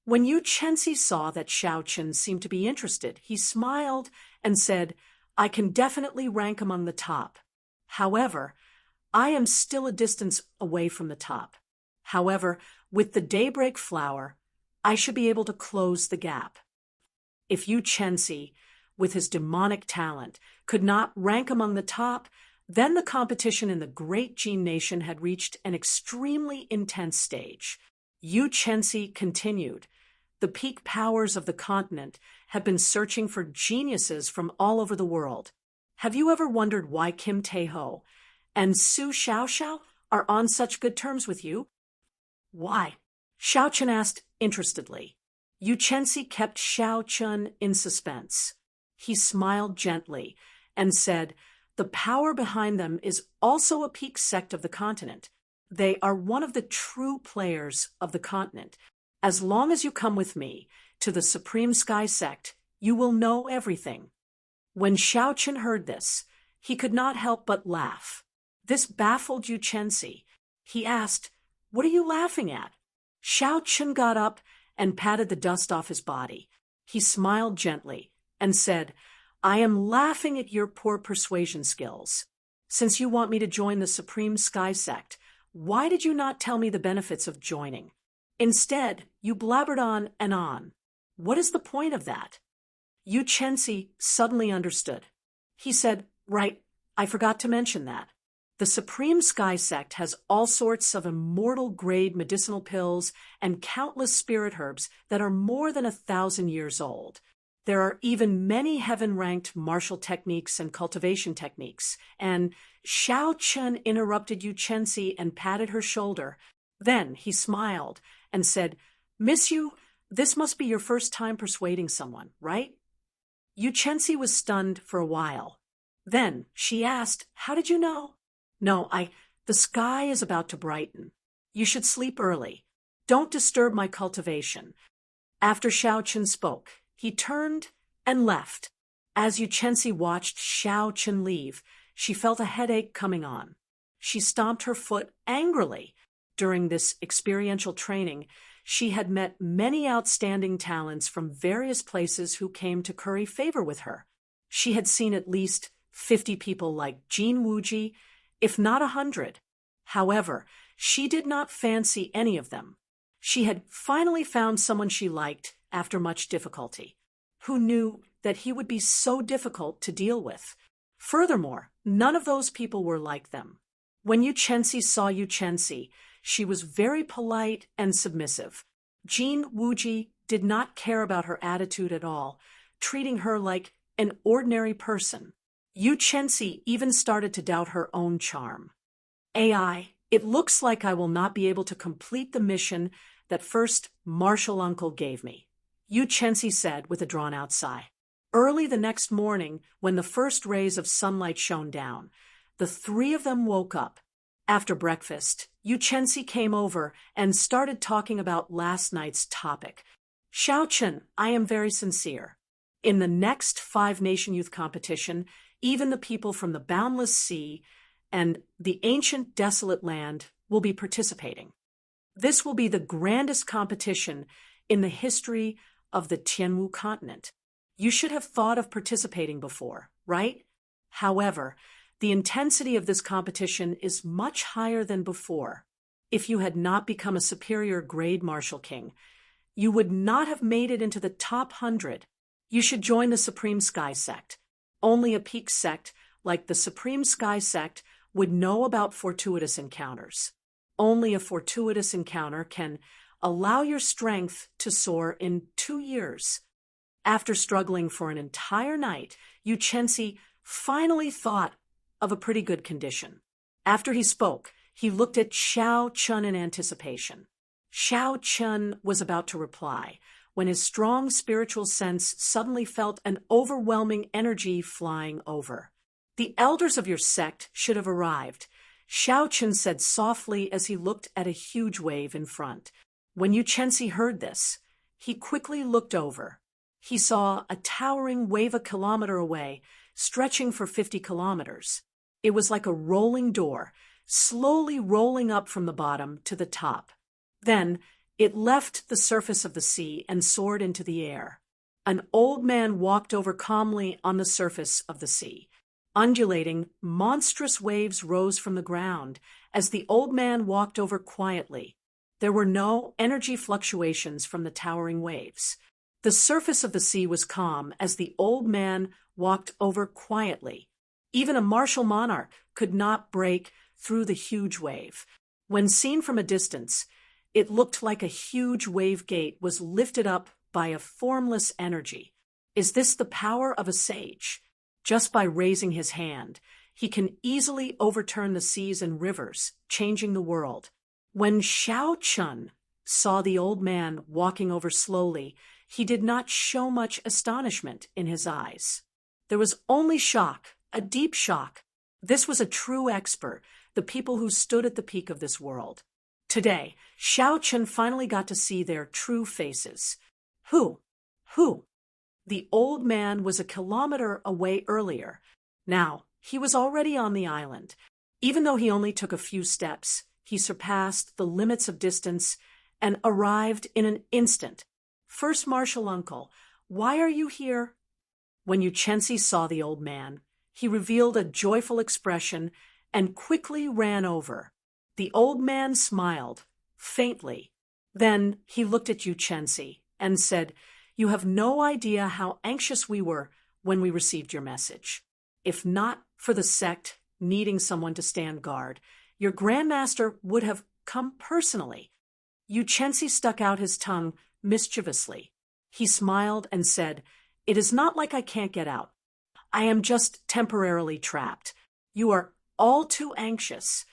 When Yu Chenxi saw that Xiao Chen seemed to be interested, he smiled and said, I can definitely rank among the top. However, I am still a distance away from the top. However, with the daybreak flower, I should be able to close the gap. If Yu Chenxi, with his demonic talent, could not rank among the top, then the competition in the great Gene Nation had reached an extremely intense stage. Yu Chenxi continued. The peak powers of the continent have been searching for geniuses from all over the world. Have you ever wondered why Kim Tae-ho and Su Xiaoxiao are on such good terms with you? Why? Xiao Chen asked interestedly. Yu Chenxi kept Xiao Chen in suspense. He smiled gently and said, the power behind them is also a peak sect of the continent. They are one of the true players of the continent. As long as you come with me to the Supreme Sky Sect, you will know everything. When Xiao Chen heard this, he could not help but laugh. This baffled Yu Chenxi. He asked, what are you laughing at? Xiao Chen got up and patted the dust off his body. He smiled gently and said, I am laughing at your poor persuasion skills. Since you want me to join the Supreme Sky Sect, why did you not tell me the benefits of joining? Instead, you blabbered on and on. What is the point of that? Yu Chenxi suddenly understood. He said, right, I forgot to mention that. The Supreme Sky Sect has all sorts of immortal-grade medicinal pills and countless spirit herbs that are more than 1,000 years old. There are even many heaven-ranked martial techniques and cultivation techniques, and Xiao Chen interrupted Yu Chenxi and patted her shoulder. Then he smiled and said, Miss Yu, this must be your first time persuading someone, right? Yu Chenxi was stunned for a while. Then she asked, how did you know? No, the sky is about to brighten. You should sleep early. Don't disturb my cultivation. After Xiao Chen spoke, he turned and left. As Yu Chenxi watched Xiao Chen leave, she felt a headache coming on. She stomped her foot angrily. During this experiential training, she had met many outstanding talents from various places who came to curry favor with her. She had seen at least 50 people like Jin Wuji, if not 100. However, she did not fancy any of them. She had finally found someone she liked after much difficulty, who knew that he would be so difficult to deal with. Furthermore, none of those people were like them. When Yu Chenxi saw Yu Chenxi, she was very polite and submissive. Jin Wuji did not care about her attitude at all, treating her like an ordinary person. Yu Chenxi even started to doubt her own charm. AI, it looks like I will not be able to complete the mission that first Martial Uncle gave me, Yu Chenxi said with a drawn-out sigh. Early the next morning, when the first rays of sunlight shone down, the three of them woke up. After breakfast, Yuchensi came over and started talking about last night's topic. Xiaochen, I am very sincere. In the next Five-Nation Youth Competition, even the people from the boundless sea and the ancient desolate land will be participating. This will be the grandest competition in the history of the Tianwu continent. You should have thought of participating before, right? However, the intensity of this competition is much higher than before. If you had not become a superior grade Martial King, you would not have made it into the top 100. You should join the Supreme Sky Sect. Only a peak sect like the Supreme Sky Sect would know about fortuitous encounters. Only a fortuitous encounter can allow your strength to soar in 2 years. After struggling for an entire night, Yuchensi finally thought of a pretty good condition. After he spoke, he looked at Xiao Chun in anticipation. Xiao Chun was about to reply when his strong spiritual sense suddenly felt an overwhelming energy flying over. The elders of your sect should have arrived, Xiao Chun said softly as he looked at a huge wave in front. When Yuchensi heard this, he quickly looked over. He saw a towering wave a kilometer away, stretching for 50 kilometers. It was like a rolling door, slowly rolling up from the bottom to the top. Then it left the surface of the sea and soared into the air. An old man walked over calmly on the surface of the sea. Undulating, monstrous waves rose from the ground as the old man walked over quietly. There were no energy fluctuations from the towering waves. The surface of the sea was calm as the old man walked over quietly. Even a martial monarch could not break through the huge wave. When seen from a distance, it looked like a huge wave gate was lifted up by a formless energy. Is this the power of a sage? Just by raising his hand, he can easily overturn the seas and rivers, changing the world. When Xiao Chun saw the old man walking over slowly, he did not show much astonishment in his eyes. There was only shock, a deep shock. This was a true expert, the people who stood at the peak of this world. Today, Xiao Chun finally got to see their true faces. Who? The old man was a kilometer away earlier. Now, he was already on the island. Even though he only took a few steps, he surpassed the limits of distance and arrived in an instant. First Martial Uncle, why are you here? When Yuchensi saw the old man, he revealed a joyful expression and quickly ran over. The old man smiled, faintly. Then he looked at Yuchensi and said, "You have no idea how anxious we were when we received your message. If not for the sect needing someone to stand guard, your Grandmaster would have come personally." Yuchensi stuck out his tongue mischievously. He smiled and said, "It is not like I can't get out. I am just temporarily trapped. You are all too anxious."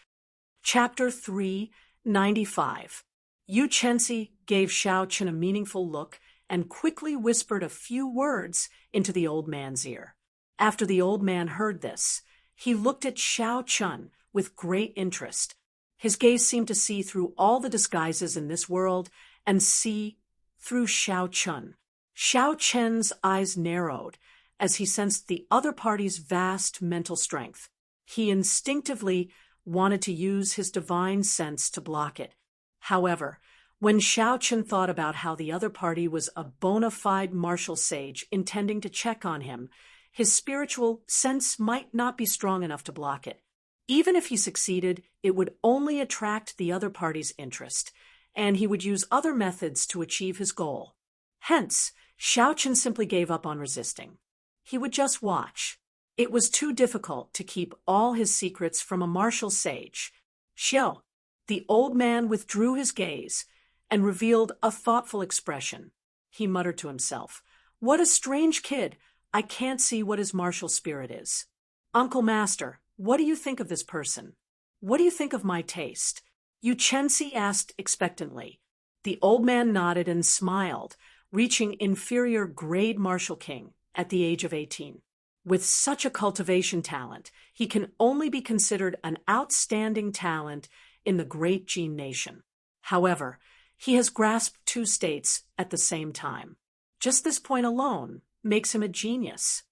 Chapter 395. Yuchensi gave Xiao Chun a meaningful look and quickly whispered a few words into the old man's ear. After the old man heard this, he looked at Xiao Chun with great interest. His gaze seemed to see through all the disguises in this world and see through Xiao Chun. Xiao Chun's eyes narrowed as he sensed the other party's vast mental strength. He instinctively wanted to use his divine sense to block it. However, when Xiao Chun thought about how the other party was a bona fide martial sage intending to check on him, his spiritual sense might not be strong enough to block it. Even if he succeeded, it would only attract the other party's interest, and he would use other methods to achieve his goal. Hence, Xiao Chun simply gave up on resisting. He would just watch. It was too difficult to keep all his secrets from a martial sage. Xiao, the old man withdrew his gaze and revealed a thoughtful expression. He muttered to himself, "What a strange kid! I can't see what his martial spirit is. Uncle Master, what do you think of this person? What do you think of my taste?" Yuchensi asked expectantly. The old man nodded and smiled, reaching inferior grade Martial King, at the age of 18. With such a cultivation talent, he can only be considered an outstanding talent in the great gene nation. However, he has grasped two states at the same time. Just this point alone makes him a genius.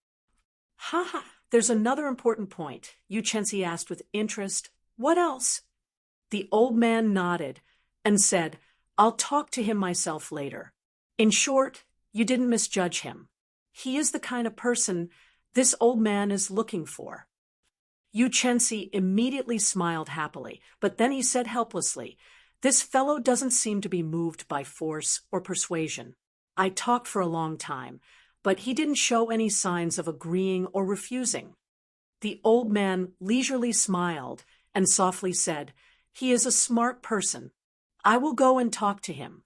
Ha ha! There's another important point, Yuchensi asked with interest. What else? The old man nodded and said, I'll talk to him myself later. In short, you didn't misjudge him. He is the kind of person this old man is looking for. Yuchensi immediately smiled happily, but then he said helplessly, This fellow doesn't seem to be moved by force or persuasion. I talked for a long time, but he didn't show any signs of agreeing or refusing. The old man leisurely smiled and softly said, He is a smart person. I will go and talk to him.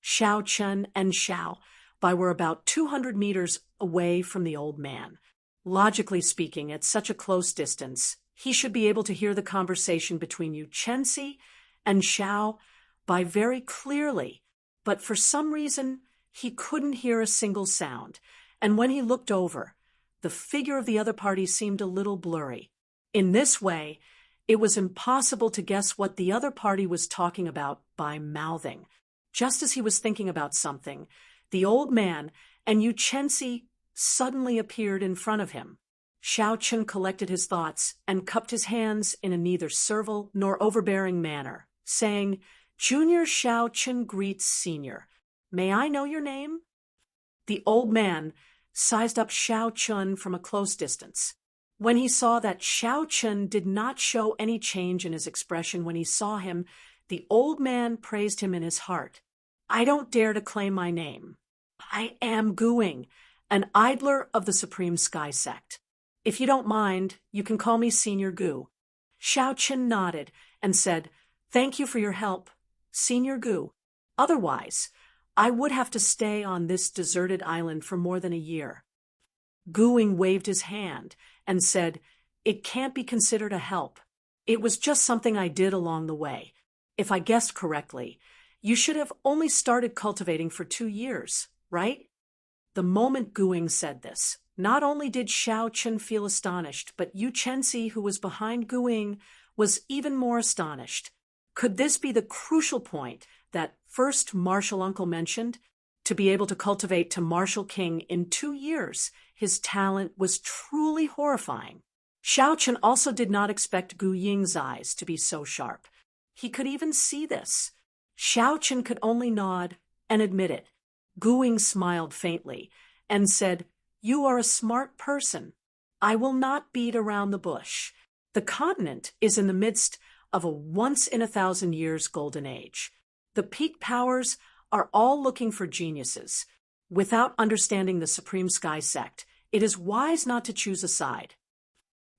Xiao Chen and Xiao Bai were about 200 meters away from the old man. Logically speaking, at such a close distance, he should be able to hear the conversation between Yuchensi and Xiao Bai very clearly, but for some reason, he couldn't hear a single sound, and when he looked over, the figure of the other party seemed a little blurry. In this way, it was impossible to guess what the other party was talking about by mouthing. Just as he was thinking about something, the old man and Yuchensi suddenly appeared in front of him. Xiao Chen collected his thoughts and cupped his hands in a neither servile nor overbearing manner, saying, Junior Xiao Chen greets Senior. May I know your name? The old man sized up Xiao Chen from a close distance. When he saw that Xiao Chen did not show any change in his expression when he saw him, the old man praised him in his heart. I don't dare to claim my name. I am Guing, an idler of the Supreme Sky Sect. If you don't mind, you can call me Senior Gu. Xiao Chen nodded and said, Thank you for your help, Senior Gu. Otherwise, I would have to stay on this deserted island for more than a year. Guing waved his hand and said, It can't be considered a help. It was just something I did along the way. If I guessed correctly, you should have only started cultivating for 2 years, right? The moment Guing said this, not only did Xiao Chen feel astonished, but Yuchensi, who was behind Guing, was even more astonished. Could this be the crucial point that first Martial Uncle mentioned? To be able to cultivate to Martial King in 2 years, his talent was truly horrifying. Xiao Chen also did not expect Gu Ying's eyes to be so sharp. He could even see this. Xiao Chen could only nod and admit it. Guing smiled faintly and said, You are a smart person. I will not beat around the bush. The continent is in the midst of a once-in-a-thousand-years golden age. The peak powers are all looking for geniuses. Without understanding the Supreme Sky Sect, it is wise not to choose a side.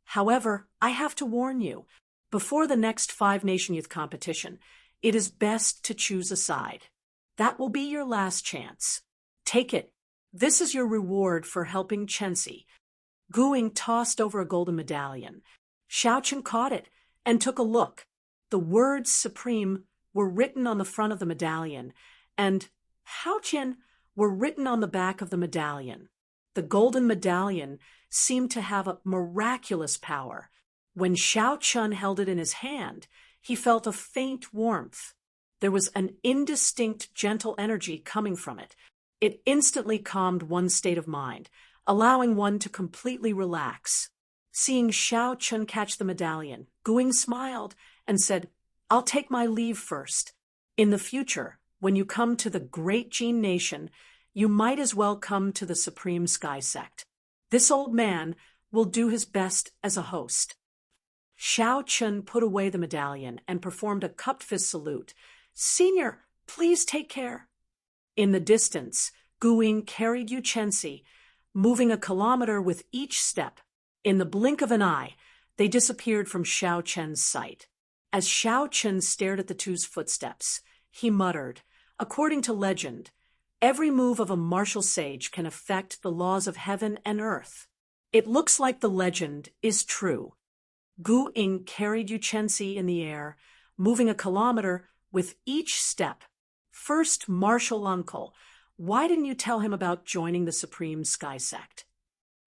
However, I have to warn you, before the next 5-Nation Youth competition, it is best to choose a side. That will be your last chance. Take it. This is your reward for helping Chensi. Guing tossed over a golden medallion. Xiao Chen caught it and took a look. The words Supreme were written on the front of the medallion, and Hao Qian were written on the back of the medallion. The golden medallion seemed to have a miraculous power. When Xiao Chen held it in his hand, he felt a faint warmth. There was an indistinct, gentle energy coming from it. It instantly calmed one's state of mind, allowing one to completely relax. Seeing Xiao Chen catch the medallion, Guing smiled and said, I'll take my leave first. In the future, when you come to the great Gene Nation, you might as well come to the Supreme Sky Sect. This old man will do his best as a host. Xiao Chen put away the medallion and performed a cupped fist salute. Senior, please take care. In the distance, Guing carried Yuchensi, moving a kilometer with each step. In the blink of an eye, they disappeared from Xiao Chen's sight. As Xiao Chen stared at the two's footsteps, he muttered, According to legend, every move of a martial sage can affect the laws of heaven and earth. It looks like the legend is true. Gu Ying carried Yuchensi in the air, moving a kilometer with each step. First, Martial Uncle, why didn't you tell him about joining the Supreme Sky Sect?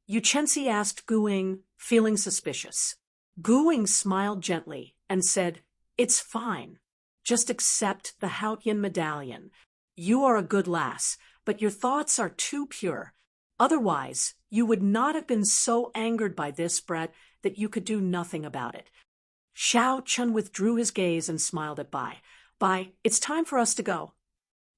Yuchensi asked Guing, feeling suspicious. Guing smiled gently and said, "It's fine. Just accept the Haotian medallion. You are a good lass, but your thoughts are too pure. Otherwise, you would not have been so angered by this, Brett, that you could do nothing about it." Xiao Chun withdrew his gaze and smiled at Bai. "Bai, it's time for us to go."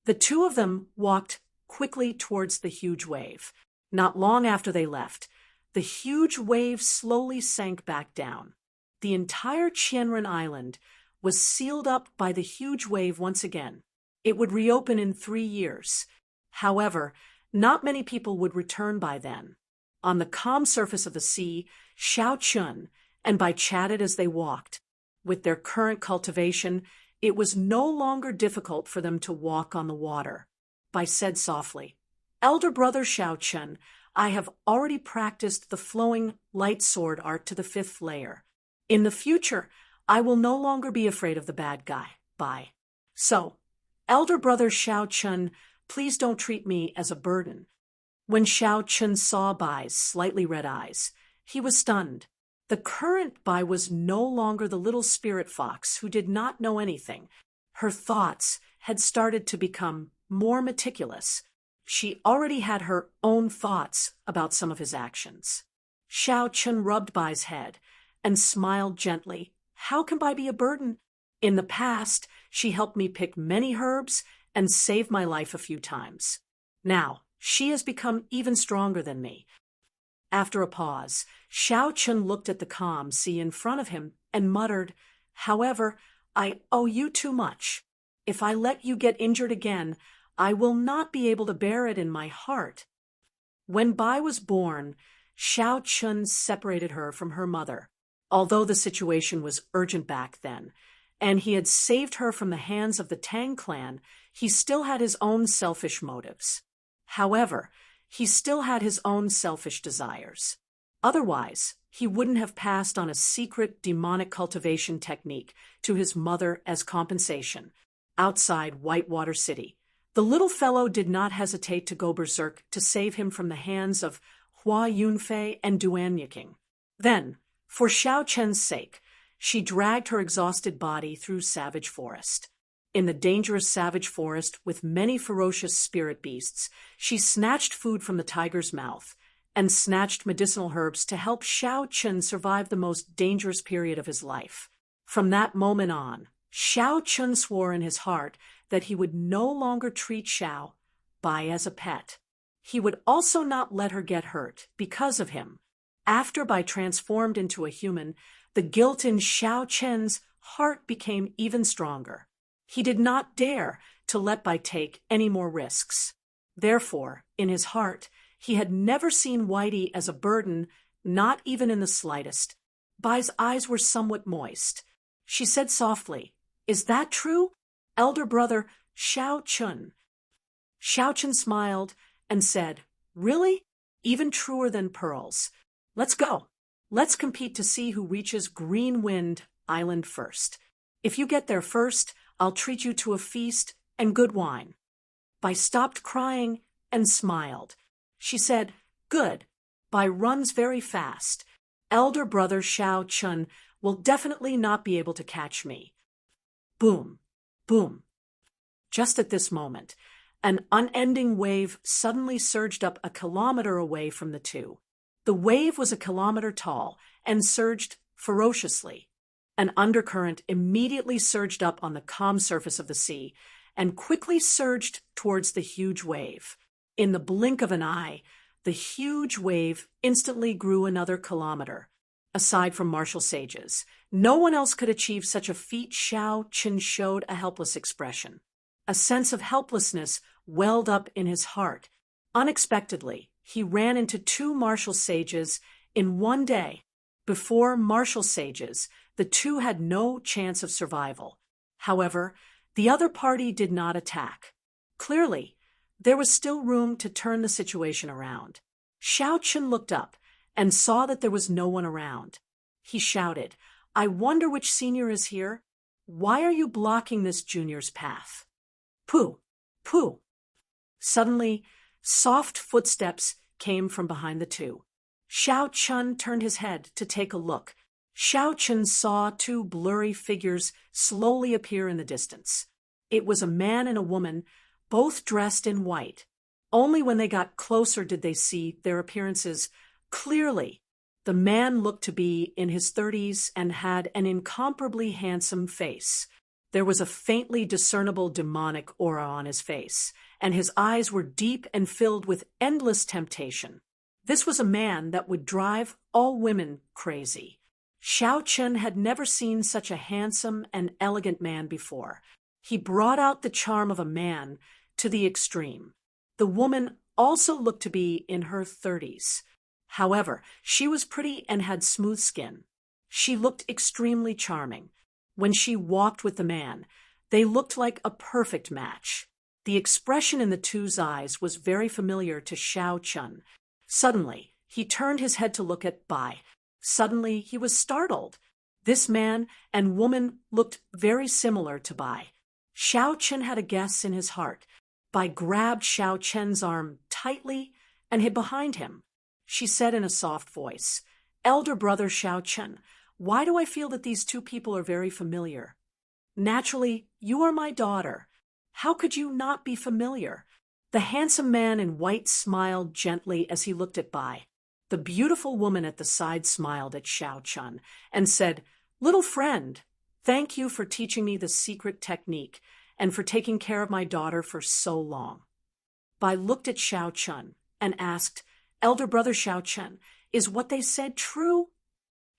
The two of them walked quickly towards the huge wave. Not long after they left, the huge wave slowly sank back down. The entire Qianren Island was sealed up by the huge wave once again. It would reopen in 3 years. However, not many people would return by then. On the calm surface of the sea, Xiao Chun and Bai chatted as they walked. With their current cultivation, it was no longer difficult for them to walk on the water. Bai said softly, "Elder brother Xiao Chun, I have already practiced the flowing light sword art to the 5th layer. In the future, I will no longer be afraid of the bad guy, Bai. So, elder brother Xiao Chun, please don't treat me as a burden." When Xiao Chun saw Bai's slightly red eyes, he was stunned. The current Bai was no longer the little spirit fox who did not know anything. Her thoughts had started to become more meticulous. She already had her own thoughts about some of his actions. Xiao Chun rubbed Bai's head and smiled gently. "How can Bai be a burden? In the past, she helped me pick many herbs and saved my life a few times. Now, she has become even stronger than me." After a pause, Xiao Chun looked at the calm sea in front of him and muttered, "However, I owe you too much. If I let you get injured again, I will not be able to bear it in my heart." When Bai was born, Xiao Chun separated her from her mother. Although the situation was urgent back then, and he had saved her from the hands of the Tang clan, he still had his own selfish motives. However, he still had his own selfish desires. Otherwise, he wouldn't have passed on a secret demonic cultivation technique to his mother as compensation, outside Whitewater City. The little fellow did not hesitate to go berserk to save him from the hands of Hua Yunfei and Duan Yiking. Then, for Xiao Chen's sake, she dragged her exhausted body through savage forest. In the dangerous savage forest with many ferocious spirit beasts, she snatched food from the tiger's mouth and snatched medicinal herbs to help Xiao Chun survive the most dangerous period of his life. From that moment on, Xiao Chun swore in his heart that he would no longer treat Xiao Bai as a pet. He would also not let her get hurt because of him. After Bai transformed into a human, the guilt in Xiao Chen's heart became even stronger. He did not dare to let Bai take any more risks. Therefore, in his heart, he had never seen Whitey as a burden, not even in the slightest. Bai's eyes were somewhat moist. She said softly, "Is that true, elder brother Xiao Chun?" Xiao Chun smiled and said, "Really? Even truer than pearls. Let's go. Let's compete to see who reaches Green Wind Island first. If you get there first, I'll treat you to a feast and good wine." Bai stopped crying and smiled. She said, "Good. Bai runs very fast. Elder brother Xiao Chun will definitely not be able to catch me." Boom, boom. Just at this moment, an unending wave suddenly surged up a kilometer away from the two. The wave was a kilometer tall and surged ferociously. An undercurrent immediately surged up on the calm surface of the sea and quickly surged towards the huge wave. In the blink of an eye, the huge wave instantly grew another kilometer. Aside from martial sages, no one else could achieve such a feat. Xiao Chun showed a helpless expression. A sense of helplessness welled up in his heart. Unexpectedly, he ran into 2 martial sages in one day. Before martial sages, the two had no chance of survival. However, the other party did not attack. Clearly, there was still room to turn the situation around. Xiao Chun looked up and saw that there was no one around. He shouted, "I wonder which senior is here? Why are you blocking this junior's path?" Pooh! Pooh! Suddenly, soft footsteps came from behind the two. Xiao Chun turned his head to take a look. Xiao Chun saw two blurry figures slowly appear in the distance. It was a man and a woman, both dressed in white. Only when they got closer did they see their appearances clearly. The man looked to be in his 30s and had an incomparably handsome face. There was a faintly discernible demonic aura on his face, and his eyes were deep and filled with endless temptation. This was a man that would drive all women crazy. Xiao Chun had never seen such a handsome and elegant man before. He brought out the charm of a man to the extreme. The woman also looked to be in her 30s. However, she was pretty and had smooth skin. She looked extremely charming. When she walked with the man, they looked like a perfect match. The expression in the two's eyes was very familiar to Xiao Chun. Suddenly, he turned his head to look at Bai. Suddenly, he was startled. This man and woman looked very similar to Bai. Xiao Chun had a guess in his heart. Bai grabbed Xiao Chen's arm tightly and hid behind him. She said in a soft voice, "Elder brother Xiao Chun, why do I feel that these two people are very familiar? Naturally, you are my daughter. How could you not be familiar?" The handsome man in white smiled gently as he looked at Bai. The beautiful woman at the side smiled at Xiao Chun and said, "Little friend, thank you for teaching me the secret technique and for taking care of my daughter for so long." Bai looked at Xiao Chun and asked, "Elder brother Xiao Chun, is what they said true?"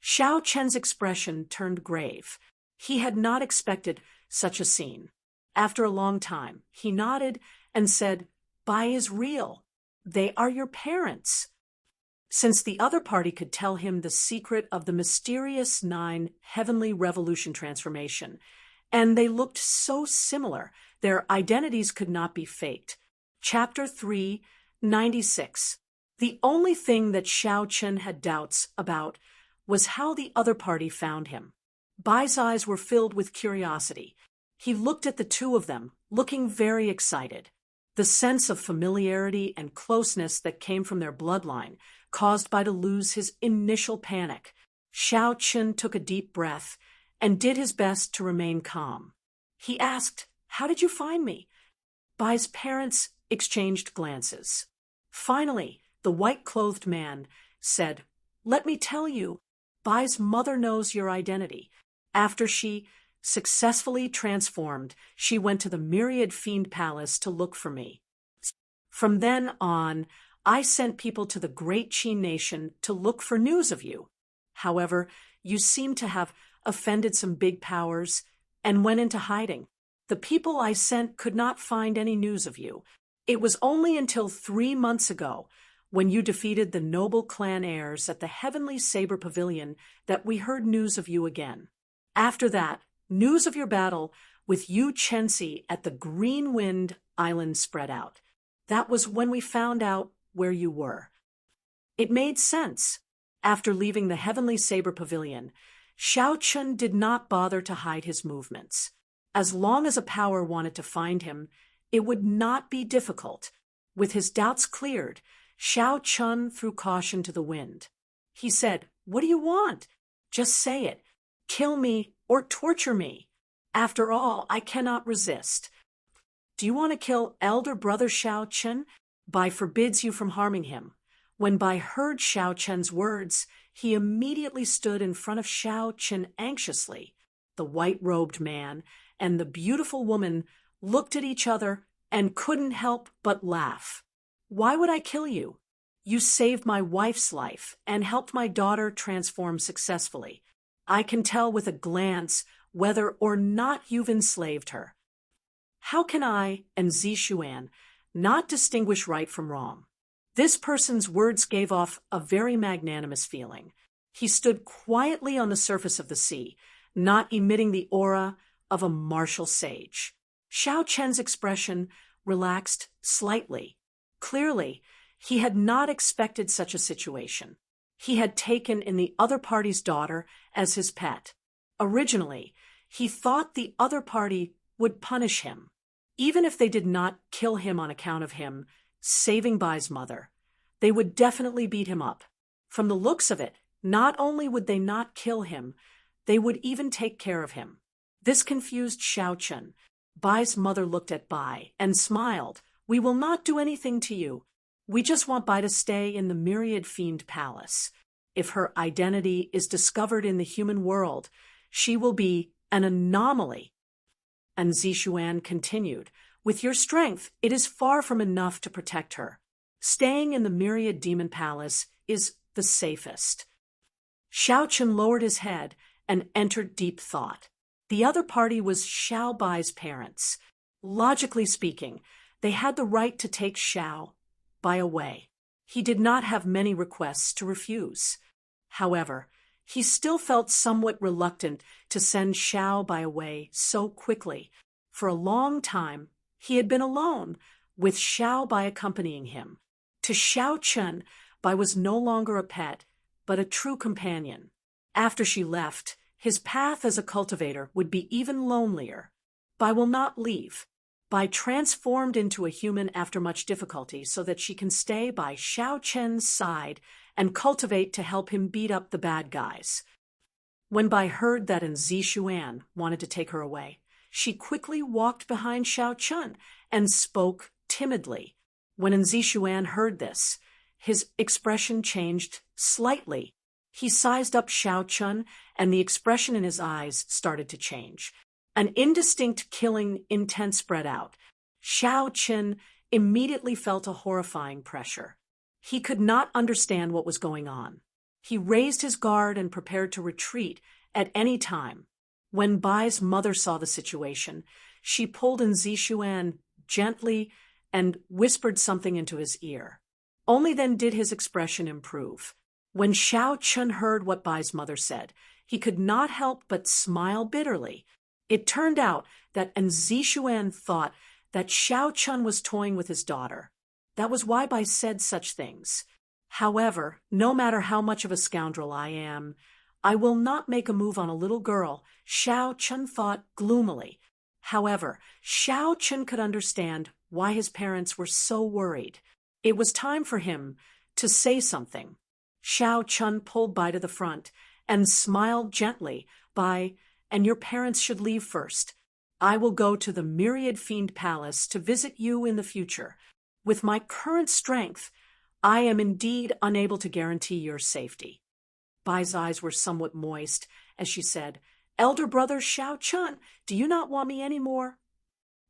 Xiao Chen's expression turned grave. He had not expected such a scene. After a long time, he nodded and said, "Bai is real. They are your parents." Since the other party could tell him the secret of the mysterious 9 heavenly revolution transformation, and they looked so similar, their identities could not be faked. Chapter 396. The only thing that Xiao Chun had doubts about was how the other party found him. Bai's eyes were filled with curiosity. He looked at the two of them, looking very excited. The sense of familiarity and closeness that came from their bloodline caused Bai to lose his initial panic. Xiao Chun took a deep breath and did his best to remain calm. He asked, "How did you find me?" Bai's parents exchanged glances. Finally, the white-clothed man said, "Let me tell you, Bai's mother knows your identity. After she successfully transformed, she went to the Myriad Fiend Palace to look for me. From then on, I sent people to the Great Qin Nation to look for news of you. However, you seem to have offended some big powers and went into hiding. The people I sent could not find any news of you. It was only until 3 months ago, when you defeated the noble clan heirs at the Heavenly Saber Pavilion, that we heard news of you again. After that, news of your battle with Yu Chensi at the Green Wind Island spread out. That was when we found out where you were." It made sense. After leaving the Heavenly Saber Pavilion, Xiao Chun did not bother to hide his movements. As long as a power wanted to find him, it would not be difficult. With his doubts cleared, Xiao Chun threw caution to the wind. He said, "What do you want? Just say it. Kill me or torture me. After all, I cannot resist. Do you want to kill elder brother Xiao Chun? Bai forbids you from harming him." When Bai heard Xiao Chun's words, he immediately stood in front of Xiao Chun anxiously. The white-robed man and the beautiful woman looked at each other and couldn't help but laugh. "Why would I kill you? You saved my wife's life and helped my daughter transform successfully. I can tell with a glance whether or not you've enslaved her. How can I and Zishuan not distinguish right from wrong?" This person's words gave off a very magnanimous feeling. He stood quietly on the surface of the sea, not emitting the aura of a martial sage. Xiao Chen's expression relaxed slightly. Clearly, he had not expected such a situation. He had taken in the other party's daughter as his pet. Originally, he thought the other party would punish him. Even if they did not kill him on account of him saving Bai's mother, they would definitely beat him up. From the looks of it, not only would they not kill him, they would even take care of him. This confused Xiao Chun. Bai's mother looked at Bai and smiled. "We will not do anything to you. We just want Bai to stay in the Myriad Fiend Palace. If her identity is discovered in the human world, she will be an anomaly." And Zishuan continued, "With your strength, it is far from enough to protect her. Staying in the Myriad Demon Palace is the safest." Xiao Chun lowered his head and entered deep thought. The other party was Xiao Bai's parents. Logically speaking, they had the right to take Xiao Bai away. He did not have many requests to refuse. However, he still felt somewhat reluctant to send Xiao Bai away so quickly. For a long time, he had been alone, with Xiao Bai accompanying him. To Xiao Chun, Bai was no longer a pet, but a true companion. After she left, his path as a cultivator would be even lonelier. Bai will not leave. Bai transformed into a human after much difficulty so that she can stay by Xiao Chen's side and cultivate to help him beat up the bad guys. When Bai heard that Zishuan wanted to take her away, she quickly walked behind Xiao Chun and spoke timidly. When Zishuan heard this, his expression changed slightly. He sized up Xiao Chun, and the expression in his eyes started to change. An indistinct killing intent spread out. Xiao Chun immediately felt a horrifying pressure. He could not understand what was going on. He raised his guard and prepared to retreat at any time. When Bai's mother saw the situation, she pulled Zishuan gently and whispered something into his ear. Only then did his expression improve. When Xiao Chun heard what Bai's mother said, he could not help but smile bitterly. It turned out that Zishuan thought that Xiao Chun was toying with his daughter. That was why Bai said such things. However, no matter how much of a scoundrel I am, I will not make a move on a little girl, Xiao Chun thought gloomily. However, Xiao Chun could understand why his parents were so worried. It was time for him to say something. Xiao Chun pulled Bai to the front and smiled gently. "Bai, and your parents should leave first. I will go to the Myriad Fiend Palace to visit you in the future. With my current strength, I am indeed unable to guarantee your safety." Bai's eyes were somewhat moist as she said, "Elder brother Xiao Chun, do you not want me any more?"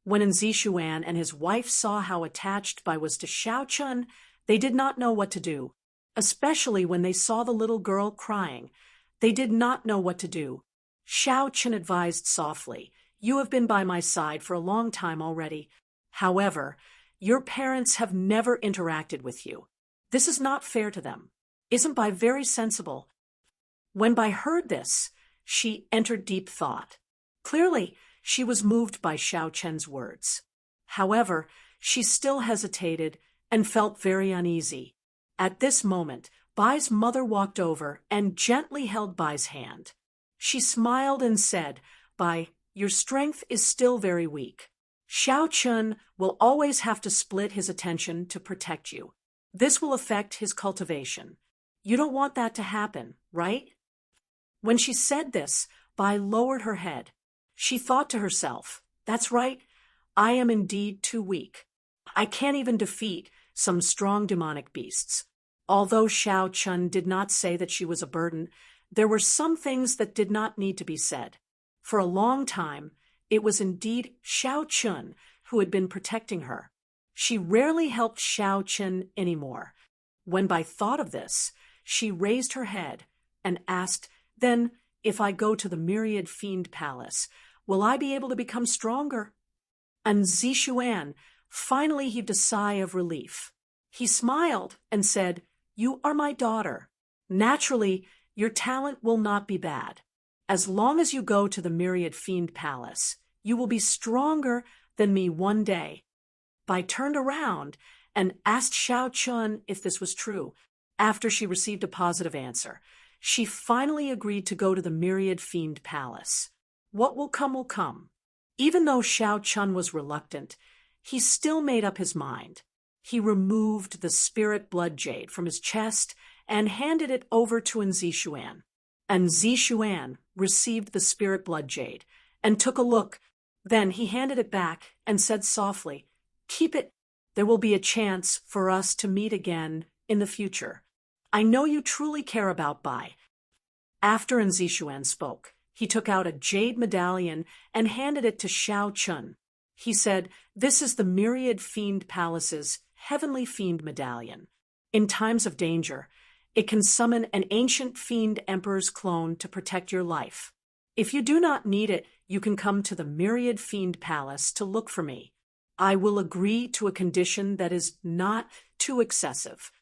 When Zishuan and his wife saw how attached Bai was to Xiao Chun, they did not know what to do. Especially when they saw the little girl crying. They did not know what to do. Xiao Chun advised softly, "You have been by my side for a long time already. However, your parents have never interacted with you. This is not fair to them. Isn't Bai very sensible?" When Bai heard this, she entered deep thought. Clearly, she was moved by Xiao Chen's words. However, she still hesitated and felt very uneasy. At this moment, Bai's mother walked over and gently held Bai's hand. She smiled and said, "Bai, your strength is still very weak. Xiao Chun will always have to split his attention to protect you. This will affect his cultivation. You don't want that to happen, right?" When she said this, Bai lowered her head. She thought to herself, "That's right, I am indeed too weak. I can't even defeat some strong demonic beasts." Although Xiao Chun did not say that she was a burden, there were some things that did not need to be said. For a long time, it was indeed Xiao Chun who had been protecting her. She rarely helped Xiao Chun anymore. When Bai thought of this, she raised her head and asked, "Then, if I go to the Myriad Fiend Palace, will I be able to become stronger?" And Zishuan finally heaved a sigh of relief. He smiled and said, "You are my daughter. Naturally, your talent will not be bad. As long as you go to the Myriad Fiend Palace, you will be stronger than me one day." Bai turned around and asked Xiao Chun if this was true. After she received a positive answer, she finally agreed to go to the Myriad Fiend Palace. What will come will come. Even though Xiao Chun was reluctant, he still made up his mind. He removed the spirit blood jade from his chest and handed it over to Zishuan. And Zishuan received the spirit blood jade and took a look. Then he handed it back and said softly, "Keep it. There will be a chance for us to meet again in the future. I know you truly care about Bai." After Zishuan spoke, he took out a jade medallion and handed it to Xiao Chun. He said, "This is the Myriad Fiend Palace's Heavenly Fiend Medallion. In times of danger, it can summon an ancient fiend emperor's clone to protect your life. If you do not need it, you can come to the Myriad Fiend Palace to look for me. I will agree to a condition that is not too excessive."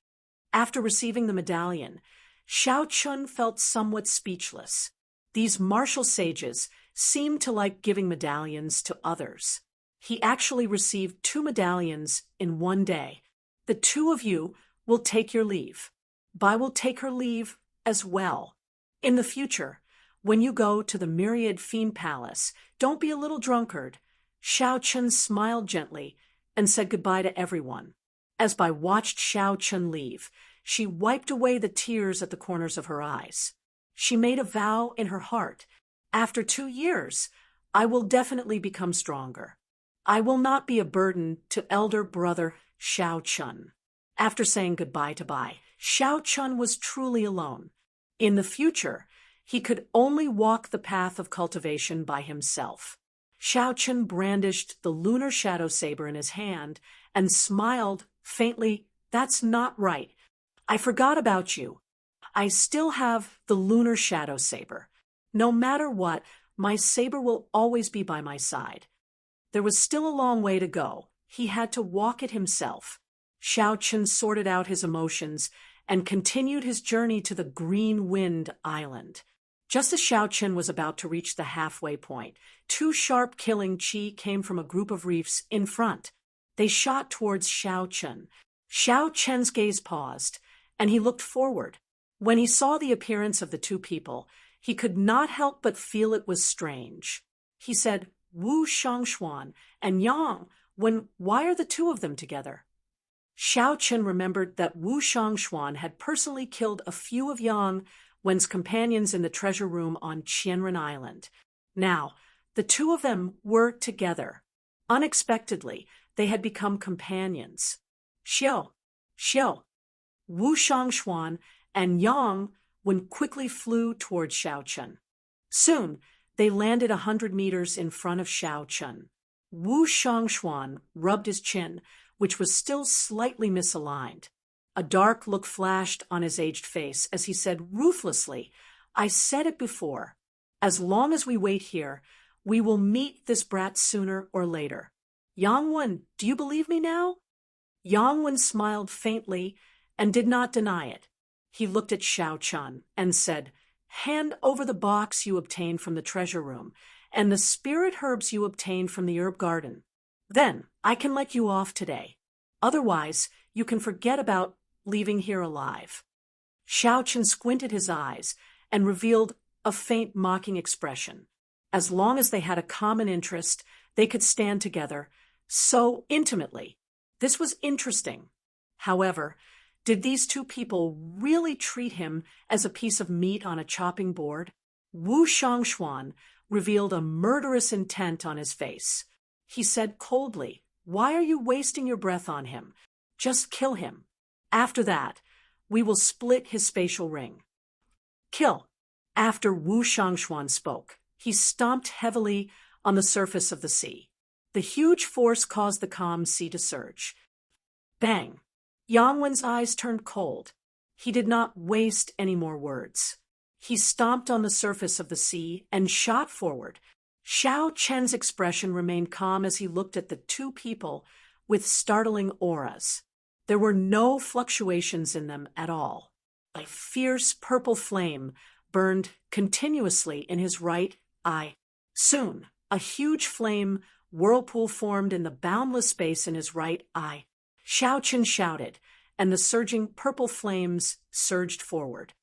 After receiving the medallion, Xiao Chun felt somewhat speechless. These martial sages seemed to like giving medallions to others. He actually received 2 medallions in one day. "The 2 of you will take your leave. Bai will take her leave as well. In the future, when you go to the Myriad Fiend Palace, don't be a little drunkard." Xiao Chun smiled gently and said goodbye to everyone. As Bai watched Xiao Chun leave, she wiped away the tears at the corners of her eyes. She made a vow in her heart. "After 2 years, I will definitely become stronger. I will not be a burden to elder brother Xiao Chun." After saying goodbye to Bai, Xiao Chun was truly alone. In the future, he could only walk the path of cultivation by himself. Xiao Chun brandished the lunar shadow saber in his hand and smiled faintly. "That's not right. I forgot about you. I still have the lunar shadow saber. No matter what, my saber will always be by my side." There was still a long way to go. He had to walk it himself. Xiao Chun sorted out his emotions and continued his journey to the Green Wind Island. Just as Xiao Chun was about to reach the halfway point, 2 sharp killing chi came from a group of reefs in front. They shot towards Xiao Chun. Xiao Chun's gaze paused, and he looked forward. When he saw the appearance of the 2 people, he could not help but feel it was strange. He said, "Wu Shangxuan and Yang, why are the 2 of them together?" Xiao Chun remembered that Wu Shangxuan had personally killed a few of Yang Wen's companions in the treasure room on Qianren Island. Now, the 2 of them were together. Unexpectedly, they had become companions. Xiao, Wu Shangxuan and Yang Wen quickly flew towards Xiao Chun. Soon, they landed 100 meters in front of Xiao Chun. Wu Shangxuan rubbed his chin, which was still slightly misaligned. A dark look flashed on his aged face as he said ruthlessly, "I said it before. As long as we wait here, we will meet this brat sooner or later. Yang Wen, do you believe me now?" Yang Wen smiled faintly and did not deny it. He looked at Xiao Chun and said, "Hand over the box you obtained from the treasure room and the spirit herbs you obtained from the herb garden. Then I can let you off today. Otherwise, you can forget about leaving here alive." Xiao Chun squinted his eyes and revealed a faint mocking expression. As long as they had a common interest, they could stand together so intimately. This was interesting. However, did these 2 people really treat him as a piece of meat on a chopping board? Wu Shangxuan revealed a murderous intent on his face. He said coldly, "Why are you wasting your breath on him? Just kill him. After that, we will split his spatial ring." "Kill." After Wu Shangxuan spoke, he stomped heavily on the surface of the sea. The huge force caused the calm sea to surge. Bang! Yang Wen's eyes turned cold. He did not waste any more words. He stomped on the surface of the sea and shot forward. Xiao Chen's expression remained calm as he looked at the 2 people with startling auras. There were no fluctuations in them at all. A fierce purple flame burned continuously in his right eye. Soon, a huge flame whirlpool formed in the boundless space in his right eye. Xiao Chen shouted, and the surging purple flames surged forward.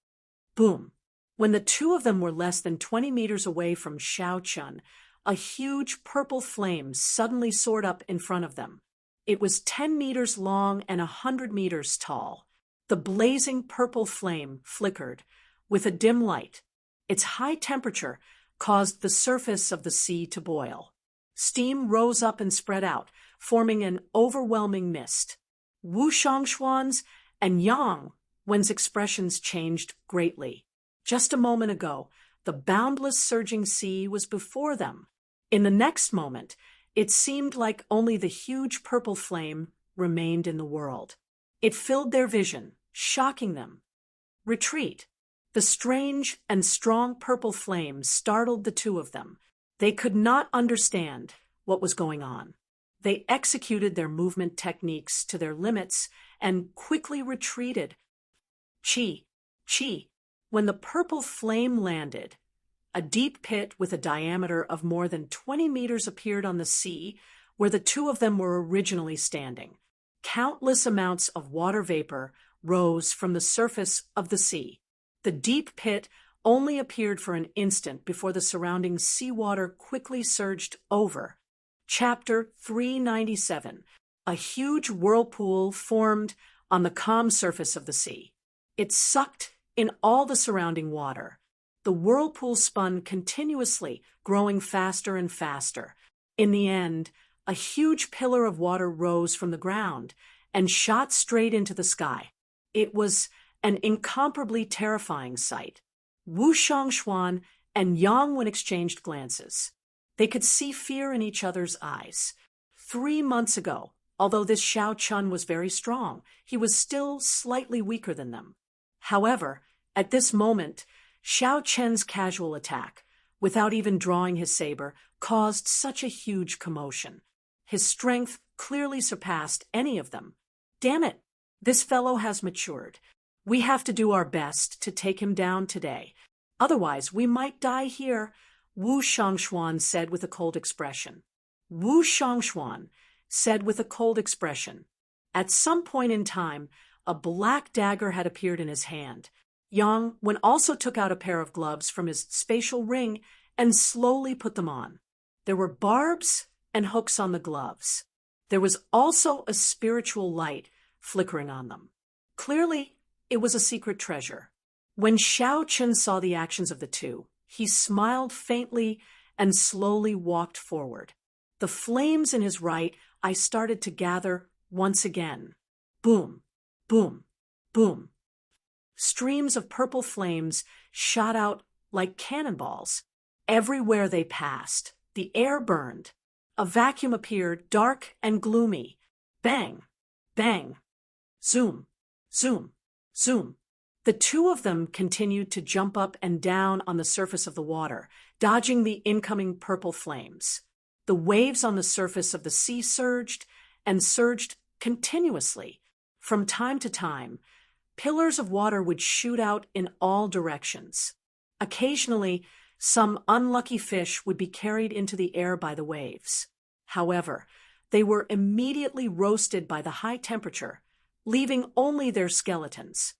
Boom! When the 2 of them were less than 20 meters away from Xiao Chun, a huge purple flame suddenly soared up in front of them. It was 10 meters long and 100 meters tall. The blazing purple flame flickered with a dim light. Its high temperature caused the surface of the sea to boil. Steam rose up and spread out, forming an overwhelming mist. Wu Shangxuan's and Yang Wen's expressions changed greatly. Just a moment ago, the boundless surging sea was before them. In the next moment, it seemed like only the huge purple flame remained in the world. It filled their vision, shocking them. Retreat. The strange and strong purple flame startled the two of them. They could not understand what was going on. They executed their movement techniques to their limits and quickly retreated. Chi. When the purple flame landed, a deep pit with a diameter of more than 20 meters appeared on the sea where the two of them were originally standing. Countless amounts of water vapor rose from the surface of the sea. The deep pit only appeared for an instant before the surrounding seawater quickly surged over. Chapter 397. A huge whirlpool formed on the calm surface of the sea. It sucked in all the surrounding water. The whirlpool spun continuously, growing faster and faster. In the end, a huge pillar of water rose from the ground and shot straight into the sky. It was an incomparably terrifying sight. Wu Shangxuan and Yang Wen exchanged glances. They could see fear in each other's eyes. 3 months ago, although this Xiao Chun was very strong, he was still slightly weaker than them. However, at this moment, Xiao Chen's casual attack, without even drawing his saber, caused such a huge commotion. His strength clearly surpassed any of them. Damn it! This fellow has matured. We have to do our best to take him down today. Otherwise, we might die here, Wu Shangxuan said with a cold expression. Wu Shangxuan said with a cold expression. At some point in time, a black dagger had appeared in his hand. Yang Wen also took out a pair of gloves from his spatial ring and slowly put them on. There were barbs and hooks on the gloves. There was also a spiritual light flickering on them. Clearly, it was a secret treasure. When Xiao Chen saw the actions of the two, he smiled faintly and slowly walked forward. The flames in his right eye started to gather once again. Boom, boom, boom. Streams of purple flames shot out like cannonballs. Everywhere they passed, the air burned. A vacuum appeared, dark and gloomy. Bang, bang, zoom, zoom, zoom. The two of them continued to jump up and down on the surface of the water, dodging the incoming purple flames. The waves on the surface of the sea surged and surged continuously. From time to time, pillars of water would shoot out in all directions. Occasionally, some unlucky fish would be carried into the air by the waves. However, they were immediately roasted by the high temperature, leaving only their skeletons.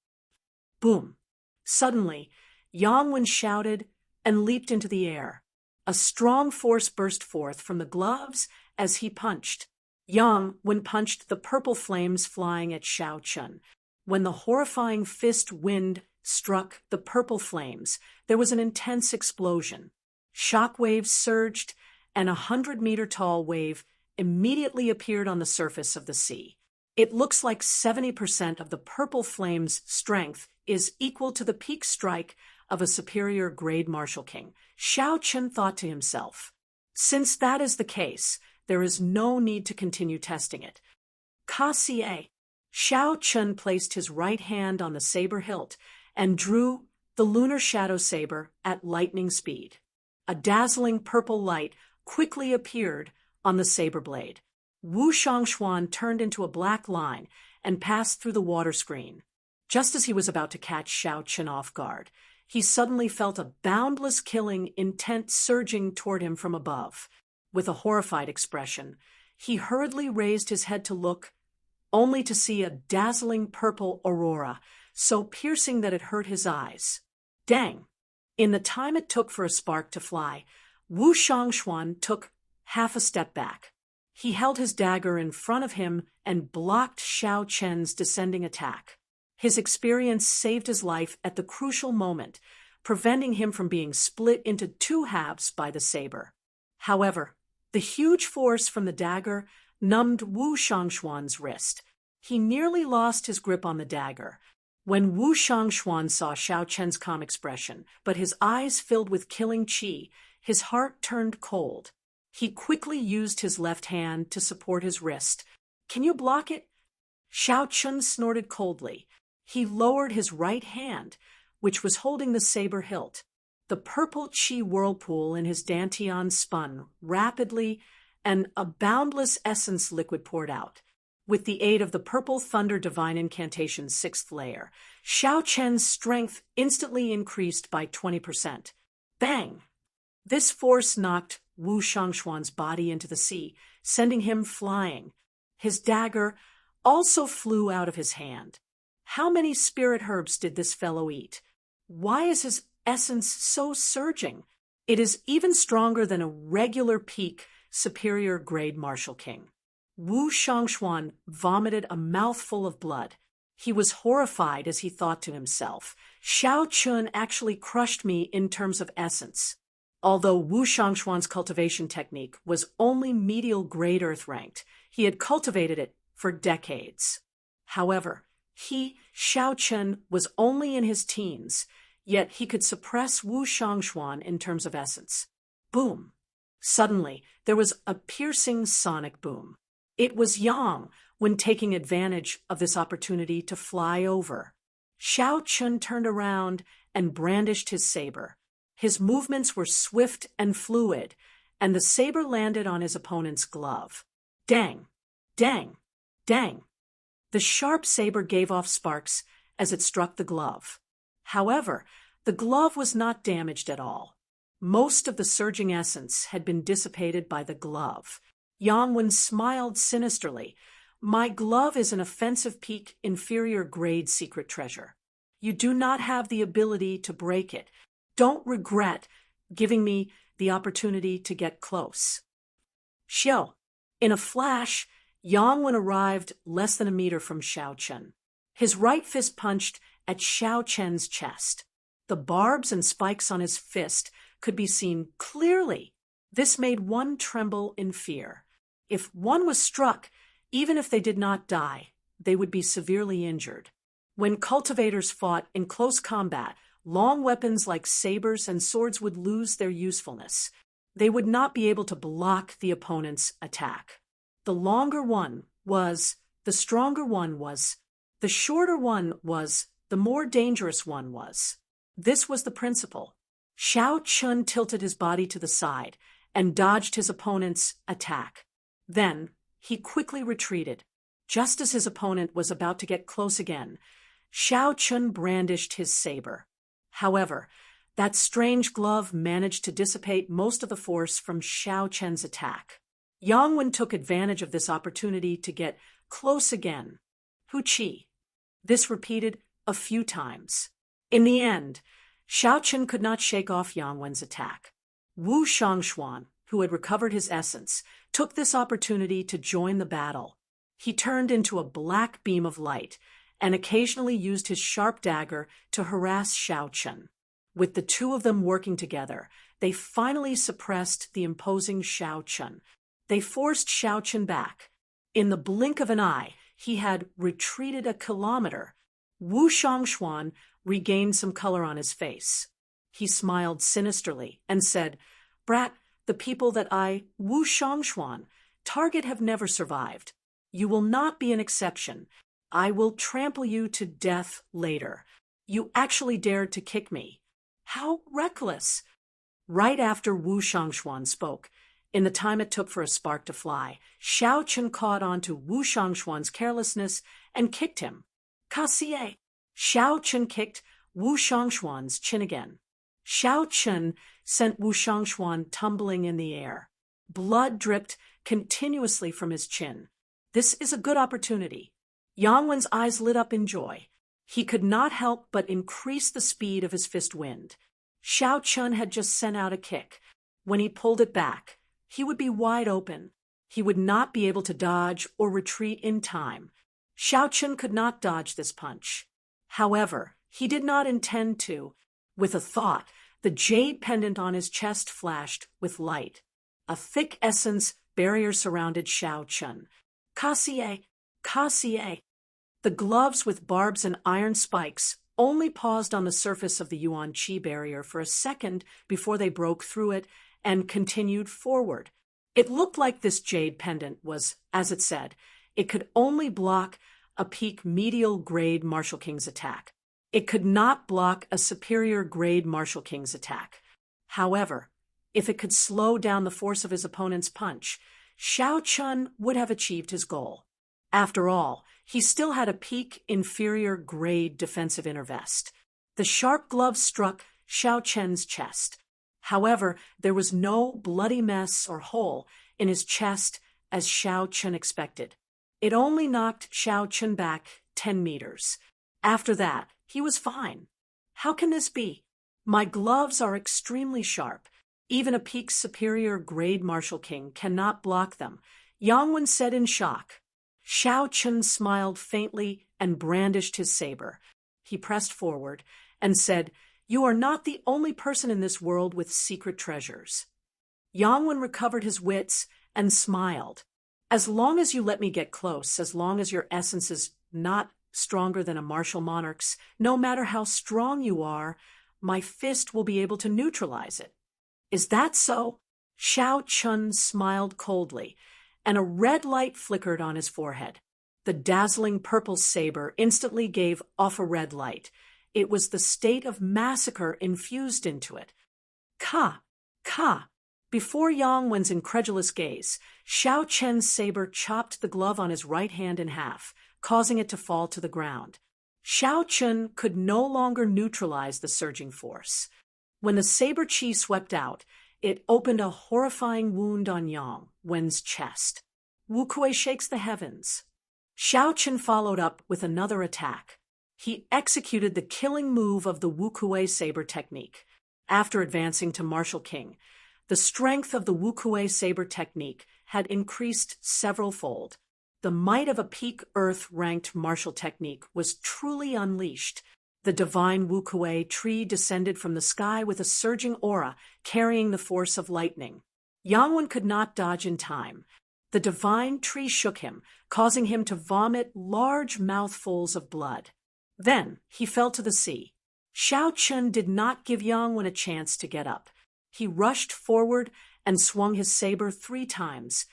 Boom! Suddenly, Yang Wen shouted and leaped into the air. A strong force burst forth from the gloves as he punched. Yang Wen punched the purple flames flying at Xiao Chun. When the horrifying fist wind struck the purple flames, there was an intense explosion. Shock waves surged, and a 100-meter-tall wave immediately appeared on the surface of the sea. It looks like 70% of the purple flame's strength is equal to the peak strike of a superior grade Marshal King. Xiao Chen thought to himself, since that is the case, there is no need to continue testing it. Ka-Cie. Xiao Chen placed his right hand on the saber hilt and drew the lunar shadow saber at lightning speed. A dazzling purple light quickly appeared on the saber blade. Wu Shangxuan turned into a black line and passed through the water screen. Just as he was about to catch Xiao Chen off guard, he suddenly felt a boundless killing intent surging toward him from above. With a horrified expression, he hurriedly raised his head to look, only to see a dazzling purple aurora, so piercing that it hurt his eyes. Dang! In the time it took for a spark to fly, Wu Shangxuan took half a step back. He held his dagger in front of him and blocked Xiao Chen's descending attack. His experience saved his life at the crucial moment, preventing him from being split into two halves by the saber. However, the huge force from the dagger numbed Wu Shangxuan's wrist. He nearly lost his grip on the dagger. When Wu Shangxuan saw Xiao Chen's calm expression, but his eyes filled with killing qi, his heart turned cold. He quickly used his left hand to support his wrist. "Can you block it?" Xiao Chun snorted coldly. He lowered his right hand, which was holding the saber hilt. The purple qi whirlpool in his dantian spun rapidly, and a boundless essence liquid poured out. With the aid of the purple thunder divine incantation's 6th layer, Xiao Chen's strength instantly increased by 20%. Bang! This force knocked Wu Shangxuan's body into the sea, sending him flying. His dagger also flew out of his hand. How many spirit herbs did this fellow eat? Why is his essence so surging? It is even stronger than a regular peak superior grade martial king. Wu Shangxuan vomited a mouthful of blood. He was horrified as he thought to himself, Xiao Chun actually crushed me in terms of essence. Although Wu Shangxuan's cultivation technique was only medial grade earth ranked, he had cultivated it for decades. However, Xiao Chun, was only in his teens, yet he could suppress Wu Shangxuan in terms of essence. Boom! Suddenly, there was a piercing sonic boom. It was Yang, when taking advantage of this opportunity to fly over. Xiao Chun turned around and brandished his saber. His movements were swift and fluid, and the saber landed on his opponent's glove. Dang! Dang! Dang! The sharp saber gave off sparks as it struck the glove. However, the glove was not damaged at all. Most of the surging essence had been dissipated by the glove. Yang Wen smiled sinisterly. "My glove is an offensive peak inferior grade secret treasure. You do not have the ability to break it. Don't regret giving me the opportunity to get close." Xiao. In a flash, Yang Wen arrived less than a meter from Xiao Chun. His right fist punched at Xiao Chen's chest. The barbs and spikes on his fist could be seen clearly. This made one tremble in fear. If one was struck, even if they did not die, they would be severely injured. When cultivators fought in close combat, long weapons like sabers and swords would lose their usefulness. They would not be able to block the opponent's attack. The longer one was, the stronger one was, the shorter one was, the more dangerous one was. This was the principle. Xiao Chun tilted his body to the side and dodged his opponent's attack. Then, he quickly retreated. Just as his opponent was about to get close again, Xiao Chun brandished his saber. However, that strange glove managed to dissipate most of the force from Xiao Chen's attack. Yang Wen took advantage of this opportunity to get close again. Hu Qi. This repeated a few times. In the end, Xiao Chun could not shake off Yang Wen's attack. Wu Shangxuan, who had recovered his essence, took this opportunity to join the battle. He turned into a black beam of light and occasionally used his sharp dagger to harass Xiao Chun. With the two of them working together, they finally suppressed the imposing Xiao Chun. They forced Xiao Chun back. In the blink of an eye, he had retreated a kilometer. Wu Shangxuan regained some color on his face. He smiled sinisterly and said, "Brat, the people that Wu Shangxuan, target have never survived. You will not be an exception. I will trample you to death later. You actually dared to kick me. How reckless!" Right after Wu Shangxuan spoke, in the time it took for a spark to fly, Xiao Chun caught on to Wu Shangxuan's carelessness and kicked him. Kasie! Xiao Chun kicked Wu Shangxuan's chin again. Xiao Chun sent Wu Shangxuan tumbling in the air. Blood dripped continuously from his chin. This is a good opportunity. Yang Wen's eyes lit up in joy. He could not help but increase the speed of his fist wind. Xiao Chun had just sent out a kick. When he pulled it back, he would be wide open. He would not be able to dodge or retreat in time. Xiao Chun could not dodge this punch. However, he did not intend to. With a thought, the jade pendant on his chest flashed with light. A thick essence barrier surrounded Xiao Chun. Kassier, Kassier. The gloves with barbs and iron spikes only paused on the surface of the Yuan Qi barrier for a second before they broke through it and continued forward. It looked like this jade pendant was, as it said, it could only block a peak medial grade Martial King's attack. It could not block a superior grade Martial King's attack. However, if it could slow down the force of his opponent's punch, Xiao Chun would have achieved his goal. After all, he still had a peak inferior grade defensive inner vest. The sharp glove struck Xiao Chun's chest. However, there was no bloody mess or hole in his chest as Xiao Chun expected. It only knocked Xiao Chun back 10 meters. After that, he was fine. How can this be? My gloves are extremely sharp. Even a peak superior grade Martial King cannot block them, Yang Wen said in shock. Xiao Chun smiled faintly and brandished his saber. He pressed forward and said, "You are not the only person in this world with secret treasures." Yang Wen recovered his wits and smiled. "As long as you let me get close, as long as your essence is not stronger than a martial monarch's, no matter how strong you are, my fist will be able to neutralize it." "Is that so?" Xiao Chun smiled coldly, and a red light flickered on his forehead. The dazzling purple saber instantly gave off a red light. It was the state of massacre infused into it. Ka! Ka! Before Yang Wen's incredulous gaze, Xiao Chen's saber chopped the glove on his right hand in half, causing it to fall to the ground. Xiao Chun could no longer neutralize the surging force. When the saber chi swept out, it opened a horrifying wound on Yang Wen's chest. Wu Kuei shakes the heavens. Xiao Chun followed up with another attack. He executed the killing move of the Wu Kuei saber technique. After advancing to Martial King, the strength of the Wu Kuei saber technique had increased several-fold. The might of a peak Earth-ranked martial technique was truly unleashed. The divine Wu Kuei tree descended from the sky with a surging aura, carrying the force of lightning. Yang Wen could not dodge in time. The divine tree shook him, causing him to vomit large mouthfuls of blood. Then he fell to the sea. Xiao Chun did not give Yang Wen a chance to get up. He rushed forward and swung his saber 3 times,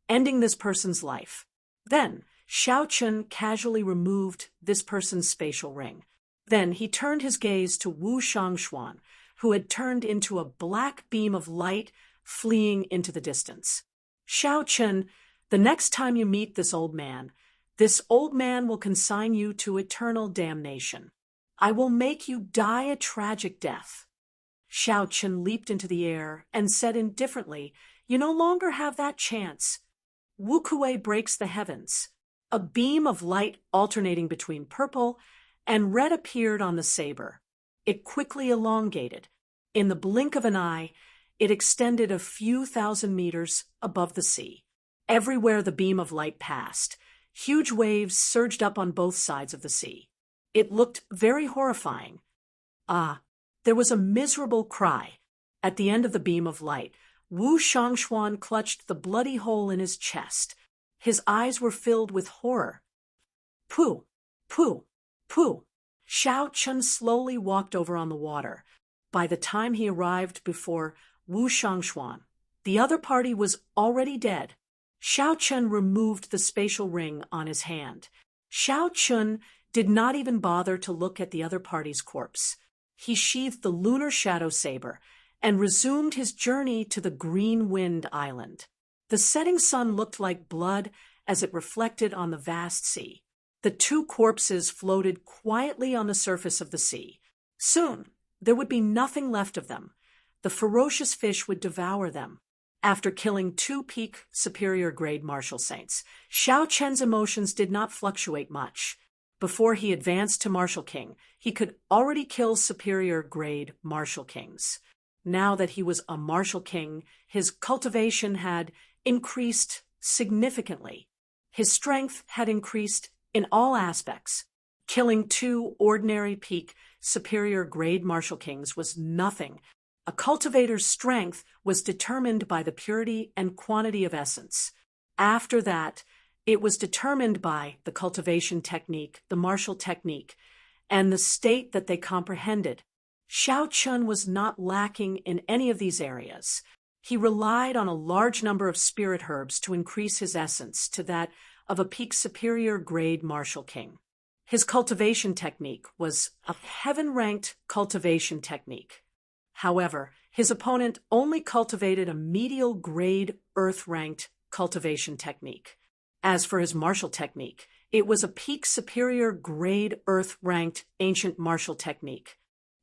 ending this person's life. Then Xiao Chun casually removed this person's spatial ring. Then he turned his gaze to Wu Shangxuan, who had turned into a black beam of light, fleeing into the distance. "Xiao Chun, the next time you meet this old man will consign you to eternal damnation. I will make you die a tragic death." Xiao Chun leaped into the air and said indifferently, "You no longer have that chance." Wu Kuei breaks the heavens. A beam of light alternating between purple and red appeared on the saber. It quickly elongated. In the blink of an eye, it extended a few thousand meters above the sea. Everywhere the beam of light passed, huge waves surged up on both sides of the sea. It looked very horrifying. There was a miserable cry. At the end of the beam of light, Wu Shangxuan clutched the bloody hole in his chest. His eyes were filled with horror. "Pooh! Pooh! Pooh!" Xiao Chun slowly walked over on the water. By the time he arrived before Wu Shangxuan, the other party was already dead. Xiao Chun removed the spatial ring on his hand. Xiao Chun did not even bother to look at the other party's corpse. He sheathed the lunar shadow saber and resumed his journey to the Green Wind Island. The setting sun looked like blood as it reflected on the vast sea. The 2 corpses floated quietly on the surface of the sea. Soon, there would be nothing left of them. The ferocious fish would devour them. After killing 2 peak superior grade martial saints, Xiao Chen's emotions did not fluctuate much. Before he advanced to Martial King, he could already kill superior grade Martial Kings. Now that he was a Martial King, his cultivation had increased significantly. His strength had increased in all aspects. Killing 2 ordinary peak superior grade martial kings was nothing. A cultivator's strength was determined by the purity and quantity of essence. After that, it was determined by the cultivation technique, the martial technique, and the state that they comprehended. Xiao Chun was not lacking in any of these areas. He relied on a large number of spirit herbs to increase his essence to that of a peak superior grade martial king. His cultivation technique was a heaven-ranked cultivation technique. However, his opponent only cultivated a medial grade earth-ranked cultivation technique. As for his martial technique, it was a peak superior grade earth-ranked ancient martial technique.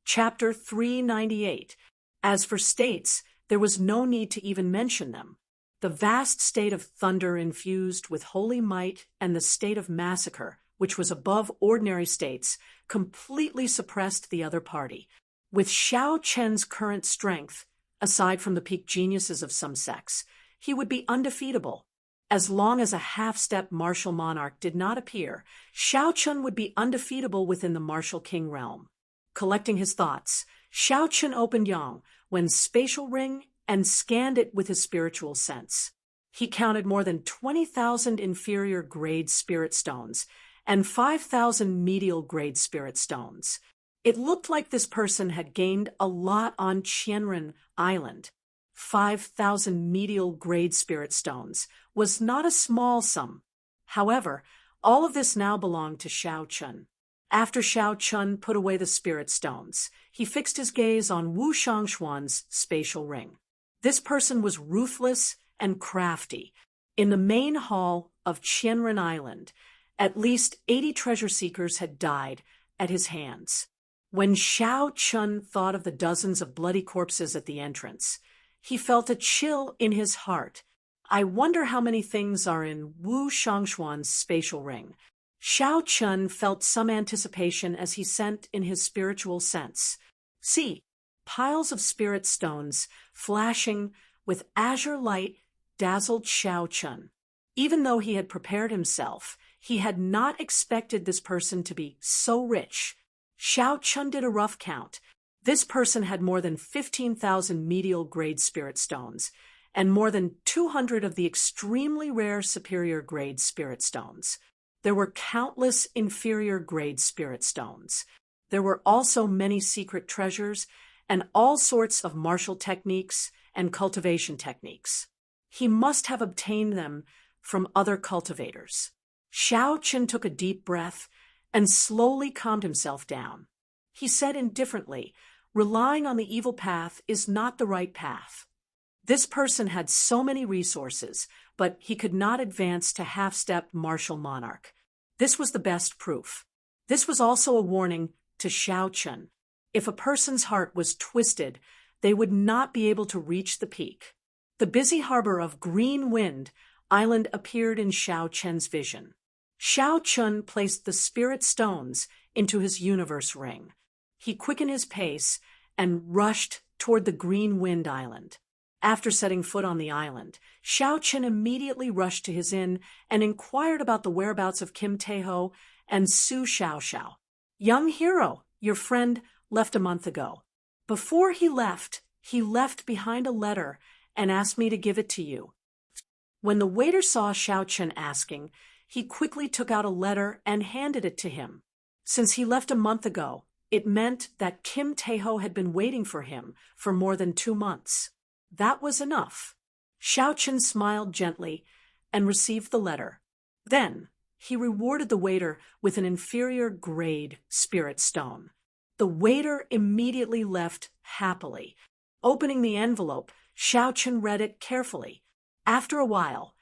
Chapter 398. As for states, there was no need to even mention them. The vast state of thunder infused with holy might and the state of massacre, which was above ordinary states, completely suppressed the other party. With Xiao Chen's current strength, aside from the peak geniuses of some sects, he would be undefeatable. As long as a half-step martial monarch did not appear, Xiao Chun would be undefeatable within the martial king realm. Collecting his thoughts, Xiao Chun opened Yang when spatial ring and scanned it with his spiritual sense. He counted more than 20,000 inferior grade spirit stones and 5,000 medial grade spirit stones. It looked like this person had gained a lot on Qianren Island. 5,000 medial grade spirit stones was not a small sum. However, all of this now belonged to Xiao Chun. After Xiao Chun put away the spirit stones, he fixed his gaze on Wu Shangxuan's spatial ring. This person was ruthless and crafty. In the main hall of Qianren Island, at least 80 treasure seekers had died at his hands. When Xiao Chun thought of the dozens of bloody corpses at the entrance, he felt a chill in his heart. I wonder how many things are in Wu Shangxuan's spatial ring. Xiao Chun felt some anticipation as he sent in his spiritual sense. See, piles of spirit stones flashing with azure light dazzled Xiao Chun. Even though he had prepared himself, he had not expected this person to be so rich. Xiao Chun did a rough count. This person had more than 15,000 medial grade spirit stones and more than 200 of the extremely rare superior grade spirit stones. There were countless inferior grade spirit stones. There were also many secret treasures and all sorts of martial techniques and cultivation techniques. He must have obtained them from other cultivators. Xiao Chun took a deep breath and slowly calmed himself down. He said indifferently, "Relying on the evil path is not the right path." This person had so many resources, but he could not advance to half-step martial monarch. This was the best proof. This was also a warning to Xiao Chun. If a person's heart was twisted, they would not be able to reach the peak. The busy harbor of Green Wind Island appeared in Xiao Chun's vision. Xiao Chun placed the spirit stones into his universe ring. He quickened his pace and rushed toward the Green Wind Island. After setting foot on the island, Xiao Chun immediately rushed to his inn and inquired about the whereabouts of Kim Taeho and Su Xiaoxiao. "Young hero, your friend left a month ago. Before he left behind a letter and asked me to give it to you." When the waiter saw Xiao Chun asking, he quickly took out a letter and handed it to him. Since he left a month ago, it meant that Kim Taeho had been waiting for him for more than 2 months. That was enough. Xiao Chun smiled gently and received the letter. Then he rewarded the waiter with an inferior grade spirit stone. The waiter immediately left happily. Opening the envelope, Xiao Chun read it carefully. After a while,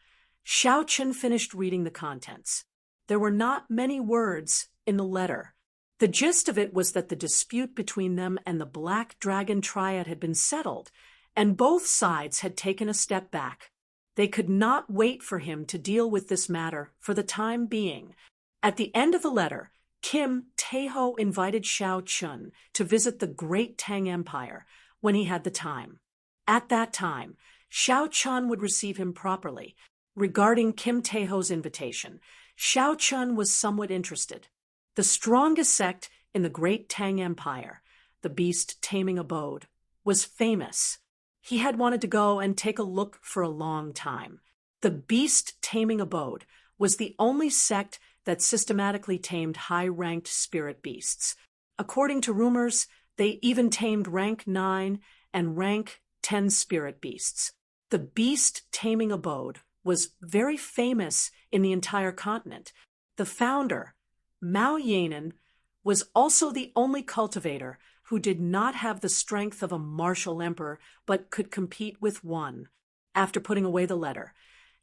Xiao Chun finished reading the contents. There were not many words in the letter. The gist of it was that the dispute between them and the Black Dragon Triad had been settled, and both sides had taken a step back. They could not wait for him to deal with this matter for the time being. At the end of the letter, Kim Taeho invited Xiao Chun to visit the Great Tang Empire when he had the time. At that time, Xiao Chun would receive him properly. Regarding Kim Taeho's invitation, Xiao Chun was somewhat interested. The strongest sect in the great Tang Empire, the beast taming abode, was famous. He had wanted to go and take a look for a long time. The beast taming abode was the only sect that systematically tamed high-ranked spirit beasts. According to rumors, they even tamed rank 9 and rank 10 spirit beasts. The beast taming abode was very famous in the entire continent. The founder, Mao Yanan, was also the only cultivator who did not have the strength of a martial emperor but could compete with one. After putting away the letter,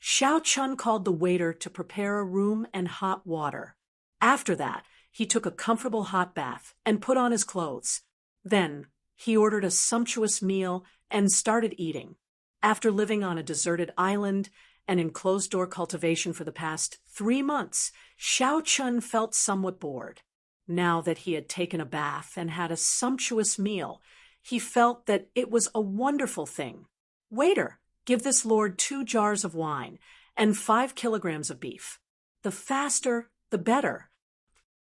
Xiao Chun called the waiter to prepare a room and hot water. After that, he took a comfortable hot bath and put on his clothes. Then, he ordered a sumptuous meal and started eating. After living on a deserted island and in closed-door cultivation for the past 3 months, Xiao Chun felt somewhat bored. Now that he had taken a bath and had a sumptuous meal, he felt that it was a wonderful thing. "Waiter, give this lord 2 jars of wine and 5 kilograms of beef. The faster, the better."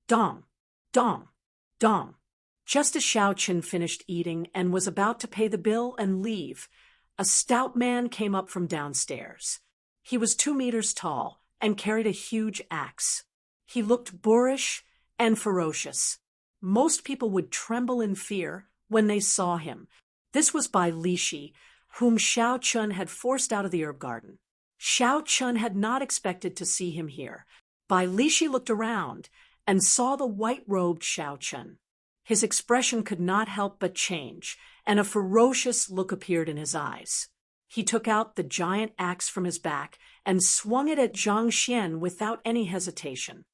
Dong, dong, dong. Just as Xiao Chun finished eating and was about to pay the bill and leave, a stout man came up from downstairs. He was 2 meters tall and carried a huge axe. He looked boorish and ferocious. Most people would tremble in fear when they saw him. This was Bai Lishi, whom Xiao Chun had forced out of the herb garden. Xiao Chun had not expected to see him here. Bai Lishi looked around and saw the white-robed Xiao Chun. His expression could not help but change, and a ferocious look appeared in his eyes. He took out the giant axe from his back and swung it at Zhang Xian without any hesitation.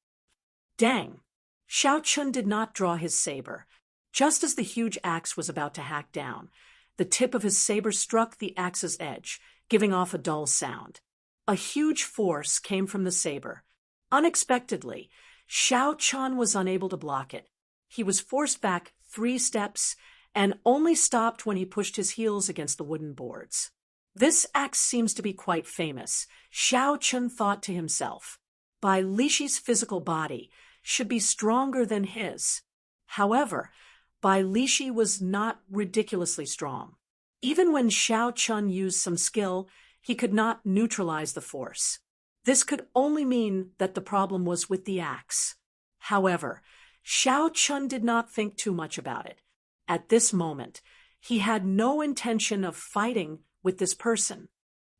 Dang! Xiao Chun did not draw his saber. Just as the huge axe was about to hack down, the tip of his saber struck the axe's edge, giving off a dull sound. A huge force came from the saber. Unexpectedly, Xiao Chun was unable to block it. He was forced back 3 steps and only stopped when he pushed his heels against the wooden boards. This axe seems to be quite famous, Xiao Chun thought to himself. Bai Lishi's physical body should be stronger than his. However, Bai Lishi was not ridiculously strong. Even when Xiao Chun used some skill, he could not neutralize the force. This could only mean that the problem was with the axe. However, Xiao Chun did not think too much about it. At this moment, he had no intention of fighting with this person.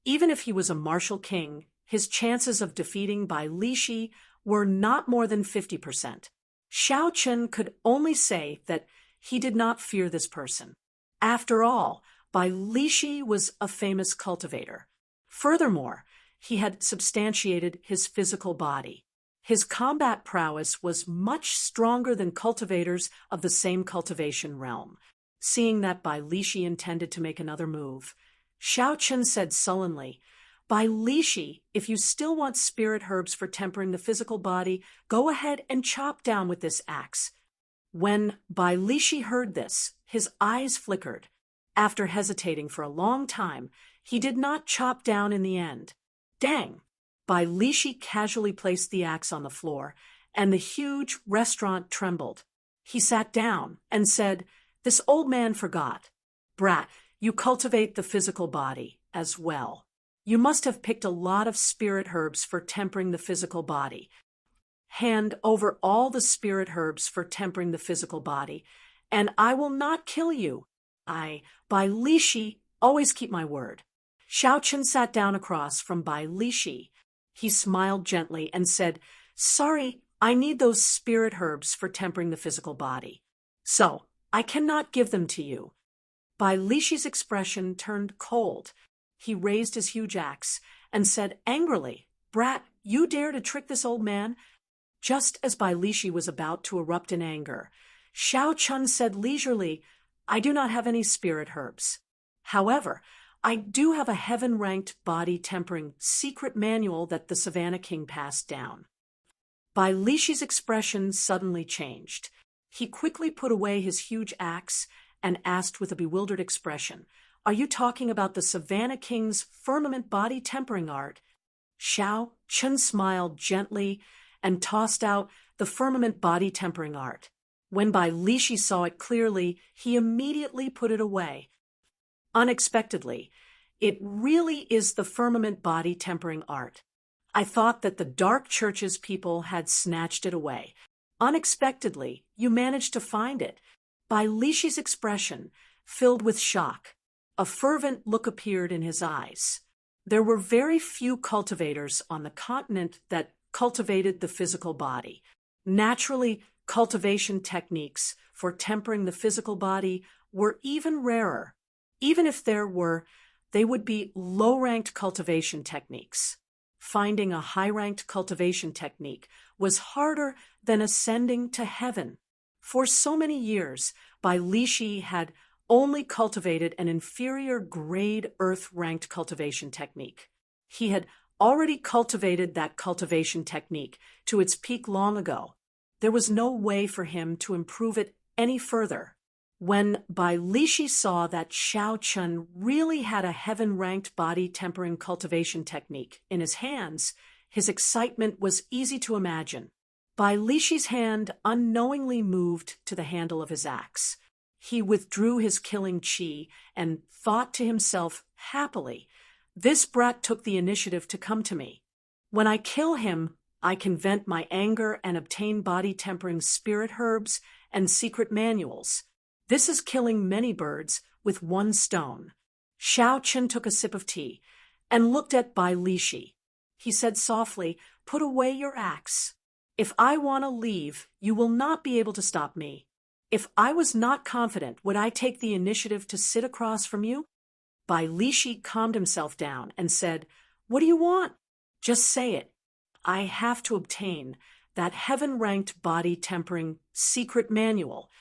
Even if he was a martial king, his chances of defeating Bai Lishi were not more than 50%. Xiao Chun could only say that he did not fear this person. After all, Bai Lishi was a famous cultivator. Furthermore, he had substantiated his physical body. His combat prowess was much stronger than cultivators of the same cultivation realm. Seeing that Bai Lishi intended to make another move, Xiao Chun said sullenly, "Bai Lishi, if you still want spirit herbs for tempering the physical body, go ahead and chop down with this axe." When Bai Lishi heard this, his eyes flickered. After hesitating for a long time, he did not chop down in the end. Dang! Bai Lishi casually placed the axe on the floor, and the huge restaurant trembled. He sat down and said, "This old man forgot. Brat, you cultivate the physical body as well. You must have picked a lot of spirit herbs for tempering the physical body. Hand over all the spirit herbs for tempering the physical body, and I will not kill you. I, Bai Lishi, always keep my word." Xiao Chun sat down across from Bai Lishi. He smiled gently and said, "Sorry, I need those spirit herbs for tempering the physical body. So, I cannot give them to you." Bai Lishi's expression turned cold. He raised his huge axe and said angrily, "Brat, you dare to trick this old man?" Just as Bai Lishi was about to erupt in anger, Xiao Chun said leisurely, "I do not have any spirit herbs. However, I do have a heaven-ranked body-tempering secret manual that the Savannah King passed down." Bai Lishi's expression suddenly changed. He quickly put away his huge axe and asked with a bewildered expression, "Are you talking about the Savannah King's firmament body-tempering art?" Xiao Chun smiled gently and tossed out the firmament body tempering art. When Bai Lishi saw it clearly, he immediately put it away. Unexpectedly, it really is the firmament body tempering art. I thought that the dark church's people had snatched it away. Unexpectedly, you managed to find it. Bai Lishi's expression filled with shock. A fervent look appeared in his eyes. There were very few cultivators on the continent that cultivated the physical body. Naturally, cultivation techniques for tempering the physical body were even rarer. Even if there were, they would be low-ranked cultivation techniques. Finding a high-ranked cultivation technique was harder than ascending to heaven. For so many years, Bai Lishi had only cultivated an inferior grade earth-ranked cultivation technique. He had already cultivated that cultivation technique to its peak long ago. There was no way for him to improve it any further. When Bai Lishi saw that Xiao Chun really had a heaven-ranked body-tempering cultivation technique in his hands, his excitement was easy to imagine. Bai Lishi's hand unknowingly moved to the handle of his axe. He withdrew his killing chi and thought to himself happily, "This brat took the initiative to come to me. When I kill him, I can vent my anger and obtain body-tempering spirit herbs and secret manuals. This is killing many birds with one stone." Xiao Chun took a sip of tea and looked at Bai Lishi. He said softly, "Put away your axe. If I want to leave, you will not be able to stop me. If I was not confident, would I take the initiative to sit across from you?" Bai Lishi calmed himself down and said, "What do you want? Just say it. I have to obtain that heaven-ranked body-tempering secret manual."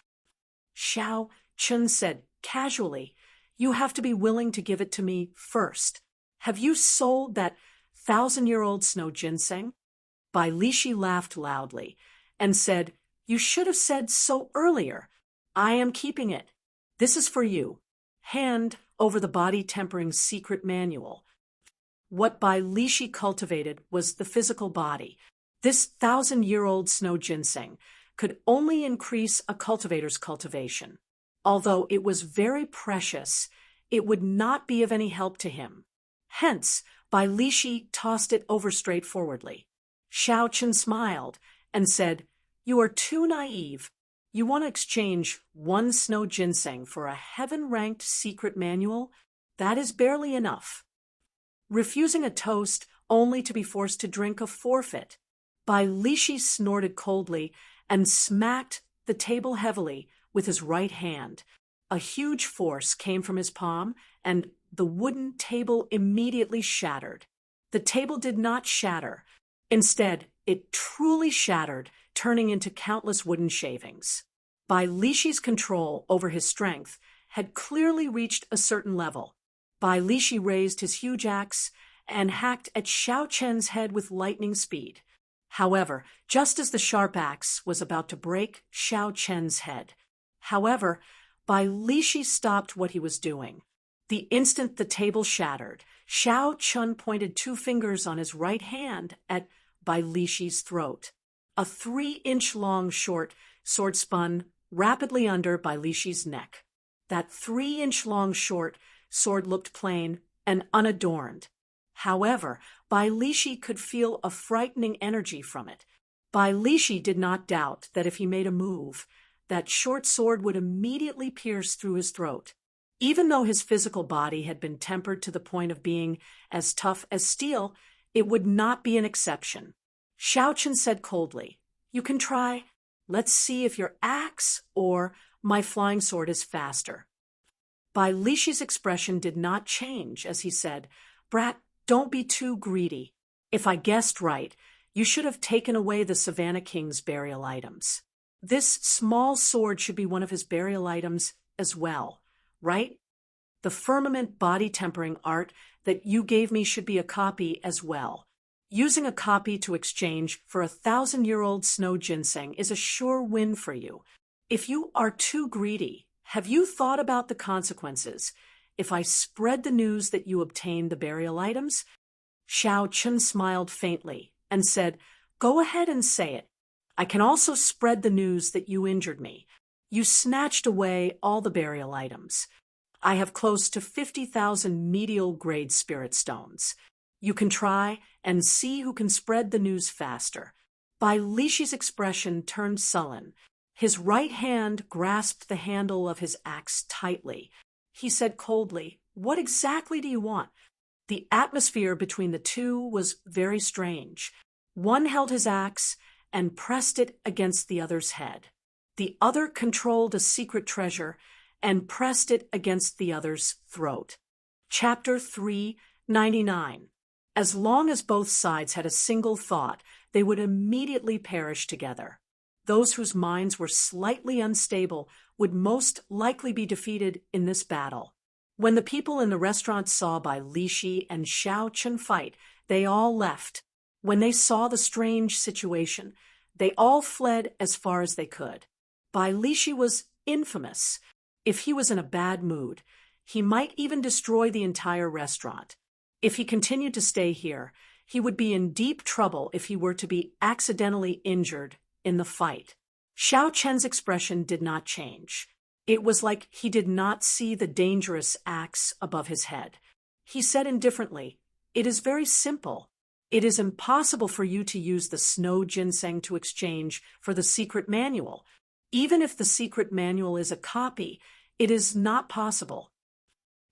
Xiao Chun said casually, "You have to be willing to give it to me first. Have you sold that 1,000-year-old snow ginseng?" Bai Lishi laughed loudly and said, "You should have said so earlier. I am keeping it. This is for you. Hand over the body-tempering secret manual." What Bai Lishi cultivated was the physical body. This 1,000-year-old snow ginseng could only increase a cultivator's cultivation. Although it was very precious, it would not be of any help to him. Hence, Bai Lishi tossed it over straightforwardly. Xiao Chun smiled and said, "You are too naive. You want to exchange one snow ginseng for a heaven-ranked secret manual? That is barely enough. Refusing a toast only to be forced to drink a forfeit." Bai Lishi snorted coldly and smacked the table heavily with his right hand. A huge force came from his palm, and the wooden table immediately shattered. The table did not shatter. Instead, it truly shattered, turning into countless wooden shavings. Bai Lishi's control over his strength had clearly reached a certain level. Bai Lishi raised his huge axe and hacked at Xiao Chen's head with lightning speed. However, just as the sharp axe was about to break Xiao Chen's head, Bai Lishi stopped what he was doing. The instant the table shattered, Xiao Chun pointed 2 fingers on his right hand at Bai Lishi's throat. A 3-inch-long short sword spun rapidly under Bai Lishi's neck. That 3-inch-long short sword looked plain and unadorned. However, Bai Lishi could feel a frightening energy from it. Bai Lishi did not doubt that if he made a move, that short sword would immediately pierce through his throat. Even though his physical body had been tempered to the point of being as tough as steel, it would not be an exception. Xiao Chun said coldly, "You can try. Let's see if your axe or my flying sword is faster." Bai Lishi's expression did not change as he said, "Brat, don't be too greedy. If I guessed right, you should have taken away the Savannah King's burial items. This small sword should be one of his burial items as well, right? The firmament body tempering art that you gave me should be a copy as well. Using a copy to exchange for a 1,000-year-old snow ginseng is a sure win for you. If you are too greedy, have you thought about the consequences if I spread the news that you obtained the burial items?" Xiao Chun smiled faintly and said, Go ahead and say it. I can also spread the news that you injured me. You snatched away all the burial items. I have close to 50,000 medial-grade spirit stones. You can try and see who can spread the news faster. Bailishi's expression turned sullen. His right hand grasped the handle of his axe tightly. He said coldly, "What exactly do you want?" The atmosphere between the two was very strange. One held his axe and pressed it against the other's head. The other controlled a secret treasure and pressed it against the other's throat. Chapter 399. As long as both sides had a single thought, they would immediately perish together. Those whose minds were slightly unstable would most likely be defeated in this battle. When the people in the restaurant saw Bailishi and Xiao Chun fight, they all left. When they saw the strange situation, they all fled as far as they could. Bailishi was infamous. If he was in a bad mood, he might even destroy the entire restaurant. If he continued to stay here, he would be in deep trouble if he were to be accidentally injured in the fight. Xiao Chen's expression did not change. It was like he did not see the dangerous axe above his head. He said indifferently, "It is very simple. It is impossible for you to use the snow ginseng to exchange for the secret manual. Even if the secret manual is a copy, it is not possible.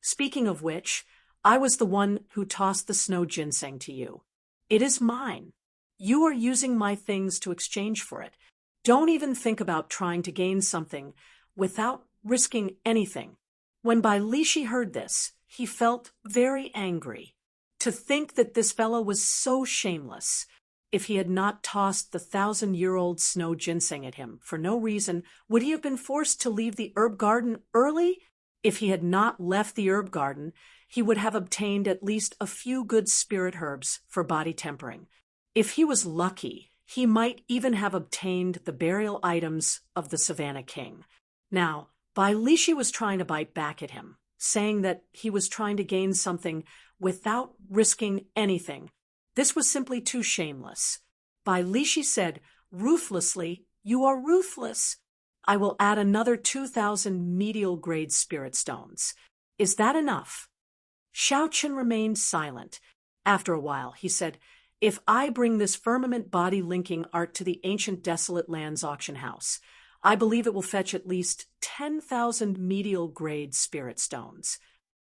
Speaking of which, I was the one who tossed the snow ginseng to you. It is mine. You are using my things to exchange for it. Don't even think about trying to gain something without risking anything." When Bailishi heard this, he felt very angry. To think that this fellow was so shameless. If he had not tossed the 1,000-year-old snow ginseng at him for no reason, would he have been forced to leave the herb garden early? If he had not left the herb garden, he would have obtained at least a few good spirit herbs for body tempering. If he was lucky, he might even have obtained the burial items of the Savannah King. Now, Bailishi was trying to bite back at him, saying that he was trying to gain something without risking anything. This was simply too shameless. Bailishi said, ruthlessly, "You are ruthless. I will add another 2,000 medial-grade spirit stones. Is that enough?" Xiao Chun remained silent. After a while, he said, "If I bring this firmament body-linking art to the ancient desolate lands auction house, I believe it will fetch at least 10,000 medial-grade spirit stones."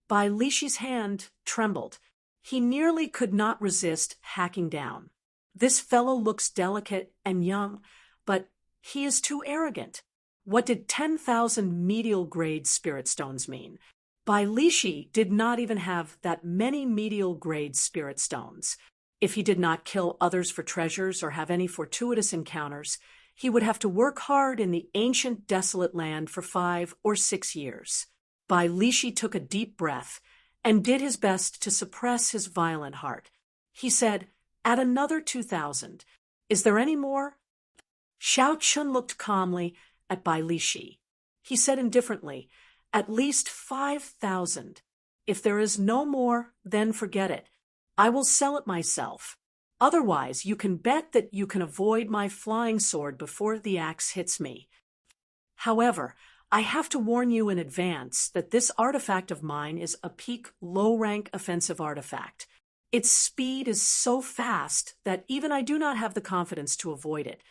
Bailishi's hand trembled. He nearly could not resist hacking down. This fellow looks delicate and young, but he is too arrogant. What did 10,000 medial-grade spirit stones mean? Bailishi did not even have that many medial-grade spirit stones. If he did not kill others for treasures or have any fortuitous encounters, he would have to work hard in the ancient desolate land for 5 or 6 years. Bailishi took a deep breath and did his best to suppress his violent heart. He said, "Add another 2,000. Is there any more?" Xiao Chun looked calmly at Bailishi. He said indifferently, "At least 5,000. If there is no more, then forget it. I will sell it myself. Otherwise, you can bet that you can avoid my flying sword before the axe hits me. However, I have to warn you in advance that this artifact of mine is a peak low-rank offensive artifact. Its speed is so fast that even I do not have the confidence to avoid it."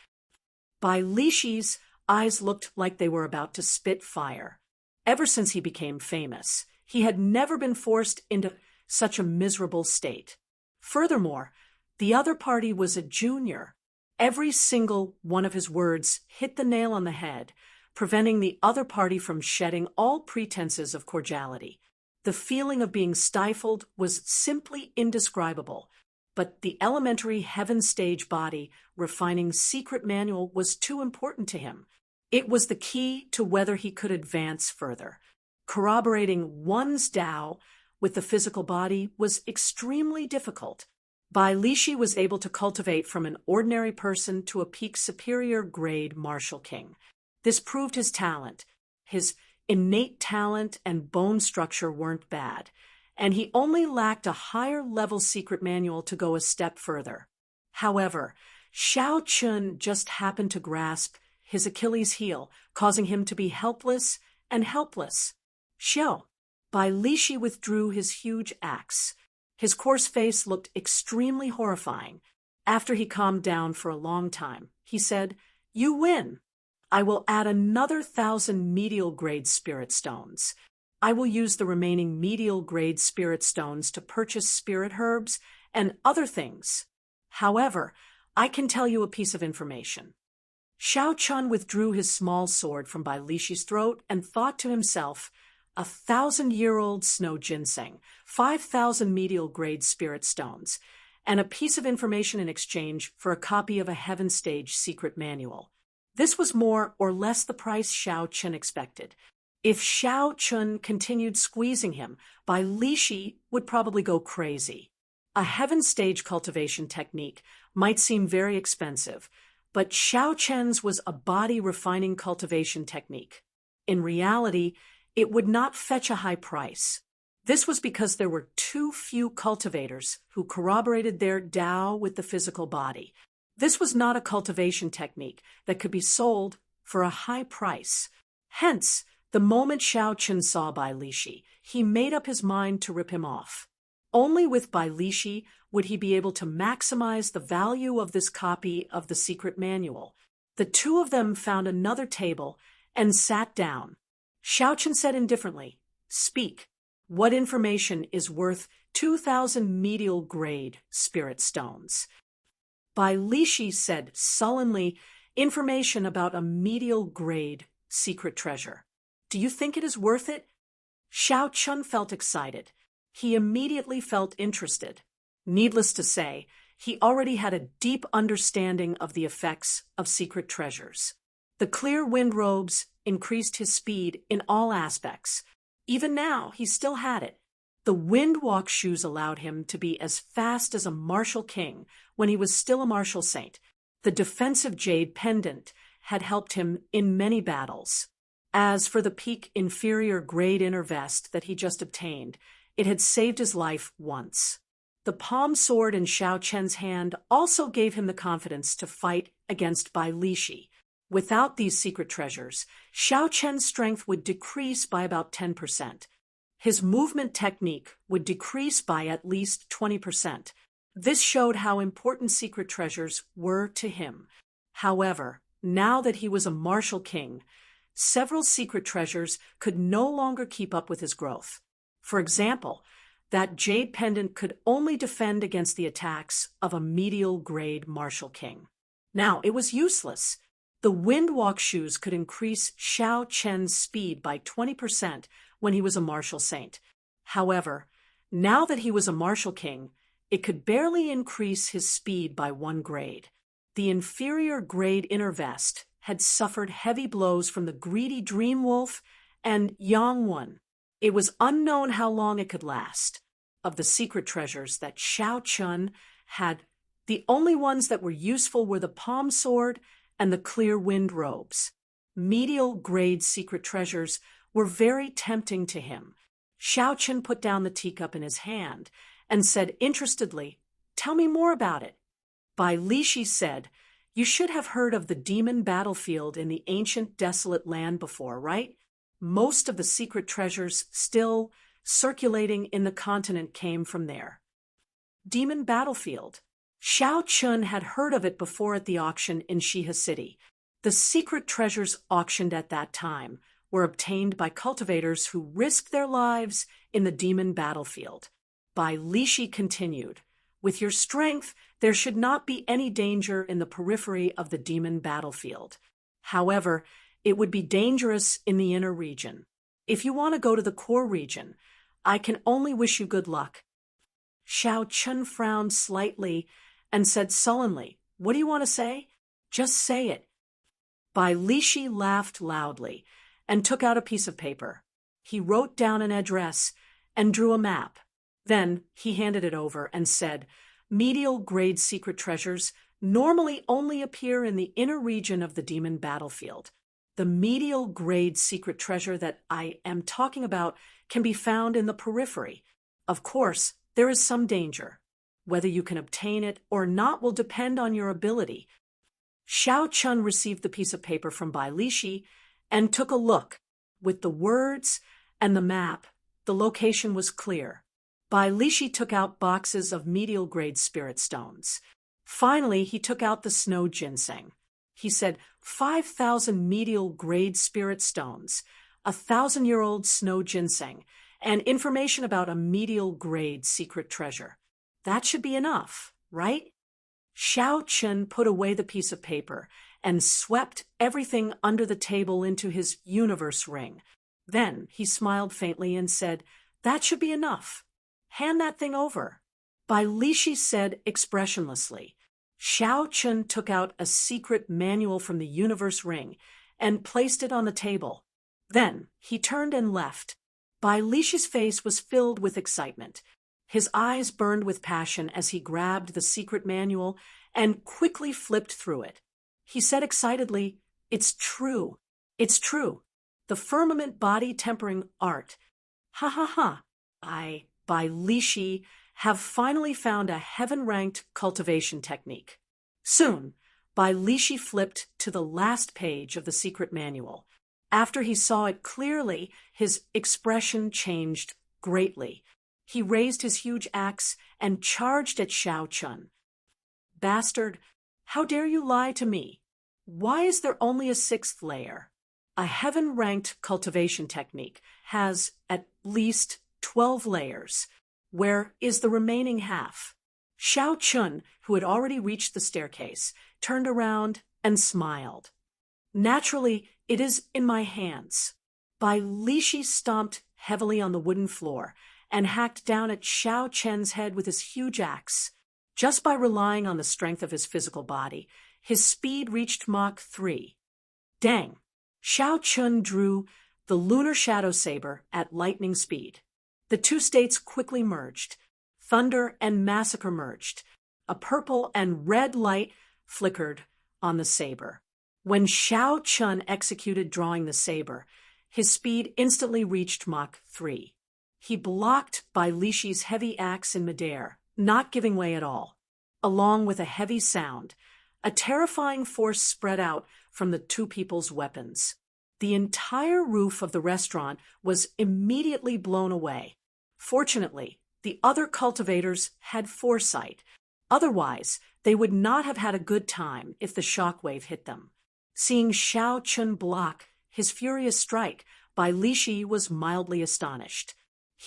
Bailishi's eyes looked like they were about to spit fire. Ever since he became famous, he had never been forced into such a miserable state. Furthermore, the other party was a junior. Every single one of his words hit the nail on the head, preventing the other party from shedding all pretenses of cordiality. The feeling of being stifled was simply indescribable, but the elementary heaven stage body refining secret manual was too important to him. It was the key to whether he could advance further. Corroborating one's Tao with the physical body was extremely difficult. Bailishi was able to cultivate from an ordinary person to a peak superior grade martial king. This proved his talent. His innate talent and bone structure weren't bad, and he only lacked a higher-level secret manual to go a step further. However, Xiao Chun just happened to grasp his Achilles heel, causing him to be helpless and helpless. Xiao. Bai Lishi withdrew his huge axe. His coarse face looked extremely horrifying. After he calmed down for a long time, he said, "You win. I will add another 1,000 medial-grade spirit stones. I will use the remaining medial-grade spirit stones to purchase spirit herbs and other things. However, I can tell you a piece of information." Xiao Chun withdrew his small sword from Bai Lishi's throat and thought to himself, 1,000-year-old snow ginseng, 5,000 medial-grade spirit stones, and a piece of information in exchange for a copy of a Heaven Stage secret manual. This was more or less the price Xiao Chun expected. If Xiao Chun continued squeezing him, Bai Lishi would probably go crazy. A Heaven Stage cultivation technique might seem very expensive, but Xiao Chen's was a body-refining cultivation technique. In reality, it would not fetch a high price. This was because there were too few cultivators who corroborated their Tao with the physical body. This was not a cultivation technique that could be sold for a high price. Hence, the moment Xiao Chun saw Bai Lishi, he made up his mind to rip him off. Only with Bai Lishi would he be able to maximize the value of this copy of the secret manual. The two of them found another table and sat down. Xiao Chun said indifferently, "Speak. What information is worth 2,000 medial-grade spirit stones?" Bai Lishi said sullenly, "Information about a medial-grade secret treasure. Do you think it is worth it?" Xiao Chun felt excited. He immediately felt interested. Needless to say, he already had a deep understanding of the effects of secret treasures. The clear wind robes increased his speed in all aspects. Even now, he still had it. The wind walk shoes allowed him to be as fast as a martial king when he was still a martial saint. The defensive jade pendant had helped him in many battles. As for the peak inferior grade inner vest that he just obtained, it had saved his life once. The palm sword in Xiao Chen's hand also gave him the confidence to fight against Bai Lishi. Without these secret treasures, Xiao Chen's strength would decrease by about 10%. His movement technique would decrease by at least 20%. This showed how important secret treasures were to him. However, now that he was a martial king, several secret treasures could no longer keep up with his growth. For example, that jade pendant could only defend against the attacks of a medial-grade martial king. Now, it was useless. The windwalk shoes could increase Xiao Chen's speed by 20% when he was a martial saint. However, now that he was a martial king, it could barely increase his speed by 1 grade. The inferior grade inner vest had suffered heavy blows from the greedy dream wolf and Yang One. It was unknown how long it could last. Of the secret treasures that Xiao Chun had, the only ones that were useful were the palm sword and the clear wind robes. Medial grade secret treasures were very tempting to him. Xiao Chun put down the teacup in his hand and said interestedly, "Tell me more about it." Bai Lishi said, "You should have heard of the demon battlefield in the ancient desolate land before, right? Most of the secret treasures still circulating in the continent came from there." Demon battlefield. Xiao Chun had heard of it before at the auction in Shiha City. The secret treasures auctioned at that time were obtained by cultivators who risked their lives in the demon battlefield. Bai Lishi continued, "With your strength, there should not be any danger in the periphery of the demon battlefield. However, it would be dangerous in the inner region. If you want to go to the core region, I can only wish you good luck." Xiao Chun frowned slightly and said sullenly, "What do you want to say? Just say it." Bai Lishi laughed loudly and took out a piece of paper. He wrote down an address and drew a map. Then he handed it over and said, "Medial grade secret treasures normally only appear in the inner region of the demon battlefield. The medial grade secret treasure that I am talking about can be found in the periphery. Of course, there is some danger. Whether you can obtain it or not will depend on your ability. Xiao Chun received the piece of paper from Bai Lishi and took a look. With the words and the map, the location was clear. Bai Lishi took out boxes of medial-grade spirit stones. Finally, he took out the snow ginseng. He said, 5,000 medial-grade spirit stones, 1,000-year-old snow ginseng, and information about a medial-grade secret treasure. That should be enough, right? Xiao Chun put away the piece of paper and swept everything under the table into his universe ring. Then he smiled faintly and said, "That should be enough. Hand that thing over." Bai Lishi said expressionlessly. Xiao Chun took out a secret manual from the universe ring and placed it on the table. Then he turned and left. Bai Lishi's face was filled with excitement. His eyes burned with passion as he grabbed the secret manual and quickly flipped through it. He said excitedly, "It's true. It's true. The firmament body tempering art. Ha ha ha. I, Bai Lishi, have finally found a heaven-ranked cultivation technique." Soon, Bai Lishi flipped to the last page of the secret manual. After he saw it clearly, his expression changed greatly. He raised his huge axe and charged at Xiao Chun. "Bastard, how dare you lie to me? Why is there only a 6th layer? A heaven-ranked cultivation technique has at least 12 layers. Where is the remaining half?" Xiao Chun, who had already reached the staircase, turned around and smiled. "Naturally, it is in my hands." Bai Lishi stomped heavily on the wooden floor and hacked down at Xiao Chen's head with his huge axe. Just by relying on the strength of his physical body, his speed reached Mach 3. Dang! Xiao Chun drew the lunar shadow saber at lightning speed. The two states quickly merged. Thunder and massacre merged. A purple and red light flickered on the saber. When Xiao Chun executed drawing the saber, his speed instantly reached Mach 3. He blocked Bai Lishi's heavy axe in midair, not giving way at all. Along with a heavy sound, a terrifying force spread out from the two people's weapons. The entire roof of the restaurant was immediately blown away. Fortunately, the other cultivators had foresight. Otherwise, they would not have had a good time if the shockwave hit them. Seeing Xiao Chun block his furious strike, Bai Lishi was mildly astonished.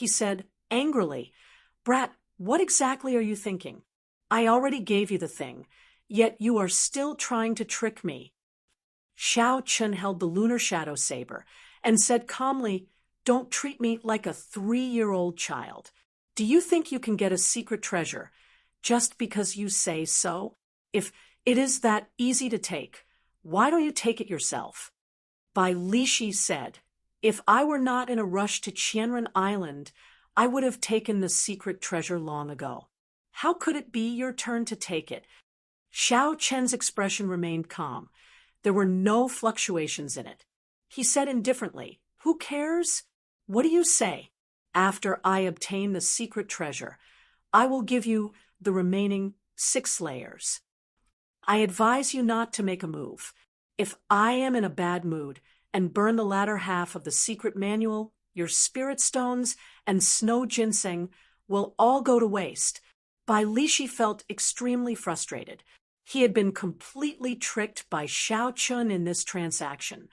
He said angrily, "Brat, what exactly are you thinking? I already gave you the thing, yet you are still trying to trick me." Xiao Chun held the lunar shadow saber and said calmly, "Don't treat me like a 3-year-old child. Do you think you can get a secret treasure just because you say so? If it is that easy to take, why don't you take it yourself?" Bai Lishi said, "If I were not in a rush to Qianren Island, I would have taken the secret treasure long ago. How could it be your turn to take it?" Xiao Chen's expression remained calm. There were no fluctuations in it. He said indifferently, "Who cares? What do you say? After I obtain the secret treasure, I will give you the remaining 6 layers. I advise you not to make a move. If I am in a bad mood and burn the latter half of the secret manual, your spirit stones and snow ginseng will all go to waste." Bai Lishi felt extremely frustrated. He had been completely tricked by Xiao Chun in this transaction.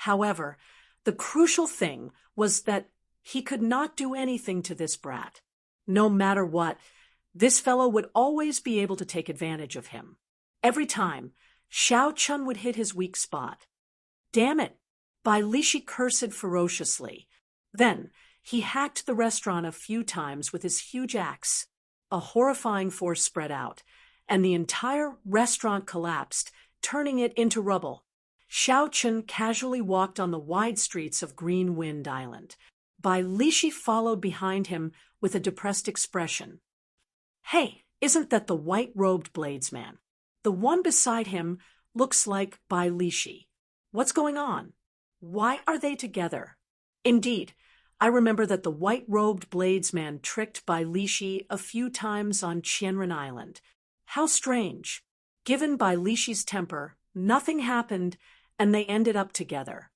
However, the crucial thing was that he could not do anything to this brat. No matter what, this fellow would always be able to take advantage of him. Every time, Xiao Chun would hit his weak spot. Damn it! Bai Lishi cursed ferociously. Then, he hacked the restaurant a few times with his huge axe. A horrifying force spread out, and the entire restaurant collapsed, turning it into rubble. Xiao Chun casually walked on the wide streets of Green Wind Island. Bai Lishi followed behind him with a depressed expression. "Hey, isn't that the white-robed bladesman? The one beside him looks like Bai Lishi. What's going on? Why are they together?" Indeed, I remember that the white-robed bladesman tricked Bai Lishi a few times on Qianren Island. How strange. Given Bai Lishi's temper, nothing happened, and they ended up together.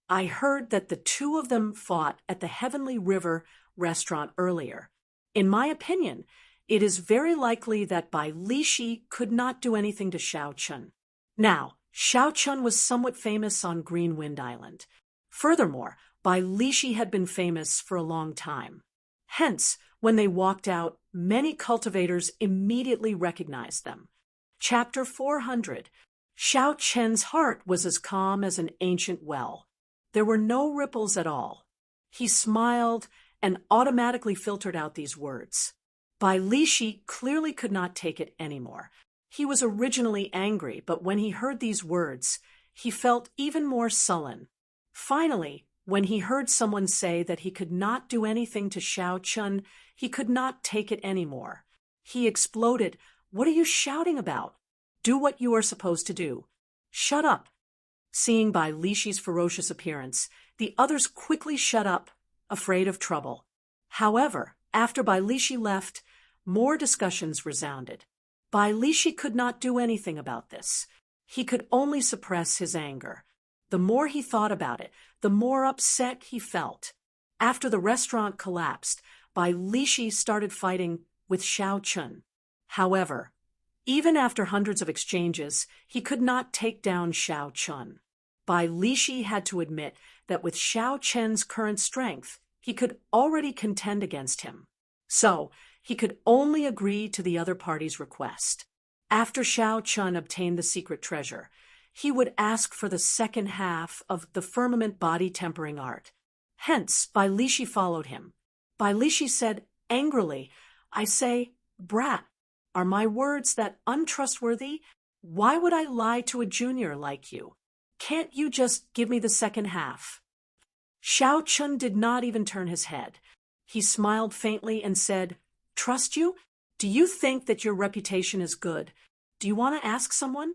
I heard that the two of them fought at the Heavenly River restaurant earlier. In my opinion, it is very likely that Bai Lishi could not do anything to Xiao Chun. Now, Xiao Chun was somewhat famous on Green Wind Island. Furthermore, Bai Lishi had been famous for a long time. Hence, when they walked out, many cultivators immediately recognized them. Chapter 400. Xiao Chen's heart was as calm as an ancient well. There were no ripples at all. He smiled and automatically filtered out these words. Bai Lishi clearly could not take it anymore. He was originally angry, but when he heard these words, he felt even more sullen. Finally, when he heard someone say that he could not do anything to Xiao Chun, he could not take it anymore. He exploded. "What are you shouting about? Do what you are supposed to do. Shut up." Seeing Bai Lishi's ferocious appearance, the others quickly shut up, afraid of trouble. However, after Bai Lishi left, more discussions resounded. Bai Lishi could not do anything about this. He could only suppress his anger. The more he thought about it, the more upset he felt. After the restaurant collapsed, Bai Lishi started fighting with Xiao Chun. However, even after hundreds of exchanges, he could not take down Xiao Chun. Bai Lishi had to admit that with Xiao Chen's current strength, he could already contend against him. So, he could only agree to the other party's request. After Xiao Chun obtained the secret treasure, he would ask for the second half of the firmament body tempering art. Hence, Bai Lishi followed him. Bai Lishi said angrily, "I say, brat, are my words that untrustworthy? Why would I lie to a junior like you? Can't you just give me the second half?" Xiao Chun did not even turn his head. He smiled faintly and said, "Trust you? Do you think that your reputation is good? Do you want to ask someone?"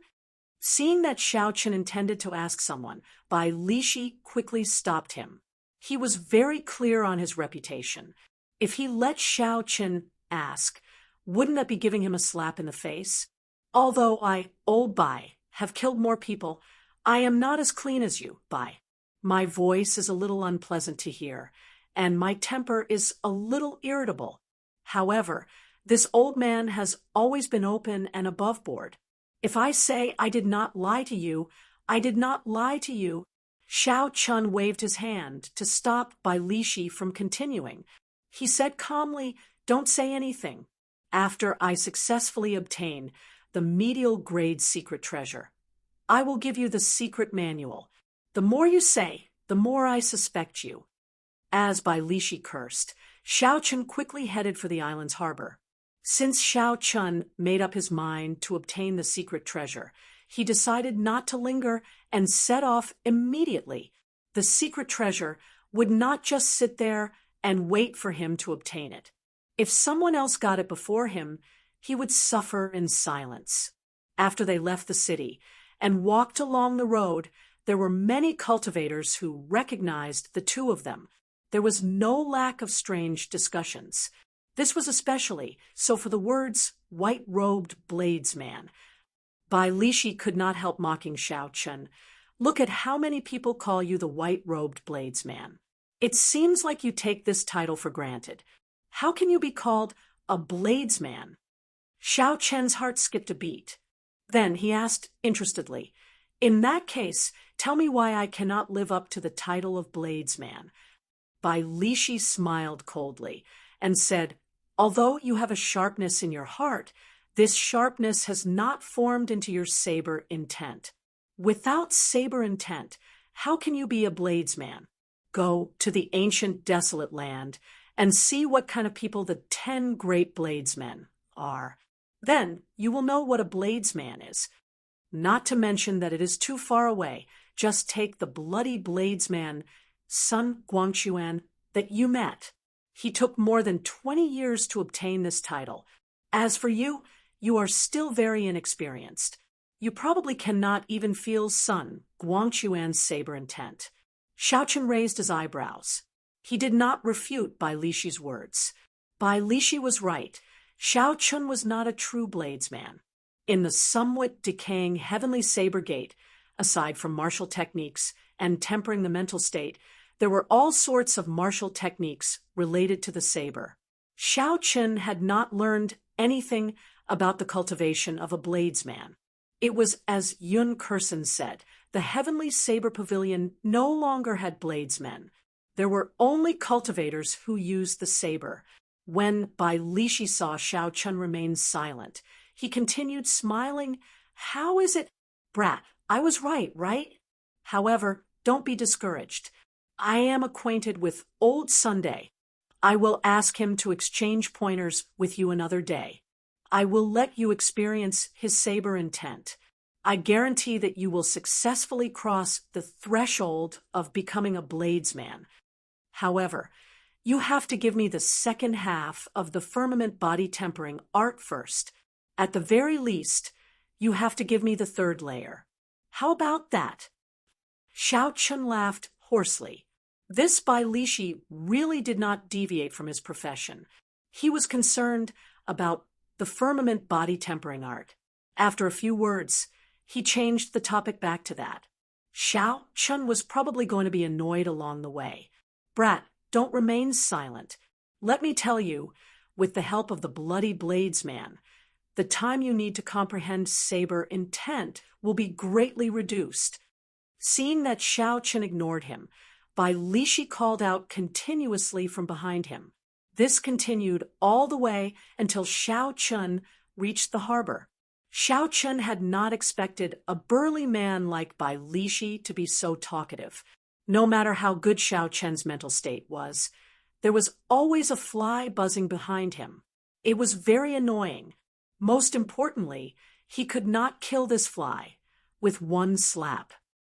Seeing that Xiao Chun intended to ask someone, Bai Lishi quickly stopped him. He was very clear on his reputation. If he let Xiao Chun ask, wouldn't that be giving him a slap in the face? "Although I, old Bai, have killed more people, I am not as clean as you, Bai. My voice is a little unpleasant to hear, and my temper is a little irritable. However, this old man has always been open and above board. If I say I did not lie to you, I did not lie to you." Xiao Chun waved his hand to stop Bai Lishi from continuing. He said calmly, "Don't say anything. After I successfully obtain the medial grade secret treasure, I will give you the secret manual. The more you say, the more I suspect you." As Bai Lishi cursed, Xiao Chun quickly headed for the island's harbor. Since Xiao Chun made up his mind to obtain the secret treasure, he decided not to linger and set off immediately. The secret treasure would not just sit there and wait for him to obtain it. If someone else got it before him, he would suffer in silence. After they left the city and walked along the road, there were many cultivators who recognized the two of them. There was no lack of strange discussions. This was especially so for the words white-robed bladesman. Bai Lishi could not help mocking Xiao Chun. "Look at how many people call you the white-robed bladesman. It seems like you take this title for granted. How can you be called a bladesman?" Xiao Chen's heart skipped a beat. Then he asked interestedly, "In that case, tell me why I cannot live up to the title of bladesman." Bai Lishi smiled coldly and said, "Although you have a sharpness in your heart, this sharpness has not formed into your saber intent. Without saber intent, how can you be a bladesman? Go to the ancient desolate land and see what kind of people the 10 great bladesmen are. Then you will know what a bladesman is. Not to mention that it is too far away. Just take the bloody bladesman, Sun Guangquan, that you met. He took more than 20 years to obtain this title. As for you, you are still very inexperienced. You probably cannot even feel Sun Guangquan's saber intent." Xiao Chun raised his eyebrows. He did not refute Bai Lishi's words. Bai Lishi was right. Xiao Chun was not a true bladesman. In the somewhat decaying heavenly saber gate, aside from martial techniques and tempering the mental state, there were all sorts of martial techniques related to the saber. Xiao Chun had not learned anything about the cultivation of a bladesman. It was as Yun Kursen said, the heavenly saber pavilion no longer had bladesmen. There were only cultivators who used the saber. When Bai Lishi saw Xiao Chun remain silent, he continued smiling. How is it? Brat, I was right? However, don't be discouraged. I am acquainted with Old Sunday. I will ask him to exchange pointers with you another day. I will let you experience his saber intent. I guarantee that you will successfully cross the threshold of becoming a bladesman. However, you have to give me the second half of the firmament body tempering art first. At the very least, you have to give me the third layer. How about that? Xiao Chun laughed hoarsely. This Bai Lishi really did not deviate from his profession. He was concerned about the firmament body tempering art. After a few words, he changed the topic back to that. Xiao Chun was probably going to be annoyed along the way. Brat, don't remain silent. Let me tell you, with the help of the bloody bladesman, the time you need to comprehend saber intent will be greatly reduced. Seeing that Xiao Chun ignored him, Bai Lishi called out continuously from behind him. This continued all the way until Xiao Chun reached the harbor. Xiao Chun had not expected a burly man like Bai Lishi to be so talkative. No matter how good Xiao Chun's mental state was, there was always a fly buzzing behind him. It was very annoying. Most importantly, he could not kill this fly with one slap.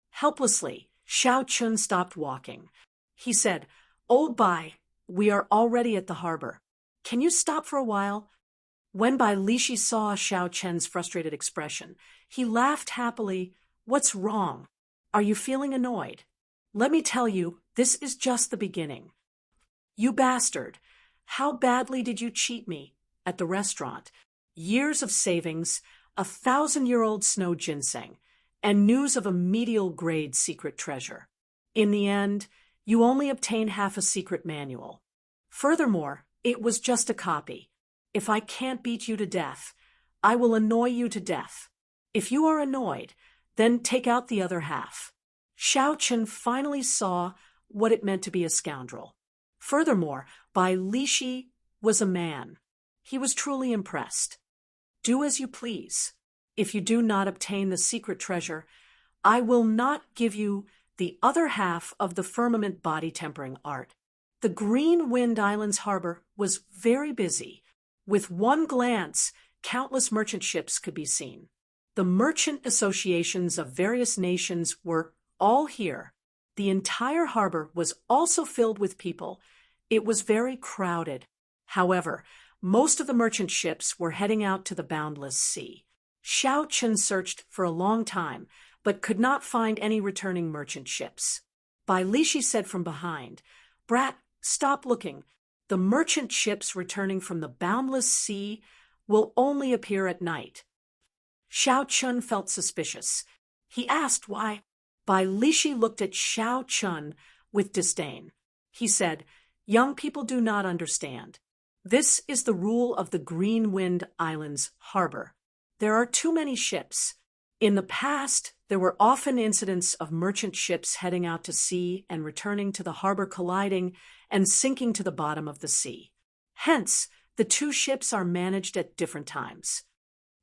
Helplessly, Xiao Chun stopped walking. He said, "Old Bai, we are already at the harbor. Can you stop for a while?" When Bai Lishi saw Xiao Chun's frustrated expression, he laughed happily. "What's wrong? Are you feeling annoyed? Let me tell you, this is just the beginning. You bastard, how badly did you cheat me at the restaurant? Years of savings, 1,000-year-old snow ginseng, and news of a medial grade secret treasure. In the end, you only obtained half a secret manual. Furthermore, it was just a copy. If I can't beat you to death, I will annoy you to death. If you are annoyed, then take out the other half." Xiao Chun finally saw what it meant to be a scoundrel. Furthermore, Bai Lishi was a man. He was truly impressed. "Do as you please. If you do not obtain the secret treasure, I will not give you the other half of the firmament body tempering art." The Green Wind Islands harbor was very busy. With one glance, countless merchant ships could be seen. The merchant associations of various nations were all here. The entire harbor was also filled with people. It was very crowded. However, most of the merchant ships were heading out to the boundless sea. Xiao Chun searched for a long time, but could not find any returning merchant ships. Bai Lishi said from behind, "Brat, stop looking. The merchant ships returning from the boundless sea will only appear at night." Xiao Chun felt suspicious. He asked why. Bai Lishi looked at Xiao Chun with disdain. He said, "Young people do not understand. This is the rule of the Green Wind Islands harbor. There are too many ships. In the past, there were often incidents of merchant ships heading out to sea and returning to the harbor, colliding and sinking to the bottom of the sea. Hence, the two ships are managed at different times."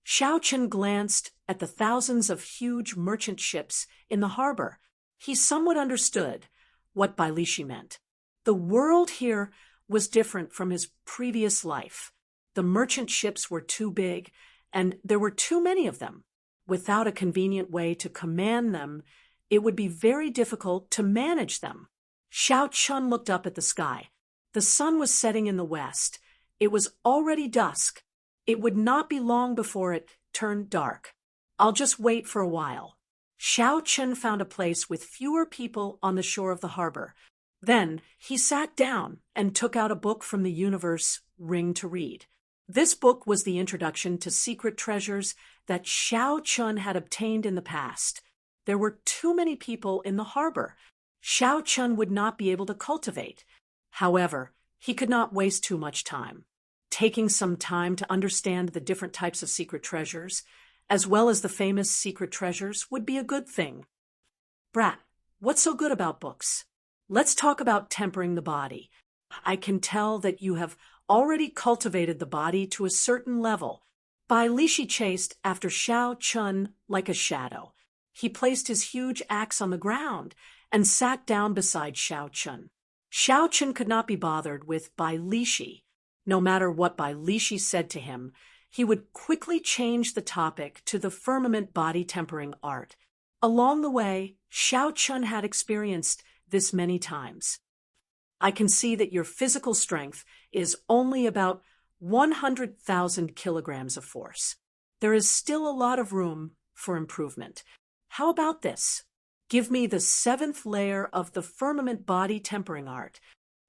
Xiao Chun glanced at the thousands of huge merchant ships in the harbor. He somewhat understood what Bai Lishi meant. The world here was different from his previous life. The merchant ships were too big, and there were too many of them. Without a convenient way to command them, it would be very difficult to manage them. Xiao Chun looked up at the sky. The sun was setting in the west. It was already dusk. It would not be long before it turned dark. "I'll just wait for a while." Xiao Chun found a place with fewer people on the shore of the harbor. Then he sat down and took out a book from the universe ring to read. This book was the introduction to secret treasures that Xiao Chun had obtained in the past. There were too many people in the harbor. Xiao Chun would not be able to cultivate. However, he could not waste too much time. Taking some time to understand the different types of secret treasures, as well as the famous secret treasures, would be a good thing. Brat, what's so good about books? Let's talk about tempering the body. I can tell that you have already cultivated the body to a certain level. Bai Lishi chased after Xiao Chun like a shadow. He placed his huge axe on the ground and sat down beside Xiao Chun. Xiao Chun could not be bothered with Bai Lishi. No matter what Bai Lishi said to him, he would quickly change the topic to the firmament body tempering art. Along the way, Xiao Chun had experienced this many times. I can see that your physical strength is only about 100,000 kilograms of force. There is still a lot of room for improvement. How about this? Give me the 7th layer of the firmament body tempering art.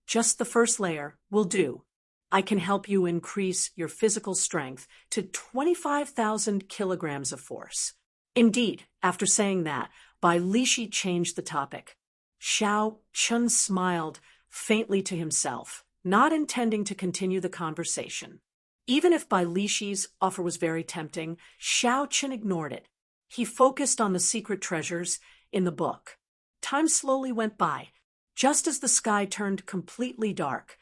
Just the first layer will do. I can help you increase your physical strength to 25,000 kilograms of force. Indeed, after saying that, Bai Lishi changed the topic. Xiao Chun smiled faintly to himself, not intending to continue the conversation. Even if Bai Lishi's offer was very tempting, Xiao Chun ignored it. He focused on the secret treasures in the book. Time slowly went by. Just as the sky turned completely dark,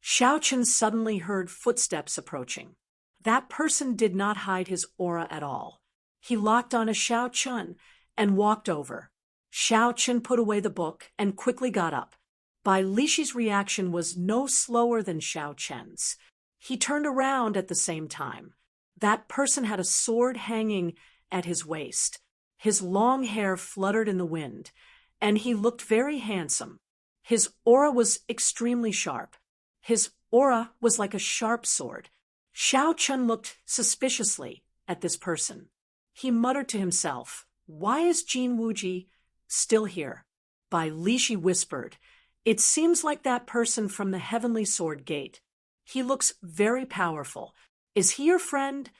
Xiao Chun suddenly heard footsteps approaching. That person did not hide his aura at all. He locked on a Xiao Chun and walked over. Xiao Chun put away the book and quickly got up. Bai Lishi's reaction was no slower than Xiao Chen's. He turned around at the same time. That person had a sword hanging at his waist. His long hair fluttered in the wind, and he looked very handsome. His aura was extremely sharp. His aura was like a sharp sword. Xiao Chun looked suspiciously at this person. He muttered to himself, "Why is Jin Wuji still here?" Bai Lishi whispered, "It seems like that person from the Heavenly Sword Gate. He looks very powerful. Is he your friend?"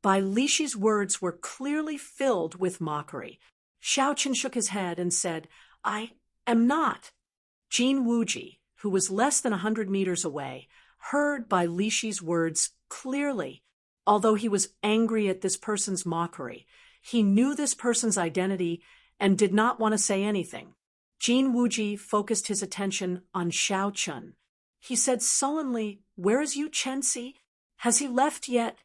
Bai Lishi's words were clearly filled with mockery. Xiao Chun shook his head and said, "I am not." Jin Wuji, who was less than 100 meters away, heard Bai Lishi's words clearly. Although he was angry at this person's mockery, he knew this person's identity and did not want to say anything. Jin Wuji focused his attention on Xiao Chun. He said sullenly, "Where is Yu Chensi? Has he left yet?"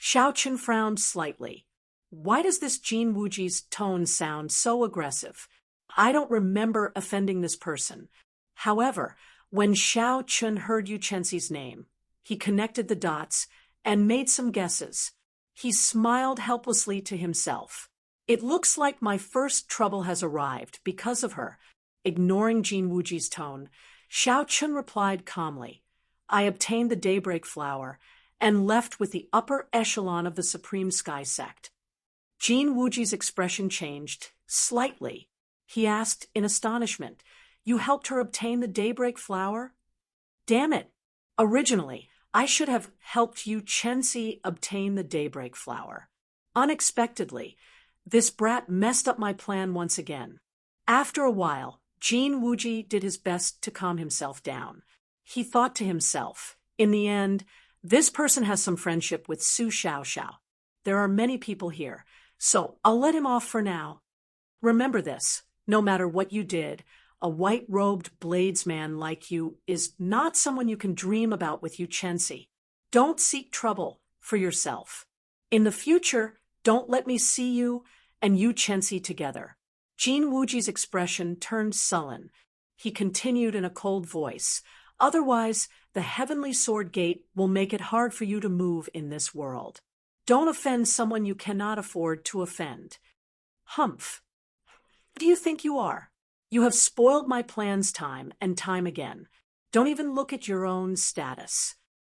Xiao Chun frowned slightly. Why does this Jin Wuji's tone sound so aggressive? I don't remember offending this person. However, when Xiao Chun heard Yu Chensi's name, he connected the dots and made some guesses. He smiled helplessly to himself. It looks like my first trouble has arrived because of her. Ignoring Jin Wuji's tone, Xiao Chun replied calmly, "I obtained the Daybreak Flower and left with the upper echelon of the Supreme Sky Sect." Jin Wuji's expression changed slightly. He asked in astonishment, "You helped her obtain the Daybreak Flower?" "Damn it! Originally, I should have helped Yu Chensi obtain the Daybreak Flower. Unexpectedly, this brat messed up my plan once again." After a while, Jin Wuji did his best to calm himself down. He thought to himself, in the end, this person has some friendship with Su Xiaoxiao. There are many people here, so I'll let him off for now. Remember this, no matter what you did, a white-robed bladesman like you is not someone you can dream about with Yu Chensi. Don't seek trouble for yourself. In the future, don't let me see you and Yu Chensi together. Jin Wuji's expression turned sullen. He continued in a cold voice, "Otherwise, the Heavenly Sword Gate will make it hard for you to move in this world. Don't offend someone you cannot afford to offend." Humph. Who do you think you are? You have spoiled my plans time and time again. Don't even look at your own status.